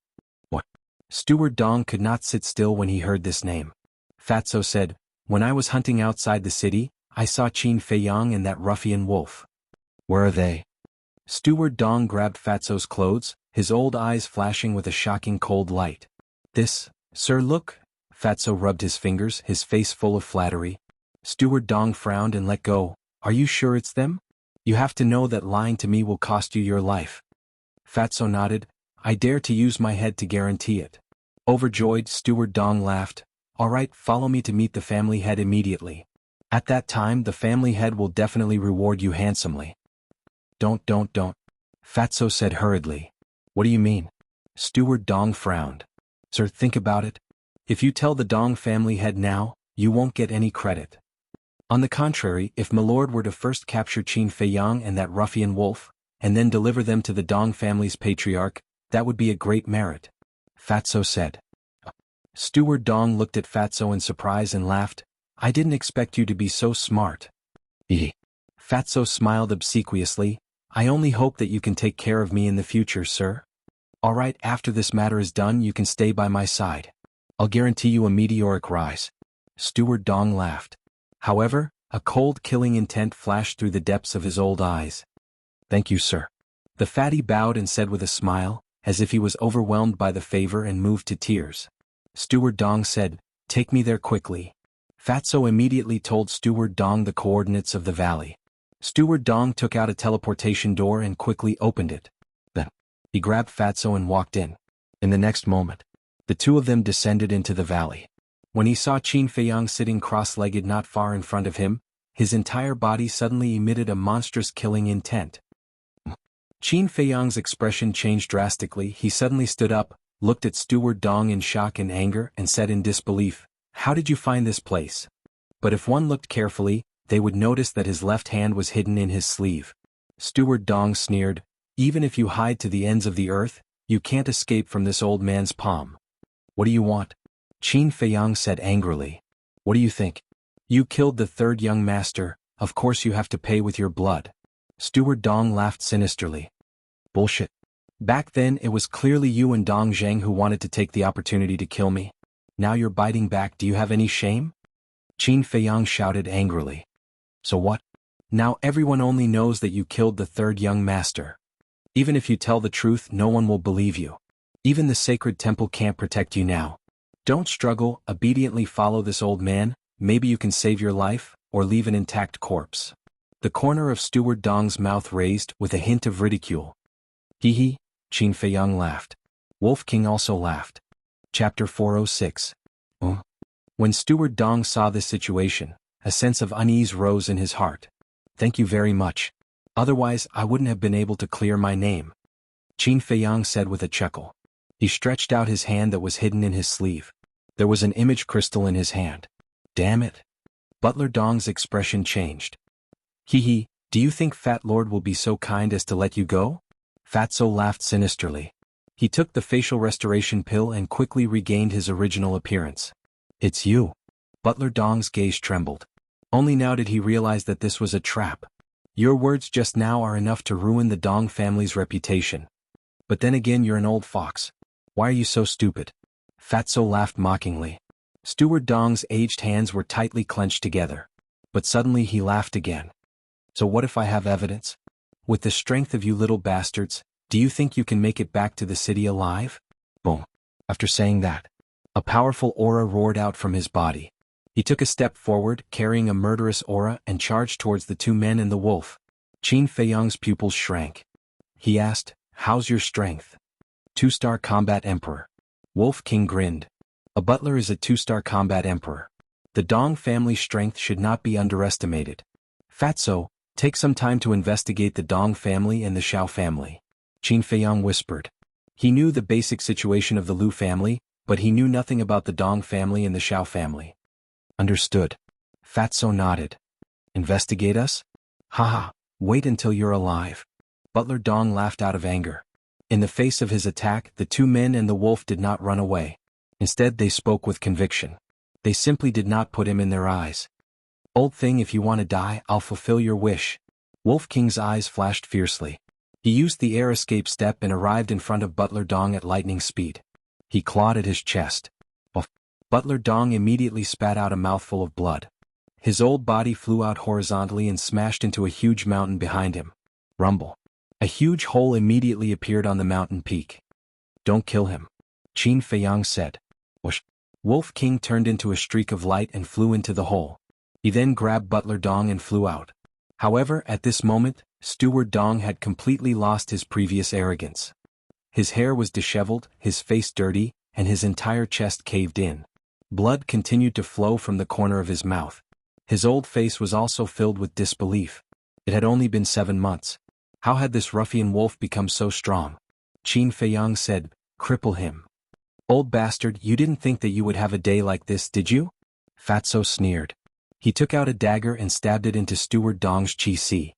What? Steward Dong could not sit still when he heard this name. Fatso said, When I was hunting outside the city, I saw Qin Feiyang and that ruffian Wolf. Where are they? Steward Dong grabbed Fatso's clothes, his old eyes flashing with a shocking cold light. This, sir, look. Fatso rubbed his fingers, his face full of flattery. Steward Dong frowned and let go. Are you sure it's them? You have to know that lying to me will cost you your life. Fatso nodded. I dare to use my head to guarantee it. Overjoyed, Steward Dong laughed. All right, follow me to meet the family head immediately. At that time the family head will definitely reward you handsomely. Don't. Fatso said hurriedly. What do you mean? Steward Dong frowned. Sir, think about it. If you tell the Dong family head now, you won't get any credit. On the contrary, if Milord were to first capture Qin Feiyang and that ruffian Wolf, and then deliver them to the Dong family's patriarch, that would be a great merit. Fatso said. Steward Dong looked at Fatso in surprise and laughed. I didn't expect you to be so smart. Fatso smiled obsequiously. I only hope that you can take care of me in the future, sir. All right, after this matter is done you can stay by my side. I'll guarantee you a meteoric rise. Steward Dong laughed. However, a cold killing intent flashed through the depths of his old eyes. Thank you, sir. The fatty bowed and said with a smile, as if he was overwhelmed by the favor and moved to tears. Steward Dong said, Take me there quickly. Fatso immediately told Steward Dong the coordinates of the valley. Steward Dong took out a teleportation door and quickly opened it. Then, he grabbed Fatso and walked in. In the next moment, the 2 of them descended into the valley. When he saw Qin Feiyang sitting cross-legged not far in front of him, his entire body suddenly emitted a monstrous killing intent. Qin Feiyang's expression changed drastically. He suddenly stood up, looked at Steward Dong in shock and anger, and said in disbelief, How did you find this place? But if one looked carefully, they would notice that his left hand was hidden in his sleeve. Steward Dong sneered, Even if you hide to the ends of the earth, you can't escape from this old man's palm. What do you want? Qin Feiyang said angrily. What do you think? You killed the 3rd young master, of course you have to pay with your blood. Steward Dong laughed sinisterly. Bullshit. Back then it was clearly you and Dong Zheng who wanted to take the opportunity to kill me. Now you're biting back. Do you have any shame? Qin Feiyang shouted angrily. So what? Now everyone only knows that you killed the third young master. Even if you tell the truth, no one will believe you. Even the sacred temple can't protect you now. Don't struggle, obediently follow this old man, maybe you can save your life, or leave an intact corpse. The corner of Steward Dong's mouth raised with a hint of ridicule. Hee hee, Qin Feiyang laughed. Wolf King also laughed. Chapter 406. When Steward Dong saw this situation, a sense of unease rose in his heart. Thank you very much. Otherwise I wouldn't have been able to clear my name. Qin Feiyang said with a chuckle. He stretched out his hand that was hidden in his sleeve. There was an image crystal in his hand. Damn it. Butler Dong's expression changed. Hee hee, do you think Fat Lord will be so kind as to let you go? Fatso laughed sinisterly. He took the facial restoration pill and quickly regained his original appearance. It's you. Butler Dong's gaze trembled. Only now did he realize that this was a trap. Your words just now are enough to ruin the Dong family's reputation. But then again, you're an old fox. Why are you so stupid? Fatso laughed mockingly. Steward Dong's aged hands were tightly clenched together. But suddenly he laughed again. So what if I have evidence? With the strength of you little bastards, do you think you can make it back to the city alive? Boom. After saying that, a powerful aura roared out from his body. He took a step forward, carrying a murderous aura, and charged towards the two men and the wolf. Qin Feiyang's pupils shrank. He asked, how's your strength? 2-star combat emperor. Wolf King grinned. A butler is a 2-star combat emperor. The Dong family's strength should not be underestimated. Fatso, take some time to investigate the Dong family and the Xiao family. Qin Feiyang whispered. He knew the basic situation of the Lu family, but he knew nothing about the Dong family and the Xiao family. Understood. Fatso nodded. Investigate us? Haha, wait until you're alive. Butler Dong laughed out of anger. In the face of his attack, the two men and the wolf did not run away. Instead, they spoke with conviction. They simply did not put him in their eyes. Old thing, if you want to die, I'll fulfill your wish. Wolf King's eyes flashed fiercely. He used the air escape step and arrived in front of Butler Dong at lightning speed. He clawed at his chest. Butler Dong immediately spat out a mouthful of blood. His old body flew out horizontally and smashed into a huge mountain behind him. Rumble. A huge hole immediately appeared on the mountain peak. Don't kill him. Qin Feiyang said. Whoosh. Wolf King turned into a streak of light and flew into the hole. He then grabbed Butler Dong and flew out. However, at this moment, Steward Dong had completely lost his previous arrogance. His hair was disheveled, his face dirty, and his entire chest caved in. Blood continued to flow from the corner of his mouth. His old face was also filled with disbelief. It had only been 7 months. How had this ruffian wolf become so strong? Qin Feiyang said, cripple him. Old bastard, you didn't think that you would have a day like this, did you? Fatso sneered. He took out a dagger and stabbed it into Steward Dong's chi-si.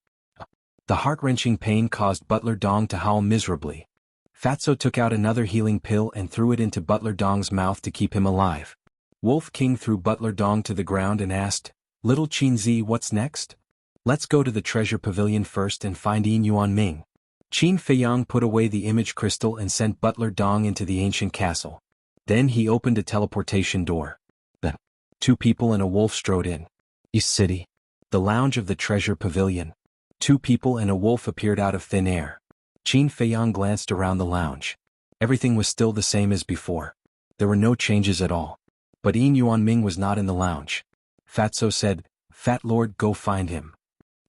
The heart-wrenching pain caused Butler Dong to howl miserably. Fatso took out another healing pill and threw it into Butler Dong's mouth to keep him alive. Wolf King threw Butler Dong to the ground and asked, Little Qinzi, what's next? Let's go to the treasure pavilion first and find Yin Yuan Ming. Qin Feiyang put away the image crystal and sent Butler Dong into the ancient castle. Then he opened a teleportation door. Then, 2 people and a wolf strode in. East City. The lounge of the treasure pavilion. 2 people and a wolf appeared out of thin air. Qin Feiyang glanced around the lounge. Everything was still the same as before. There were no changes at all. But Yin Yuan Ming was not in the lounge. Fatso said, Fat Lord, go find him.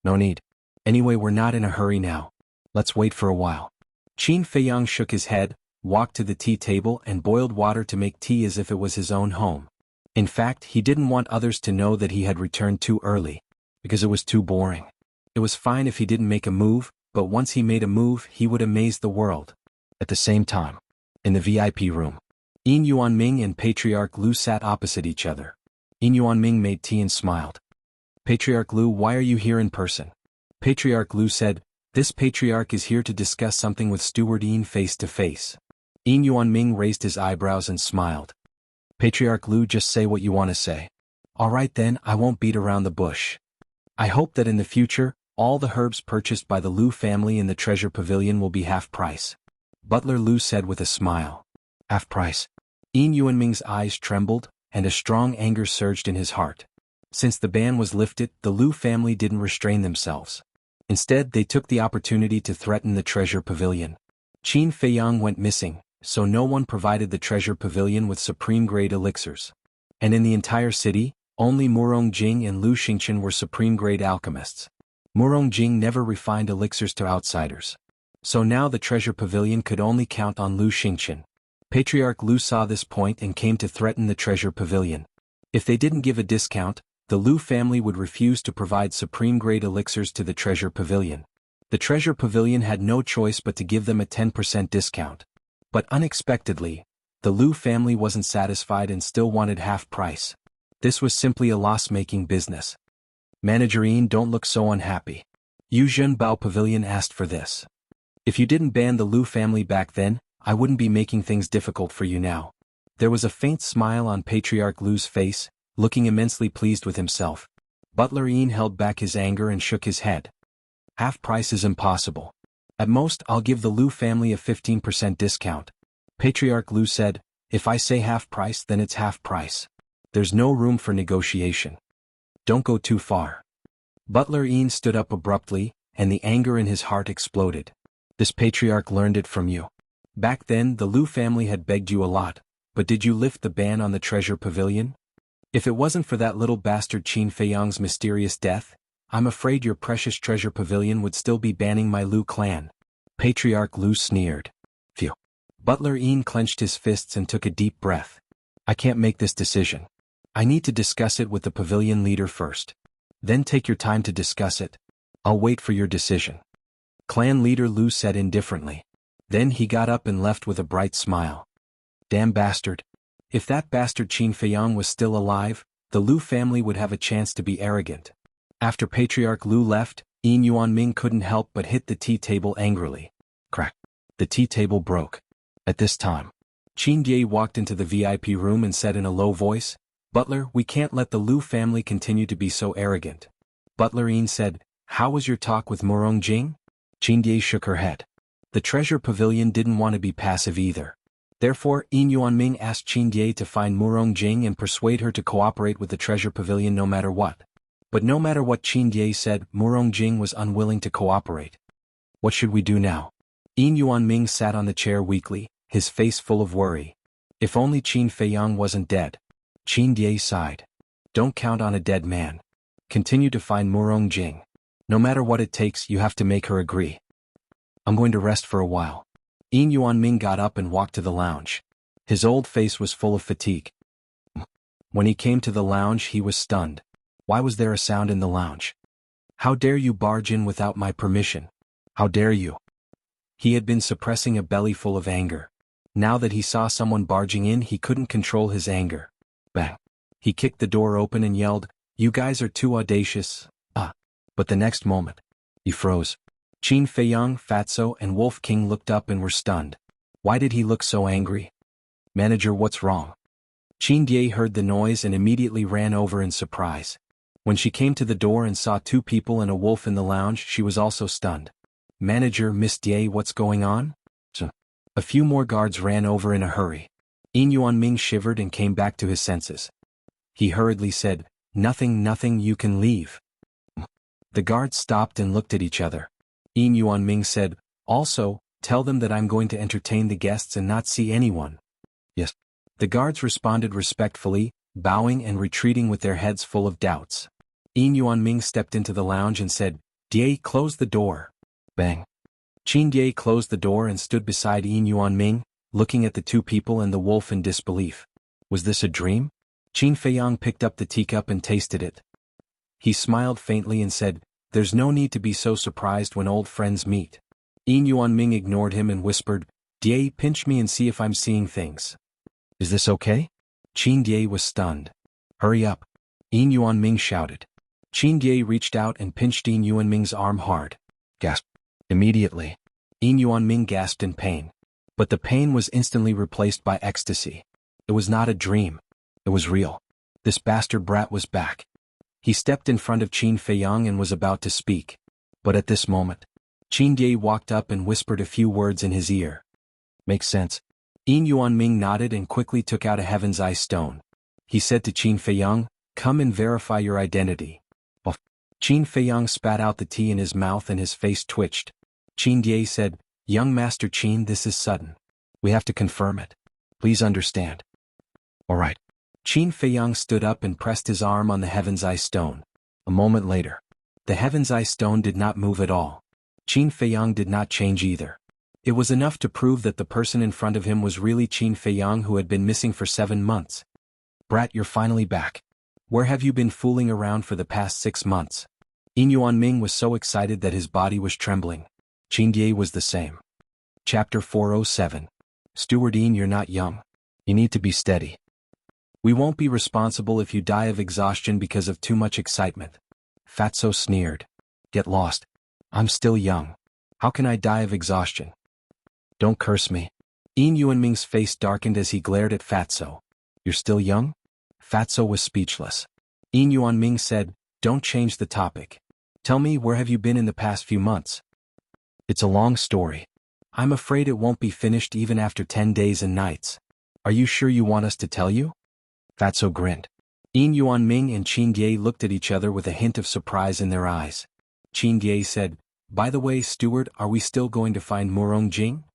No need. Anyway, we're not in a hurry now. Let's wait for a while. Qin Feiyang shook his head, walked to the tea table and boiled water to make tea as if it was his own home. In fact, he didn't want others to know that he had returned too early, because it was too boring. It was fine if he didn't make a move, but once he made a move, he would amaze the world. At the same time, in the VIP room, Yin Yuan Ming and Patriarch Lu sat opposite each other. Yin Yuan Ming made tea and smiled. Patriarch Lu, why are you here in person? Patriarch Lu said, this patriarch is here to discuss something with Steward Yin face to face. Yin Yuan Ming raised his eyebrows and smiled. Patriarch Lu, just say what you want to say. Alright then, I won't beat around the bush. I hope that in the future, all the herbs purchased by the Lu family in the treasure pavilion will be half price. Butler Lu said with a smile. Half price. Yin Yuan Ming's eyes trembled, and a strong anger surged in his heart. Since the ban was lifted, the Lu family didn't restrain themselves. Instead, they took the opportunity to threaten the treasure pavilion. Qin Feiyang went missing, so no one provided the treasure pavilion with supreme-grade elixirs. And in the entire city, only Murong Jing and Lu Xingchen were supreme-grade alchemists. Murong Jing never refined elixirs to outsiders. So now the treasure pavilion could only count on Lu Xingchen. Patriarch Lu saw this point and came to threaten the treasure pavilion. If they didn't give a discount, the Lu family would refuse to provide supreme-grade elixirs to the treasure pavilion. The treasure pavilion had no choice but to give them a 10% discount. But unexpectedly, the Lu family wasn't satisfied and still wanted half price. This was simply a loss-making business. Manager Yin, don't look so unhappy. Yu Zhenbao Pavilion asked for this. If you didn't ban the Lu family back then, I wouldn't be making things difficult for you now. There was a faint smile on Patriarch Lu's face, looking immensely pleased with himself. Butler Yin held back his anger and shook his head. Half price is impossible. At most, I'll give the Lu family a 15% discount. Patriarch Lu said, if I say half price, then it's half price. There's no room for negotiation. Don't go too far. Butler Yin stood up abruptly, and the anger in his heart exploded. This patriarch learned it from you. Back then, the Lu family had begged you a lot, but did you lift the ban on the treasure pavilion? If it wasn't for that little bastard Qin Feiyang's mysterious death, I'm afraid your precious treasure pavilion would still be banning my Lu clan. Patriarch Lu sneered. Phew. Butler Yin clenched his fists and took a deep breath. I can't make this decision. I need to discuss it with the pavilion leader first. Then take your time to discuss it. I'll wait for your decision. Clan leader Lu said indifferently. Then he got up and left with a bright smile. Damn bastard. If that bastard Qin Feiyang was still alive, the Lu family would have a chance to be arrogant. After Patriarch Lu left, Yin Yuanming couldn't help but hit the tea table angrily. Crack. The tea table broke. At this time, Qin Ye walked into the VIP room and said in a low voice, Butler, we can't let the Lu family continue to be so arrogant. Butler Yin said, how was your talk with Murong Jing? Qin Ye shook her head. The treasure pavilion didn't want to be passive either. Therefore, Yin Yuanming asked Qin Ye to find Murong Jing and persuade her to cooperate with the treasure pavilion no matter what. But no matter what Qin Ye said, Murong Jing was unwilling to cooperate. What should we do now? Yin Yuanming sat on the chair weakly, his face full of worry. If only Qin Feiyang wasn't dead. Qin Ye sighed. Don't count on a dead man. Continue to find Murong Jing. No matter what it takes, you have to make her agree. I'm going to rest for a while. Yin Yuanming got up and walked to the lounge. His old face was full of fatigue. When he came to the lounge, he was stunned. Why was there a sound in the lounge? How dare you barge in without my permission? How dare you? He had been suppressing a belly full of anger. Now that he saw someone barging in, he couldn't control his anger. Bang. He kicked the door open and yelled, you guys are too audacious. But the next moment, he froze. Qin Feiyang, Fatso, and Wolf King looked up and were stunned. Why did he look so angry? Manager, what's wrong? Qin Ye heard the noise and immediately ran over in surprise. When she came to the door and saw two people and a wolf in the lounge, she was also stunned. Manager, Miss Ye, what's going on? A few more guards ran over in a hurry. Yin Yuanming shivered and came back to his senses. He hurriedly said, nothing, you can leave. The guards stopped and looked at each other. Yin Yuanming said, also, tell them that I'm going to entertain the guests and not see anyone. Yes. The guards responded respectfully, bowing and retreating with their heads full of doubts. Yin Yuanming stepped into the lounge and said, Ye, close the door. Bang. Qin Ye closed the door and stood beside Yin Yuanming, looking at the two people and the wolf in disbelief. Was this a dream? Qin Feiyang picked up the teacup and tasted it. He smiled faintly and said, there's no need to be so surprised when old friends meet. Yin Yuanming ignored him and whispered, Ye, pinch me and see if I'm seeing things. Is this okay? Qin Ye was stunned. Hurry up. Yin Yuanming shouted. Qin Ye reached out and pinched Yin Yuanming's arm hard. Gasp. Immediately, Yin Yuanming gasped in pain. But the pain was instantly replaced by ecstasy. It was not a dream. It was real. This bastard brat was back. He stepped in front of Qin Feiyang and was about to speak. But at this moment, Qin Ye walked up and whispered a few words in his ear. Makes sense. Yin Yuanming nodded and quickly took out a Heaven's Eye stone. He said to Qin Feiyang, Come and verify your identity. Oh. Qin Feiyang spat out the tea in his mouth and his face twitched. Qin Die said, Young Master Qin, this is sudden. We have to confirm it. Please understand. All right. Qin Feiyang stood up and pressed his arm on the Heaven's Eye Stone. A moment later, the Heaven's Eye Stone did not move at all. Qin Feiyang did not change either. It was enough to prove that the person in front of him was really Qin Feiyang, who had been missing for 7 months. Brat, you're finally back. Where have you been fooling around for the past 6 months? Yin Yuanming was so excited that his body was trembling. Qin Die was the same. Chapter 407. Steward Yin, you're not young. You need to be steady. We won't be responsible if you die of exhaustion because of too much excitement. Fatso sneered. Get lost. I'm still young. How can I die of exhaustion? Don't curse me. Yin Yuanming's face darkened as he glared at Fatso. You're still young? Fatso was speechless. Yin Yuanming said, Don't change the topic. Tell me, where have you been in the past few months? It's a long story. I'm afraid it won't be finished even after 10 days and nights. Are you sure you want us to tell you? Fatso grinned. Yin Yuanming and Qin Die looked at each other with a hint of surprise in their eyes. Qin Die said, By the way, steward, are we still going to find Murong Jing?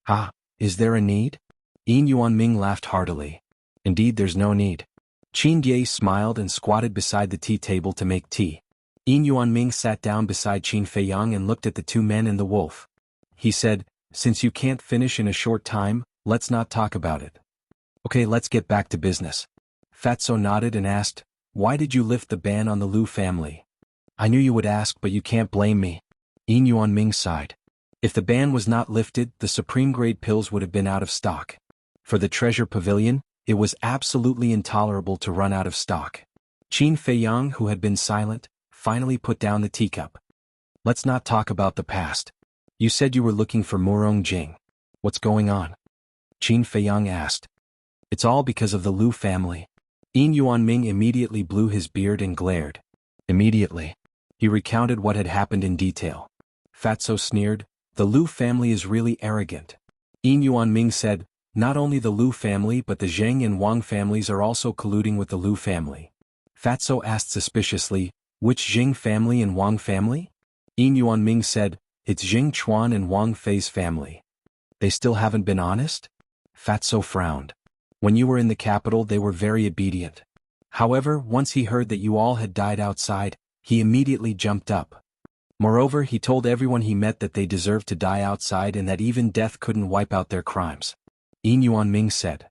Ah, is there a need? Yin Yuanming laughed heartily. Indeed, there's no need. Qin Die smiled and squatted beside the tea table to make tea. Yin Yuanming sat down beside Qin Feiyang and looked at the 2 men and the wolf. He said, Since you can't finish in a short time, let's not talk about it. Okay, let's get back to business. Fatso nodded and asked, Why did you lift the ban on the Lu family? I knew you would ask, but you can't blame me. Yin Yuanming sighed. If the ban was not lifted, the supreme grade pills would have been out of stock. For the treasure pavilion, it was absolutely intolerable to run out of stock. Qin Feiyang, who had been silent, finally put down the teacup. Let's not talk about the past. You said you were looking for Murong Jing. What's going on? Qin Feiyang asked. It's all because of the Lu family. Yin Yuanming immediately blew his beard and glared. Immediately, he recounted what had happened in detail. Fatso sneered, The Lu family is really arrogant. Yin Yuanming said, Not only the Lu family but the Zheng and Wang families are also colluding with the Lu family. Fatso asked suspiciously, Which Jing family and Wang family? Yin Yuanming said, It's Jing Chuan and Wang Fei's family. They still haven't been honest? Fatso frowned. When you were in the capital they were very obedient. However, once he heard that you all had died outside, he immediately jumped up. Moreover, he told everyone he met that they deserved to die outside and that even death couldn't wipe out their crimes. Yin Yuanming said.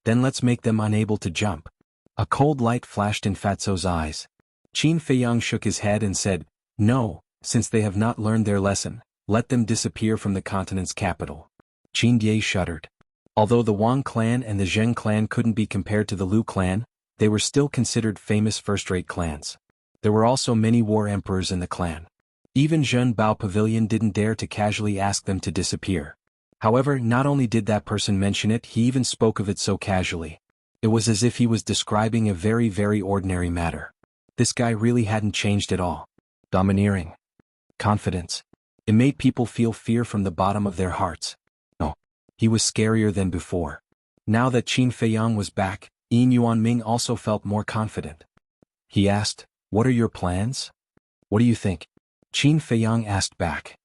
Then let's make them unable to jump. A cold light flashed in Fatso's eyes. Qin Feiyang shook his head and said, No, since they have not learned their lesson, let them disappear from the continent's capital. Qin Die shuddered. Although the Wang clan and the Zheng clan couldn't be compared to the Lu clan, they were still considered famous first-rate clans. There were also many war emperors in the clan. Even Zhen Bao Pavilion didn't dare to casually ask them to disappear. However, not only did that person mention it, he even spoke of it so casually. It was as if he was describing a very, very ordinary matter. This guy really hadn't changed at all. Domineering. Confidence. It made people feel fear from the bottom of their hearts. No. He was scarier than before. Now that Qin Feiyang was back, Yin Yuanming also felt more confident. He asked, What are your plans? What do you think? Qin Feiyang asked back.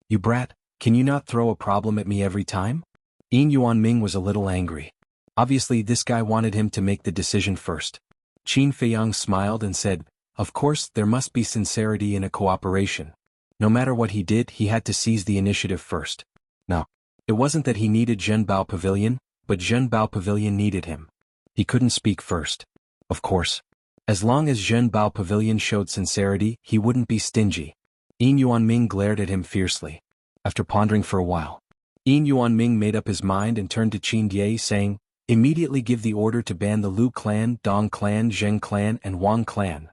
You brat, can you not throw a problem at me every time? Yin Yuanming was a little angry. Obviously this guy wanted him to make the decision first. Qin Feiyang smiled and said, Of course, there must be sincerity in a cooperation. No matter what he did, he had to seize the initiative first. No. It wasn't that he needed Zhen Bao Pavilion, but Zhen Bao Pavilion needed him. He couldn't speak first. Of course. As long as Zhen Bao Pavilion showed sincerity, he wouldn't be stingy. Yin Yuanming glared at him fiercely. After pondering for a while, Yin Yuanming made up his mind and turned to Qin Die saying, Immediately give the order to ban the Lu clan, Dong clan, Zheng clan, and Wang clan.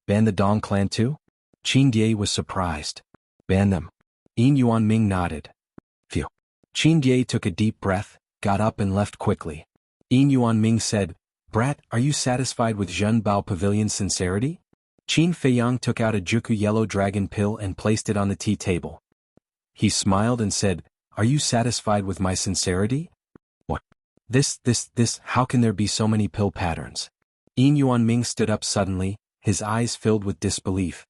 Ban the Dong clan too? Qin Die was surprised. Ban them. Yin Yuanming nodded. Phew. Qin Die took a deep breath, got up and left quickly. Yin Yuanming said, Brat, are you satisfied with Zhen Bao Pavilion's sincerity? Qin Feiyang took out a Juku yellow dragon pill and placed it on the tea table. He smiled and said, Are you satisfied with my sincerity? What? This, how can there be so many pill patterns? Yin Yuanming stood up suddenly, his eyes filled with disbelief.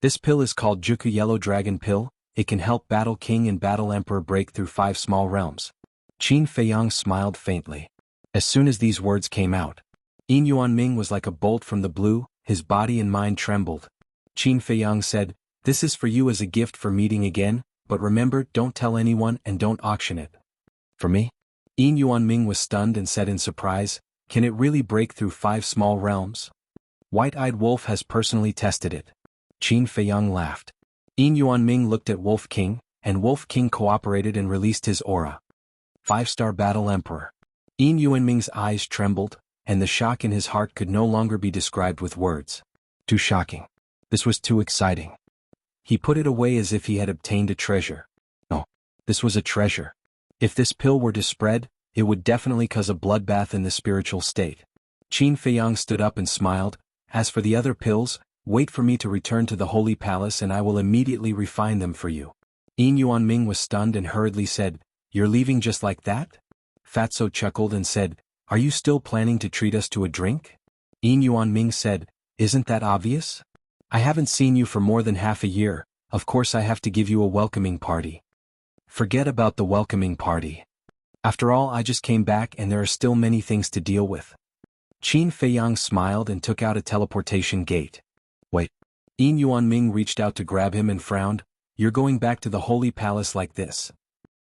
This pill is called Jianghu Yellow Dragon Pill. It can help Battle King and Battle Emperor break through 5 small realms. Qin Feiyang smiled faintly. As soon as these words came out, Yin Yuanming was like a bolt from the blue, his body and mind trembled. Qin Feiyang said, "This is for you as a gift for meeting again, but remember, don't tell anyone and don't auction it." "For me?" Yin Yuanming was stunned and said in surprise, "Can it really break through 5 small realms?" "White-Eyed Wolf has personally tested it." Qin Feiyang laughed. Yin Yuanming looked at Wolf King, and Wolf King cooperated and released his aura. 5-star Battle Emperor. Yin Yuanming's eyes trembled, and the shock in his heart could no longer be described with words. Too shocking. This was too exciting. He put it away as if he had obtained a treasure. No, this was a treasure. If this pill were to spread, it would definitely cause a bloodbath in the spiritual state. Qin Feiyang stood up and smiled. "As for the other pills, wait for me to return to the Holy Palace and I will immediately refine them for you." Yin Yuanming was stunned and hurriedly said, "You're leaving just like that?" Fatso chuckled and said, "Are you still planning to treat us to a drink?" Yin Yuanming said, "Isn't that obvious? I haven't seen you for more than half a year, of course I have to give you a welcoming party." "Forget about the welcoming party. After all, I just came back and there are still many things to deal with." Qin Feiyang smiled and took out a teleportation gate. "Wait." Yin Yuanming reached out to grab him and frowned. "You're going back to the Holy Palace like this?"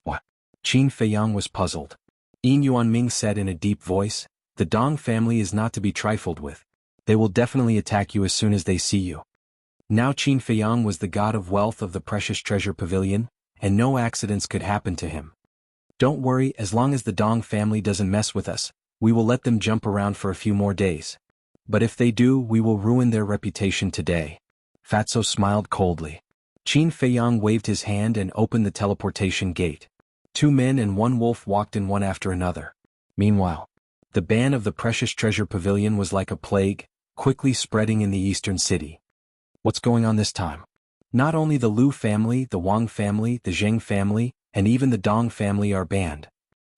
"What?" Qin Feiyang was puzzled. Yin Yuanming said in a deep voice, "The Dong family is not to be trifled with. They will definitely attack you as soon as they see you." Now Qin Feiyang was the god of wealth of the precious treasure pavilion, and no accidents could happen to him. "Don't worry, as long as the Dong family doesn't mess with us, we will let them jump around for a few more days. But if they do, we will ruin their reputation today." Fatso smiled coldly. Qin Feiyang waved his hand and opened the teleportation gate. 2 men and 1 wolf walked in one after another. Meanwhile, the ban of the precious treasure pavilion was like a plague, quickly spreading in the eastern city. What's going on this time? Not only the Lu family, the Wang family, the Zheng family, and even the Dong family are banned.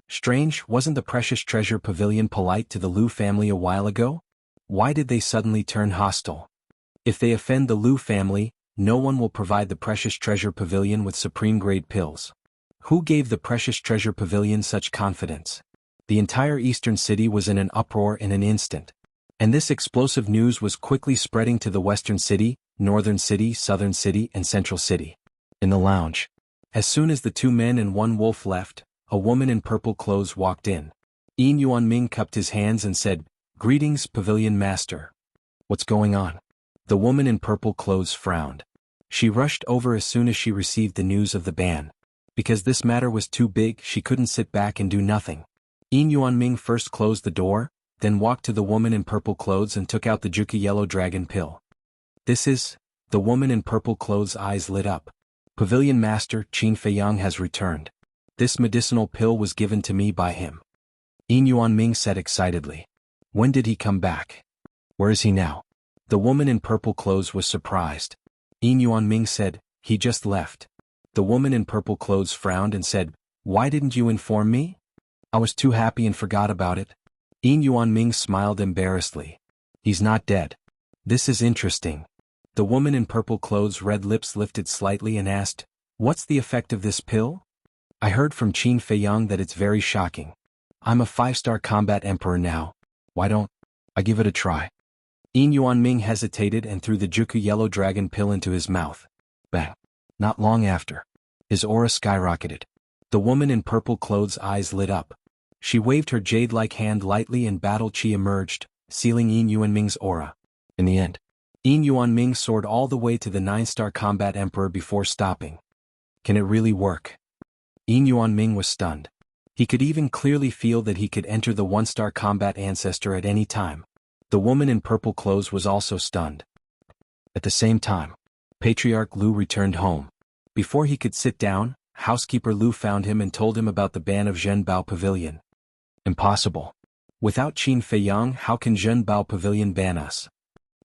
Strange, wasn't the precious treasure pavilion polite to the Lu family a while ago? Why did they suddenly turn hostile? If they offend the Lu family, no one will provide the precious treasure pavilion with supreme-grade pills. Who gave the precious treasure pavilion such confidence? The entire eastern city was in an uproar in an instant. And this explosive news was quickly spreading to the western city, northern city, southern city, and central city. In the lounge, as soon as the 2 men and 1 wolf left, a woman in purple clothes walked in. Yin Yuanming cupped his hands and said, "Greetings, pavilion master." "What's going on?" The woman in purple clothes frowned. She rushed over as soon as she received the news of the ban. Because this matter was too big, she couldn't sit back and do nothing. Yin Yuanming first closed the door, then walked to the woman in purple clothes and took out the Jianghu Yellow Dragon Pill. "This is..." The woman in purple clothes' eyes lit up. "Pavilion Master, Qin Feiyang has returned. This medicinal pill was given to me by him." Yin Yuanming said excitedly. "When did he come back? Where is he now?" The woman in purple clothes was surprised. Yin Yuanming said, "He just left." The woman in purple clothes frowned and said, "Why didn't you inform me?" "I was too happy and forgot about it." Yin Yuanming smiled embarrassedly. "He's not dead. This is interesting." The woman in purple clothes' red lips lifted slightly and asked, "What's the effect of this pill?" "I heard from Qin Feiyang that it's very shocking. I'm a 5-star combat emperor now. Why don't I give it a try?" Yin Yuanming hesitated and threw the Jianghu Yellow Dragon Pill into his mouth. Bang. Not long after, his aura skyrocketed. The woman in purple clothes' eyes lit up. She waved her jade-like hand lightly and battle chi emerged, sealing Yin Yuanming's aura. In the end, Yin Yuanming soared all the way to the 9-star combat emperor before stopping. Can it really work? Yin Yuanming was stunned. He could even clearly feel that he could enter the 1-star combat ancestor at any time. The woman in purple clothes was also stunned. At the same time, Patriarch Lu returned home. Before he could sit down, housekeeper Lu found him and told him about the ban of Zhenbao Pavilion. Impossible. Without Qin Feiyang, how can Zhenbao Pavilion ban us?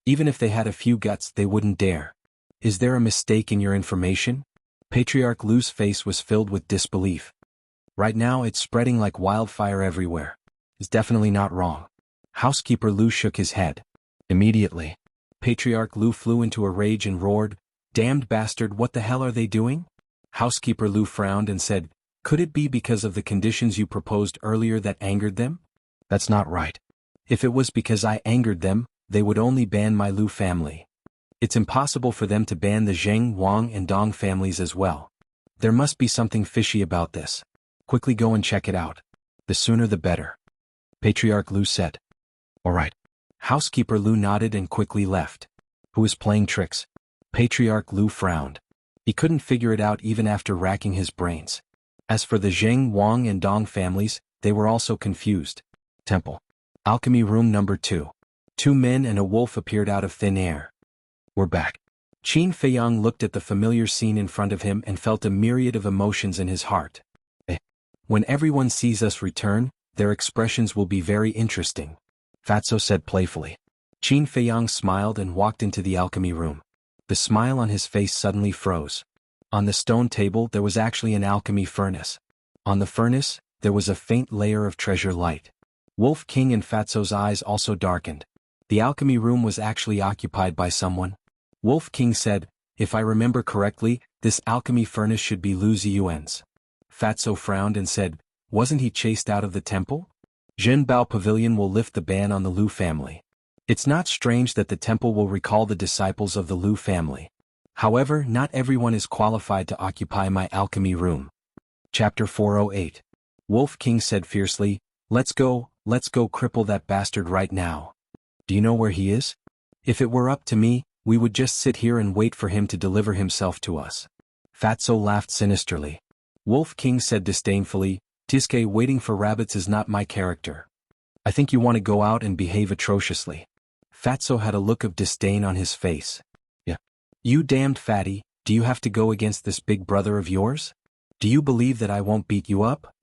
Even if they had a few guts, they wouldn't dare. Is there a mistake in your information? Patriarch Lu's face was filled with disbelief. Right now it's spreading like wildfire everywhere. It's definitely not wrong. Housekeeper Lu shook his head. Immediately, Patriarch Lu flew into a rage and roared, "Damned bastard, what the hell are they doing?" Housekeeper Lu frowned and said, "Could it be because of the conditions you proposed earlier that angered them?" "That's not right. If it was because I angered them, they would only ban my Lu family. It's impossible for them to ban the Zheng, Wang and Dong families as well. There must be something fishy about this. Quickly go and check it out. The sooner the better," Patriarch Lu said. "All right." Housekeeper Lu nodded and quickly left. "Who is playing tricks?" Patriarch Lu frowned. He couldn't figure it out even after racking his brains. As for the Zheng, Wang and Dong families, they were also confused. Temple. Alchemy room number 2. 2 men and a wolf appeared out of thin air. "We're back." Qin Feiyang looked at the familiar scene in front of him and felt a myriad of emotions in his heart. When everyone sees us return, their expressions will be very interesting," Fatso said playfully. Qin Feiyang smiled and walked into the alchemy room. The smile on his face suddenly froze. On the stone table there was actually an alchemy furnace. On the furnace, there was a faint layer of treasure light. Wolf King and Fatso's eyes also darkened. The alchemy room was actually occupied by someone. Wolf King said, "If I remember correctly, this alchemy furnace should be Lu Ziyuan's." Fatso frowned and said, "Wasn't he chased out of the temple? Zhenbao Pavilion will lift the ban on the Lu family. It's not strange that the temple will recall the disciples of the Lu family. However, not everyone is qualified to occupy my alchemy room." Chapter 408. Wolf King said fiercely, let's go cripple that bastard right now." "Do you know where he is? If it were up to me, we would just sit here and wait for him to deliver himself to us." Fatso laughed sinisterly. Wolf King said disdainfully, "Tiske, waiting for rabbits is not my character. I think you want to go out and behave atrociously." Fatso had a look of disdain on his face. "Yeah. You damned fatty, do you have to go against this big brother of yours? Do you believe that I won't beat you up?"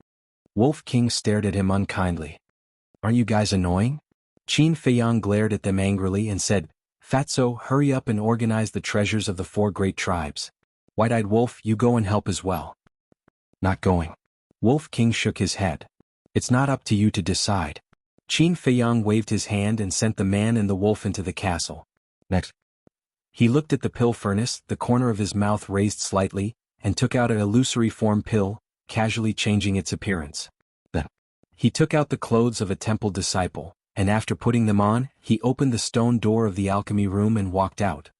Wolf King stared at him unkindly. "Aren't you guys annoying?" Qin Feiyang glared at them angrily and said, "Fatso, hurry up and organize the treasures of the 4 great tribes. White-eyed Wolf, you go and help as well." "Not going." Wolf King shook his head. "It's not up to you to decide." Qin Feiyang waved his hand and sent the man and the wolf into the castle. Next, he looked at the pill furnace, the corner of his mouth raised slightly, and took out an illusory form pill, casually changing its appearance. Then, he took out the clothes of a temple disciple, and after putting them on, he opened the stone door of the alchemy room and walked out.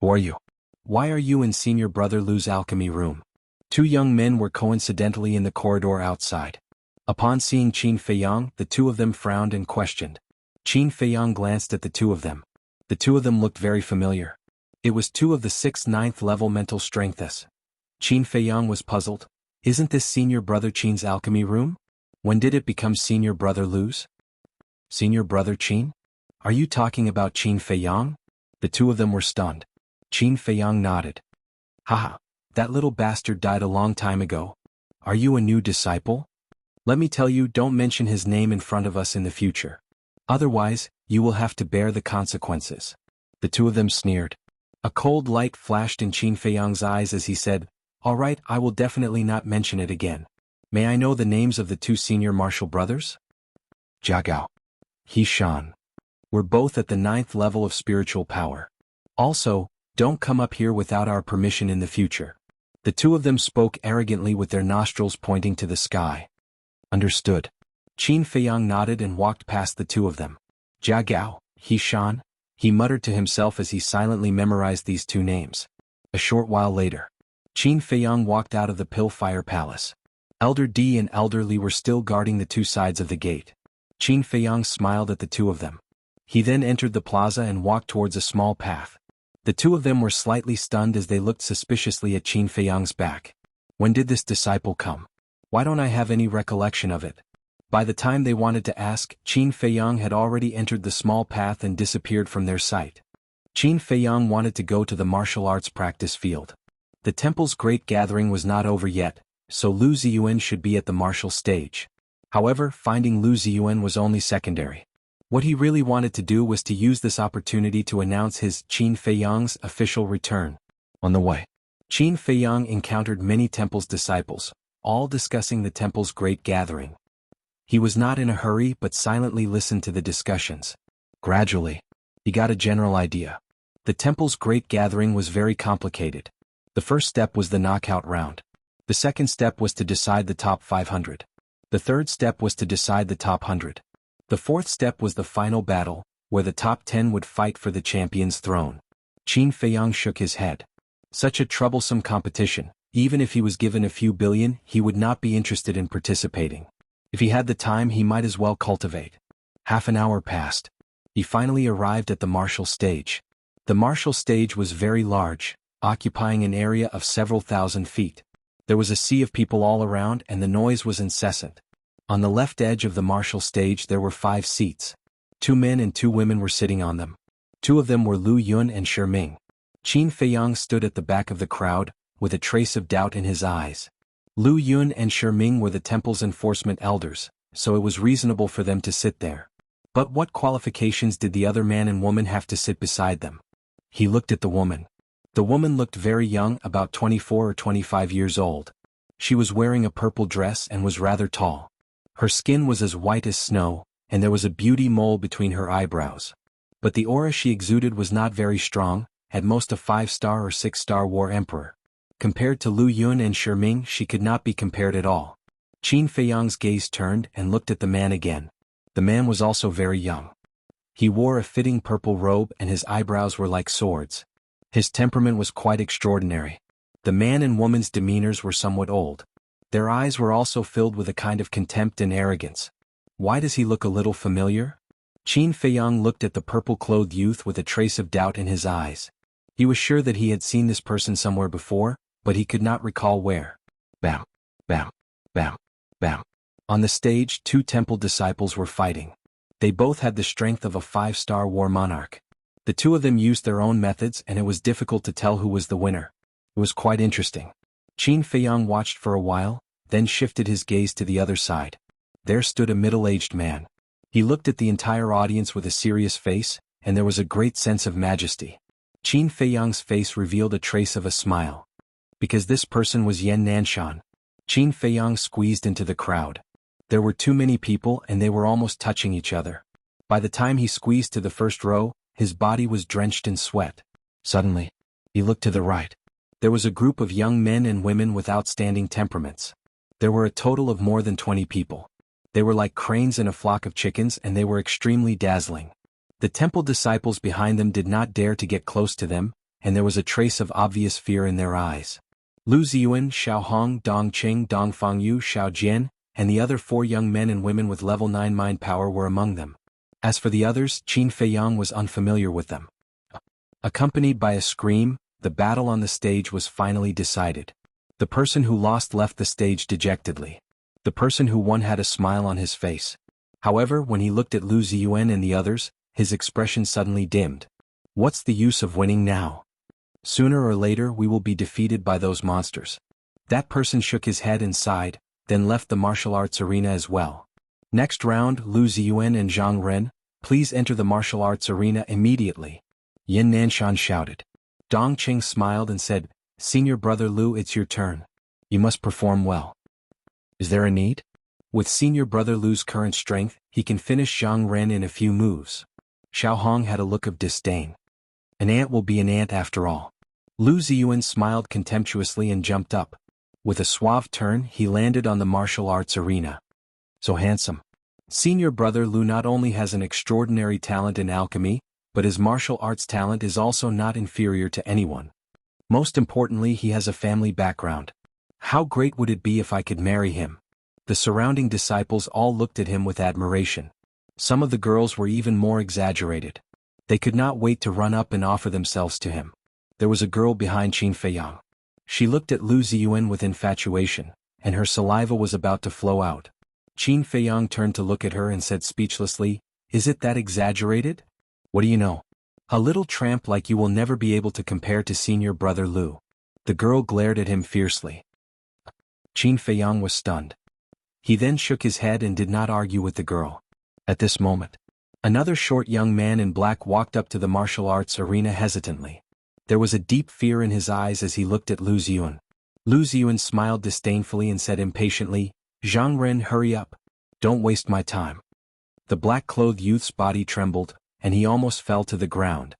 "Who are you? Why are you in Senior Brother Lu's alchemy room?" 2 young men were coincidentally in the corridor outside. Upon seeing Qin Feiyang, the 2 of them frowned and questioned. Qin Feiyang glanced at the 2 of them. The 2 of them looked very familiar. It was 2 of the 6th 9th level mental strengths. Qin Feiyang was puzzled. Isn't this Senior Brother Qin's alchemy room? When did it become Senior Brother Lu's? Senior Brother Qin? Are you talking about Qin Feiyang? The 2 of them were stunned. Qin Feiyang nodded. Haha, that little bastard died a long time ago. Are you a new disciple? Let me tell you, don't mention his name in front of us in the future. Otherwise, you will have to bear the consequences. The 2 of them sneered. A cold light flashed in Qin Feiyang's eyes as he said, "All right, I will definitely not mention it again. May I know the names of the 2 senior martial brothers?" Jianghu. Shan. We're both at the 9th level of spiritual power. Also, don't come up here without our permission in the future. The 2 of them spoke arrogantly with their nostrils pointing to the sky. Understood. Qin Feiyang nodded and walked past the 2 of them. Jianghu, Shan, he muttered to himself as he silently memorized these 2 names. A short while later, Qin Feiyang walked out of the Pillfire Palace. Elder D and Elder Li were still guarding the 2 sides of the gate. Qin Feiyang smiled at the 2 of them. He then entered the plaza and walked towards a small path. The 2 of them were slightly stunned as they looked suspiciously at Qin Feiyang's back. When did this disciple come? Why don't I have any recollection of it? By the time they wanted to ask, Qin Feiyang had already entered the small path and disappeared from their sight. Qin Feiyang wanted to go to the martial arts practice field. The temple's great gathering was not over yet, so Lu Ziyuan should be at the martial stage. However, finding Lu Ziyuan was only secondary. What he really wanted to do was to use this opportunity to announce his Qin Feiyang's official return. On the way, Qin Feiyang encountered many temple's disciples, all discussing the temple's great gathering. He was not in a hurry but silently listened to the discussions. Gradually, he got a general idea. The temple's great gathering was very complicated. The first step was the knockout round. The second step was to decide the top 500. The third step was to decide the top 100. The fourth step was the final battle, where the top 10 would fight for the champion's throne. Qin Feiyang shook his head. Such a troublesome competition, even if he was given a few billion, he would not be interested in participating. If he had the time, he might as well cultivate. Half an hour passed. He finally arrived at the martial stage. The martial stage was very large, occupying an area of several thousand feet. There was a sea of people all around and the noise was incessant. On the left edge of the martial stage there were 5 seats. 2 men and 2 women were sitting on them. 2 of them were Lu Yun and Shi Ming. Qin Feiyang stood at the back of the crowd, with a trace of doubt in his eyes. Lu Yun and Shi Ming were the temple's enforcement elders, so it was reasonable for them to sit there. But what qualifications did the other man and woman have to sit beside them? He looked at the woman. The woman looked very young, about 24 or 25 years old. She was wearing a purple dress and was rather tall. Her skin was as white as snow, and there was a beauty mole between her eyebrows. But the aura she exuded was not very strong, at most a 5-star or 6-star war emperor. Compared to Lu Yun and Shi Ming, she could not be compared at all. Qin Feiyang's gaze turned and looked at the man again. The man was also very young. He wore a fitting purple robe and his eyebrows were like swords. His temperament was quite extraordinary. The man and woman's demeanors were somewhat old. Their eyes were also filled with a kind of contempt and arrogance. Why does he look a little familiar? Qin Feiyang looked at the purple-clothed youth with a trace of doubt in his eyes. He was sure that he had seen this person somewhere before, but he could not recall where. Bam, bam, bam, bam. On the stage, 2 temple disciples were fighting. They both had the strength of a 5-star war monarch. The 2 of them used their own methods and it was difficult to tell who was the winner. It was quite interesting. Qin Feiyang watched for a while, then shifted his gaze to the other side. There stood a middle-aged man. He looked at the entire audience with a serious face, and there was a great sense of majesty. Qin Feiyang's face revealed a trace of a smile. Because this person was Yan Nanshan. Qin Feiyang squeezed into the crowd. There were too many people and they were almost touching each other. By the time he squeezed to the first row, his body was drenched in sweat. Suddenly, he looked to the right. There was a group of young men and women with outstanding temperaments. There were a total of more than 20 people. They were like cranes in a flock of chickens and they were extremely dazzling. The temple disciples behind them did not dare to get close to them, and there was a trace of obvious fear in their eyes. Lu Ziyuan, Xiao Hong, Dong Qing, Dong Fangyu, Xiao Jian, and the other 4 young men and women with level 9 mind power were among them. As for the others, Qin Feiyang was unfamiliar with them. Accompanied by a scream, the battle on the stage was finally decided. The person who lost left the stage dejectedly. The person who won had a smile on his face. However, when he looked at Lu Ziyuan and the others, his expression suddenly dimmed. What's the use of winning now? Sooner or later we will be defeated by those monsters. That person shook his head and sighed, then left the martial arts arena as well. Next round, Lu Ziyuan and Zhang Ren, please enter the martial arts arena immediately. Yan Nanshan shouted. Dong Qing smiled and said, Senior brother Lu, it's your turn. You must perform well. Is there a need? With senior brother Lu's current strength, he can finish Zhang Ren in a few moves. Xiao Hong had a look of disdain. An ant will be an ant after all. Lu Ziyuan smiled contemptuously and jumped up. With a suave turn, he landed on the martial arts arena. So handsome. Senior brother Lu not only has an extraordinary talent in alchemy, but his martial arts talent is also not inferior to anyone. Most importantly, he has a family background. How great would it be if I could marry him? The surrounding disciples all looked at him with admiration. Some of the girls were even more exaggerated. They could not wait to run up and offer themselves to him. There was a girl behind Qin Feiyang. She looked at Lu Ziyuan with infatuation, and her saliva was about to flow out. Qin Feiyang turned to look at her and said speechlessly, Is it that exaggerated? What do you know? A little tramp like you will never be able to compare to senior brother Lu. The girl glared at him fiercely. Qin Feiyang was stunned. He then shook his head and did not argue with the girl. At this moment, another short young man in black walked up to the martial arts arena hesitantly. There was a deep fear in his eyes as he looked at Lu Ziyuan. Lu Ziyuan smiled disdainfully and said impatiently, Zhang Ren, hurry up. Don't waste my time. The black-clothed youth's body trembled, and he almost fell to the ground.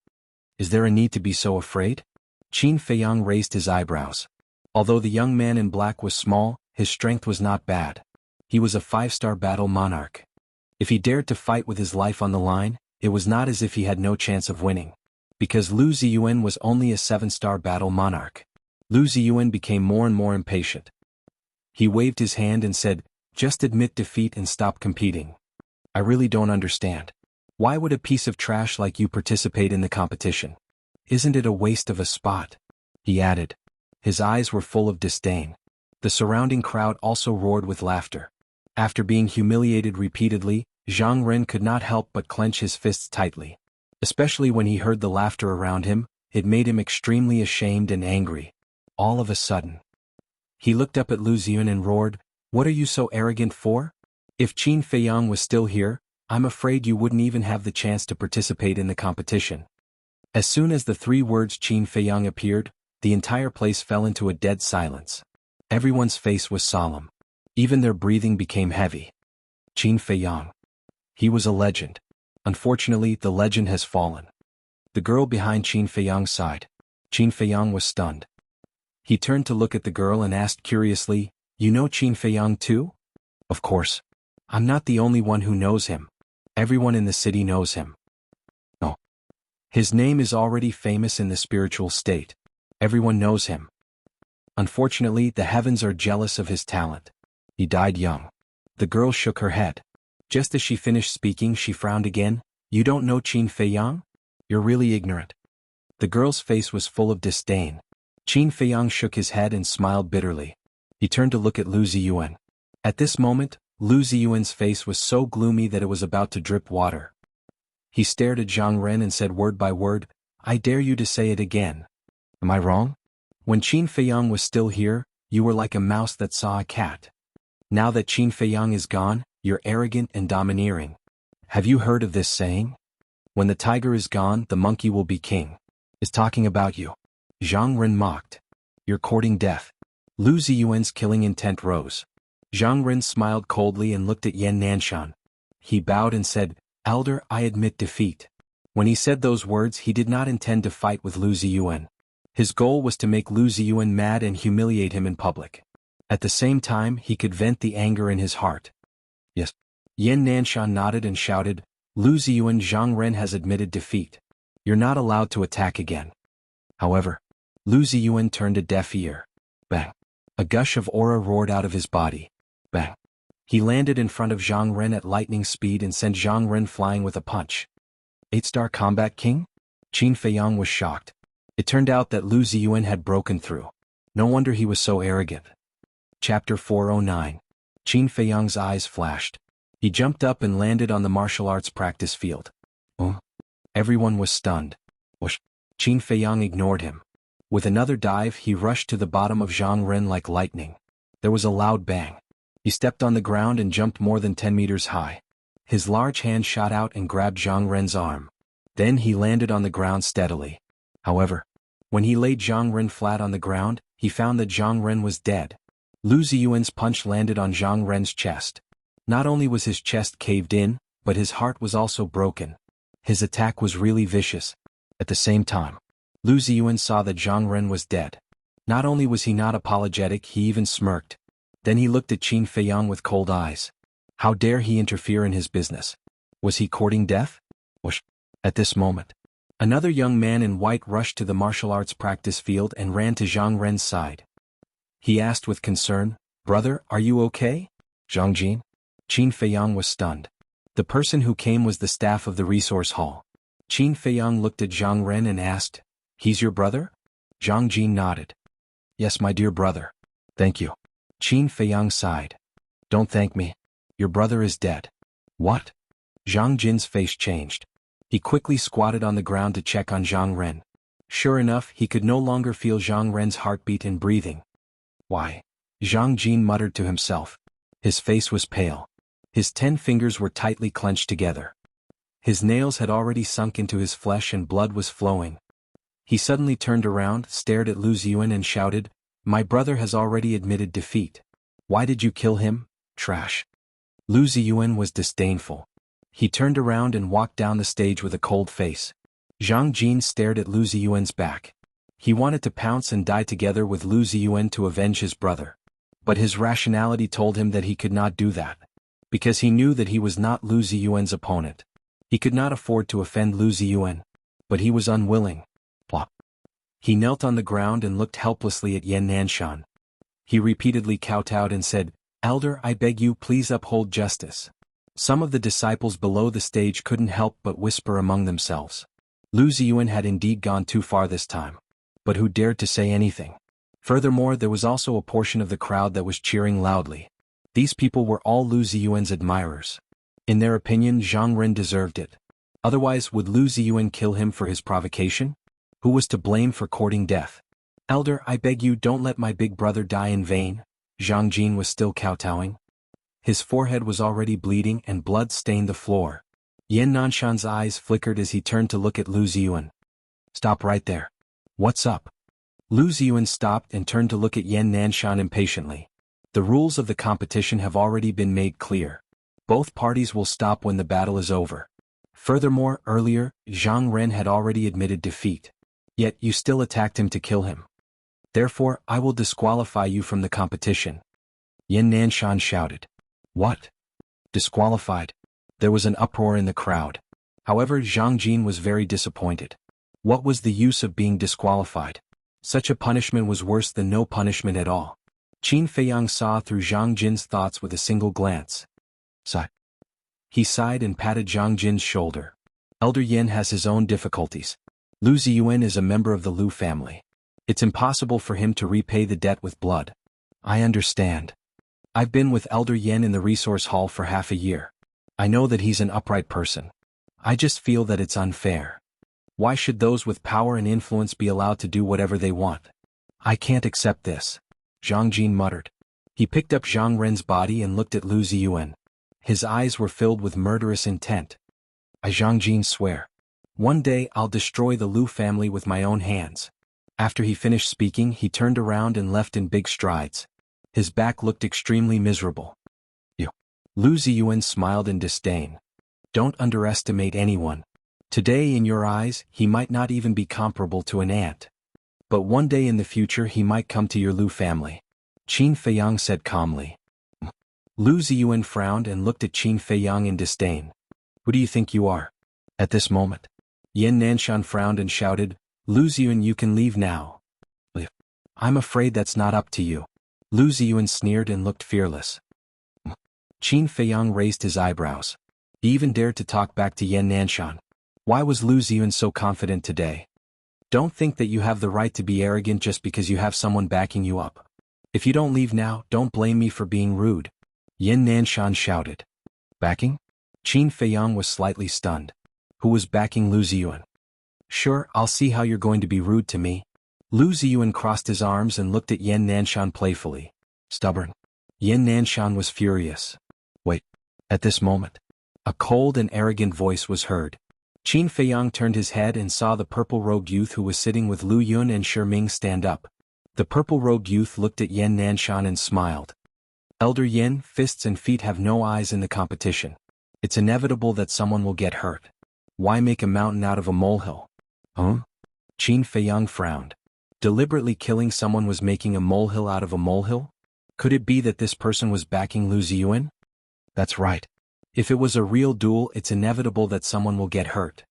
Is there a need to be so afraid? Qin Feiyang raised his eyebrows. Although the young man in black was small, his strength was not bad. He was a 5-star battle monarch. If he dared to fight with his life on the line, it was not as if he had no chance of winning. Because Lu Ziyuan was only a 7-star battle monarch. Lu Ziyuan became more and more impatient. He waved his hand and said, "Just admit defeat and stop competing. I really don't understand. Why would a piece of trash like you participate in the competition? Isn't it a waste of a spot?" he added. His eyes were full of disdain. The surrounding crowd also roared with laughter. After being humiliated repeatedly, Zhang Ren could not help but clench his fists tightly. Especially when he heard the laughter around him, it made him extremely ashamed and angry. All of a sudden, he looked up at Lu Ziyuan and roared, "What are you so arrogant for? If Qin Feiyang was still here, I'm afraid you wouldn't even have the chance to participate in the competition." As soon as the 3 words Qin Feiyang appeared, the entire place fell into a dead silence. Everyone's face was solemn. Even their breathing became heavy. Qin Feiyang. He was a legend. Unfortunately, the legend has fallen. The girl behind Qin Feiyang sighed. Qin Feiyang was stunned. He turned to look at the girl and asked curiously, "You know Qin Feiyang too?" "Of course. I'm not the only one who knows him. Everyone in the city knows him. Oh. His name is already famous in the spiritual state. Everyone knows him. Unfortunately, the heavens are jealous of his talent. He died young." The girl shook her head. Just as she finished speaking, she frowned again. "You don't know Qin Feiyang? You're really ignorant." The girl's face was full of disdain. Qin Feiyang shook his head and smiled bitterly. He turned to look at Lu Ziyuan. At this moment, Lu Ziyuan's face was so gloomy that it was about to drip water. He stared at Zhang Ren and said word by word, "I dare you to say it again. Am I wrong? When Qin Feiyang was still here, you were like a mouse that saw a cat. Now that Qin Feiyang is gone, you're arrogant and domineering. Have you heard of this saying? When the tiger is gone, the monkey will be king. Is talking about you." Zhang Ren mocked. "You're courting death." Lu Ziyuan's killing intent rose. Zhang Ren smiled coldly and looked at Yan Nanshan. He bowed and said, "Elder, I admit defeat." When he said those words, he did not intend to fight with Lu Ziyuan. His goal was to make Lu Ziyuan mad and humiliate him in public. At the same time, he could vent the anger in his heart. "Yes." Yan Nanshan nodded and shouted, "Lu Ziyuan, Zhang Ren has admitted defeat. You're not allowed to attack again." However, Lu Ziyuan turned a deaf ear. Bang. A gush of aura roared out of his body. Bang. He landed in front of Zhang Ren at lightning speed and sent Zhang Ren flying with a punch. 8-star combat king? Qin Feiyang was shocked. It turned out that Lu Ziyuan had broken through. No wonder he was so arrogant. Chapter 409. Qin Feiyang's eyes flashed. He jumped up and landed on the martial arts practice field. Oh. Everyone was stunned. Whoosh. Qin Feiyang ignored him. With another dive, he rushed to the bottom of Zhang Ren like lightning. There was a loud bang. He stepped on the ground and jumped more than 10 meters high. His large hand shot out and grabbed Zhang Ren's arm. Then he landed on the ground steadily. However, when he laid Zhang Ren flat on the ground, he found that Zhang Ren was dead. Lu Ziyuan's punch landed on Zhang Ren's chest. Not only was his chest caved in, but his heart was also broken. His attack was really vicious. At the same time, Lu Ziyuan saw that Zhang Ren was dead. Not only was he not apologetic, he even smirked. Then he looked at Qin Feiyang with cold eyes. How dare he interfere in his business? Was he courting death? Whoosh. At this moment, another young man in white rushed to the martial arts practice field and ran to Zhang Ren's side. He asked with concern, "Brother, are you okay?" "Zhang Jin?" Qin Feiyang was stunned. The person who came was the staff of the resource hall. Qin Feiyang looked at Zhang Ren and asked, "He's your brother?" Zhang Jin nodded. "Yes, my dear brother. Thank you." Qin Feiyang sighed. "Don't thank me. Your brother is dead." "What?" Zhang Jin's face changed. He quickly squatted on the ground to check on Zhang Ren. Sure enough, he could no longer feel Zhang Ren's heartbeat and breathing. "Why?" Zhang Jin muttered to himself. His face was pale. His 10 fingers were tightly clenched together. His nails had already sunk into his flesh and blood was flowing. He suddenly turned around, stared at Lu Ziyuan and shouted, "My brother has already admitted defeat. Why did you kill him, trash?" Lu Ziyuan was disdainful. He turned around and walked down the stage with a cold face. Zhang Jin stared at Lu Ziyuan's back. He wanted to pounce and die together with Lu Ziyuan to avenge his brother. But his rationality told him that he could not do that, because he knew that he was not Lu Ziyuan's opponent. He could not afford to offend Lu Ziyuan, but he was unwilling. Plop. He knelt on the ground and looked helplessly at Yan Nanshan. He repeatedly kowtowed and said, "Elder, I beg you, please uphold justice." Some of the disciples below the stage couldn't help but whisper among themselves. Lu Ziyuan had indeed gone too far this time. But who dared to say anything? Furthermore, there was also a portion of the crowd that was cheering loudly. These people were all Lu Ziyuan's admirers. In their opinion, Zhang Ren deserved it. Otherwise, would Lu Ziyuan kill him for his provocation? Who was to blame for courting death? "Elder, I beg you, don't let my big brother die in vain." Zhang Jin was still kowtowing. His forehead was already bleeding and blood stained the floor. Yan Nanshan's eyes flickered as he turned to look at Lu Ziyuan. "Stop right there. What's up?" Lu Ziyuan stopped and turned to look at Yan Nanshan impatiently. "The rules of the competition have already been made clear. Both parties will stop when the battle is over. Furthermore, earlier, Zhang Ren had already admitted defeat. Yet you still attacked him to kill him. Therefore, I will disqualify you from the competition." Yan Nanshan shouted. "What? Disqualified?" There was an uproar in the crowd. However, Zhang Jin was very disappointed. What was the use of being disqualified? Such a punishment was worse than no punishment at all. Qin Feiyang saw through Zhang Jin's thoughts with a single glance. Sigh. He sighed and patted Zhang Jin's shoulder. "Elder Yan has his own difficulties. Lu Ziyuan is a member of the Lu family. It's impossible for him to repay the debt with blood." "I understand. I've been with Elder Yan in the resource hall for half a year. I know that he's an upright person. I just feel that it's unfair. Why should those with power and influence be allowed to do whatever they want? I can't accept this," Zhang Jin muttered. He picked up Zhang Ren's body and looked at Lu Ziyuan. His eyes were filled with murderous intent. "I Zhang Jin swear. One day I'll destroy the Lu family with my own hands." After he finished speaking, he turned around and left in big strides. His back looked extremely miserable. "You." Lu Ziyuan smiled in disdain. "Don't underestimate anyone. Today in your eyes, he might not even be comparable to an ant. But one day in the future he might come to your Lu family," Qin Feiyang said calmly. Lu Ziyuan frowned and looked at Qin Feiyang in disdain. "Who do you think you are?" At this moment, Yan Nanshan frowned and shouted, "Lu Ziyuan, you can leave now." "I'm afraid that's not up to you." Lu Ziyuan sneered and looked fearless. Qin Feiyang raised his eyebrows. He even dared to talk back to Yan Nanshan. Why was Lu Ziyuan so confident today? "Don't think that you have the right to be arrogant just because you have someone backing you up. If you don't leave now, don't blame me for being rude," Yan Nanshan shouted. "Backing?" Qin Feiyang was slightly stunned. Who was backing Lu Ziyuan? "Sure, I'll see how you're going to be rude to me." Lu Ziyuan crossed his arms and looked at Yan Nanshan playfully. "Stubborn." Yan Nanshan was furious. Wait. At this moment, a cold and arrogant voice was heard. Qin Feiyang turned his head and saw the purple-robed youth who was sitting with Lu Yun and Shi Ming stand up. The purple-robed youth looked at Yan Nanshan and smiled. "Elder Yan, fists and feet have no eyes in the competition. It's inevitable that someone will get hurt. Why make a mountain out of a molehill?" Huh? Qin Feiyang frowned. Deliberately killing someone was making a molehill out of a molehill? Could it be that this person was backing Lu Ziyuan? That's right. If it was a real duel, it's inevitable that someone will get hurt.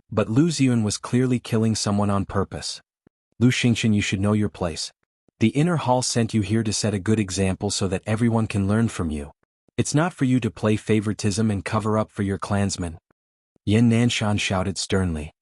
But Lu Ziyuan was clearly killing someone on purpose. "Lu Xingqian, you should know your place. The inner hall sent you here to set a good example so that everyone can learn from you. It's not for you to play favoritism and cover up for your clansmen." Yan Nanshan shouted sternly.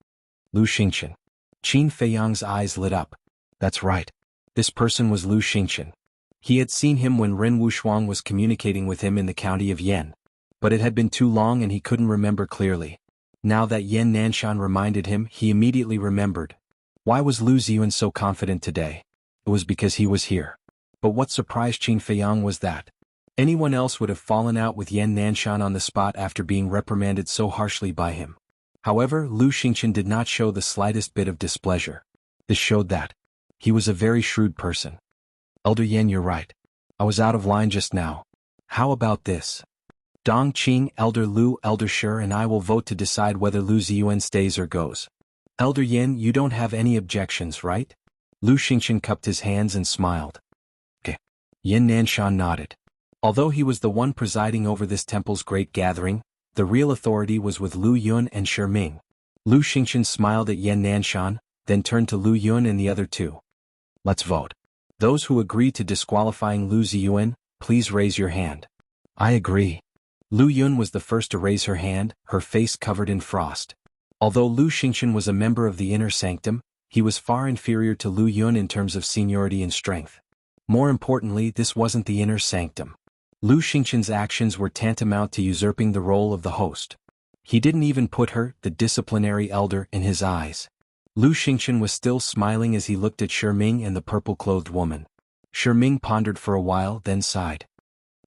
"Lu Xingqian." Qin Feiyang's eyes lit up. That's right. This person was Lu Xingqian. He had seen him when Ren Wushuang was communicating with him in the county of Yan. But it had been too long and he couldn't remember clearly. Now that Yan Nanshan reminded him, he immediately remembered. Why was Lu Ziyuan so confident today? It was because he was here. But what surprised Qin Feiyang was that anyone else would have fallen out with Yan Nanshan on the spot after being reprimanded so harshly by him. However, Lu Xingqian did not show the slightest bit of displeasure. This showed that he was a very shrewd person. "Elder Yan, you're right. I was out of line just now. How about this? Dong Qing, Elder Lu, Elder Shi, and I will vote to decide whether Lu Ziyuan stays or goes. Elder Yin, you don't have any objections, right? Lu Xingchen cupped his hands and smiled. Okay. Yin Nanshan nodded. Although he was the one presiding over this temple's great gathering, the real authority was with Lu Yun and Shi Ming. Lu Xingchen smiled at Yin Nanshan, then turned to Lu Yun and the other two. Let's vote. Those who agree to disqualifying Lu Ziyuan, please raise your hand. I agree. Lu Yun was the first to raise her hand, her face covered in frost. Although Lu Xingchen was a member of the inner sanctum, he was far inferior to Lu Yun in terms of seniority and strength. More importantly, this wasn't the inner sanctum. Lu Xingchen's actions were tantamount to usurping the role of the host. He didn't even put her, the disciplinary elder, in his eyes. Lu Xingchen was still smiling as he looked at Shi Ming and the purple-clothed woman. Shi Ming pondered for a while, then sighed.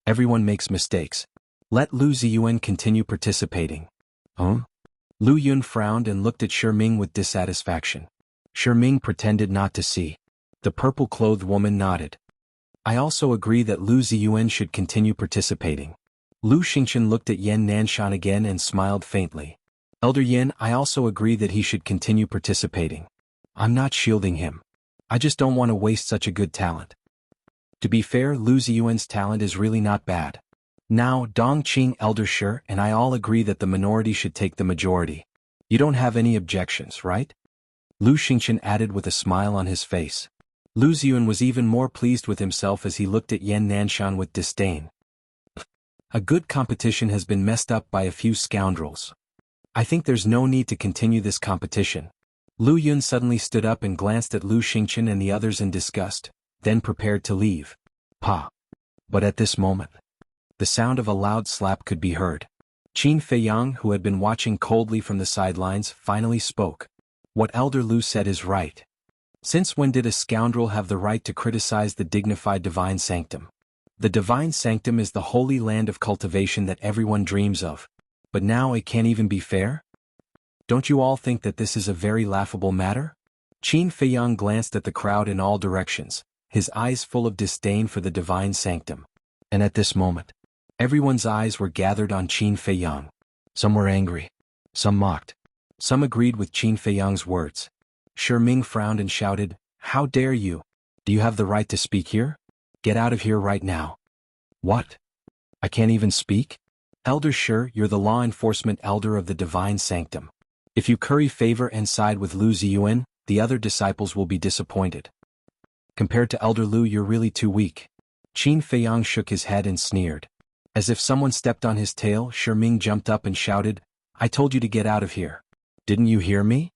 Everyone makes mistakes. Let Lu Ziyuan continue participating. Lu Yun frowned and looked at Shi Ming with dissatisfaction. Shi Ming pretended not to see. The purple-clothed woman nodded. I also agree that Lu Ziyuan should continue participating. Lu Xingchen looked at Yin Nanshan again and smiled faintly. Elder Yin, I also agree that he should continue participating. I'm not shielding him. I just don't want to waste such a good talent. To be fair, Lu Ziyuan's talent is really not bad. Now, Dong Qing, Elder Shi, and I all agree that the minority should take the majority. You don't have any objections, right? Lu Xingchen added with a smile on his face. Lu Ziyuan was even more pleased with himself as he looked at Yin Nanshan with disdain. A good competition has been messed up by a few scoundrels. I think there's no need to continue this competition. Lu Yun suddenly stood up and glanced at Lu Xingchen and the others in disgust, then prepared to leave. But at this moment, the sound of a loud slap could be heard. Qin Feiyang, who had been watching coldly from the sidelines, finally spoke. What Elder Lu said is right. Since when did a scoundrel have the right to criticize the dignified divine sanctum? The divine sanctum is the holy land of cultivation that everyone dreams of. But now it can't even be fair? Don't you all think that this is a very laughable matter? Qin Feiyang glanced at the crowd in all directions, his eyes full of disdain for the divine sanctum. And at this moment, everyone's eyes were gathered on Qin Feiyang. Some were angry. Some mocked. Some agreed with Qin Feiyang's words. Shi Ming frowned and shouted, How dare you? Do you have the right to speak here? Get out of here right now. What? I can't even speak? Elder Shi, you're the law enforcement elder of the divine sanctum. If you curry favor and side with Lu Ziyuan, the other disciples will be disappointed. Compared to Elder Lu, you're really too weak. Qin Feiyang shook his head and sneered. As if someone stepped on his tail, Shi Ming jumped up and shouted, I told you to get out of here. Didn't you hear me?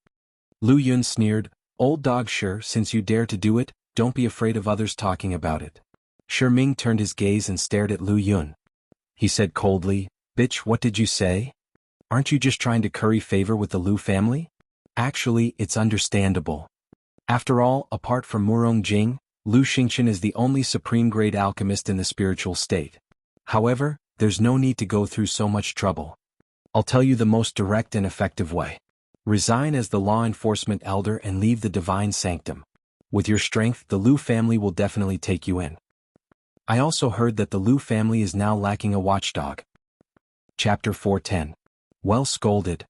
Lu Yun sneered, Old dog Shi, since you dare to do it, don't be afraid of others talking about it. Shi Ming turned his gaze and stared at Lu Yun. He said coldly, Bitch, what did you say? Aren't you just trying to curry favor with the Lu family? Actually, it's understandable. After all, apart from Murong Jing, Lu Xingchen is the only supreme-grade alchemist in the spiritual state. However, there's no need to go through so much trouble. I'll tell you the most direct and effective way. Resign as the law enforcement elder and leave the divine sanctum. With your strength, the Lu family will definitely take you in. I also heard that the Lu family is now lacking a watchdog. Chapter 410. Well scolded.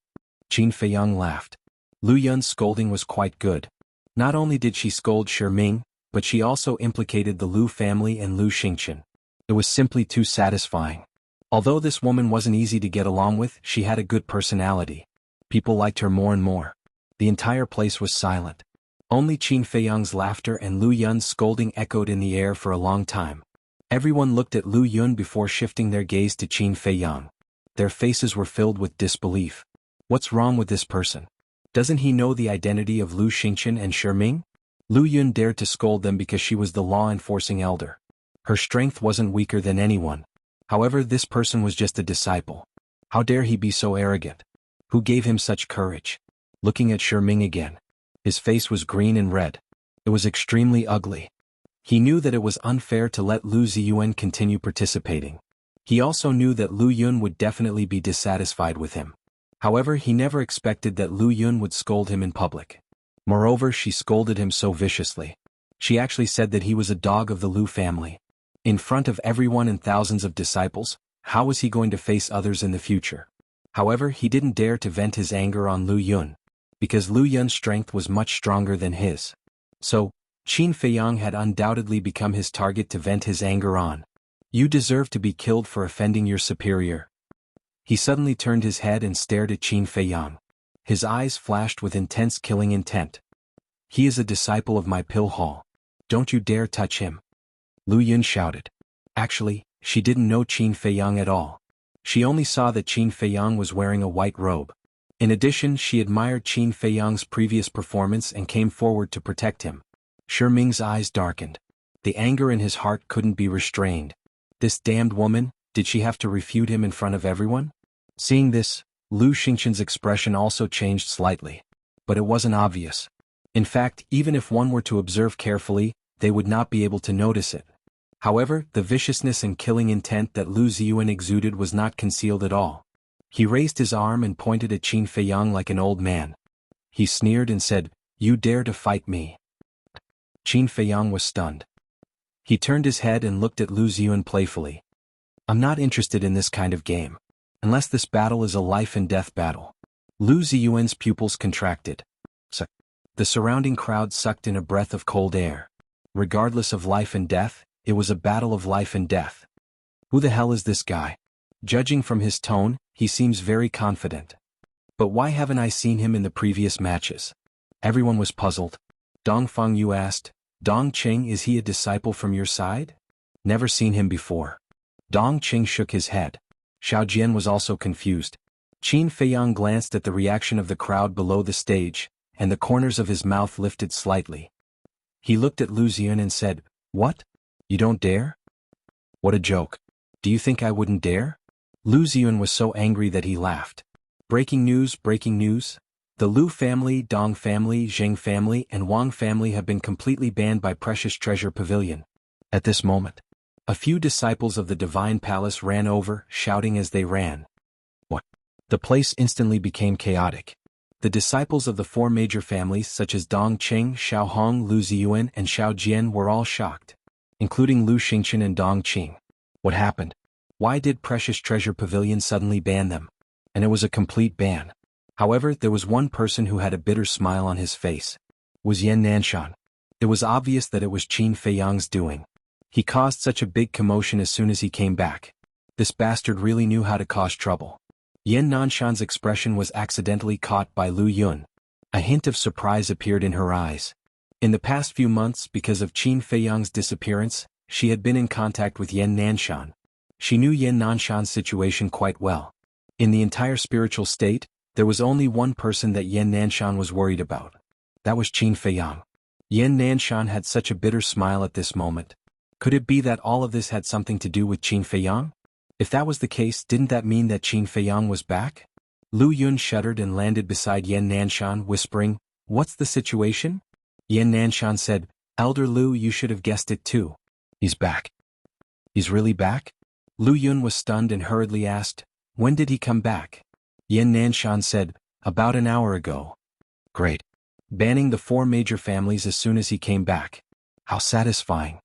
Qin Feiyang laughed. Lu Yun's scolding was quite good. Not only did she scold Shi Ming, but she also implicated the Lu family and Lu Xingchen. It was simply too satisfying. Although this woman wasn't easy to get along with, she had a good personality. People liked her more and more. The entire place was silent. Only Qin Feiyang's laughter and Lu Yun's scolding echoed in the air for a long time. Everyone looked at Lu Yun before shifting their gaze to Qin Feiyang. Their faces were filled with disbelief. What's wrong with this person? Doesn't he know the identity of Lu Xingchen and Shi Ming? Lu Yun dared to scold them because she was the law-enforcing elder. Her strength wasn't weaker than anyone. However, this person was just a disciple. How dare he be so arrogant? Who gave him such courage? Looking at Shi Ming again. His face was green and red. It was extremely ugly. He knew that it was unfair to let Lu Ziyuan continue participating. He also knew that Lu Yun would definitely be dissatisfied with him. However, he never expected that Lu Yun would scold him in public. Moreover, she scolded him so viciously. She actually said that he was a dog of the Lu family. In front of everyone and thousands of disciples, How was he going to face others in the future? However, he didn't dare to vent his anger on Lu Yun, because Lu Yun's strength was much stronger than his. So, Qin Feiyang had undoubtedly become his target to vent his anger on. You deserve to be killed for offending your superior. He suddenly turned his head and stared at Qin Feiyang. His eyes flashed with intense killing intent. He is a disciple of my pill hall. Don't you dare touch him. Lu Yun shouted. Actually, she didn't know Qin Feiyang at all. She only saw that Qin Feiyang was wearing a white robe. In addition, she admired Qin Feiyang's previous performance and came forward to protect him. Shi Ming's eyes darkened. The anger in his heart couldn't be restrained. This damned woman, did she have to refute him in front of everyone? Seeing this, Lu Xingqian's expression also changed slightly. But it wasn't obvious. In fact, even if one were to observe carefully, they would not be able to notice it. However, the viciousness and killing intent that Lu Ziyuan exuded was not concealed at all. He raised his arm and pointed at Qin Feiyang like an old man. He sneered and said, "You dare to fight me?" Qin Feiyang was stunned. He turned his head and looked at Lu Ziyuan playfully. "I'm not interested in this kind of game. Unless this battle is a life-and-death battle." Lu Ziyuan's pupils contracted. The surrounding crowd sucked in a breath of cold air. Regardless of life and death, it was a battle of life and death. Who the hell is this guy? Judging from his tone, he seems very confident. But why haven't I seen him in the previous matches? Everyone was puzzled. Dong Fengyu asked, "Dong Qing, is he a disciple from your side?" "Never seen him before." Dong Qing shook his head. Xiao Jian was also confused. Qin Feiyang glanced at the reaction of the crowd below the stage, and the corners of his mouth lifted slightly. He looked at Lu Ziyuan and said, "What? You don't dare?" "What a joke. Do you think I wouldn't dare?" Lu Ziyuan was so angry that he laughed. Breaking news, breaking news. The Lu family, Dong family, Zheng family, and Wang family have been completely banned by Precious Treasure Pavilion. At this moment, a few disciples of the Divine Palace ran over, shouting as they ran. What? The place instantly became chaotic. The disciples of the four major families such as Dong Qing, Xiao Hong, Lu Ziyuan, and Xiao Jian were all shocked, including Lu Xingqian and Dong Qing. What happened? Why did Precious Treasure Pavilion suddenly ban them? And it was a complete ban. However, there was one person who had a bitter smile on his face. It was Yan Nanshan. It was obvious that it was Qin Feiyang's doing. He caused such a big commotion as soon as he came back. This bastard really knew how to cause trouble. Yan Nanshan's expression was accidentally caught by Lu Yun. A hint of surprise appeared in her eyes. In the past few months, because of Qin Feiyang's disappearance, she had been in contact with Yan Nanshan. She knew Yan Nanshan's situation quite well. In the entire spiritual state, there was only one person that Yan Nanshan was worried about. That was Qin Feiyang. Yan Nanshan had such a bitter smile at this moment. Could it be that all of this had something to do with Qin Feiyang? If that was the case, didn't that mean that Qin Feiyang was back? Lu Yun shuddered and landed beside Yan Nanshan, whispering, "What's the situation?" Yan Nanshan said, "Elder Lu, you should have guessed it too. He's back." "He's really back?" Lu Yun was stunned and hurriedly asked, "When did he come back?" Yan Nanshan said, "About an hour ago." "Great. Banning the four major families as soon as he came back. How satisfying."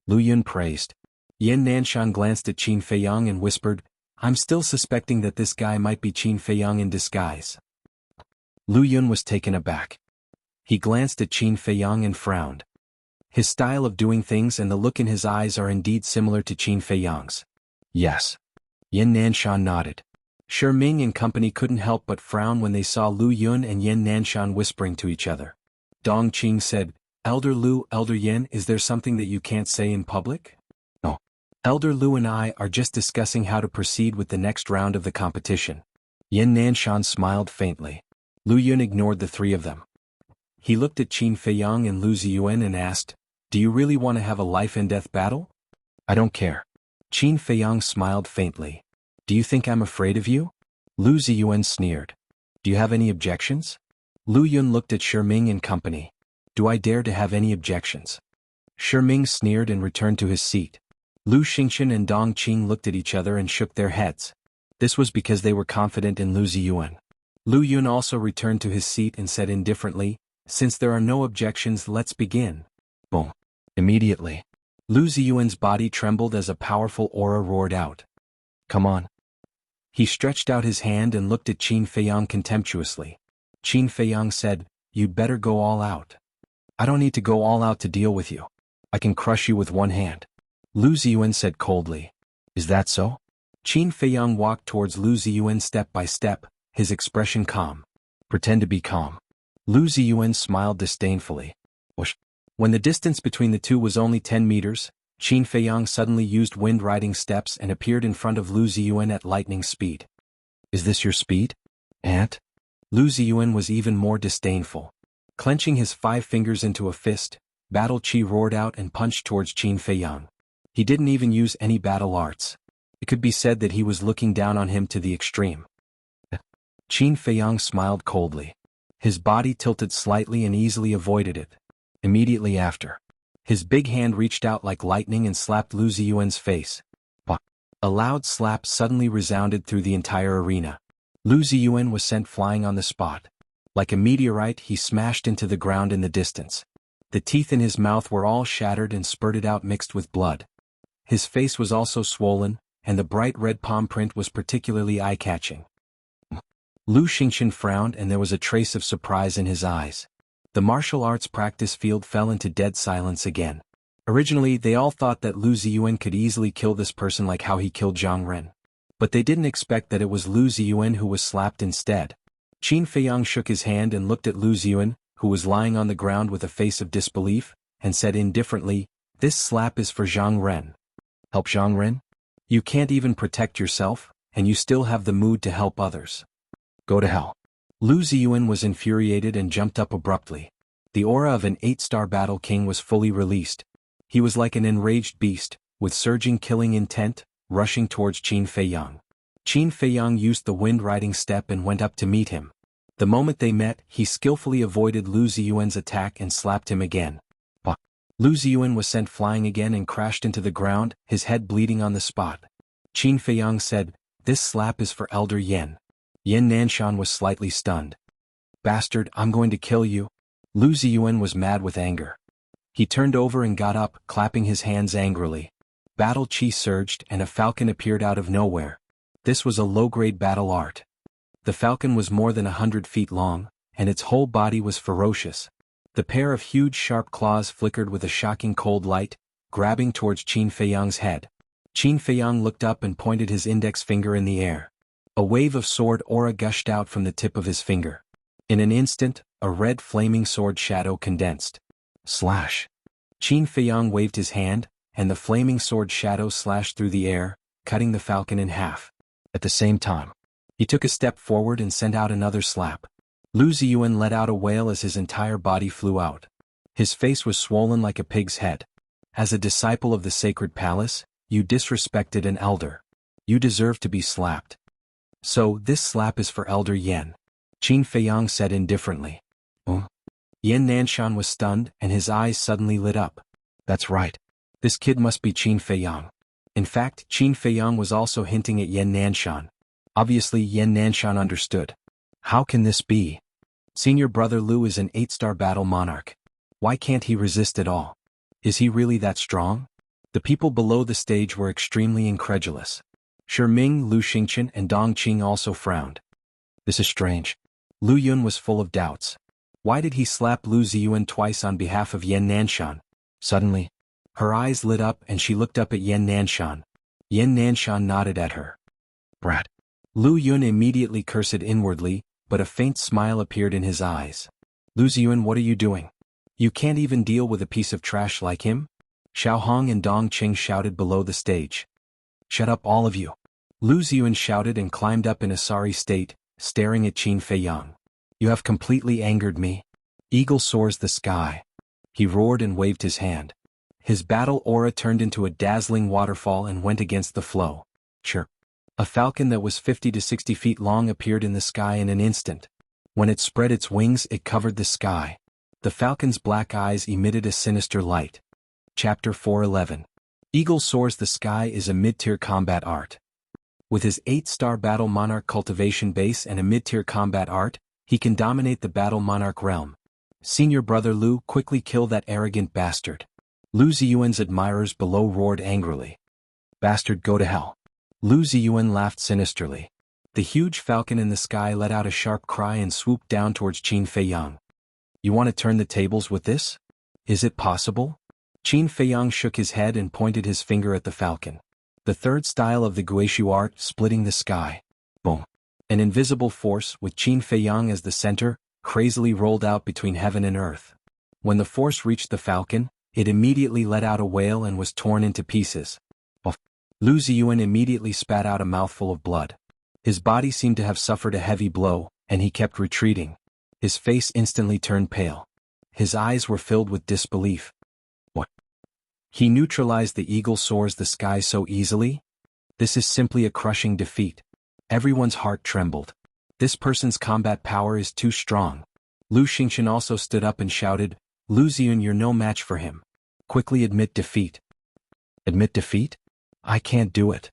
Lu Yun praised. Yan Nanshan glanced at Qin Feiyang and whispered, "I'm still suspecting that this guy might be Qin Feiyang in disguise." Lu Yun was taken aback. He glanced at Qin Feiyang and frowned. His style of doing things and the look in his eyes are indeed similar to Qin Feiyang's. "Yes." Yan Nanshan nodded. Shi Ming and company couldn't help but frown when they saw Lu Yun and Yan Nanshan whispering to each other. Dong Qing said, "Elder Lu, Elder Yan, is there something that you can't say in public?" "No. Elder Lu and I are just discussing how to proceed with the next round of the competition." Yan Nanshan smiled faintly. Lu Yun ignored the three of them. He looked at Qin Feiyang and Lu Ziyuan and asked, "Do you really want to have a life-and-death battle?" "I don't care." Qin Feiyang smiled faintly. "Do you think I'm afraid of you?" Lu Ziyuan sneered. "Do you have any objections?" Lu Yun looked at Shi Ming and company. "Do I dare to have any objections?" Shi Ming sneered and returned to his seat. Lu Xingqian and Dong Qing looked at each other and shook their heads. This was because they were confident in Lu Ziyuan. Lu Yun also returned to his seat and said indifferently, "Since there are no objections, let's begin." Boom. Immediately, Lu Ziyuan's body trembled as a powerful aura roared out. Come on. He stretched out his hand and looked at Qin Feiyang contemptuously. Qin Feiyang said, "You'd better go all out." "I don't need to go all out to deal with you. I can crush you with one hand," Lu Ziyuan said coldly. "Is that so?" Qin Feiyang walked towards Lu Ziyuan step by step, his expression calm. "Pretend to be calm." Lu Ziyuan smiled disdainfully. Whoosh. When the distance between the two was only 10 meters, Qin Feiyang suddenly used wind-riding steps and appeared in front of Lu Ziyuan at lightning speed. "Is this your speed, Aunt?" Lu Ziyuan was even more disdainful. Clenching his 5 fingers into a fist, Battle Qi roared out and punched towards Qin Feiyang. He didn't even use any battle arts. It could be said that he was looking down on him to the extreme. Qin Feiyang smiled coldly. His body tilted slightly and easily avoided it. Immediately after, his big hand reached out like lightning and slapped Lu Ziyuan's face. Bah! A loud slap suddenly resounded through the entire arena. Lu Ziyuan was sent flying on the spot. Like a meteorite, he smashed into the ground in the distance. The teeth in his mouth were all shattered and spurted out mixed with blood. His face was also swollen, and the bright red palm print was particularly eye-catching. Lu Xingqian frowned and there was a trace of surprise in his eyes. The martial arts practice field fell into dead silence again. Originally, they all thought that Lu Ziyuan could easily kill this person like how he killed Zhang Ren. But they didn't expect that it was Lu Ziyuan who was slapped instead. Qin Feiyang shook his hand and looked at Lu Ziyuan, who was lying on the ground with a face of disbelief, and said indifferently, "This slap is for Zhang Ren." "Help Zhang Ren? You can't even protect yourself, and you still have the mood to help others. Go to hell." Lu Ziyuan was infuriated and jumped up abruptly. The aura of an 8-star battle king was fully released. He was like an enraged beast, with surging killing intent, rushing towards Qin Feiyang. Qin Feiyang used the wind-riding step and went up to meet him. The moment they met, he skillfully avoided Lu Ziyuan's attack and slapped him again. Bah! Lu Ziyuan was sent flying again and crashed into the ground, his head bleeding on the spot. Qin Feiyang said, "This slap is for Elder Yen." Yan Nanshan was slightly stunned. "Bastard, I'm going to kill you." Lu Ziyuan was mad with anger. He turned over and got up, clapping his hands angrily. Battle Qi surged and a falcon appeared out of nowhere. This was a low-grade battle art. The falcon was more than 100 feet long, and its whole body was ferocious. The pair of huge sharp claws flickered with a shocking cold light, grabbing towards Qin Feiyang's head. Qin Feiyang looked up and pointed his index finger in the air. A wave of sword aura gushed out from the tip of his finger. In an instant, a red flaming sword shadow condensed. Slash! Qin Feiyang waved his hand, and the flaming sword shadow slashed through the air, cutting the falcon in half. At the same time, he took a step forward and sent out another slap. Lu Ziyuan let out a wail as his entire body flew out. His face was swollen like a pig's head. "As a disciple of the sacred palace, you disrespected an elder. You deserve to be slapped." "So, this slap is for Elder Yen," Qin Feiyang said indifferently. Yan Nanshan was stunned and his eyes suddenly lit up. "That's right. This kid must be Qin Feiyang." In fact, Qin Feiyang was also hinting at Yan Nanshan. Obviously Yan Nanshan understood. How can this be? Senior brother Lu is an 8-star battle monarch. Why can't he resist at all? Is he really that strong? The people below the stage were extremely incredulous. Shi Ming, Lu Xingqian and Dong Qing also frowned. This is strange. Lu Yun was full of doubts. Why did he slap Lu Ziyuan twice on behalf of Yan Nanshan? Suddenly, her eyes lit up and she looked up at Yan Nanshan. Yan Nanshan nodded at her. Brat. Lu Yun immediately cursed inwardly, but a faint smile appeared in his eyes. Lu Ziyuan, what are you doing? You can't even deal with a piece of trash like him? Xiao Hong and Dong Qing shouted below the stage. Shut up all of you. Lu Ziyuan shouted and climbed up in a sorry state, staring at Qin Feiyang. You have completely angered me. Eagle soars the sky. He roared and waved his hand. His battle aura turned into a dazzling waterfall and went against the flow. Chirp. A falcon that was 50 to 60 feet long appeared in the sky in an instant. When it spread its wings, it covered the sky. The falcon's black eyes emitted a sinister light. Chapter 411. Eagle Soars the Sky is a mid-tier combat art. With his 8-star Battle Monarch cultivation base and a mid-tier combat art, he can dominate the Battle Monarch realm. Senior brother Lu, quickly kill that arrogant bastard. Lu Ziyuan's admirers below roared angrily. Bastard, go to hell. Lu Ziyuan laughed sinisterly. The huge falcon in the sky let out a sharp cry and swooped down towards Qin Feiyang. You want to turn the tables with this? Is it possible? Qin Feiyang shook his head and pointed his finger at the falcon. The third style of the Guishu art, splitting the sky. Boom. An invisible force, with Qin Feiyang as the center, crazily rolled out between heaven and earth. When the force reached the falcon, it immediately let out a wail and was torn into pieces. Lu Ziyuan immediately spat out a mouthful of blood. His body seemed to have suffered a heavy blow, and he kept retreating. His face instantly turned pale. His eyes were filled with disbelief. What? He neutralized the eagle soars the sky so easily? This is simply a crushing defeat. Everyone's heart trembled. This person's combat power is too strong. Lu Xingqian also stood up and shouted, Lu Ziyuan, you're no match for him. Quickly admit defeat. Admit defeat? I can't do it.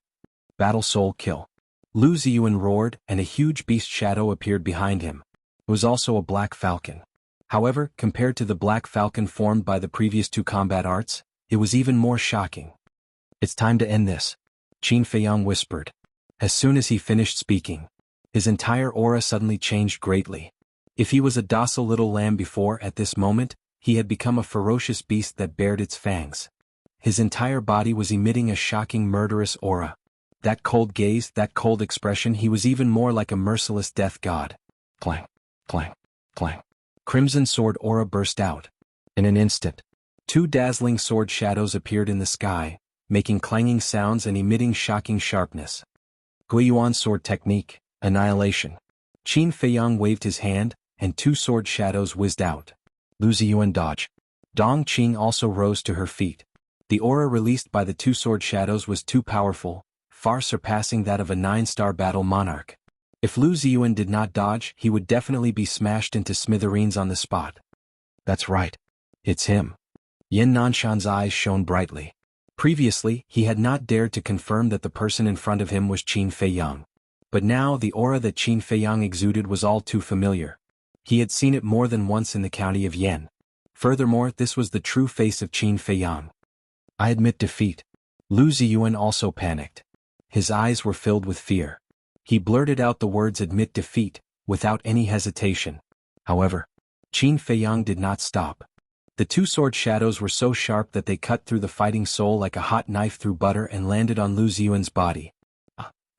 Battle soul kill. Lu Ziyuan roared, and a huge beast shadow appeared behind him. It was also a black falcon. However, compared to the black falcon formed by the previous two combat arts, it was even more shocking. It's time to end this, Qin Feiyang whispered. As soon as he finished speaking, his entire aura suddenly changed greatly. If he was a docile little lamb before, at this moment, he had become a ferocious beast that bared its fangs. His entire body was emitting a shocking murderous aura. That cold gaze, that cold expression, he was even more like a merciless death god. Clang, clang, clang. Crimson sword aura burst out. In an instant, two dazzling sword shadows appeared in the sky, making clanging sounds and emitting shocking sharpness. Guiyuan sword technique, annihilation. Qin Feiyang waved his hand, and two sword shadows whizzed out. Lu Ziyuan dodge. Dong Qing also rose to her feet. The aura released by the two sword shadows was too powerful, far surpassing that of a 9-star battle monarch. If Lu Ziyuan did not dodge, he would definitely be smashed into smithereens on the spot. That's right. It's him. Yin Nanshan's eyes shone brightly. Previously, he had not dared to confirm that the person in front of him was Qin Feiyang. But now the aura that Qin Feiyang exuded was all too familiar. He had seen it more than once in the county of Yan. Furthermore, this was the true face of Qin Feiyang. I admit defeat. Lu Ziyuan also panicked. His eyes were filled with fear. He blurted out the words admit defeat, without any hesitation. However, Qin Feiyang did not stop. The two sword shadows were so sharp that they cut through the fighting soul like a hot knife through butter and landed on Lu Ziyuan's body.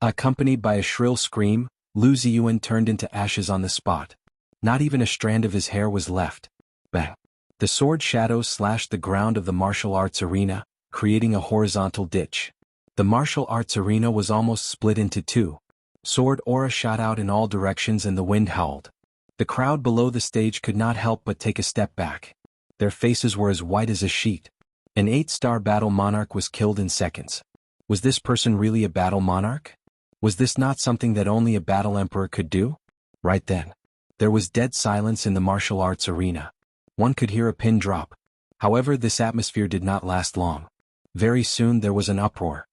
Accompanied by a shrill scream, Lu Ziyuan turned into ashes on the spot. Not even a strand of his hair was left. Bang! The sword shadows slashed the ground of the martial arts arena, creating a horizontal ditch. The martial arts arena was almost split into two. Sword aura shot out in all directions and the wind howled. The crowd below the stage could not help but take a step back. Their faces were as white as a sheet. An 8-star battle monarch was killed in seconds. Was this person really a battle monarch? Was this not something that only a battle emperor could do? Right then, there was dead silence in the martial arts arena. One could hear a pin drop. However, this atmosphere did not last long. Very soon there was an uproar.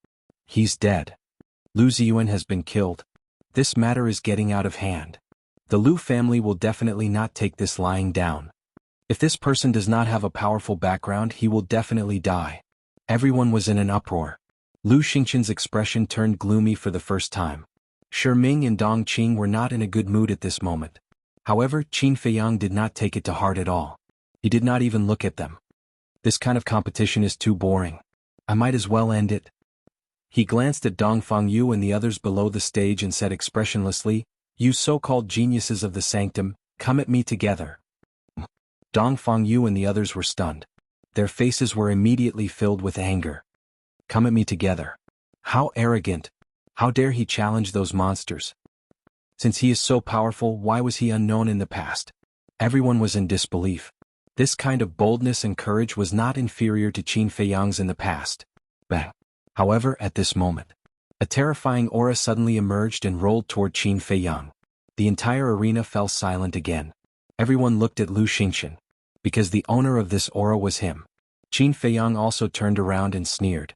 He's dead. Lu Ziyuan has been killed. This matter is getting out of hand. The Lu family will definitely not take this lying down. If this person does not have a powerful background, he will definitely die. Everyone was in an uproar. Lu Xingqian's expression turned gloomy for the first time. Shi Ming and Dong Qing were not in a good mood at this moment. However, Qin Feiyang did not take it to heart at all. He did not even look at them. This kind of competition is too boring. I might as well end it. He glanced at Dong Fangyu and the others below the stage and said expressionlessly, "You so-called geniuses of the sanctum, come at me together." Dong Fangyu and the others were stunned. Their faces were immediately filled with anger. Come at me together. How arrogant. How dare he challenge those monsters? Since he is so powerful, why was he unknown in the past? Everyone was in disbelief. This kind of boldness and courage was not inferior to Qin Feiyang's in the past. Bang. However, at this moment, a terrifying aura suddenly emerged and rolled toward Qin Feiyang. The entire arena fell silent again. Everyone looked at Lu Xingqian, because the owner of this aura was him. Qin Feiyang also turned around and sneered.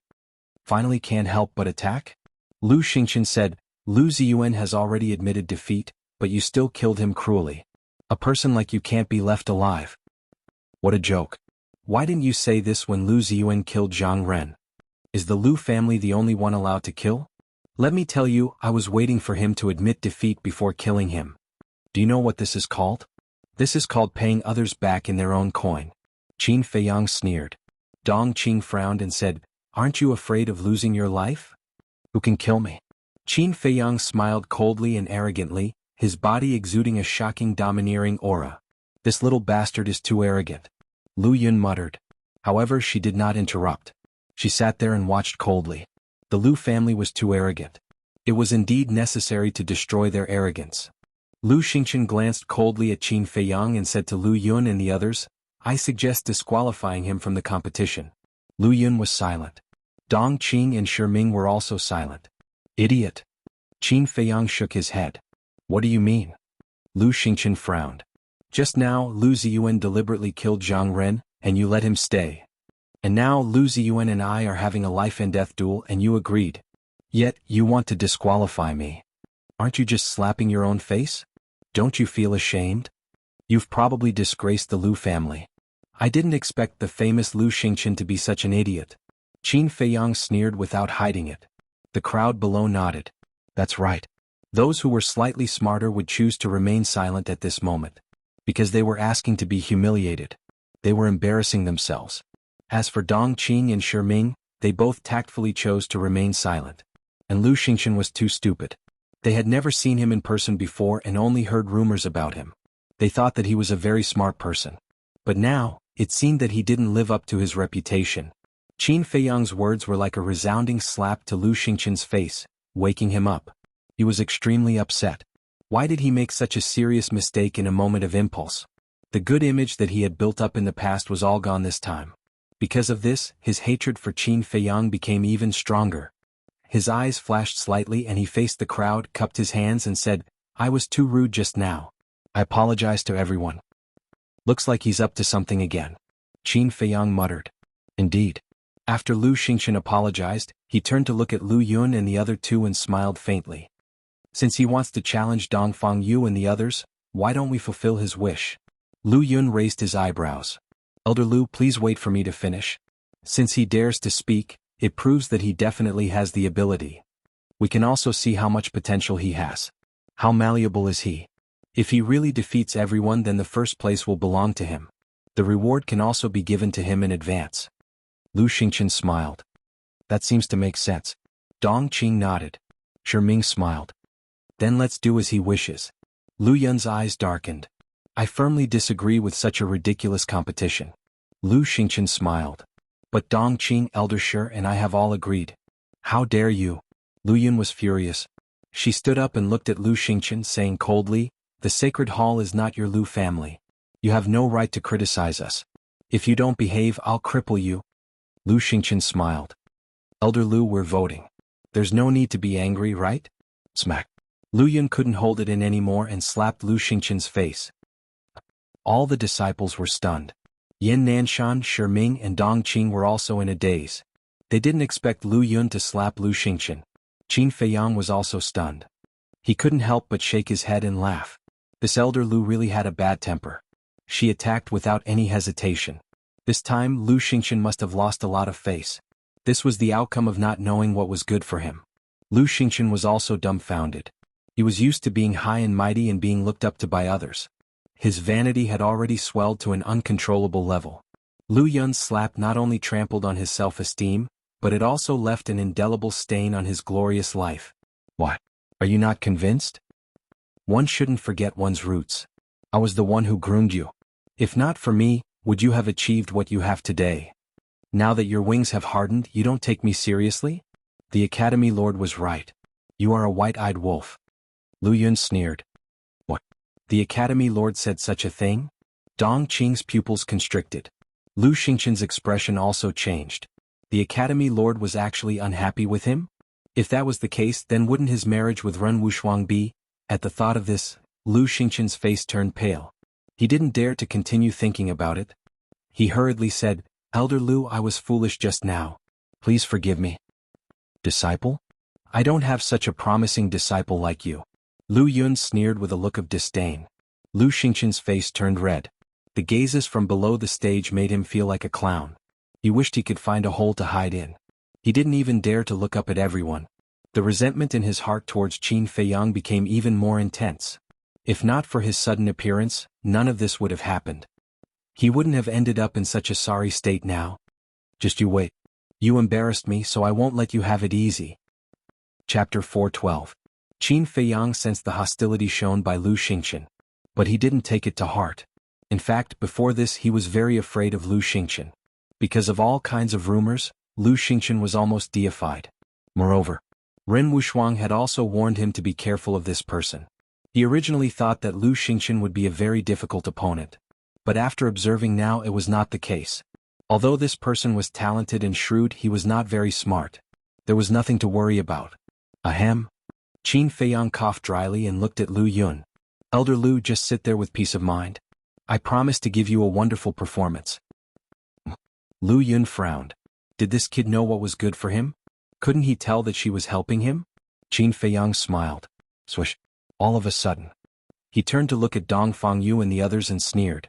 Finally can't help but attack? Lu Xingqian said, Lu Ziyuan has already admitted defeat, but you still killed him cruelly. A person like you can't be left alive. What a joke. Why didn't you say this when Lu Ziyuan killed Zhang Ren? Is the Lu family the only one allowed to kill? Let me tell you, I was waiting for him to admit defeat before killing him. Do you know what this is called? This is called paying others back in their own coin. Qin Feiyang sneered. Dong Qing frowned and said, Aren't you afraid of losing your life? Who can kill me? Qin Feiyang smiled coldly and arrogantly, his body exuding a shocking domineering aura. This little bastard is too arrogant. Lu Yun muttered. However, she did not interrupt. She sat there and watched coldly. The Lu family was too arrogant. It was indeed necessary to destroy their arrogance. Lu Xingqian glanced coldly at Qin Feiyang and said to Lu Yun and the others, I suggest disqualifying him from the competition. Lu Yun was silent. Dong Qing and Shi Ming were also silent. Idiot. Qin Feiyang shook his head. What do you mean? Lu Xingqian frowned. Just now, Lu Ziyuan deliberately killed Zhang Ren, and you let him stay. And now Lu Ziyuan and I are having a life-and-death duel and you agreed. Yet, you want to disqualify me. Aren't you just slapping your own face? Don't you feel ashamed? You've probably disgraced the Lu family. I didn't expect the famous Lu Xingqian to be such an idiot. Qin Feiyang sneered without hiding it. The crowd below nodded. That's right. Those who were slightly smarter would choose to remain silent at this moment. Because they were asking to be humiliated. They were embarrassing themselves. As for Dong Qing and Shi Ming, they both tactfully chose to remain silent. And Lu Xingqian was too stupid. They had never seen him in person before and only heard rumors about him. They thought that he was a very smart person. But now, it seemed that he didn't live up to his reputation. Qin Feiyang's words were like a resounding slap to Lu Xingqian's face, waking him up. He was extremely upset. Why did he make such a serious mistake in a moment of impulse? The good image that he had built up in the past was all gone this time. Because of this, his hatred for Qin Feiyang became even stronger. His eyes flashed slightly and he faced the crowd, cupped his hands and said, I was too rude just now. I apologize to everyone. Looks like he's up to something again. Qin Feiyang muttered. Indeed. After Lu Xingqian apologized, he turned to look at Lu Yun and the other two and smiled faintly. Since he wants to challenge Dongfang Yu and the others, why don't we fulfill his wish? Lu Yun raised his eyebrows. Elder Lu, please wait for me to finish. Since he dares to speak, it proves that he definitely has the ability. We can also see how much potential he has. How malleable is he? If he really defeats everyone, then the first place will belong to him. The reward can also be given to him in advance. Lu Xingqian smiled. That seems to make sense. Dong Qing nodded. Shi Ming smiled. Then let's do as he wishes. Lu Yun's eyes darkened. I firmly disagree with such a ridiculous competition. Lu Xingqian smiled. But Dong Qing, Elder Shi, and I have all agreed. How dare you? Lu Yun was furious. She stood up and looked at Lu Xingqian, saying coldly, The Sacred Hall is not your Lu family. You have no right to criticize us. If you don't behave, I'll cripple you. Lu Xingqian smiled. Elder Lu, we're voting. There's no need to be angry, right? Smack. Lu Yun couldn't hold it in anymore and slapped Lu Xingqian's face. All the disciples were stunned. Yin Nanshan, Shi Ming and Dong Qing were also in a daze. They didn't expect Lu Yun to slap Lu Xingqian. Qin Feiyang was also stunned. He couldn't help but shake his head and laugh. This Elder Lu really had a bad temper. She attacked without any hesitation. This time Lu Xingqian must have lost a lot of face. This was the outcome of not knowing what was good for him. Lu Xingqian was also dumbfounded. He was used to being high and mighty and being looked up to by others. His vanity had already swelled to an uncontrollable level. Lu Yun's slap not only trampled on his self-esteem, but it also left an indelible stain on his glorious life. What? Are you not convinced? One shouldn't forget one's roots. I was the one who groomed you. If not for me, would you have achieved what you have today? Now that your wings have hardened, you don't take me seriously? The Academy Lord was right. You are a white-eyed wolf. Lu Yun sneered. What? The Academy Lord said such a thing? Dong Qing's pupils constricted. Lu Xingqian's expression also changed. The Academy Lord was actually unhappy with him? If that was the case, then wouldn't his marriage with Ren Wushuang be? At the thought of this, Lu Xingqian's face turned pale. He didn't dare to continue thinking about it. He hurriedly said, Elder Lu, I was foolish just now. Please forgive me. Disciple? I don't have such a promising disciple like you. Lu Yun sneered with a look of disdain. Lu Xingqian's face turned red. The gazes from below the stage made him feel like a clown. He wished he could find a hole to hide in. He didn't even dare to look up at everyone. The resentment in his heart towards Qin Feiyang became even more intense. If not for his sudden appearance, none of this would have happened. He wouldn't have ended up in such a sorry state now. Just you wait. You embarrassed me, so I won't let you have it easy. Chapter 412. Qin Feiyang sensed the hostility shown by Lu Xingqian. But he didn't take it to heart. In fact, before this he was very afraid of Lu Xingqian. Because of all kinds of rumors, Lu Xingqian was almost deified. Moreover, Ren Wushuang had also warned him to be careful of this person. He originally thought that Lu Xingqian would be a very difficult opponent. But after observing now, it was not the case. Although this person was talented and shrewd, he was not very smart. There was nothing to worry about. Ahem. Qin Feiyang coughed dryly and looked at Lu Yun. Elder Lu, just sit there with peace of mind. I promise to give you a wonderful performance. Lu Yun frowned. Did this kid know what was good for him? Couldn't he tell that she was helping him? Qin Feiyang smiled. Swish. All of a sudden. He turned to look at Dong Fangyu and the others and sneered.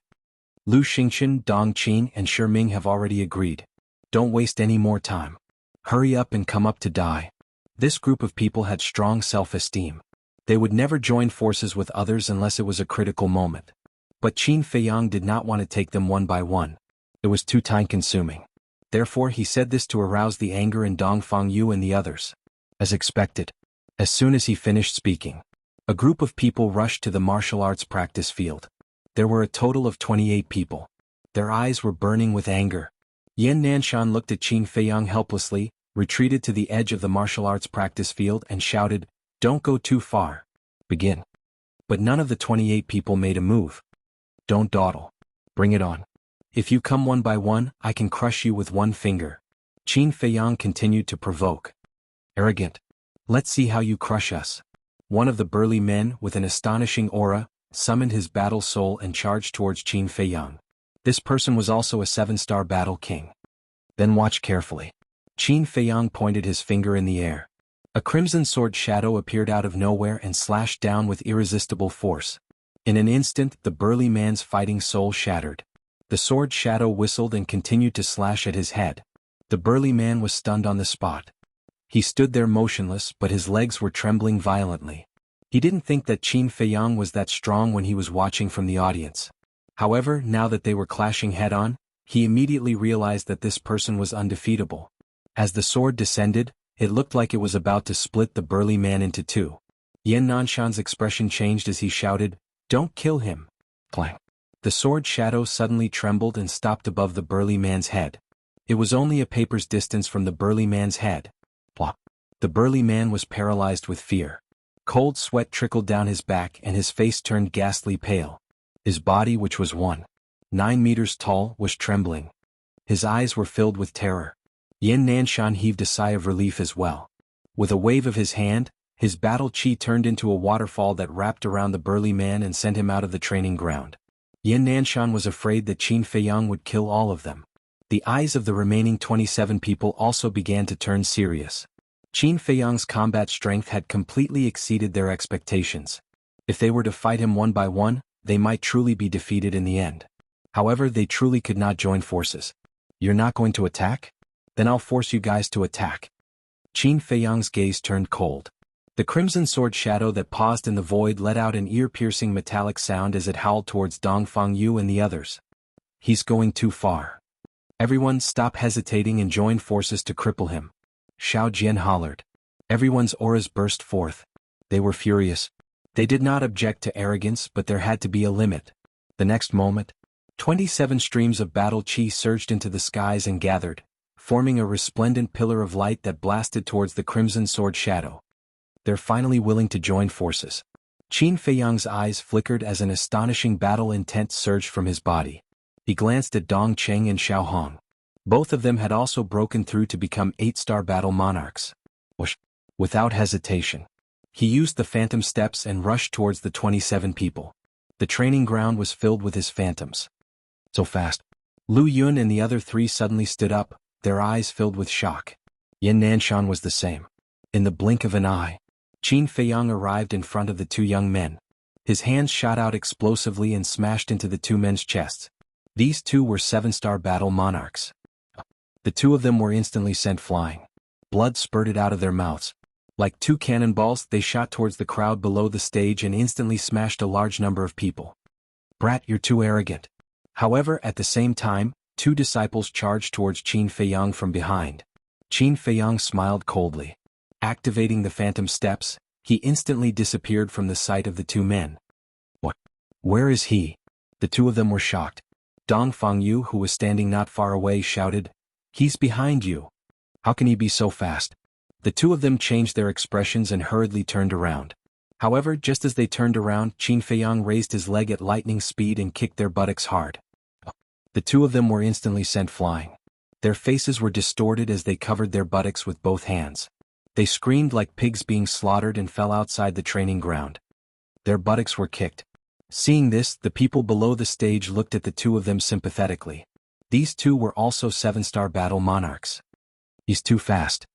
Lu Xingqian, Dong Qin, and Shi Ming have already agreed. Don't waste any more time. Hurry up and come up to die. This group of people had strong self-esteem. They would never join forces with others unless it was a critical moment. But Qin Feiyang did not want to take them one by one. It was too time-consuming. Therefore he said this to arouse the anger in Dong Fangyu and the others. As expected. As soon as he finished speaking, a group of people rushed to the martial arts practice field. There were a total of 28 people. Their eyes were burning with anger. Yan Nanshan looked at Qin Feiyang helplessly, retreated to the edge of the martial arts practice field and shouted, "Don't go too far. Begin." But none of the 28 people made a move. Don't dawdle. Bring it on. If you come one by one, I can crush you with one finger. Qin Feiyang continued to provoke. Arrogant. Let's see how you crush us. One of the burly men, with an astonishing aura, summoned his battle soul and charged towards Qin Feiyang. This person was also a 7-star battle king. Then watch carefully. Qin Feiyang pointed his finger in the air. A crimson sword shadow appeared out of nowhere and slashed down with irresistible force. In an instant, the burly man's fighting soul shattered. The sword shadow whistled and continued to slash at his head. The burly man was stunned on the spot. He stood there motionless, but his legs were trembling violently. He didn't think that Qin Feiyang was that strong when he was watching from the audience. However, now that they were clashing head-on, he immediately realized that this person was undefeatable. As the sword descended, it looked like it was about to split the burly man into two. Yan Nanshan's expression changed as he shouted, "Don't kill him!" Clang. The sword shadow suddenly trembled and stopped above the burly man's head. It was only a paper's distance from the burly man's head. Plop. The burly man was paralyzed with fear. Cold sweat trickled down his back and his face turned ghastly pale. His body, which was 1.9 meters tall, was trembling. His eyes were filled with terror. Yan Nanshan heaved a sigh of relief as well. With a wave of his hand, his battle chi turned into a waterfall that wrapped around the burly man and sent him out of the training ground. Yan Nanshan was afraid that Qin Feiyang would kill all of them. The eyes of the remaining 27 people also began to turn serious. Qin Feiyang's combat strength had completely exceeded their expectations. If they were to fight him one by one, they might truly be defeated in the end. However, they truly could not join forces. You're not going to attack? Then I'll force you guys to attack. Qin Feiyang's gaze turned cold. The crimson sword shadow that paused in the void let out an ear-piercing metallic sound as it howled towards Dong Fangyu and the others. He's going too far. Everyone stop hesitating and join forces to cripple him. Xiao Jian hollered. Everyone's auras burst forth. They were furious. They did not object to arrogance, but there had to be a limit. The next moment, 27 streams of battle chi surged into the skies and gathered, forming a resplendent pillar of light that blasted towards the crimson sword shadow. They're finally willing to join forces. Qin Feiyang's eyes flickered as an astonishing battle intent surged from his body. He glanced at Dong Cheng and Xiao Hong. Both of them had also broken through to become 8-star battle monarchs. Whoosh. Without hesitation, he used the phantom steps and rushed towards the 27 people. The training ground was filled with his phantoms. So fast. Lu Yun and the other 3 suddenly stood up, their eyes filled with shock. Yan Nanshan was the same. In the blink of an eye, Qin Feiyang arrived in front of the 2 young men. His hands shot out explosively and smashed into the 2 men's chests. These 2 were 7-star battle monarchs. The 2 of them were instantly sent flying. Blood spurted out of their mouths. Like two cannonballs, they shot towards the crowd below the stage and instantly smashed a large number of people. Brat, you're too arrogant. However, at the same time, two disciples charged towards Qin Feiyang from behind. Qin Feiyang smiled coldly. Activating the phantom steps, he instantly disappeared from the sight of the two men. What? Where is he? The two of them were shocked. Dong Fangyu, who was standing not far away, shouted, "He's behind you. How can he be so fast?" The two of them changed their expressions and hurriedly turned around. However, just as they turned around, Qin Feiyang raised his leg at lightning speed and kicked their buttocks hard. The two of them were instantly sent flying. Their faces were distorted as they covered their buttocks with both hands. They screamed like pigs being slaughtered and fell outside the training ground. Their buttocks were kicked. Seeing this, the people below the stage looked at the two of them sympathetically. These two were also 7-star battle monarchs. He's too fast.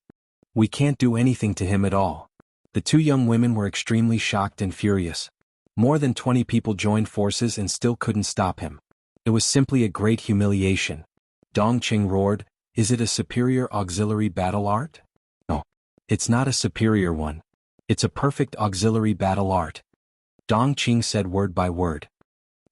We can't do anything to him at all. The two young women were extremely shocked and furious. More than 20 people joined forces and still couldn't stop him. It was simply a great humiliation. Dongqing roared, "Is it a superior auxiliary battle art?" No. It's not a superior one. It's a perfect auxiliary battle art. Dongqing said word by word.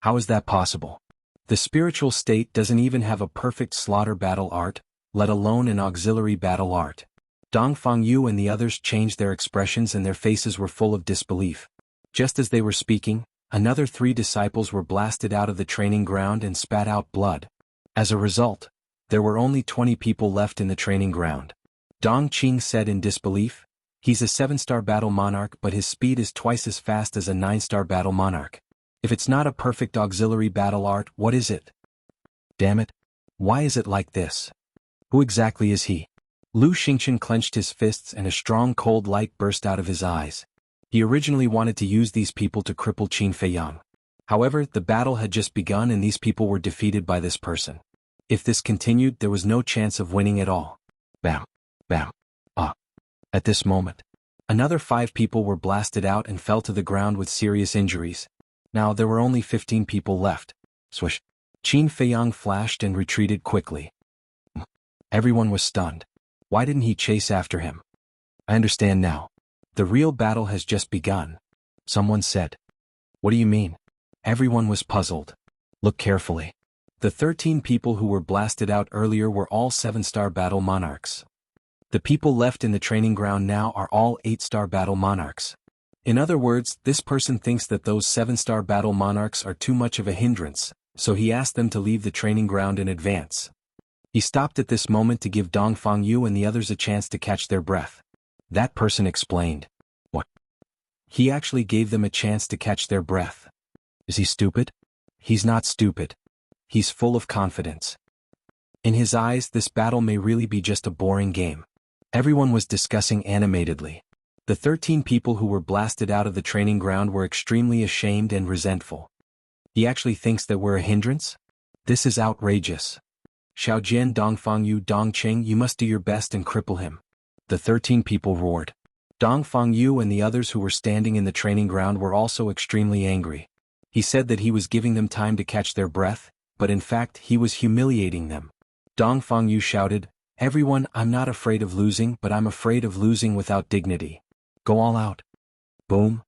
How is that possible? The spiritual state doesn't even have a perfect slaughter battle art, let alone an auxiliary battle art. Dong Fangyu and the others changed their expressions and their faces were full of disbelief. Just as they were speaking, another 3 disciples were blasted out of the training ground and spat out blood. As a result, there were only 20 people left in the training ground. Dong Qing said in disbelief, "He's a 7-star battle monarch, but his speed is twice as fast as a 9-star battle monarch. If it's not a perfect auxiliary battle art, what is it? Damn it. Why is it like this? Who exactly is he?" Lu Xingqian clenched his fists and a strong cold light burst out of his eyes. He originally wanted to use these people to cripple Qin Feiyang. However, the battle had just begun and these people were defeated by this person. If this continued, there was no chance of winning at all. Bam. Bam. Ah. At this moment, another 5 people were blasted out and fell to the ground with serious injuries. Now there were only 15 people left. Swish. Qin Feiyang flashed and retreated quickly. Everyone was stunned. Why didn't he chase after him? I understand now. The real battle has just begun. Someone said. What do you mean? Everyone was puzzled. Look carefully. The 13 people who were blasted out earlier were all 7-star battle monarchs. The people left in the training ground now are all 8-star battle monarchs. In other words, this person thinks that those 7-star battle monarchs are too much of a hindrance, so he asked them to leave the training ground in advance. He stopped at this moment to give Dong Fangyu and the others a chance to catch their breath. That person explained. What? He actually gave them a chance to catch their breath. Is he stupid? He's not stupid. He's full of confidence. In his eyes, this battle may really be just a boring game. Everyone was discussing animatedly. The 13 people who were blasted out of the training ground were extremely ashamed and resentful. He actually thinks that we're a hindrance? This is outrageous. Xiaojian, Dongfangyu, Dongqing, you must do your best and cripple him. The 13 people roared. Dongfangyu and the others who were standing in the training ground were also extremely angry. He said that he was giving them time to catch their breath, but in fact he was humiliating them. Dongfangyu shouted, "Everyone, I'm not afraid of losing, but I'm afraid of losing without dignity. Go all out." Boom.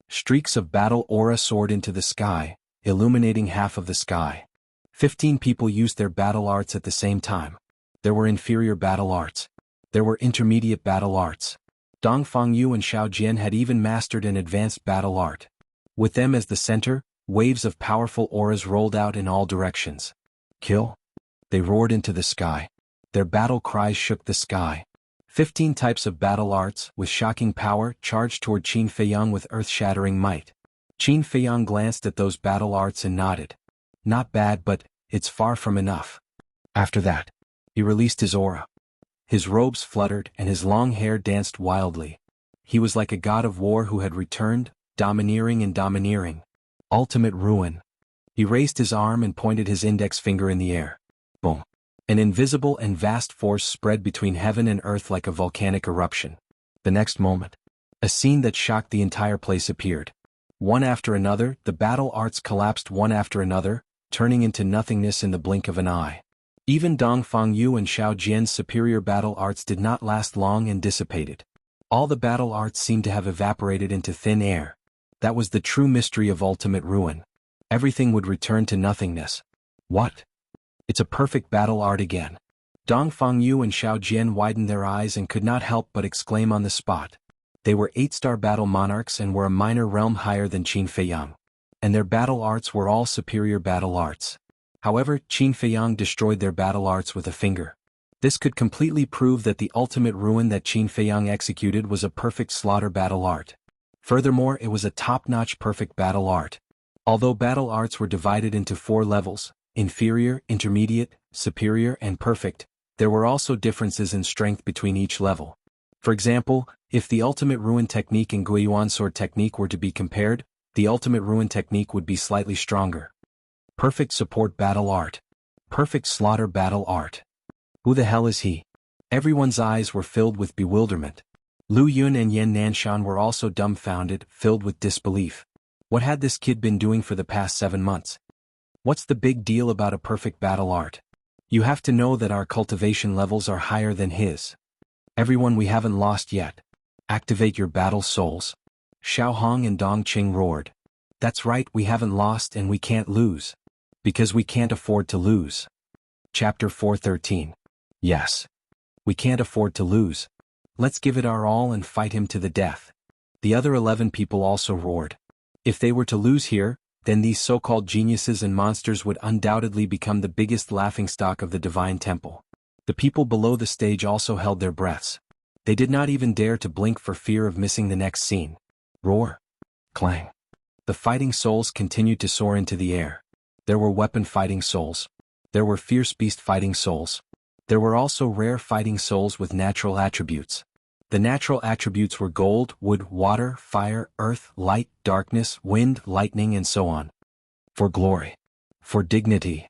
Streaks of battle aura soared into the sky, illuminating half of the sky. 15 people used their battle arts at the same time. There were inferior battle arts. There were intermediate battle arts. Dong Fangyu and Xiao Jian had even mastered an advanced battle art. With them as the center, waves of powerful auras rolled out in all directions. Kill? They roared into the sky. Their battle cries shook the sky. 15 types of battle arts, with shocking power, charged toward Qin Feiyang with earth-shattering might. Qin Feiyang glanced at those battle arts and nodded. Not bad, but it's far from enough. After that, he released his aura. His robes fluttered and his long hair danced wildly. He was like a god of war who had returned, domineering and domineering. Ultimate ruin. He raised his arm and pointed his index finger in the air. Boom. An invisible and vast force spread between heaven and earth like a volcanic eruption. The next moment, a scene that shocked the entire place appeared. One after another, the battle arts collapsed one after another, turning into nothingness in the blink of an eye. Even Dong Fangyu and Xiao Jian's superior battle arts did not last long and dissipated. All the battle arts seemed to have evaporated into thin air. That was the true mystery of ultimate ruin. Everything would return to nothingness. What? It's a perfect battle art again. Dong Fengyu and Xiao Jian widened their eyes and could not help but exclaim on the spot. They were 8-star battle monarchs and were a minor realm higher than Qin Feiyang. And their battle arts were all superior battle arts. However, Qin Feiyang destroyed their battle arts with a finger. This could completely prove that the ultimate ruin that Qin Feiyang executed was a perfect slaughter battle art. Furthermore, it was a top-notch perfect battle art. Although battle arts were divided into 4 levels, inferior, intermediate, superior, and perfect, there were also differences in strength between each level. For example, if the ultimate ruin technique and Guiyuan sword technique were to be compared, the ultimate ruin technique would be slightly stronger. Perfect support battle art. Perfect slaughter battle art. Who the hell is he? Everyone's eyes were filled with bewilderment. Lu Yun and Yan Nanshan were also dumbfounded, filled with disbelief. What had this kid been doing for the past 7 months? What's the big deal about a perfect battle art? You have to know that our cultivation levels are higher than his. Everyone, we haven't lost yet. Activate your battle souls. Xiao Hong and Dong Qing roared. That's right, we haven't lost and we can't lose. Because we can't afford to lose. Chapter 413. Yes. We can't afford to lose. Let's give it our all and fight him to the death. The other 11 people also roared. If they were to lose here, then these so-called geniuses and monsters would undoubtedly become the biggest laughingstock of the Divine Temple. The people below the stage also held their breaths. They did not even dare to blink for fear of missing the next scene. Roar. Clang. The fighting souls continued to soar into the air. There were weapon fighting souls. There were fierce beast fighting souls. There were also rare fighting souls with natural attributes. The natural attributes were gold, wood, water, fire, earth, light, darkness, wind, lightning, and so on. For glory. For dignity.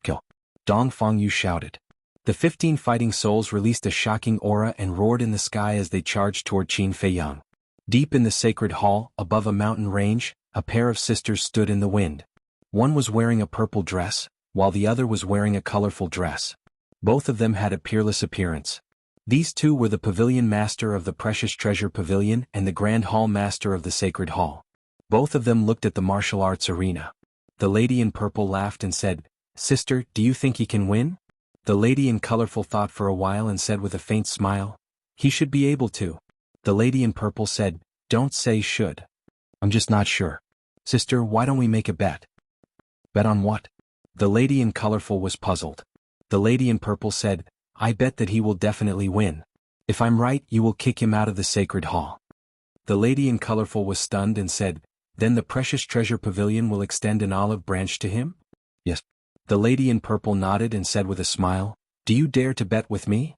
Kill. Dong Fengyu shouted. The 15 fighting souls released a shocking aura and roared in the sky as they charged toward Qin Feiyang. Deep in the sacred hall, above a mountain range, a pair of sisters stood in the wind. One was wearing a purple dress, while the other was wearing a colorful dress. Both of them had a peerless appearance. These two were the pavilion master of the Precious Treasure Pavilion and the Grand Hall master of the Sacred Hall. Both of them looked at the martial arts arena. The lady in purple laughed and said, "Sister, do you think he can win?" The lady in colorful thought for a while and said with a faint smile, "He should be able to." The lady in purple said, "Don't say should. I'm just not sure. Sister, why don't we make a bet?" Bet on what? The lady in colorful was puzzled. The lady in purple said, "I bet that he will definitely win. If I'm right, you will kick him out of the Sacred Hall." The lady in colorful was stunned and said, "Then the Precious Treasure Pavilion will extend an olive branch to him?" "Yes." The lady in purple nodded and said with a smile, "Do you dare to bet with me?"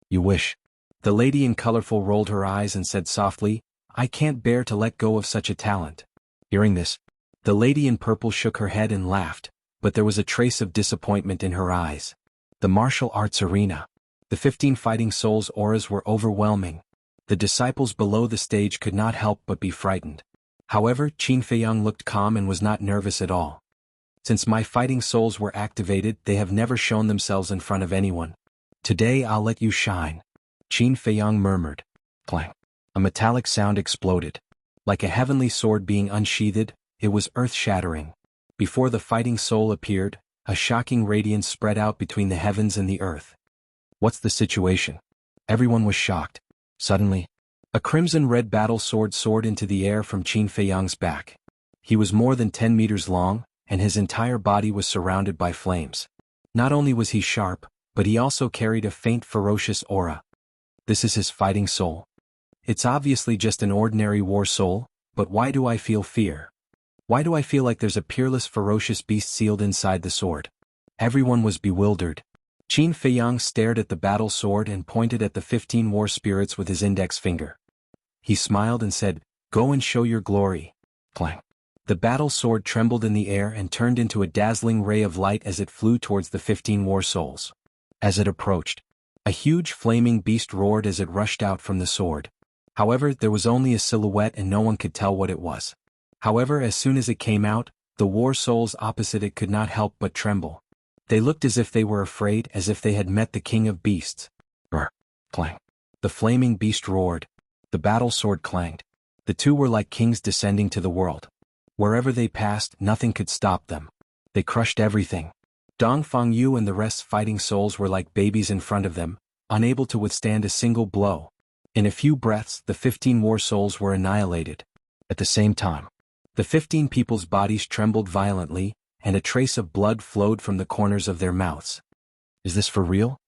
"You wish." The lady in colorful rolled her eyes and said softly, "I can't bear to let go of such a talent." Hearing this, the lady in purple shook her head and laughed, but there was a trace of disappointment in her eyes. The martial arts arena. The 15 fighting souls' auras were overwhelming. The disciples below the stage could not help but be frightened. However, Qin Feiyang looked calm and was not nervous at all. "Since my fighting souls were activated, they have never shown themselves in front of anyone. Today I'll let you shine." Qin Feiyang murmured. Clang. A metallic sound exploded. Like a heavenly sword being unsheathed, it was earth-shattering. Before the fighting soul appeared, a shocking radiance spread out between the heavens and the earth. "What's the situation?" Everyone was shocked. Suddenly, a crimson-red battle sword soared into the air from Qin Feiyang's back. He was more than 10 meters long, and his entire body was surrounded by flames. Not only was he sharp, but he also carried a faint ferocious aura. This is his fighting soul. It's obviously just an ordinary war soul, but why do I feel fear? Why do I feel like there's a peerless ferocious beast sealed inside the sword? Everyone was bewildered. Qin Feiyang stared at the battle sword and pointed at the 15 war spirits with his index finger. He smiled and said, "Go and show your glory." Clang. The battle sword trembled in the air and turned into a dazzling ray of light as it flew towards the 15 war souls. As it approached, a huge flaming beast roared as it rushed out from the sword. However, there was only a silhouette and no one could tell what it was. However, as soon as it came out, the war souls opposite it could not help but tremble. They looked as if they were afraid, as if they had met the king of beasts. Brr. Clang. The flaming beast roared. The battle sword clanged. The two were like kings descending to the world. Wherever they passed, nothing could stop them. They crushed everything. Dong Fangyu and the rest's fighting souls were like babies in front of them, unable to withstand a single blow. In a few breaths, the 15 war souls were annihilated. At the same time, the 15 people's bodies trembled violently, and a trace of blood flowed from the corners of their mouths. Is this for real?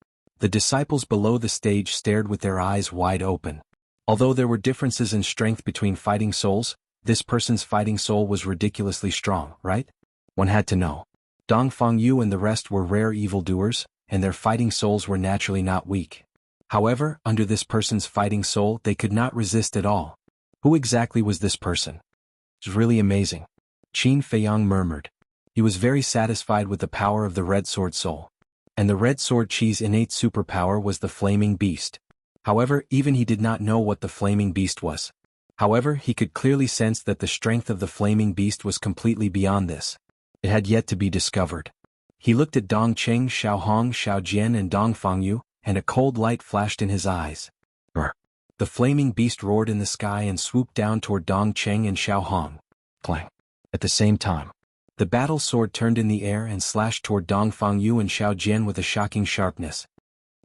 The disciples below the stage stared with their eyes wide open. Although there were differences in strength between fighting souls, this person's fighting soul was ridiculously strong, right? One had to know. Dong Fangyu and the rest were rare evildoers, and their fighting souls were naturally not weak. However, under this person's fighting soul, they could not resist at all. Who exactly was this person? It was really amazing. Qin Feiyang murmured. He was very satisfied with the power of the Red Sword soul. And the Red Sword Qi's innate superpower was the Flaming Beast. However, even he did not know what the Flaming Beast was. However, he could clearly sense that the strength of the Flaming Beast was completely beyond this. It had yet to be discovered. He looked at Dong Qing, Xiao Hong, Xiao Jian and Dong Fangyu, and a cold light flashed in his eyes. Brr. The Flaming Beast roared in the sky and swooped down toward Dong Qing and Xiao Hong. Clang. At the same time, the battle sword turned in the air and slashed toward Dong Fangyu and Xiao Jian with a shocking sharpness.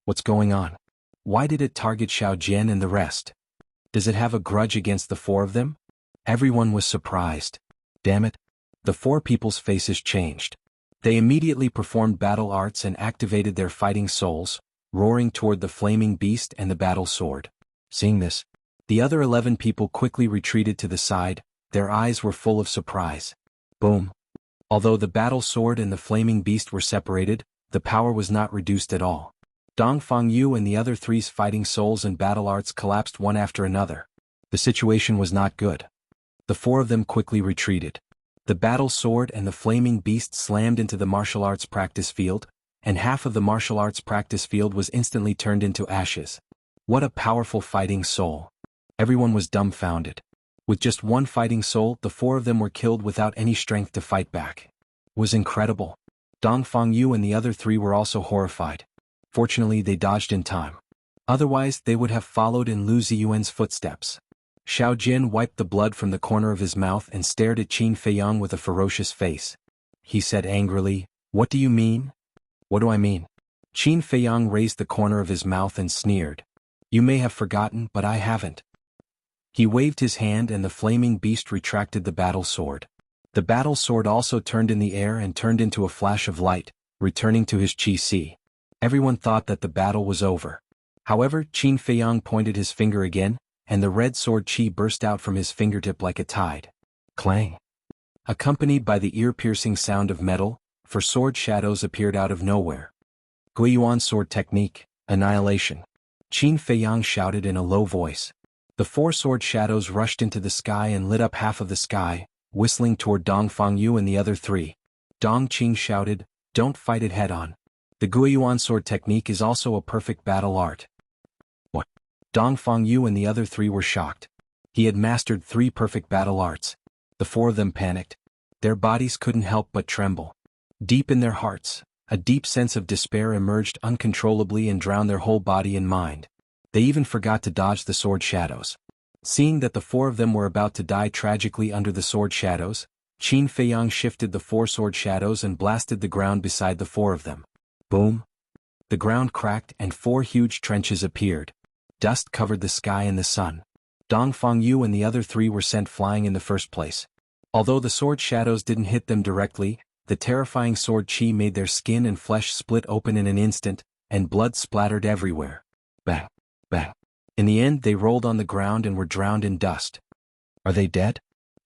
What's going on? Why did it target Xiao Jian and the rest? Does it have a grudge against the four of them? Everyone was surprised. Damn it. The four people's faces changed. They immediately performed battle arts and activated their fighting souls, roaring toward the Flaming Beast and the battle sword. Seeing this, the other 11 people quickly retreated to the side, their eyes were full of surprise. Boom. Although the battle sword and the Flaming Beast were separated, the power was not reduced at all. Dong Fangyu and the other three's fighting souls and battle arts collapsed one after another. The situation was not good. The four of them quickly retreated. The battle sword and the Flaming Beast slammed into the martial arts practice field, and half of the martial arts practice field was instantly turned into ashes. What a powerful fighting soul. Everyone was dumbfounded. With just one fighting soul, the four of them were killed without any strength to fight back. It was incredible. Dong Fangyu and the other three were also horrified. Fortunately, they dodged in time. Otherwise, they would have followed in Lu Ziyuan's footsteps. Xiao Jin wiped the blood from the corner of his mouth and stared at Qin Feiyang with a ferocious face. He said angrily, "What do you mean?" "What do I mean?" Qin Feiyang raised the corner of his mouth and sneered. "You may have forgotten, but I haven't." He waved his hand and the Flaming Beast retracted the battle sword. The battle sword also turned in the air and turned into a flash of light, returning to his Qi. Everyone thought that the battle was over. However, Qin Feiyang pointed his finger again, and the red sword Qi burst out from his fingertip like a tide. Clang! Accompanied by the ear-piercing sound of metal, for sword shadows appeared out of nowhere. Guiyuan sword technique, annihilation. Qin Feiyang shouted in a low voice. The four sword shadows rushed into the sky and lit up half of the sky, whistling toward Dong Fangyu and the other three. Dong Qing shouted, "Don't fight it head-on. The Guiyuan sword technique is also a perfect battle art." What? Dong Fangyu and the other three were shocked. He had mastered 3 perfect battle arts. The four of them panicked. Their bodies couldn't help but tremble. Deep in their hearts, a deep sense of despair emerged uncontrollably and drowned their whole body and mind. They even forgot to dodge the sword shadows. Seeing that the four of them were about to die tragically under the sword shadows, Qin Feiyang shifted the 4 sword shadows and blasted the ground beside the 4 of them. Boom! The ground cracked and 4 huge trenches appeared. Dust covered the sky and the sun. Dong Fangyu and the other 3 were sent flying in the first place. Although the sword shadows didn't hit them directly, the terrifying sword Qi made their skin and flesh split open in an instant, and blood splattered everywhere. Bang! Bang! In the end, they rolled on the ground and were drowned in dust. Are they dead?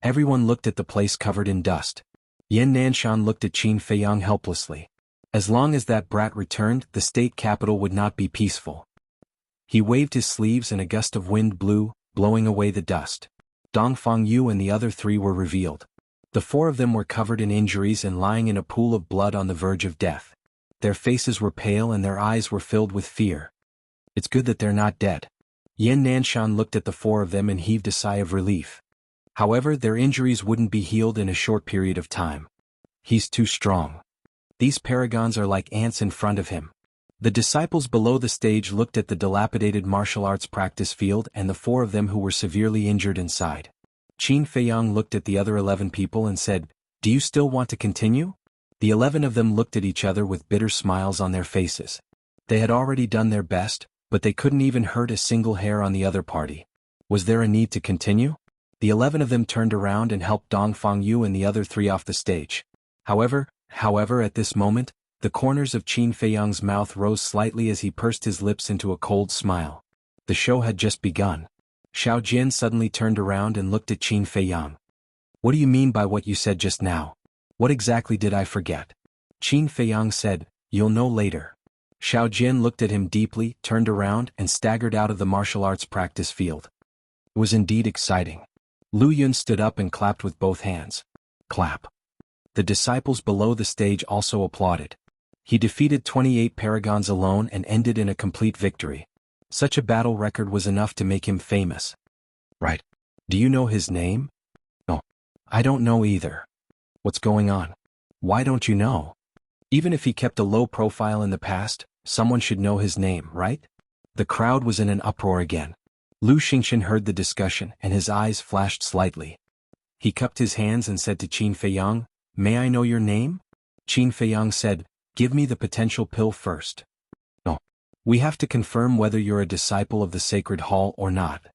Everyone looked at the place covered in dust. Yan Nanshan looked at Qin Feiyang helplessly. As long as that brat returned, the state capital would not be peaceful. He waved his sleeves and a gust of wind blew, blowing away the dust. Dong Fangyu and the other 3 were revealed. The 4 of them were covered in injuries and lying in a pool of blood on the verge of death. Their faces were pale and their eyes were filled with fear. It's good that they're not dead. Yan Nanshan looked at the 4 of them and heaved a sigh of relief. However, their injuries wouldn't be healed in a short period of time. He's too strong. These paragons are like ants in front of him. The disciples below the stage looked at the dilapidated martial arts practice field and the 4 of them who were severely injured inside. Qin Feiyang looked at the other 11 people and said, "Do you still want to continue?" The 11 of them looked at each other with bitter smiles on their faces. They had already done their best, but they couldn't even hurt a single hair on the other party. Was there a need to continue? The 11 of them turned around and helped Dong Fangyu and the other 3 off the stage. However, at this moment, the corners of Qin Feiyang's mouth rose slightly as he pursed his lips into a cold smile. The show had just begun. Xiao Jian suddenly turned around and looked at Qin Feiyang. "What do you mean by what you said just now? What exactly did I forget?" Qin Feiyang said, "You'll know later." Xiao Jian looked at him deeply, turned around and staggered out of the martial arts practice field. It was indeed exciting. Lu Yun stood up and clapped with both hands. Clap. The disciples below the stage also applauded. He defeated 28 paragons alone and ended in a complete victory. Such a battle record was enough to make him famous. Right. Do you know his name? No. I don't know either. What's going on? Why don't you know? Even if he kept a low profile in the past, someone should know his name, right? The crowd was in an uproar again. Lu Xingchen heard the discussion and his eyes flashed slightly. He cupped his hands and said to Qin Feiyang, "May I know your name?" Qin Feiyang said, "Give me the potential pill first." "No. We have to confirm whether you're a disciple of the Sacred Hall or not.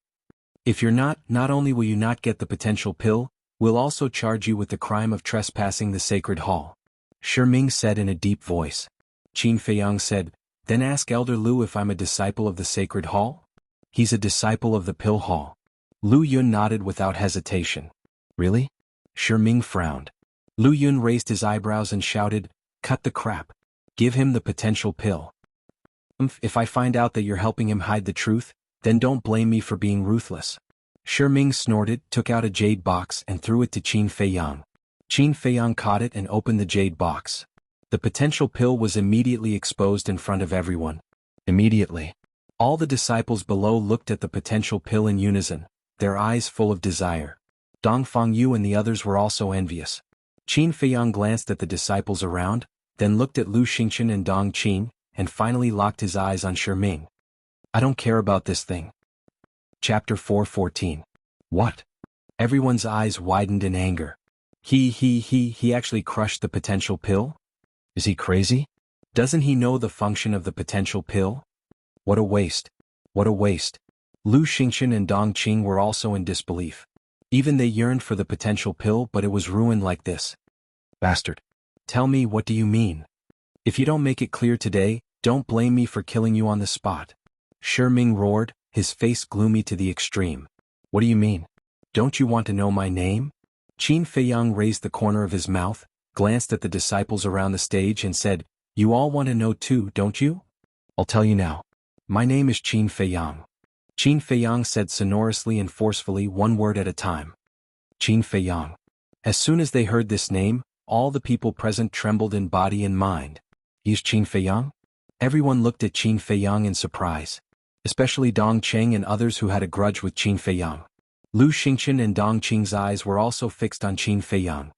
If you're not only will you not get the potential pill, we'll also charge you with the crime of trespassing the Sacred Hall." Ming said in a deep voice. Qin Feiyang said, "Then ask Elder Lu if I'm a disciple of the Sacred Hall?" "He's a disciple of the Pill Hall." Lu Yun nodded without hesitation. "Really?" Ming frowned. Lu Yun raised his eyebrows and shouted, "Cut the crap. Give him the potential pill. If I find out that you're helping him hide the truth, then don't blame me for being ruthless." Ming snorted, took out a jade box and threw it to Qin Feiyang. Qin Feiyang caught it and opened the jade box. The potential pill was immediately exposed in front of everyone. Immediately. All the disciples below looked at the potential pill in unison, their eyes full of desire. Dong Fangyu and the others were also envious. Qin Feiyang glanced at the disciples around, then looked at Lu Xingchen and Dong Qin, and finally locked his eyes on Ming. "I don't care about this thing." Chapter 4:14. What? Everyone's eyes widened in anger. He actually crushed the potential pill? Is he crazy? Doesn't he know the function of the potential pill? What a waste. What a waste. Lu Xingchen and Dong Qing were also in disbelief. Even they yearned for the potential pill, but it was ruined like this. Bastard. Tell me, what do you mean? If you don't make it clear today, don't blame me for killing you on the spot. Ming roared, his face gloomy to the extreme. What do you mean? Don't you want to know my name? Qin Feiyang raised the corner of his mouth, glanced at the disciples around the stage and said, "You all want to know too, don't you? I'll tell you now. My name is Qin Feiyang." Qin Feiyang said sonorously and forcefully, one word at a time. Qin Feiyang. As soon as they heard this name, all the people present trembled in body and mind. He's Qin Feiyang? Everyone looked at Qin Feiyang in surprise. Especially Dong Cheng and others who had a grudge with Qin Feiyang. Lu Xingchen and Dong Qing's eyes were also fixed on Qin Feiyang.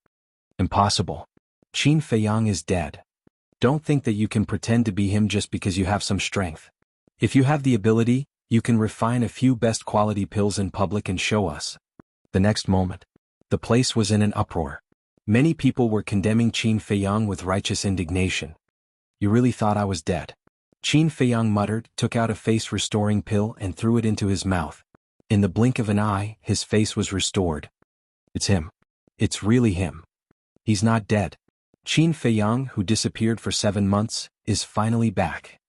Impossible. Qin Feiyang is dead. Don't think that you can pretend to be him just because you have some strength. If you have the ability, you can refine a few best quality pills in public and show us. The next moment, the place was in an uproar. Many people were condemning Qin Feiyang with righteous indignation. You really thought I was dead? Qin Feiyang muttered, took out a face-restoring pill and threw it into his mouth. In the blink of an eye, his face was restored. It's him. It's really him. He's not dead. Qin Feiyang, who disappeared for 7 months, is finally back.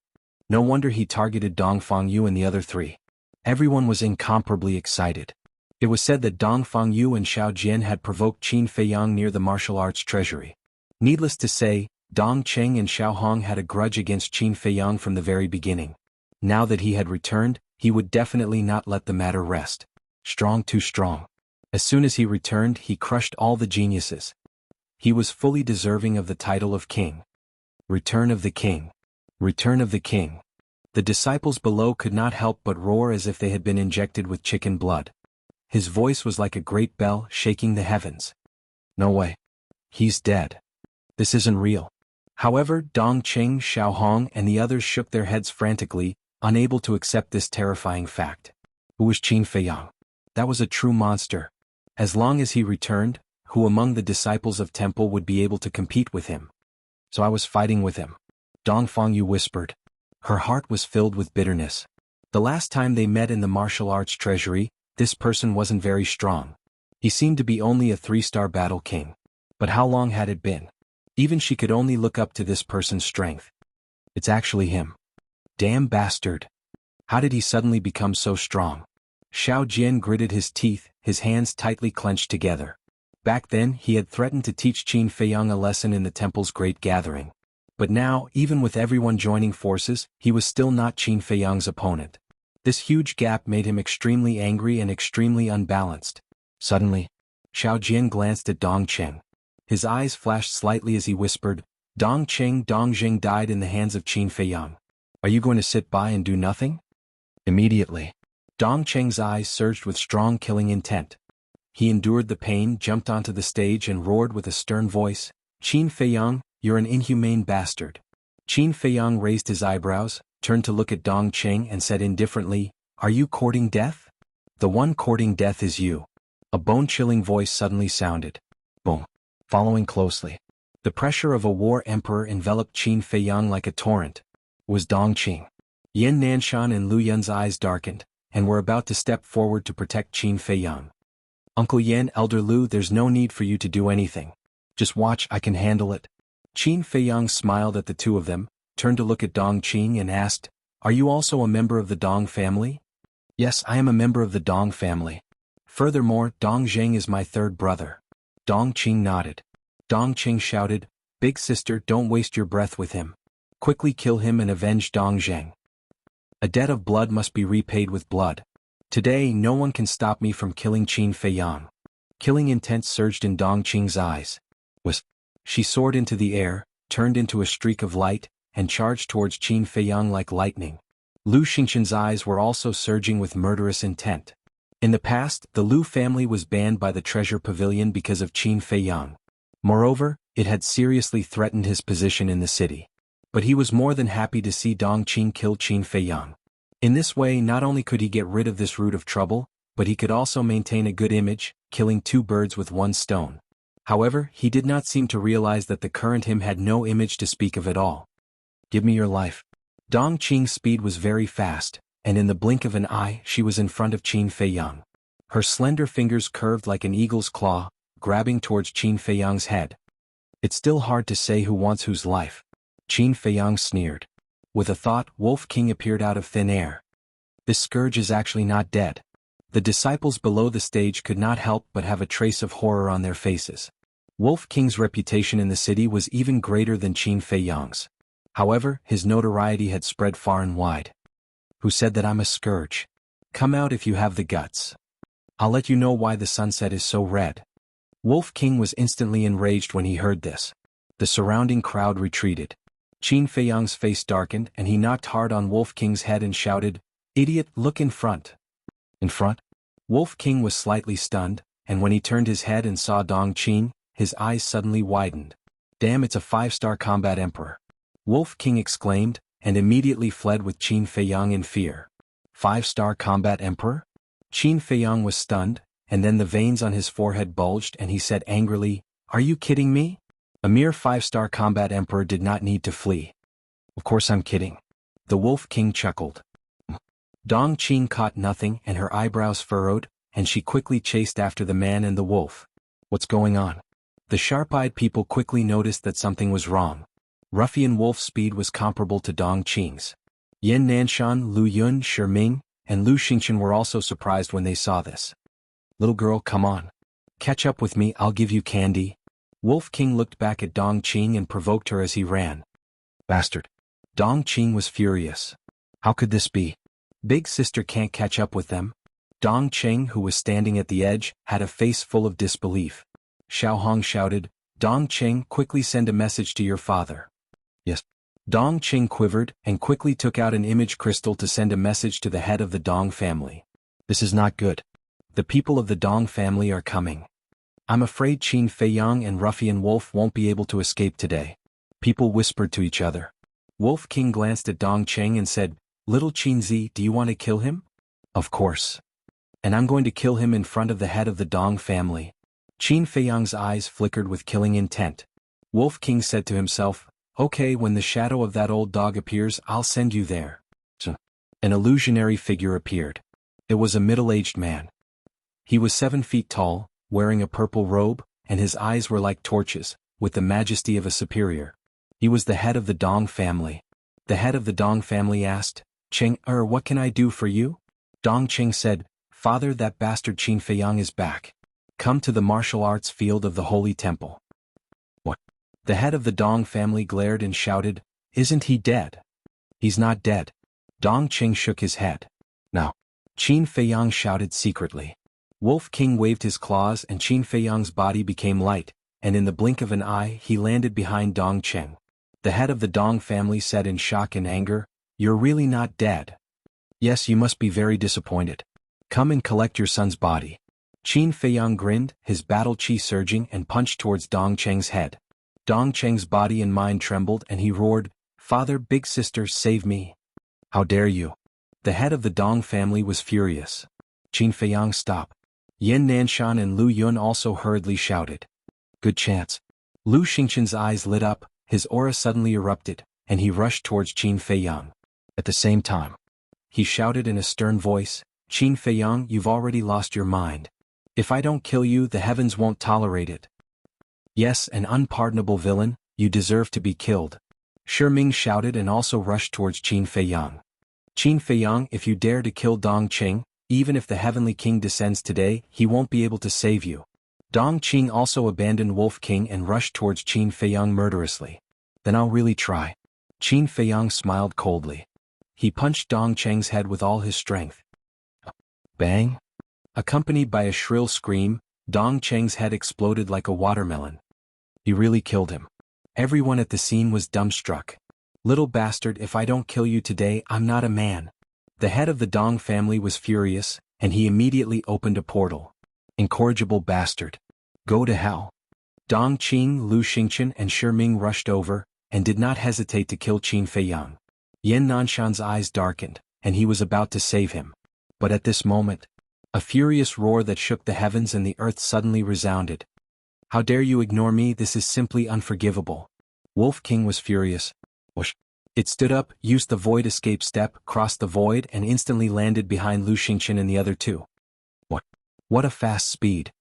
No wonder he targeted Dong Fangyu and the other 3. Everyone was incomparably excited. It was said that Dong Fangyu and Xiao Jian had provoked Qin Feiyang near the martial arts treasury. Needless to say, Dong Cheng and Xiao Hong had a grudge against Qin Feiyang from the very beginning. Now that he had returned, he would definitely not let the matter rest. Strong, too strong. As soon as he returned, he crushed all the geniuses. He was fully deserving of the title of king. Return of the king. Return of the king. The disciples below could not help but roar as if they had been injected with chicken blood. His voice was like a great bell shaking the heavens. No way. He's dead. This isn't real. However, Dong Qing, Xiao Hong and the others shook their heads frantically, unable to accept this terrifying fact. Who was Qin Feiyang? That was a true monster. As long as he returned, who among the disciples of Temple would be able to compete with him? So I was fighting with him. Dong Fangyu whispered. Her heart was filled with bitterness. The last time they met in the martial arts treasury, this person wasn't very strong. He seemed to be only a 3-star battle king. But how long had it been? Even she could only look up to this person's strength. It's actually him. Damn bastard. How did he suddenly become so strong? Xiao Jian gritted his teeth, his hands tightly clenched together. Back then, he had threatened to teach Qin Feiyang a lesson in the temple's great gathering. But now, even with everyone joining forces, he was still not Qin Feiyang's opponent. This huge gap made him extremely angry and extremely unbalanced. Suddenly, Xiao Jian glanced at Dong Cheng. His eyes flashed slightly as he whispered, Dong Jing died in the hands of Qin Feiyang. Are you going to sit by and do nothing? Immediately, Dong Cheng's eyes surged with strong killing intent. He endured the pain, jumped onto the stage and roared with a stern voice, Qin Feiyang, you're an inhumane bastard. Qin Feiyang raised his eyebrows, turned to look at Dong Cheng and said indifferently, Are you courting death? The one courting death is you. A bone-chilling voice suddenly sounded. Boom. Following closely. The pressure of a war emperor enveloped Qin Feiyang like a torrent. Was Dong Qing. Yin Nanshan and Lu Yun's eyes darkened, and were about to step forward to protect Qin Feiyang. Uncle Yan, Elder Lu, there's no need for you to do anything. Just watch, I can handle it. Qin Feiyang smiled at the two of them, turned to look at Dong Qing and asked, Are you also a member of the Dong family? Yes, I am a member of the Dong family. Furthermore, Dong Zheng is my third brother. Dong Qing nodded. Dong Qing shouted, Big sister, don't waste your breath with him. Quickly kill him and avenge Dong Zheng. A debt of blood must be repaid with blood. Today no one can stop me from killing Qin Feiyang. Killing intent surged in Dong Qing's eyes. She soared into the air, turned into a streak of light, and charged towards Qin Feiyang like lightning. Lu Xingqian's eyes were also surging with murderous intent. In the past, the Lu family was banned by the treasure pavilion because of Qin Feiyang. Moreover, it had seriously threatened his position in the city. But he was more than happy to see Dong Qing kill Qin Feiyang. In this way, not only could he get rid of this root of trouble, but he could also maintain a good image, killing 2 birds with 1 stone. However, he did not seem to realize that the current him had no image to speak of at all. Give me your life. Dong Qing's speed was very fast, and in the blink of an eye she was in front of Qin Feiyang. Her slender fingers curved like an eagle's claw, grabbing towards Qin Feiyang's head. It's still hard to say who wants whose life. Qin Feiyang sneered. With a thought, Wolf King appeared out of thin air. This scourge is actually not dead. The disciples below the stage could not help but have a trace of horror on their faces. Wolf King's reputation in the city was even greater than Qin Feiyang's. However, his notoriety had spread far and wide. Who said that I'm a scourge? Come out if you have the guts. I'll let you know why the sunset is so red. Wolf King was instantly enraged when he heard this. The surrounding crowd retreated. Qin Feiyang's face darkened and he knocked hard on Wolf King's head and shouted, Idiot, look in front. In front? Wolf King was slightly stunned, and when he turned his head and saw Dong Qing, his eyes suddenly widened. Damn, it's a 5-star combat emperor. Wolf King exclaimed, and immediately fled with Qin Feiyang in fear. 5-star combat emperor? Qin Feiyang was stunned, and then the veins on his forehead bulged and he said angrily, Are you kidding me? A mere 5-star combat emperor did not need to flee. Of course I'm kidding. The Wolf King chuckled. Dong Qing caught nothing and her eyebrows furrowed, and she quickly chased after the man and the wolf. What's going on? The sharp-eyed people quickly noticed that something was wrong. Ruffian Wolf's speed was comparable to Dong Qing's. Yin Nanshan, Lu Yun, Shiming, and Lu Xingqian were also surprised when they saw this. Little girl, come on. Catch up with me, I'll give you candy. Wolf King looked back at Dong Qing and provoked her as he ran. Bastard. Dong Qing was furious. How could this be? Big sister can't catch up with them. Dong Qing, who was standing at the edge, had a face full of disbelief. Xiao Hong shouted, Dong Qing, quickly send a message to your father. Yes. Dong Qing quivered and quickly took out an image crystal to send a message to the head of the Dong family. This is not good. The people of the Dong family are coming. I'm afraid Qin Feiyang and Ruffian Wolf won't be able to escape today. People whispered to each other. Wolf King glanced at Dong Cheng and said, "Little Qinzi, do you want to kill him?" "Of course. And I'm going to kill him in front of the head of the Dong family." Qin Feiyang's eyes flickered with killing intent. Wolf King said to himself, "Okay, when the shadow of that old dog appears, I'll send you there." An illusionary figure appeared. It was a middle-aged man. He was 7 feet tall, wearing a purple robe, and his eyes were like torches, with the majesty of a superior. He was the head of the Dong family. The head of the Dong family asked, "Cheng, what can I do for you?" Dong Cheng said, "Father, that bastard Qin Feiyang is back. Come to the martial arts field of the Holy Temple." "What?" The head of the Dong family glared and shouted, "Isn't he dead?" "He's not dead." Dong Cheng shook his head. "No." Qin Feiyang shouted secretly. Wolf King waved his claws and Qin Feiyang's body became light, and in the blink of an eye he landed behind Dong Cheng. The head of the Dong family said in shock and anger, "You're really not dead." "Yes, you must be very disappointed. Come and collect your son's body." Qin Feiyang grinned, his battle chi surging and punched towards Dong Cheng's head. Dong Cheng's body and mind trembled and he roared, "Father, big sister, save me." "How dare you!" The head of the Dong family was furious. "Qin Feiyang, stop." Yan Nanshan and Lu Yun also hurriedly shouted. "Good chance." Lu Xingqian's eyes lit up, his aura suddenly erupted, and he rushed towards Qin Feiyang. At the same time, he shouted in a stern voice, "Qin Feiyang, you've already lost your mind. If I don't kill you, the heavens won't tolerate it. Yes, an unpardonable villain, you deserve to be killed." Shi Ming shouted and also rushed towards Qin Feiyang. "Qin Feiyang, if you dare to kill Dong Cheng, even if the Heavenly King descends today, he won't be able to save you." Dong Cheng also abandoned Wolf King and rushed towards Qin Feiyang murderously. "Then I'll really try." Qin Feiyang smiled coldly. He punched Dong Cheng's head with all his strength. Bang! Accompanied by a shrill scream, Dong Cheng's head exploded like a watermelon. He really killed him. Everyone at the scene was dumbstruck. "Little bastard, if I don't kill you today, I'm not a man." The head of the Dong family was furious, and he immediately opened a portal. "Incorrigible bastard. Go to hell." Dong Qing, Lu Xingqian and Shi Ming rushed over, and did not hesitate to kill Qin Feiyang. Yan Nanshan's eyes darkened, and he was about to save him. But at this moment, a furious roar that shook the heavens and the earth suddenly resounded. "How dare you ignore me? This is simply unforgivable." Wolf King was furious. Whoosh. It stood up, used the void escape step, crossed the void and instantly landed behind Lu Xingqian and the other two. What a fast speed.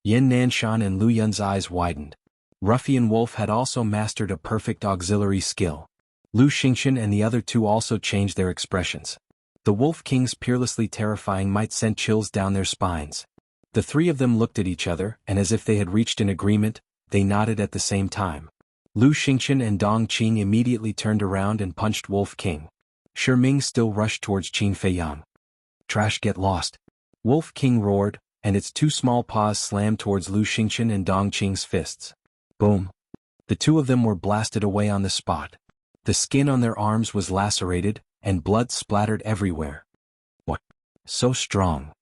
Yan Nanshan and Lu Yun's eyes widened. Ruffian Wolf had also mastered a perfect auxiliary skill. Lu Xingqian and the other two also changed their expressions. The Wolf King's peerlessly terrifying might send chills down their spines. The three of them looked at each other, and as if they had reached an agreement, they nodded at the same time. Lu Xingqian and Dong Qing immediately turned around and punched Wolf King. Shi Ming still rushed towards Qin Feiyang. "Trash, get lost." Wolf King roared, and its two small paws slammed towards Lu Xingqian and Dong Qing's fists. Boom. The two of them were blasted away on the spot. The skin on their arms was lacerated, and blood splattered everywhere. What? So strong.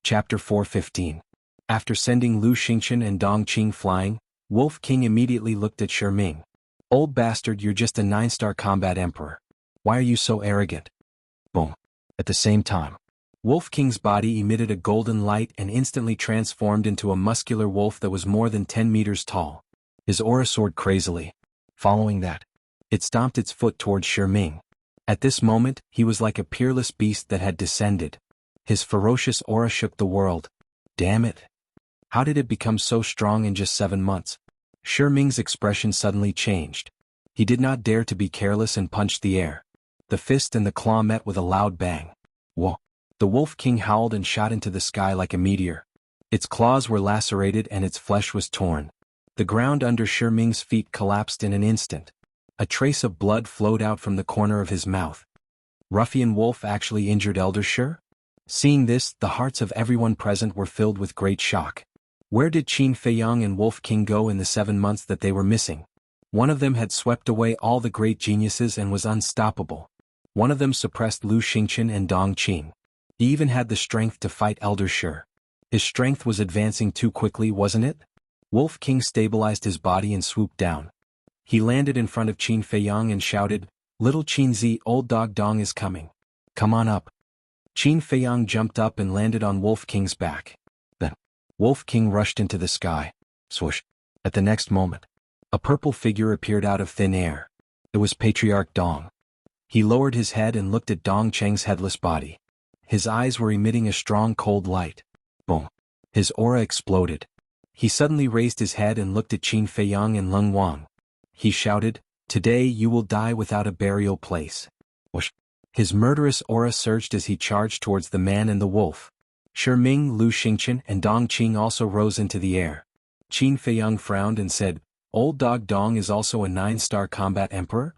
Chapter 4:15. After sending Lu Xingqian and Dong Qing flying, Wolf King immediately looked at Shi Ming. "Old bastard, you're just a 9-star combat emperor. Why are you so arrogant?" Boom. At the same time, Wolf King's body emitted a golden light and instantly transformed into a muscular wolf that was more than 10 meters tall. His aura soared crazily. Following that, it stomped its foot towards Shi Ming. At this moment, he was like a peerless beast that had descended. His ferocious aura shook the world. Damn it. How did it become so strong in just 7 months? Shi Ming's expression suddenly changed. He did not dare to be careless and punched the air. The fist and the claw met with a loud bang. Whoa! The Wolf King howled and shot into the sky like a meteor. Its claws were lacerated and its flesh was torn. The ground under Shi Ming's feet collapsed in an instant. A trace of blood flowed out from the corner of his mouth. Ruffian Wolf actually injured Elder Shi? Seeing this, the hearts of everyone present were filled with great shock. Where did Qin Feiyang and Wolf King go in the 7 months that they were missing? One of them had swept away all the great geniuses and was unstoppable. One of them suppressed Lu Xingqian and Dong Qing. He even had the strength to fight Elder Shi. His strength was advancing too quickly, wasn't it? Wolf King stabilized his body and swooped down. He landed in front of Qin Feiyang and shouted, "Little Qin Zi, old dog Dong is coming. Come on up." Qin Feiyang jumped up and landed on Wolf King's back. Then, Wolf King rushed into the sky. Swoosh. At the next moment, a purple figure appeared out of thin air. It was Patriarch Dong. He lowered his head and looked at Dong Cheng's headless body. His eyes were emitting a strong cold light. Boom. His aura exploded. He suddenly raised his head and looked at Qin Feiyang and Leng Wang. He shouted, "Today you will die without a burial place." Whoosh. His murderous aura surged as he charged towards the man and the wolf. Shi Ming, Lu Xingqian and Dong Qing also rose into the air. Qin Feiyang frowned and said, "Old dog Dong is also a 9-star combat emperor?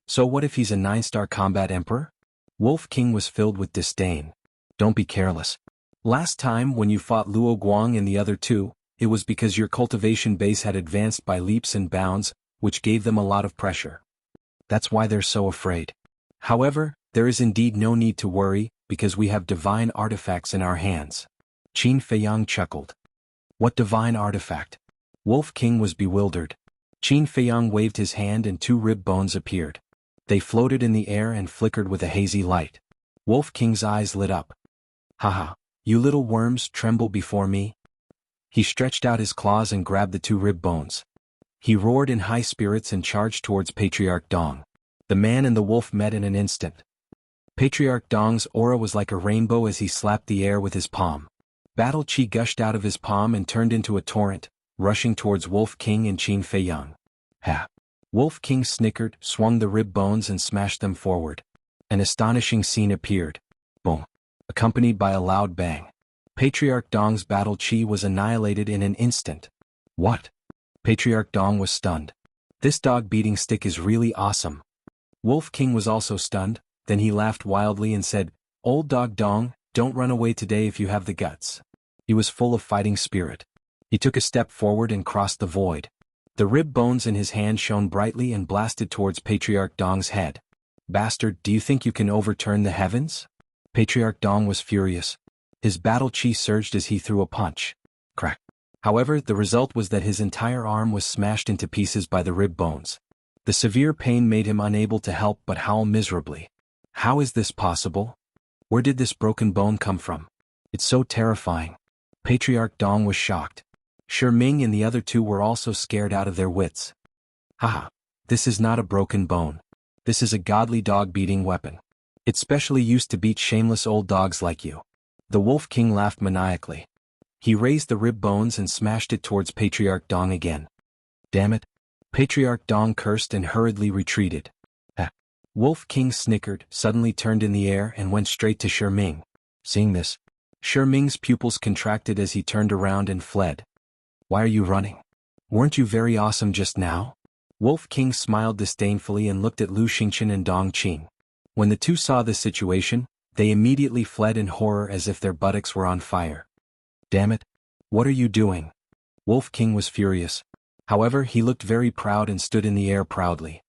So what if he's a 9-star combat emperor?" Wolf King was filled with disdain. "Don't be careless. Last time when you fought Luo Guang and the other two, it was because your cultivation base had advanced by leaps and bounds, which gave them a lot of pressure. That's why they're so afraid. However, there is indeed no need to worry, because we have divine artifacts in our hands." Qin Feiyang chuckled. "What divine artifact?" Wolf King was bewildered. Qin Feiyang waved his hand and 2 rib bones appeared. They floated in the air and flickered with a hazy light. Wolf King's eyes lit up. "Haha, you little worms, tremble before me." He stretched out his claws and grabbed the 2 rib bones. He roared in high spirits and charged towards Patriarch Dong. The man and the wolf met in an instant. Patriarch Dong's aura was like a rainbow as he slapped the air with his palm. Battle chi gushed out of his palm and turned into a torrent, rushing towards Wolf King and Qin Feiyang. Ha! Wolf King snickered, swung the rib bones and smashed them forward. An astonishing scene appeared. Boom! Accompanied by a loud bang. Patriarch Dong's battle chi was annihilated in an instant. What? Patriarch Dong was stunned. This dog-beating stick is really awesome. Wolf King was also stunned, then he laughed wildly and said, "Old dog Dong, don't run away today if you have the guts." He was full of fighting spirit. He took a step forward and crossed the void. The rib bones in his hand shone brightly and blasted towards Patriarch Dong's head. "Bastard, do you think you can overturn the heavens?" Patriarch Dong was furious. His battle chi surged as he threw a punch. Crack. However, the result was that his entire arm was smashed into pieces by the rib bones. The severe pain made him unable to help but howl miserably. How is this possible? Where did this broken bone come from? It's so terrifying. Patriarch Dong was shocked. Shi Ming and the other 2 were also scared out of their wits. Haha, this is not a broken bone. This is a godly dog-beating weapon. It's specially used to beat shameless old dogs like you. The Wolf King laughed maniacally. He raised the rib bones and smashed it towards Patriarch Dong again. Damn it. Patriarch Dong cursed and hurriedly retreated. Wolf King snickered, suddenly turned in the air and went straight to Shi Ming. Seeing this, Shi Ming's pupils contracted as he turned around and fled. "Why are you running? Weren't you very awesome just now?" Wolf King smiled disdainfully and looked at Lu Xingqian and Dong Qing. When the 2 saw this situation, they immediately fled in horror as if their buttocks were on fire. "Damn it! What are you doing?" Wolf King was furious. However, he looked very proud and stood in the air proudly.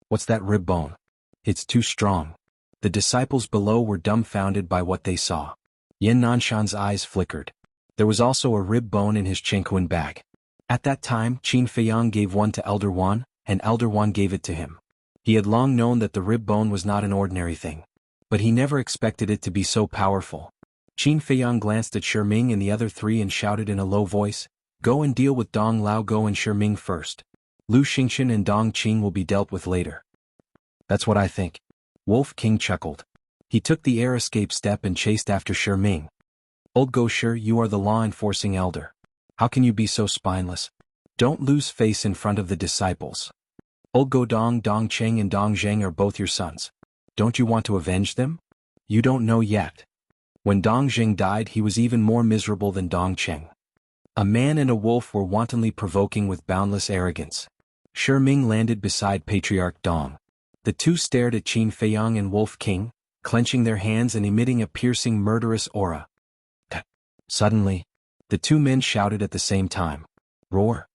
"What's that rib bone? It's too strong." The disciples below were dumbfounded by what they saw. Yin Nanshan's eyes flickered. There was also a rib bone in his Qingquan bag. At that time, Qin Feiyang gave one to Elder Wan, and Elder Wan gave it to him. He had long known that the rib bone was not an ordinary thing. But he never expected it to be so powerful. Qin Feiyang glanced at Shi Ming and the other 3 and shouted in a low voice, "Go and deal with Dong Lao Go and Shi Ming first. Lu Xingqian and Dong Qing will be dealt with later." "That's what I think." Wolf King chuckled. He took the air escape step and chased after Shi Ming. "Old Go Shi, you are the law-enforcing elder. How can you be so spineless? Don't lose face in front of the disciples. Old Go Dong, Dong Cheng and Dong Zheng are both your sons. Don't you want to avenge them? You don't know yet. When Dong Zheng died, he was even more miserable than Dong Cheng." A man and a wolf were wantonly provoking with boundless arrogance. Shi Ming landed beside Patriarch Dong. The 2 stared at Qin Feiyang and Wolf King, clenching their hands and emitting a piercing murderous aura. Suddenly, the 2 men shouted at the same time. Roar!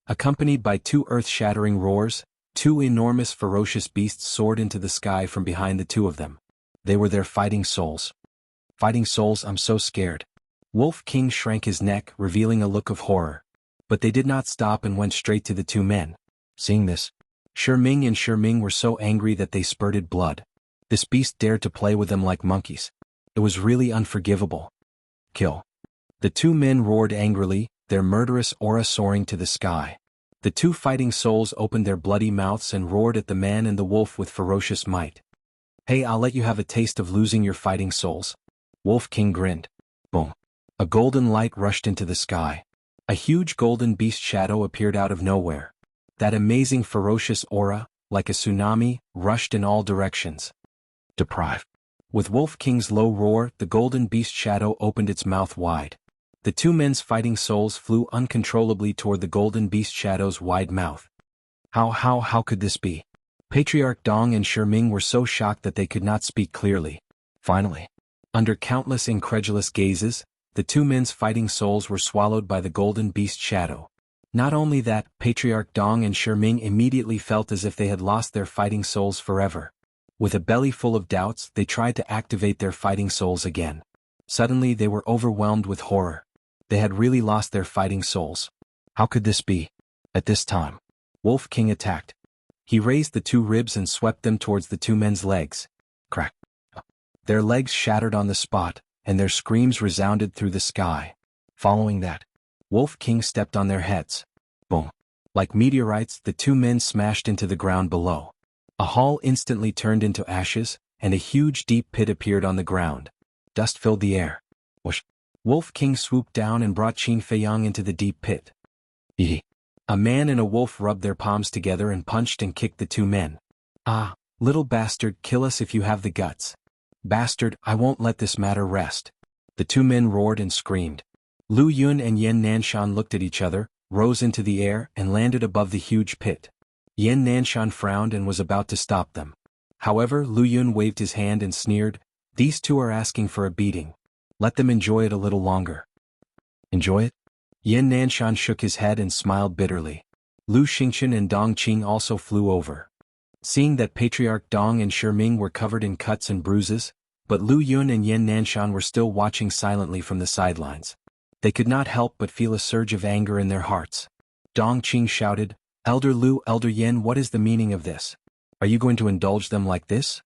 Accompanied by 2 earth-shattering roars, 2 enormous ferocious beasts soared into the sky from behind the 2 of them. They were their fighting souls. "Fighting souls, I'm so scared." Wolf King shrank his neck, revealing a look of horror. But they did not stop and went straight to the 2 men. Seeing this, Ming and Ming were so angry that they spurted blood. This beast dared to play with them like monkeys. It was really unforgivable. Kill. The two men roared angrily, their murderous aura soaring to the sky. The two fighting souls opened their bloody mouths and roared at the man and the wolf with ferocious might. Hey, I'll let you have a taste of losing your fighting souls. Wolf King grinned. Boom. A golden light rushed into the sky. A huge golden beast shadow appeared out of nowhere. That amazing ferocious aura, like a tsunami, rushed in all directions. Deprive. With Wolf King's low roar, the golden beast shadow opened its mouth wide. The two men's fighting souls flew uncontrollably toward the golden beast shadow's wide mouth. How could this be? Patriarch Dong and Ming were so shocked that they could not speak clearly. Finally, under countless incredulous gazes, the two men's fighting souls were swallowed by the golden beast shadow. Not only that, Patriarch Dong and Ming immediately felt as if they had lost their fighting souls forever. With a belly full of doubts, they tried to activate their fighting souls again. Suddenly they were overwhelmed with horror. They had really lost their fighting souls. How could this be? At this time, Wolf King attacked. He raised the two ribs and swept them towards the two men's legs. Crack. Their legs shattered on the spot, and their screams resounded through the sky. Following that, Wolf King stepped on their heads. Boom. Like meteorites, the two men smashed into the ground below. A hall instantly turned into ashes, and a huge deep pit appeared on the ground. Dust filled the air. Whoosh. Wolf King swooped down and brought Qin Feiyang into the deep pit. Eee. A man and a wolf rubbed their palms together and punched and kicked the two men. Ah, little bastard, kill us if you have the guts. Bastard, I won't let this matter rest. The two men roared and screamed. Lu Yun and Yan Nanshan looked at each other, rose into the air and landed above the huge pit. Yan Nanshan frowned and was about to stop them. However, Lu Yun waved his hand and sneered, "These two are asking for a beating. Let them enjoy it a little longer." Enjoy it? Yan Nanshan shook his head and smiled bitterly. Lu Xingchen and Dong Qing also flew over. Seeing that Patriarch Dong and Ming were covered in cuts and bruises, but Lu Yun and Yan Nanshan were still watching silently from the sidelines. They could not help but feel a surge of anger in their hearts. Dong Qing shouted, "Elder Lu, Elder Yan, what is the meaning of this? Are you going to indulge them like this?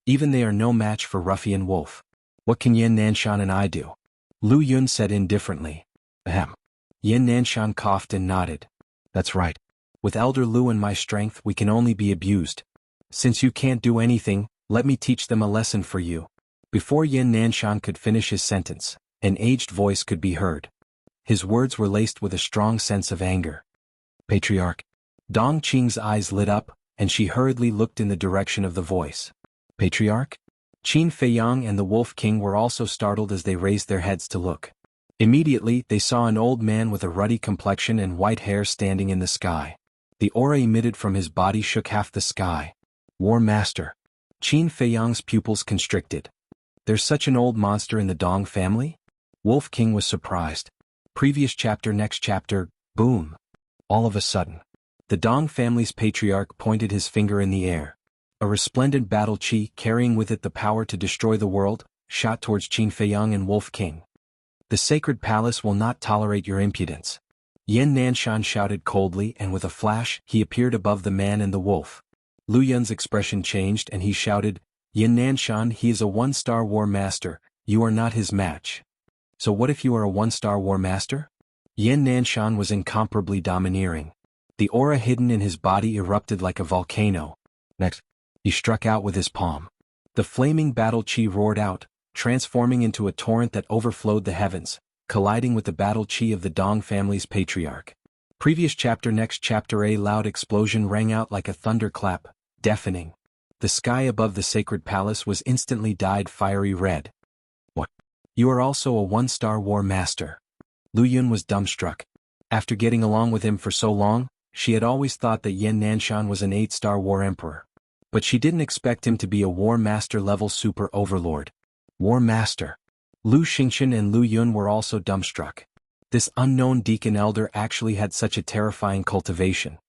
Even they are no match for ruffian wolf. What can Yan Nanshan and I do?" Lu Yun said indifferently. Ahem. Yan Nanshan coughed and nodded. "That's right. With Elder Lu and my strength we can only be abused. Since you can't do anything, let me teach them a lesson for you." Before Yan Nanshan could finish his sentence, an aged voice could be heard. His words were laced with a strong sense of anger. "Patriarch." Dong Qing's eyes lit up, and she hurriedly looked in the direction of the voice. "Patriarch?" Qin Feiyang and the Wolf King were also startled as they raised their heads to look. Immediately, they saw an old man with a ruddy complexion and white hair standing in the sky. The aura emitted from his body shook half the sky. "War Master." Qin Feiyang's pupils constricted. "There's such an old monster in the Dong family?" Wolf King was surprised. Previous chapter, next chapter, boom. All of a sudden, the Dong family's patriarch pointed his finger in the air. A resplendent battle chi, carrying with it the power to destroy the world, shot towards Qin Feiyang and Wolf King. "The sacred palace will not tolerate your impudence." Yan Nanshan shouted coldly, and with a flash, he appeared above the man and the wolf. Lu Yun's expression changed and he shouted, "Yan Nanshan, he is a one-star war master, you are not his match." "So what if you are a one-star war master?" Yan Nanshan was incomparably domineering. The aura hidden in his body erupted like a volcano. Next, he struck out with his palm. The flaming battle chi roared out, transforming into a torrent that overflowed the heavens, colliding with the battle chi of the Dong family's patriarch. Previous chapter, next chapter. A loud explosion rang out like a thunderclap, deafening. The sky above the sacred palace was instantly dyed fiery red. "What? You are also a one-star war master?" Lu Yun was dumbstruck. After getting along with him for so long, she had always thought that Yan Nanshan was an 8-star war emperor. But she didn't expect him to be a war master level super overlord. War master. Lu Xingchen and Lu Yun were also dumbstruck. This unknown deacon elder actually had such a terrifying cultivation.